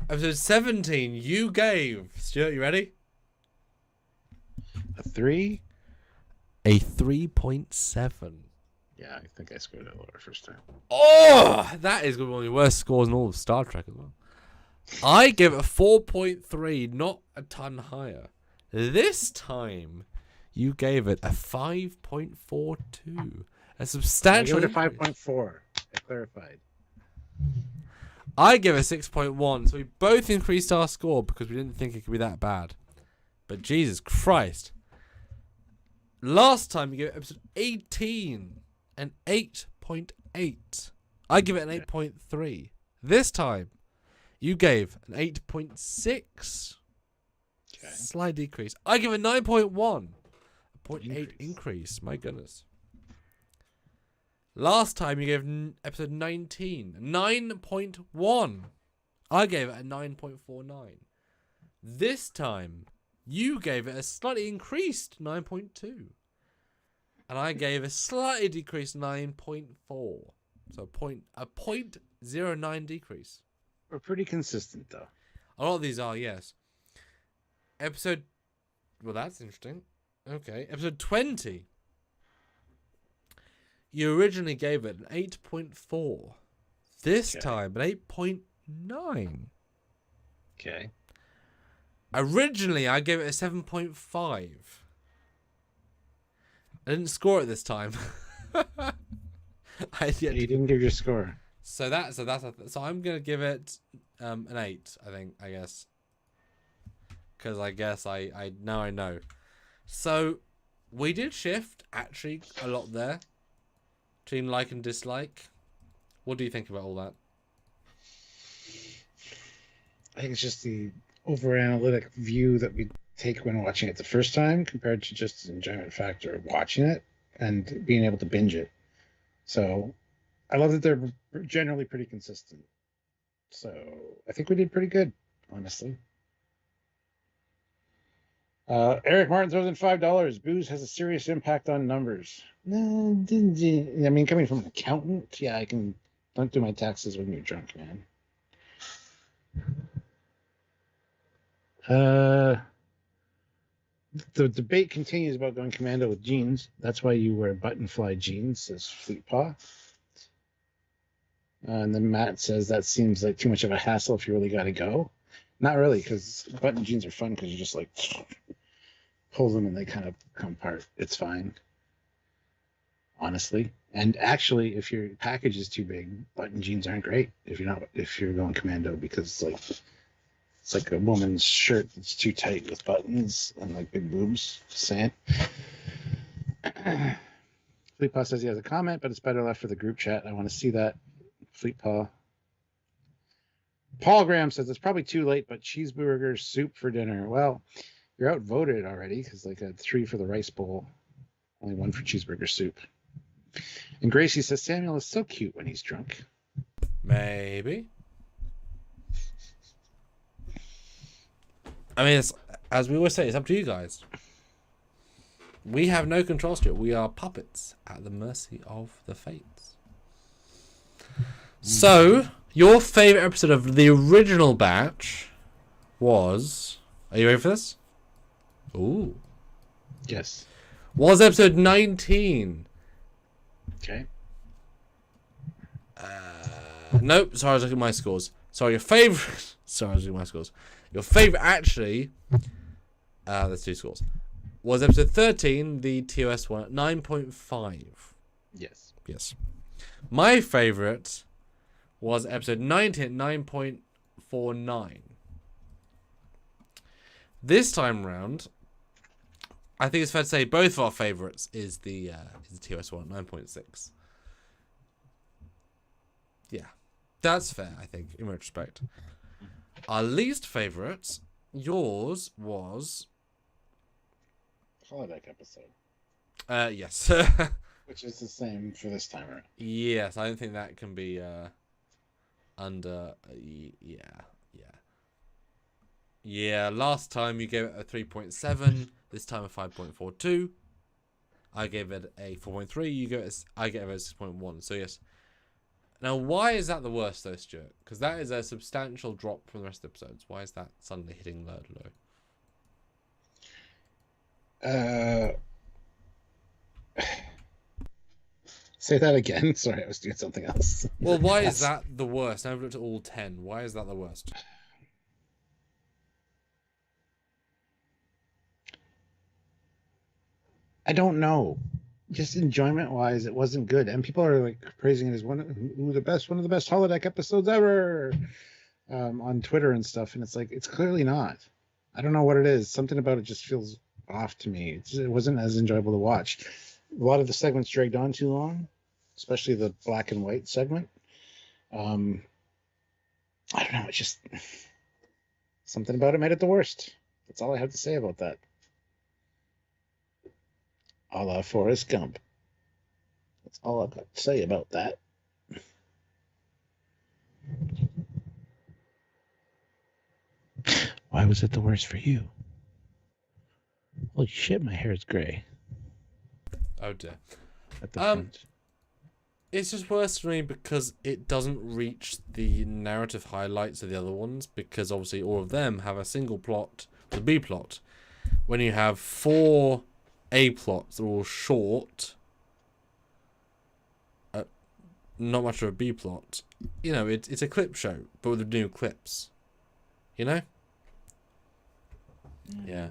Episode 17, you gave... Stuart, you ready? A 3? A 3.7. Yeah, I think I scored that lower first time. Oh! That is one of the worst scores in all of Star Trek as well. I give it a 4.3, not a ton higher. This time... You gave it a 5.42. A substantial... I gave it a 5.4. I clarified. I gave it a 6.1. So we both increased our score because we didn't think it could be that bad. But Jesus Christ. Last time you gave it episode 18 an 8.8. I give it an 8.3. This time you gave an 8.6. Okay. Slight decrease. I give it 9.1. 0.8 increase. My goodness. Last time you gave episode 19 9.1. I gave it a 9.49. This time you gave it a slightly increased 9.2. And I gave a slightly decreased 9.4. So a 0.09 decrease. We're pretty consistent though. A lot of these are, yes. Well, that's interesting. Okay, episode 20. You originally gave it an 8.4. This time, an 8.9. Okay. Originally, I gave it a 7.5. I didn't score it this time. You didn't give your score. So I'm gonna give it an 8. I guess, because I guess I now I know. So, we did shift, actually, a lot there. Between like and dislike. What do you think about all that? I think it's just the over-analytic view that we take when watching it the first time compared to just the enjoyment factor of watching it and being able to binge it. So, I love that they're generally pretty consistent. So, I think we did pretty good, honestly. Eric Martin throws in $5. Booze has a serious impact on numbers. I mean, coming from an accountant, yeah, I can. Don't do my taxes when you're drunk, man. The debate continues about going commando with jeans. That's why you wear button-fly jeans, says Fleet Paw. And then Matt says that seems like too much of a hassle if you really got to go. Not really, because button jeans are fun because you just like pull them and they kind of come apart. It's fine, honestly. And actually, if your package is too big, button jeans aren't great if you're going commando, because it's like a woman's shirt that's too tight with buttons and like big boobs. Just saying. Fleetpaw says he has a comment, but it's better left for the group chat. I want to see that. Fleetpaw. Paul Graham says it's probably too late, but cheeseburger soup for dinner. Well, you're outvoted already because like I had 3 for the rice bowl, only 1 for cheeseburger soup. And Gracie says Samuel is so cute when he's drunk. Maybe. I mean, as we always say, it's up to you guys. We have no control to it. We are puppets at the mercy of the fates. So, your favorite episode of the original batch was... Are you ready for this? Ooh. Yes. Was episode 19. Okay. Nope. Sorry, I was looking at my scores. Sorry, your favorite... Sorry, I was looking at my scores. Your favorite, actually... there's 2 scores. Was episode 13, the TOS one, at 9.5. Yes. Yes. My favorite was episode 19 at 9.49. This time round, I think it's fair to say both of our favorites is the TOS one, 9.6. Yeah. That's fair, I think, in retrospect. Our least favorite, yours, was... Holodeck episode. Yes. Which is the same for this time around. Yes, I don't think that can be under... Yeah, last time you gave it a 3.7. This time a 5.42. I gave it a 4.3. I gave it a 6.1. So yes. Now, why is that the worst though, Stuart? Because that is a substantial drop from the rest of the episodes. Why is that suddenly hitting low? Say that again. Sorry, I was doing something else. Well, why is that the worst? Now I've looked at all 10. Why is that the worst? I don't know. Just enjoyment-wise, it wasn't good, and people are like praising it as one of the best holodeck episodes ever on Twitter and stuff. And it's like it's clearly not. I don't know what it is. Something about it just feels off to me. It wasn't as enjoyable to watch. A lot of the segments dragged on too long, especially the black and white segment. I don't know. It's just something about it made it the worst. That's all I have to say about that. A la Forrest Gump. That's all I've got to say about that. Why was it the worst for you? Holy shit, my hair is gray. Oh dear. At the front. It's just worse for me because it doesn't reach the narrative highlights of the other ones, because obviously all of them have a single plot, the B plot. When you have 4 A plots, they're all short, not much of a B plot. You know, it's a clip show, but with new clips. You know? Yeah.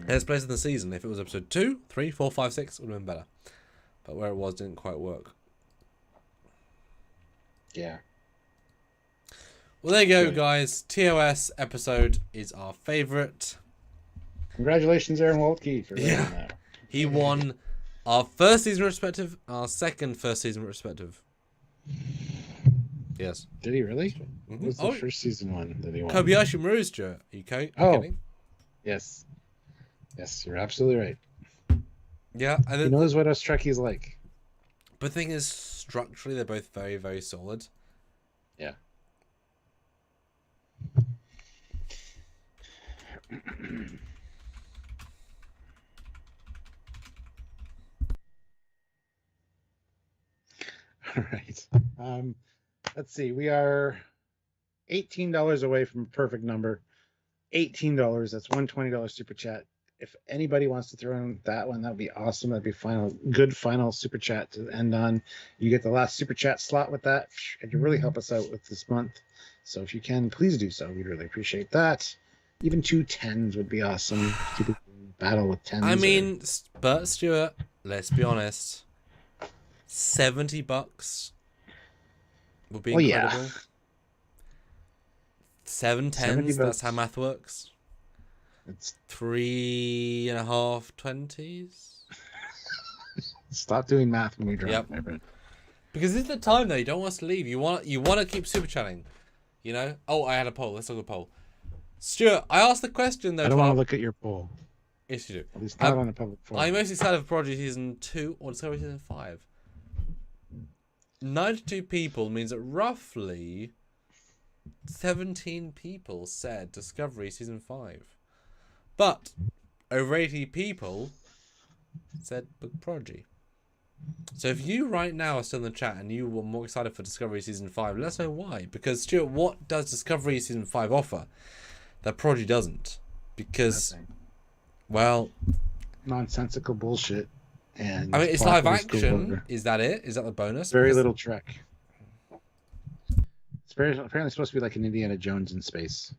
There's place in the season. If it was episode 2, 3, 4, 5, 6, it would have been better. But where it was didn't quite work. Yeah. Well, there you go, guys. TOS episode is our favourite. Congratulations, Aaron Waltke, for winning that. He won our first season retrospective, our second first season retrospective. Yes. Did he really? Mm-hmm. What was the first season one that he won? Kobayashi Maru's, Joe. Are you kidding? Yes. Yes, you're absolutely right. Yeah. And he knows what us Trekkies like. But the thing is, structurally, they're both very, very solid. Yeah. All right. Let's see. We are $18 away from a perfect number. $18. That's $120 super chat. if anybody wants to throw in that one, that would be awesome. That'd be good final super chat to end on. You get the last super chat slot with that, and you really help us out with this month. So if you can, please do so. We'd really appreciate that. Even 2 10s would be awesome. Keep battle with 10s. I mean, but Stuart, let's be honest. $70 would be incredible. Yeah. 7 10s, that's how math works. It's 3.5 20s. Stop doing math when we drop. Yep. My friend. Because it's the time though. You don't want us to leave. You want to keep super chatting. You know. Oh, I had a poll. Let's look at the poll. Stuart, I asked the question though. I don't want to look at your poll. Yes, you do. At least not on a public forum. I'm most excited for Prodigy season 2 or Discovery season 5. 92 people means that roughly 17 people said Discovery season 5. But over 80 people said Prodigy. So if you right now are still in the chat and you were more excited for Discovery season 5, let us know why. Because Stuart, what does Discovery season 5 offer that Prodigy doesn't? Because, Nothing. well, Nonsensical bullshit. And I mean, it's Black live Widow action. School Is that it? Is that the bonus? Very Because- little Trek. It's apparently supposed to be like an Indiana Jones in space.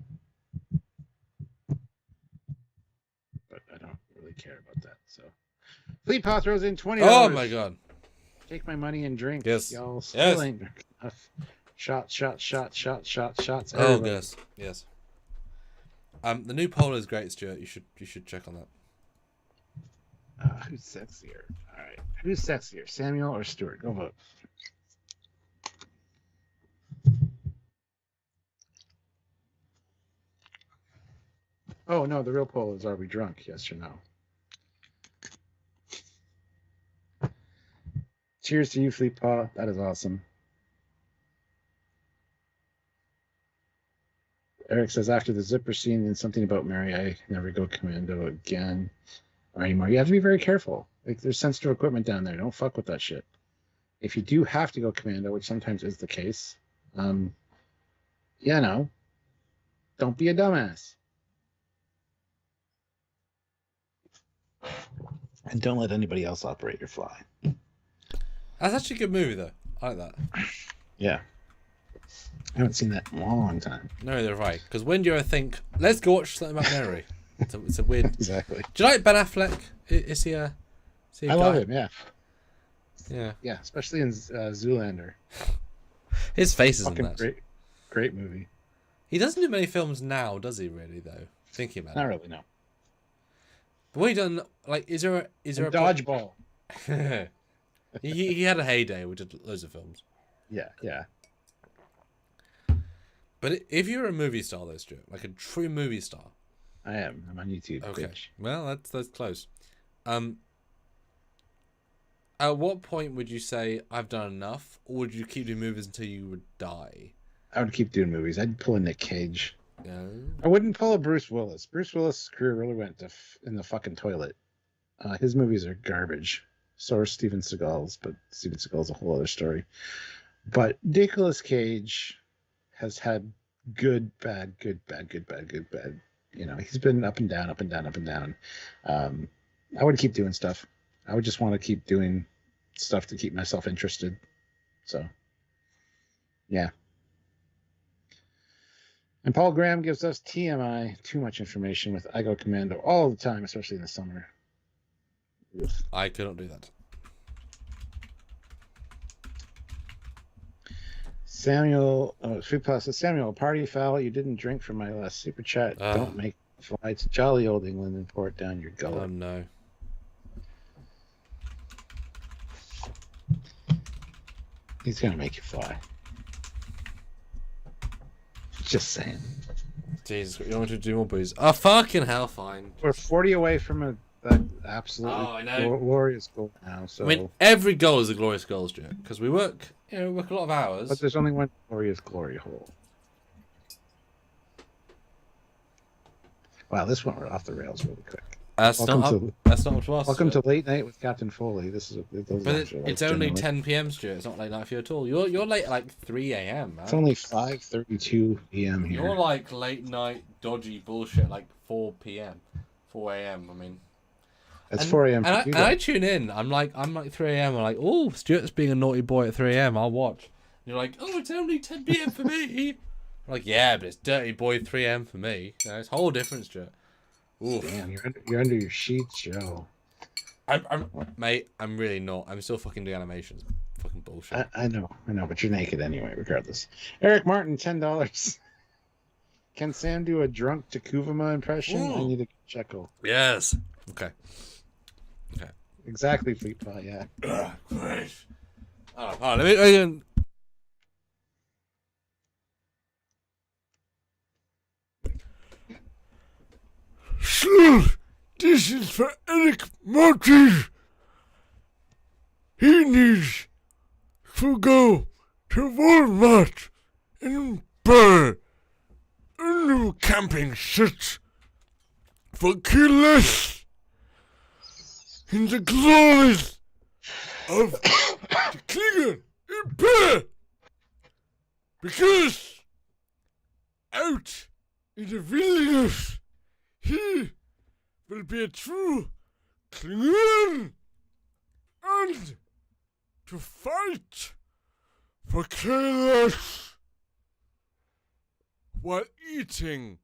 But I don't really care about that. So, Fleet Paw throws in $20. Oh my god. Take my money and drink. Yes. Y'all Yes. stealing. Shots. Oh yes, yes. The new poll is great, Stuart. You should check on that. Who's sexier? All right. Who's sexier, Samuel or Stuart? Go vote. Oh no, the real poll is: are we drunk? Yes or no? Cheers to you, Fleet Paw. That is awesome. Eric says, after the zipper scene and something about Mary, I never go commando again or anymore. You have to be very careful. Like, there's sensitive equipment down there. Don't fuck with that shit. If you do have to go commando, which sometimes is the case, don't be a dumbass. And don't let anybody else operate your fly. That's actually a good movie though. I like that. Yeah. I haven't seen that in a long time. No, they're right. Because when do you ever think, let's go watch something about Mary? It's a weird. Exactly. Do you like Ben Affleck? Is he a I love him, yeah. Yeah. Yeah, especially in Zoolander. His face isn't Fucking that. great movie. He doesn't do many films now, does he? Really though. Thinking about Not it. really, no. But what he done? Like, is there a Dodgeball? he had a heyday. We did loads of films. Yeah. But if you're a movie star, though, Stuart, like a true movie star. I am. I'm on YouTube. Okay. Bitch. Well, that's close. At what point would you say I've done enough, or would you keep doing movies until you would die? I would keep doing movies. I'd pull a Nick Cage. No. I wouldn't pull a Bruce Willis. Bruce Willis' career really went in the fucking toilet. His movies are garbage. So are Steven Seagal's, but Steven Seagal's a whole other story. But Nicolas Cage has had good, bad. You know, he's been up and down. I would keep doing stuff. I would just want to keep doing stuff to keep myself interested. So, yeah. And Paul Graham gives us TMI, too much information with I Go Commando all the time, especially in the summer. Ugh. I couldn't do that. Samuel, Food Plus says, Samuel, party foul. You didn't drink from my last super chat. Don't make flights. Jolly old England and pour it down your gullet. Oh no. He's gonna make you fly. Just saying. Jesus, you want me to do more booze? Oh, fucking hell, fine. We're 40 away from that absolutely Oh, I know. glorious goal now. So, I mean, every goal is a glorious goal, Stuart, because we work a lot of hours. but there's only one glorious glory hole. Wow, this went off the rails really quick. That's welcome not to- that's not up to us. Welcome Stuart. to Late Night with Captain Foley. This is It's only 10 p.m. Stuart. It's not late night for you at all. You're late at like 3 a.m. man. It's only 5:32 p.m. here. You're like late night dodgy bullshit like 4 p.m. 4 a.m. I mean, It's 4 a.m. And I tune in. I'm like 3 a.m. I'm like, oh, Stuart's being a naughty boy at 3 a.m. I'll watch. And you're like, oh, it's only 10 p.m. for me. I'm like, yeah, but it's dirty boy 3 a.m. for me. You know, it's a whole difference, Stuart. Oof. Damn, you're under your sheets, Joe. Mate, I'm really not. I'm still fucking doing animations. Fucking bullshit. I know, but you're naked anyway, regardless. Eric Martin, $10. Can Sam do a drunk Takuvama impression? Ooh. I need a shekel. Yes. Okay. Exactly, Fleetpaw, yeah. Great. Oh, let me. So, this is for Eric Martin. He needs to go to Walmart and buy a new camping set for killers in the glories of the Klingon Empire. Because out in the wilderness, he will be a true Klingon and to fight for chaos while eating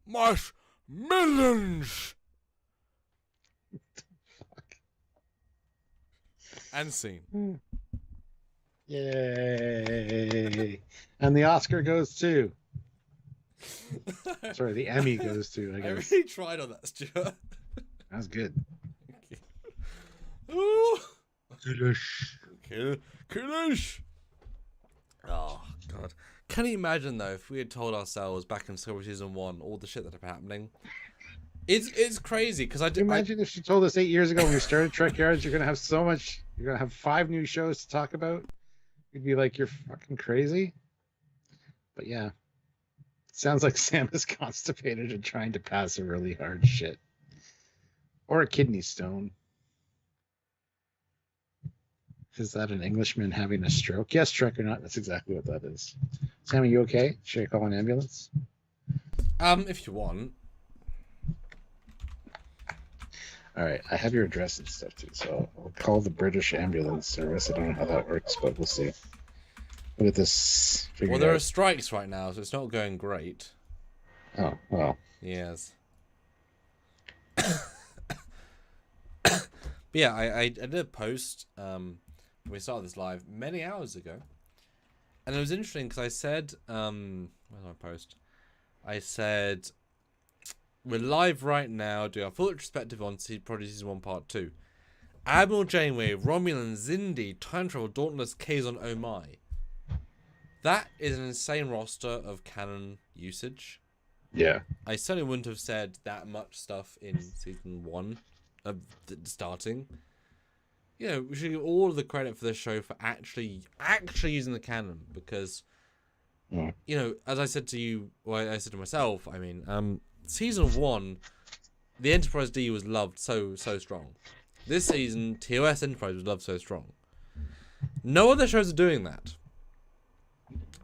marshmallows. And scene. Yay! And the Oscar goes to. Sorry, the Emmy goes to. I I guess really tried on that, Stuart. that was good. Ooh. Delish. Kilish. Oh god. Can you imagine though if we had told ourselves back in season 1 all the shit that had been happening? It's crazy because I Can you imagine if she told us 8 years ago when we started Trekyards, you're gonna have so much. You're gonna have 5 new shows to talk about. You'd be like, you're fucking crazy. But yeah, sounds like Sam is constipated and trying to pass a really hard shit, or a kidney stone. Is that an Englishman having a stroke? Yes, Trek or not, that's exactly what that is. Sam, are you okay? Should I call an ambulance? If you want. All right, I have your address and stuff too, so I'll call the British ambulance service. I don't know how that works, but we'll see. Look at this. Well, there are strikes right now, so it's not going great. Oh, well. Yes. But yeah, I did a post when we started this live many hours ago, and it was interesting because I said, where's my post? I said, we're live right now, do our full retrospective on Prodigy Season 1 Part 2. Admiral Janeway, Romulan, Zindi, Time Travel, Dauntless, Kazon, Oh My. That is an insane roster of canon usage. Yeah. I certainly wouldn't have said that much stuff in Season 1 of starting. You know, we should give all of the credit for this show for actually using the canon, because, you know, as I said to you, well, I said to myself, I mean, Season 1, the Enterprise D was loved so strong. This season, TOS Enterprise was loved so strong. No other shows are doing that.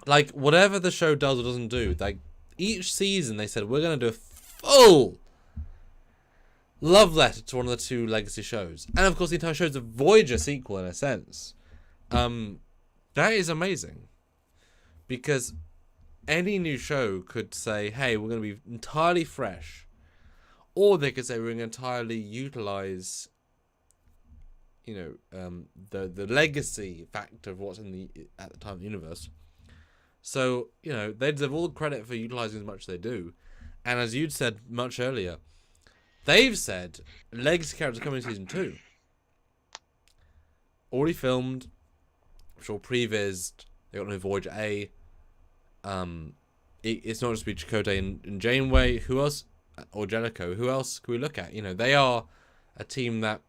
Like, whatever the show does or doesn't do, like, each season they said, we're going to do a full love letter to one of the 2 legacy shows. And, of course, the entire show is a Voyager sequel, in a sense. That is amazing. Because any new show could say, hey, we're going to be entirely fresh. Or they could say we're going to entirely utilize, you know, the legacy factor of what's in the at the time of the universe. So, you know, they deserve all the credit for utilizing as much as they do. And as you'd said much earlier, they've said legacy characters are coming in Season 2. Already filmed. I'm sure prevised. They got no Voyager A. It's not just be Chakotay and Janeway. Who else? Or Jellicoe. Who else can we look at? You know, they are a team that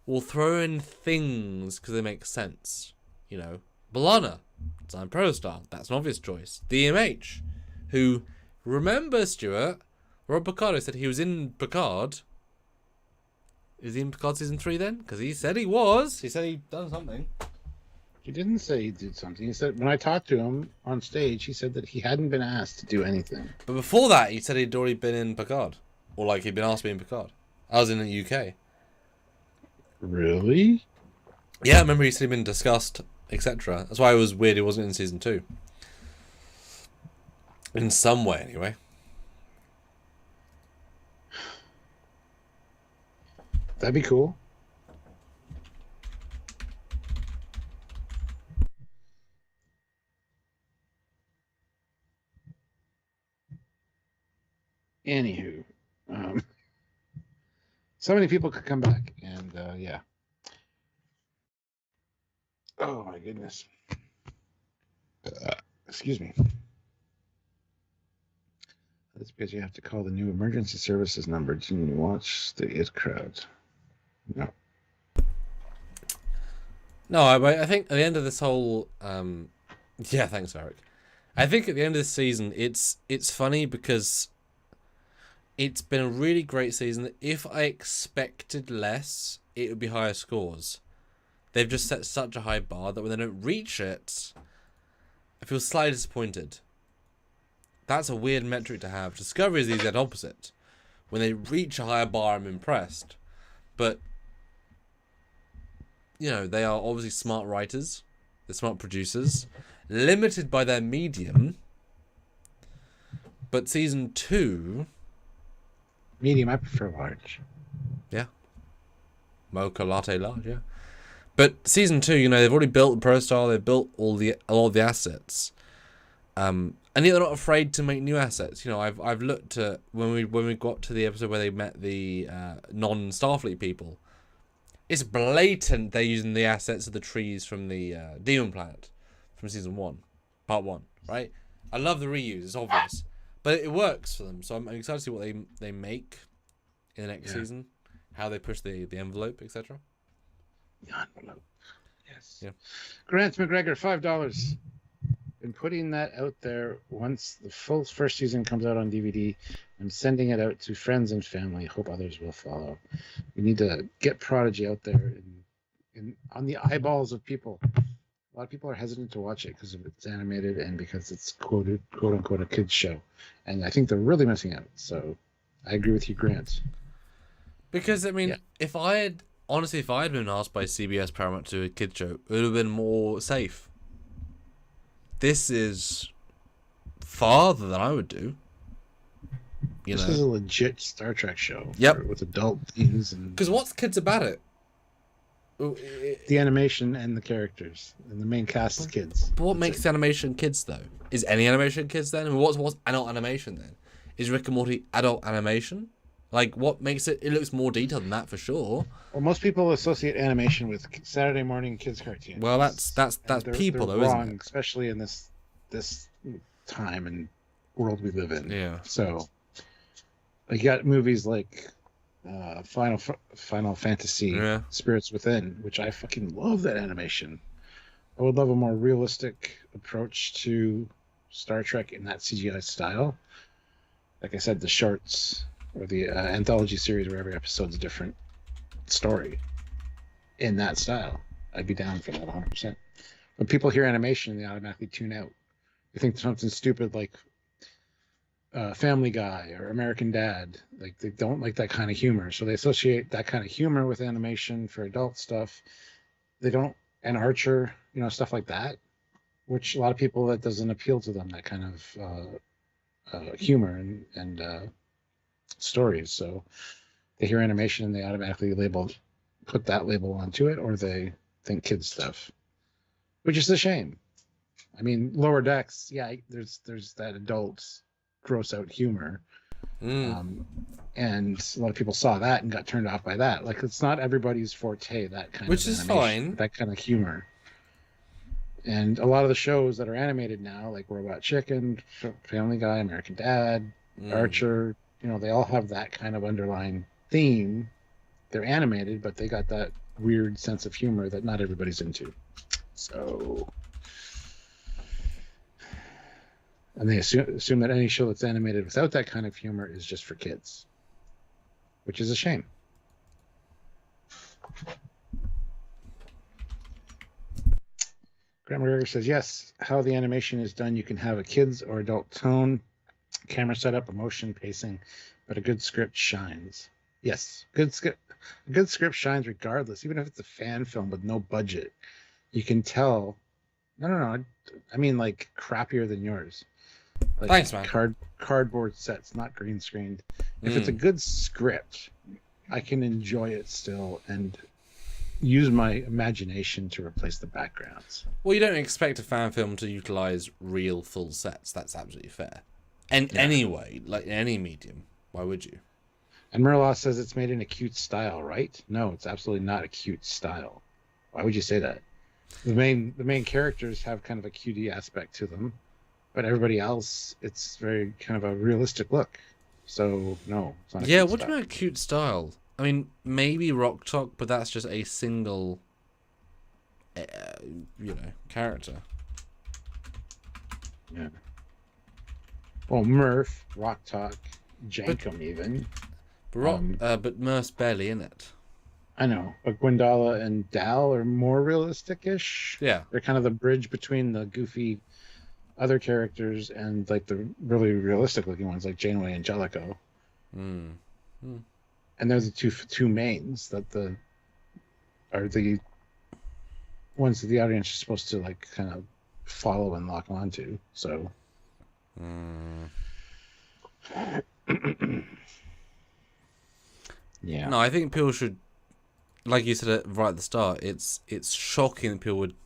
will throw in things because they make sense. You know, B'Elanna, Design Protostar. That's an obvious choice. DMH, who, remember, Stuart, Rob Picardo said he was in Picard. Is he in Picard Season 3 then? Because he said he was. He said he'd done something. He didn't say he did something. He said, when I talked to him on stage, he said that he hadn't been asked to do anything. But before that, he said he'd already been in Picard. Or, like, he'd been asked to be in Picard. I was in the UK. Really? Yeah, I remember he's been discussed, etc. That's why it was weird it wasn't in season 2. In some way, anyway. That'd be cool. Anywho, so many people could come back, and yeah. Oh my goodness. Excuse me. That's because you have to call the new emergency services number to watch the IT crowd. No. No, I think at the end of this whole, yeah, thanks, Eric. I think at the end of this season, it's funny because it's been a really great season. If I expected less, it would be higher scores. They've just set such a high bar that when they don't reach it, I feel slightly disappointed. That's a weird metric to have. Discovery is the exact opposite. When they reach a higher bar, I'm impressed. But, you know, they are obviously smart writers. They're smart producers. Limited by their medium. But season 2... Medium, I prefer large. Yeah. Mocha latte large, yeah. But season 2, you know, they've already built the pro style. They've built a lot of the assets. And yet they're not afraid to make new assets. You know, I've looked at when we got to the episode where they met the non-Starfleet people. It's blatant they're using the assets of the trees from the Demon Planet from season 1, part 1, right? I love the reuse. It's obvious, but it works for them. So I'm excited to see what they make in the next season, how they push the envelope, etc. The envelope. Yes. Yeah. Grant McGregor, $5. Been putting that out there once the full first season comes out on DVD. I'm sending it out to friends and family. Hope others will follow. We need to get Prodigy out there and on the eyeballs of people. A lot of people are hesitant to watch it because it's animated and because it's quote unquote a kids show. And I think they're really missing out. So I agree with you, Grant. Because I mean, if I had been asked by CBS Paramount to do a kids show, it would have been more safe. This is farther than I would do. This is a legit Star Trek show. Yep. With adult themes and because what's kids about it? The animation and the characters and the main cast is kids. But what makes the animation kids though? Is any animation kids then? I mean, what's adult animation then? Is Rick and Morty adult animation? Like what makes it? It looks more detailed than that for sure. Well, most people associate animation with Saturday morning kids cartoons. Well, that's people though, wrong, isn't it? especially in this time and world we live in. Yeah. So, you got movies like Final Fantasy, Spirits Within, which I fucking love that animation. I would love a more realistic approach to Star Trek in that CGI style. Like I said, the shorts or the anthology series where every episode's a different story in that style. I'd be down for that 100%. When people hear animation, they automatically tune out. They think something stupid like Family Guy or American Dad. Like they don't like that kind of humor, so they associate that kind of humor with animation for adult stuff. They don't, and Archer, you know, stuff like that, which a lot of people, that doesn't appeal to them, that kind of humor and stories. So they hear animation and they automatically put that label onto it, or they think kids stuff, which is a shame. I mean, Lower Decks, yeah, there's that adult gross out humor, and a lot of people saw that and got turned off by that. Like, it's not everybody's forte, that kind which of is fine, that kind of humor. And a lot of the shows that are animated now, like Robot Chicken, Family Guy, American Dad, Archer, you know, they all have that kind of underlying theme. They're animated, but they got that weird sense of humor that not everybody's into. So, and they assume that any show that's animated without that kind of humor is just for kids, which is a shame. Grant McGregor says, yes, how the animation is done, you can have a kids or adult tone, camera setup, emotion, pacing, but a good script shines. Yes, good script. A good script shines regardless, even if it's a fan film with no budget. You can tell. No. I mean, like crappier than yours. Like Thanks, man. Cardboard sets, not green screened. If it's a good script, I can enjoy it still and use my imagination to replace the backgrounds. Well, you don't expect a fan film to utilize real full sets. That's absolutely fair. And anyway, like in any medium, why would you? And Merlaw says it's made in a cute style, right? No, it's absolutely not a cute style. Why would you say that? The main characters have kind of a cutie aspect to them, but everybody else, it's very kind of a realistic look. So no, it's not. Yeah, what do you mean a cute style? I mean, maybe Rock Talk, but that's just a single, character. Yeah. Well, Murph, Rock Talk, Jankum even. But Murph's barely in it. I know, but Gwendala and Dal are more realistic-ish. Yeah. They're kind of the bridge between the goofy other characters and like the really realistic-looking ones, like Janeway and Jellicoe. And they're the two mains that are the ones that the audience is supposed to like kind of follow and lock onto. So. Yeah. No, I think people should, like you said right at the start, it's shocking that people would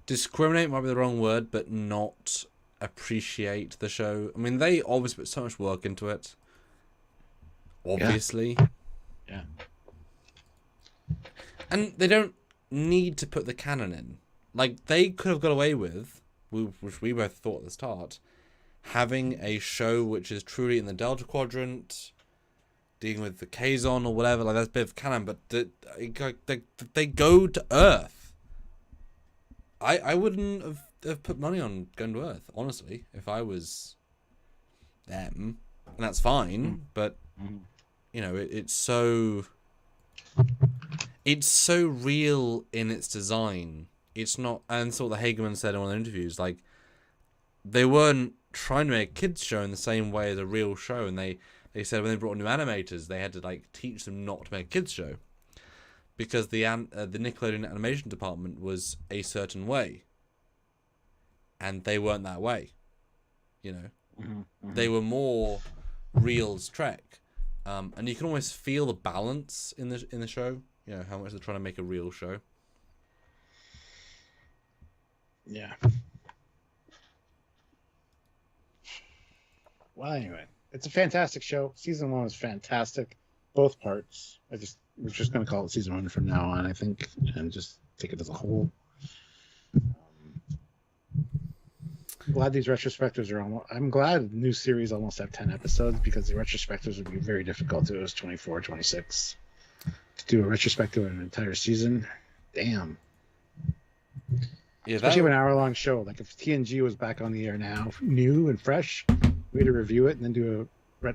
discriminate, might be the wrong word, but not appreciate the show. I mean, they obviously put so much work into it. Obviously. Yeah. And they don't need to put the canon in. Like, they could have got away with, which we both thought at the start, having a show which is truly in the Delta Quadrant, dealing with the Kazon or whatever, like that's a bit of canon, but they go to Earth. I wouldn't have put money on going to Earth, honestly, if I was them. And that's fine, but, it's so real in its design. It's not, and that's what the Hageman said in one of the interviews, like, they weren't trying to make a kids show in the same way as a real show, and they said when they brought new animators, they had to like teach them not to make a kids show because the Nickelodeon animation department was a certain way, and they weren't that way. They were more real as Trek, and you can almost feel the balance in the show. How much they're trying to make a real show. Yeah. Well, anyway, it's a fantastic show. Season 1 was fantastic, both parts. We're just going to call it season 1 from now on, I think, and just take it as a whole. I'm glad these retrospectives are almost. I'm glad new series almost have 10 episodes because the retrospectives would be very difficult if it was 24, 26. To do a retrospective of an entire season, damn. Yeah, especially an hour-long show. Like if TNG was back on the air now, new and fresh, we had to review it and then do a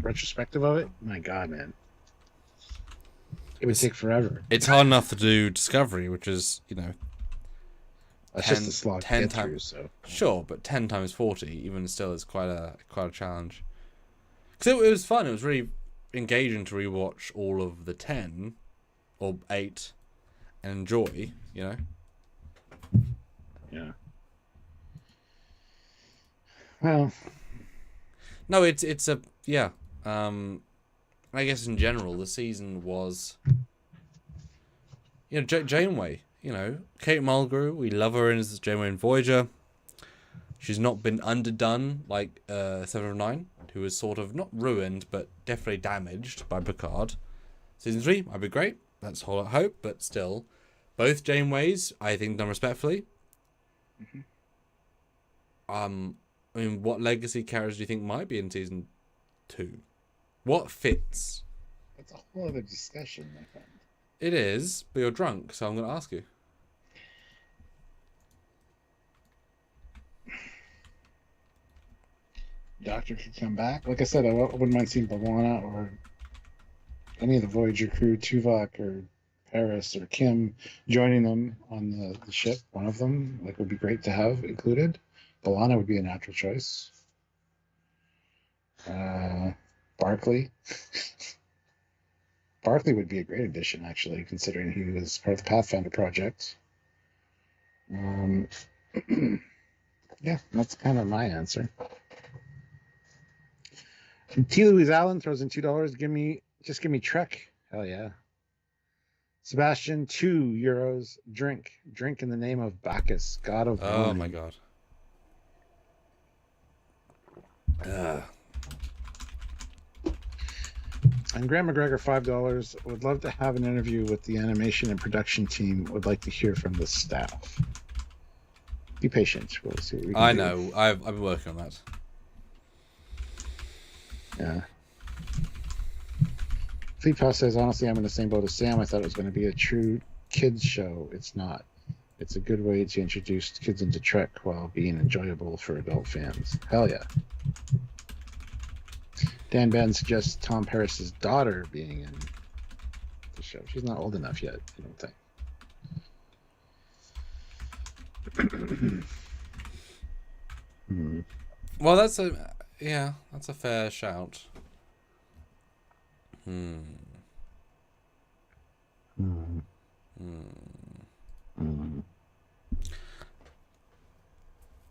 retrospective of it. My God, man, it would take forever. It's hard enough to do Discovery, which is that's just a slog to get through. So sure, but 10 times 40, even still, is quite a challenge. Because it was fun. It was really engaging to rewatch all of the 10 or 8 and enjoy. Yeah. Well, no, it's a yeah. I guess in general the season was, Janeway. Kate Mulgrew. We love her as Janeway in Voyager. She's not been underdone like 7 of 9, who was sort of not ruined but definitely damaged by Picard. Season 3 might be great. That's all I hope, but still, both Janeways I think done respectfully. I mean, what legacy characters do you think might be in season 2? What fits? That's a whole other discussion, my friend. It is, but you're drunk, so I'm going to ask you. Doctor could come back. Like I said, I wouldn't mind seeing B'Elanna or any of the Voyager crew, Tuvok or Paris or Kim, joining them on the ship. One of them, would be great to have included. B'Elanna would be a natural choice. Barkley. Barkley would be a great addition, actually, considering he was part of the Pathfinder project. Yeah, that's kind of my answer. And T. Louise Allen throws in $2. Just give me Trek. Hell yeah. Sebastian, €2. Drink in the name of Bacchus, god of wine. Oh my god. And Graham McGregor, $5. Would love to have an interview with the animation and production team. Would like to hear from the staff. Be patient. We'll see what we can I do. know. I've been working on that. Yeah. Fleet Pass says, honestly, I'm in the same boat as Sam. I thought it was going to be a true kids show. It's not. It's a good way to introduce kids into Trek while being enjoyable for adult fans. Hell yeah. Dan Ben suggests Tom Paris's daughter being in the show. She's not old enough yet, I don't think. Well, that's a fair shout. I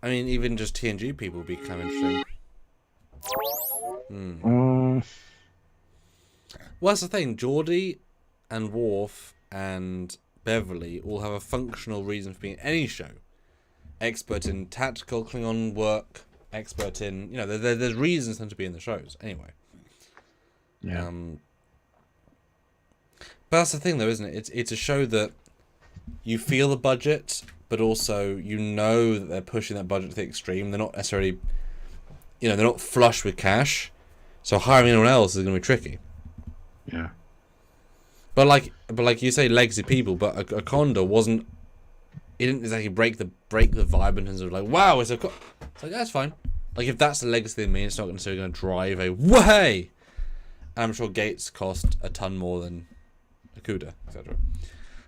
mean, even just TNG people would be kind of interesting. Well, that's the thing. Geordie and Worf and Beverly all have a functional reason for being in any show. Expert in tactical Klingon work. Expert in, there's reasons for them to be in the shows. Anyway. Yeah. But that's the thing, though, isn't it? It's a show that you feel the budget, but also you know that they're pushing that budget to the extreme. They're not necessarily, they're not flush with cash. So hiring anyone else is going to be tricky. Yeah. But like you say, legacy people. But a Condor wasn't. It didn't exactly break the vibe in terms of like, wow, it's like that's fine. Like if that's the legacy thing, it's not necessarily going to drive a way. And I'm sure Gates cost a ton more than a CUDA, etc.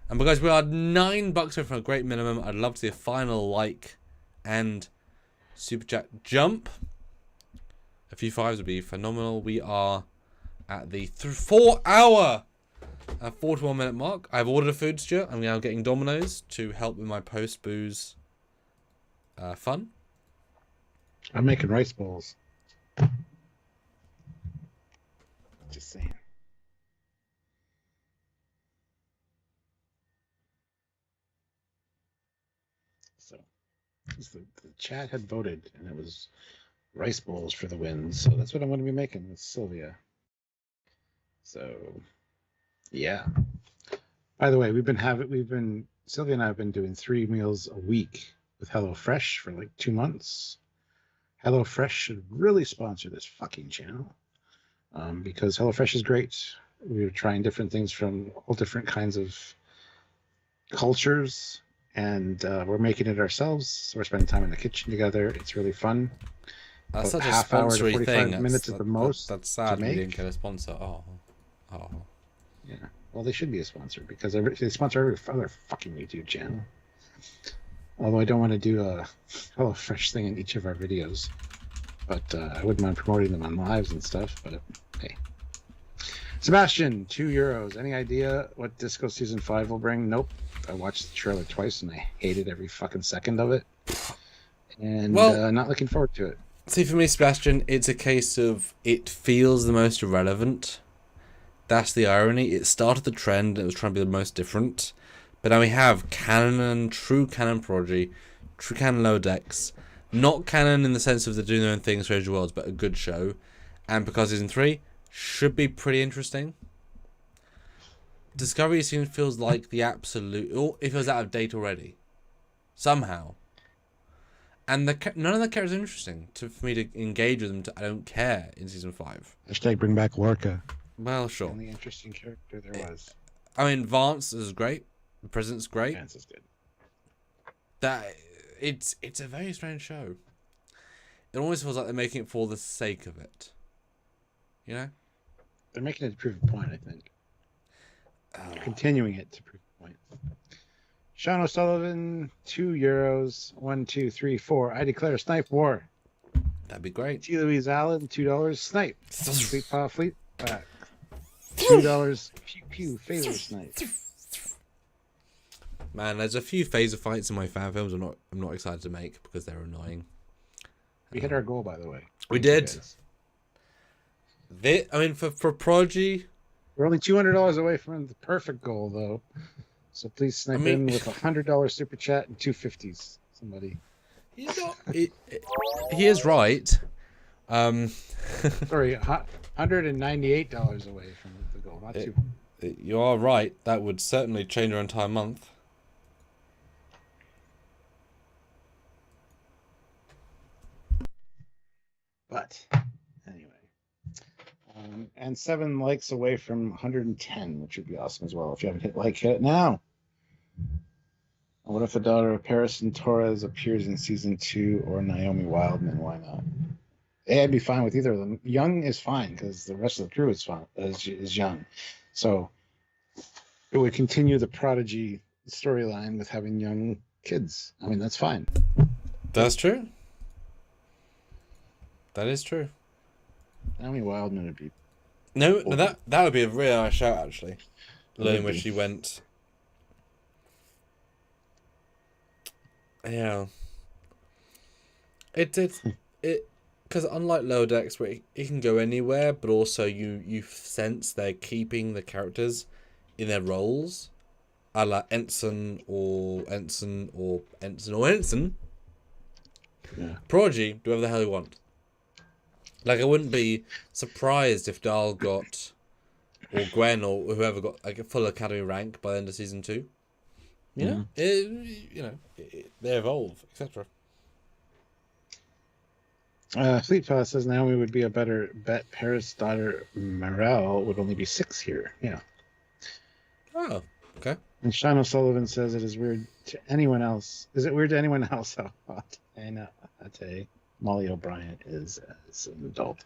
And guys, we are $9 for a great minimum. I'd love to see a final like and super chat jump. A few fives would be phenomenal. We are at the 4-hour, 41-minute mark. I've ordered a food, Stuart. I'm now getting Domino's to help with my post-booze fun. I'm making rice balls. Just saying. So, the chat had voted, and it was rice bowls for the win. So that's what I'm going to be making with Sylvia. So, yeah. By the way, Sylvia and I have been doing 3 meals a week with HelloFresh for like 2 months. HelloFresh should really sponsor this fucking channel because HelloFresh is great. We're trying different things from all different kinds of cultures, and we're making it ourselves. So we're spending time in the kitchen together. It's really fun. That's such a half hour to sponsory 45 thing. minutes at the most. That's sad. to We make. didn't get a sponsor. Oh. Yeah. Well, they should be a sponsor because they sponsor every other fucking YouTube channel. Although I don't want to do a HelloFresh thing in each of our videos. But I wouldn't mind promoting them on lives and stuff. But hey. Sebastian, €2. Any idea what Disco Season 5 will bring? Nope. I watched the trailer twice and I hated every fucking second of it. And not looking forward to it. See, for me, Sebastian, it's a case of it feels the most irrelevant. That's the irony. It started the trend and it was trying to be the most different. But now we have canon, true canon Prodigy, true canon Lower Decks. Not canon in the sense of they're doing their own thing, Strange Worlds, but a good show. And because Season 3 should be pretty interesting. Discovery feels like the absolute... Or it feels out of date already. Somehow. And none of the characters are interesting for me to engage with them. I don't care in Season 5. Hashtag bring back Lorca. Well, sure. The only interesting character there was. I mean, Vance is great. The President's great. Vance is good. It's a very strange show. It almost feels like they're making it for the sake of it. You know? They're making it to prove a point, I think. Continuing it to prove a point. Sean O'Sullivan, €2. 1, 2, 3, 4. I declare snipe war. That'd be great. T. Louise Allen, $2. Snipe. Fleet Paw Fleet Pack. $2. Pew Pew Phaser Snipe. Man, there's a few phaser fights in my fan films I'm not excited to make because they're annoying. We hit our goal, by the way. We did. For Prodigy, we're only $200 away from the perfect goal, though. So please snipe in with $100 super chat and 250s. Somebody. He's not. He is right. Sorry, $198 away from the goal. Not 200. You are right. That would certainly change our entire month. But anyway, and 7 likes away from 110, which would be awesome as well. If you haven't hit like, hit it now. What if the daughter of Paris and Torres appears in season 2 or Naomi Wildman? Why not? I'd be fine with either of them. Young is fine because the rest of the crew is fine. Is young, so it would continue the Prodigy storyline with having young kids. I mean, that's fine. That's true. That is true. Naomi Wildman would be. No, that would be a real nice shout actually. Learning where she went. Yeah. It because unlike Lower Decks, where it can go anywhere, but also you sense they're keeping the characters in their roles, a la Ensign or Ensign or Ensign or Ensign. Yeah. Prodigy, do whatever the hell you want. Like, I wouldn't be surprised if Dahl got, or Gwen or whoever got like a full Academy rank by the end of season 2. You know, they evolve, etc. Fleet Pass says Naomi would be a better bet. Paris' daughter Morel would only be 6 here. Yeah. Oh, okay. And Sean O'Sullivan says it is weird to anyone else. Is it weird to anyone else how hot Anna Ate Molly O'Brien is as an adult?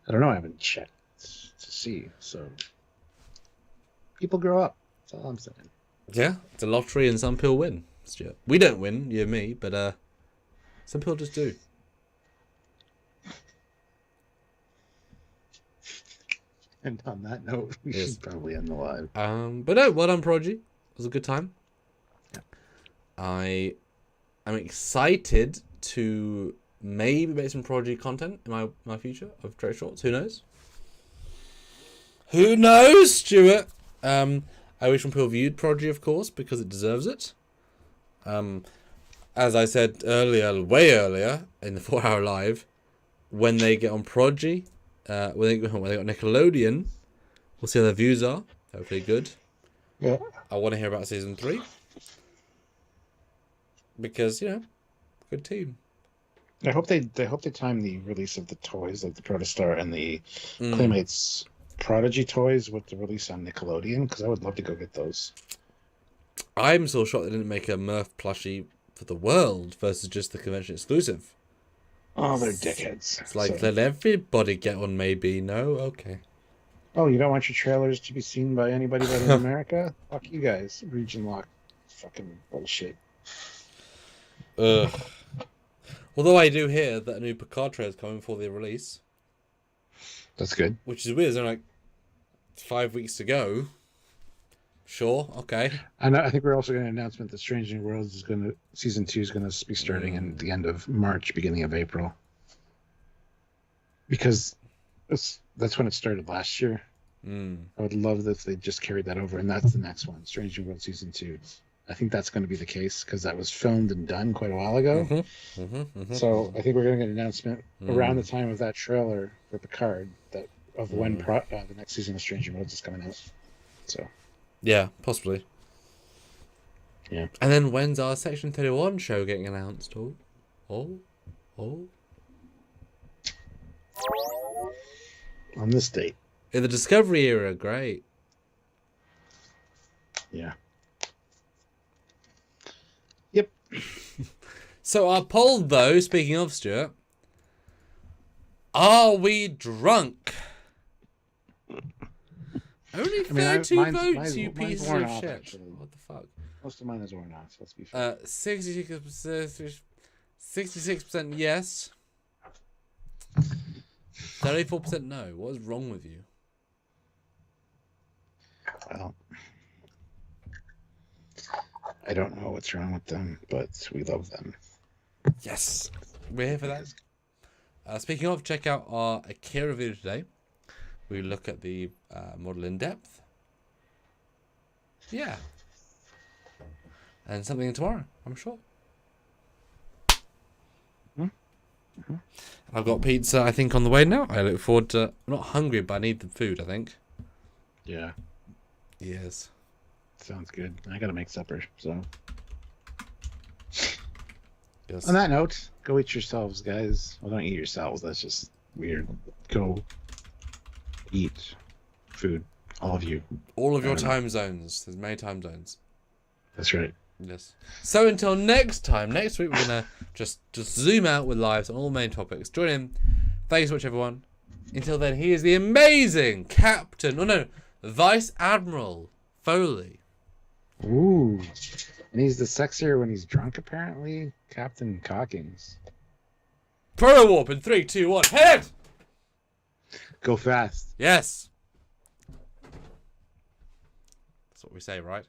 I don't know. I haven't checked to see. So people grow up. That's all I'm saying. Yeah, it's a lottery and some people win, Stuart. We don't win, you and me, but some people just do. And on that note, we should probably end the live. But no, well done, Prodigy. It was a good time. Yeah. I am excited to maybe make some Prodigy content in my future of Trek Shorts. Who knows? Who knows, Stuart? I wish some people viewed Prodigy, of course, because it deserves it. As I said earlier, way earlier, in the 4-hour live, when they get on Prodigy, when they got Nickelodeon, we'll see how their views are. Hopefully good. Yeah. I want to hear about season 3. Because, good team. I hope they time the release of the toys, like the Protostar and the Playmates Prodigy toys, with the release on Nickelodeon, because I would love to go get those. I'm so shocked they didn't make a Murph plushie for the world versus just the convention exclusive. Oh, they're dickheads. It's like, let everybody get one, maybe. No? Okay. Oh, you don't want your trailers to be seen by anybody but in America? Fuck you guys. Region lock. Fucking bullshit. Ugh. Although I do hear that a new Picard trailer is coming before the release. That's good. Which is weird. There's only like 5 weeks to go. Sure, okay. And I think we're also going to announcement that Strange New Worlds is season 2 is going to be starting in the end of March, beginning of April. Because that's when it started last year. I would love if they just carried that over, and that's the next one, Strange New Worlds season 2. I think that's going to be the case because that was filmed and done quite a while ago. So I think we're going to get an announcement around the time of that trailer for Picard of when the next season of Strange New Worlds is coming out. So. Yeah, possibly. Yeah. And then when's our Section 31 show getting announced? Oh. On this date. In the Discovery era, great. Yeah. Yep. So our poll, though, speaking of, Stuart, are we drunk? Only 32 votes, you piece of shit. Actually. What the fuck? Most of mine is worn off, so let's be fair. 66% yes. 34% no. What is wrong with you? Well, I don't know what's wrong with them, but we love them. Yes, we're here for that. Speaking of, check out our Akira video today. We look at the model in depth. Yeah. And something tomorrow, I'm sure. Mm-hmm. I've got pizza, I think, on the way now. I look forward to... I'm not hungry, but I need the food, I think. Yeah. Yes. Sounds good. I gotta make supper, so. Yes. On that note, go eat yourselves, guys. Well, don't eat yourselves. That's just weird. Go eat food. All of you. All of your time zones. There's many time zones. That's right. Yes. So until next time, next week we're gonna just zoom out with lives on all main topics. Join in. Thanks so much, everyone. Until then, he is the amazing Captain. Oh no, Vice Admiral Foley. Ooh. And he's the sexier when he's drunk, apparently. Captain Cockings. Proto warp in 3, 2, 1. Head. Go fast. Yes. That's what we say, right?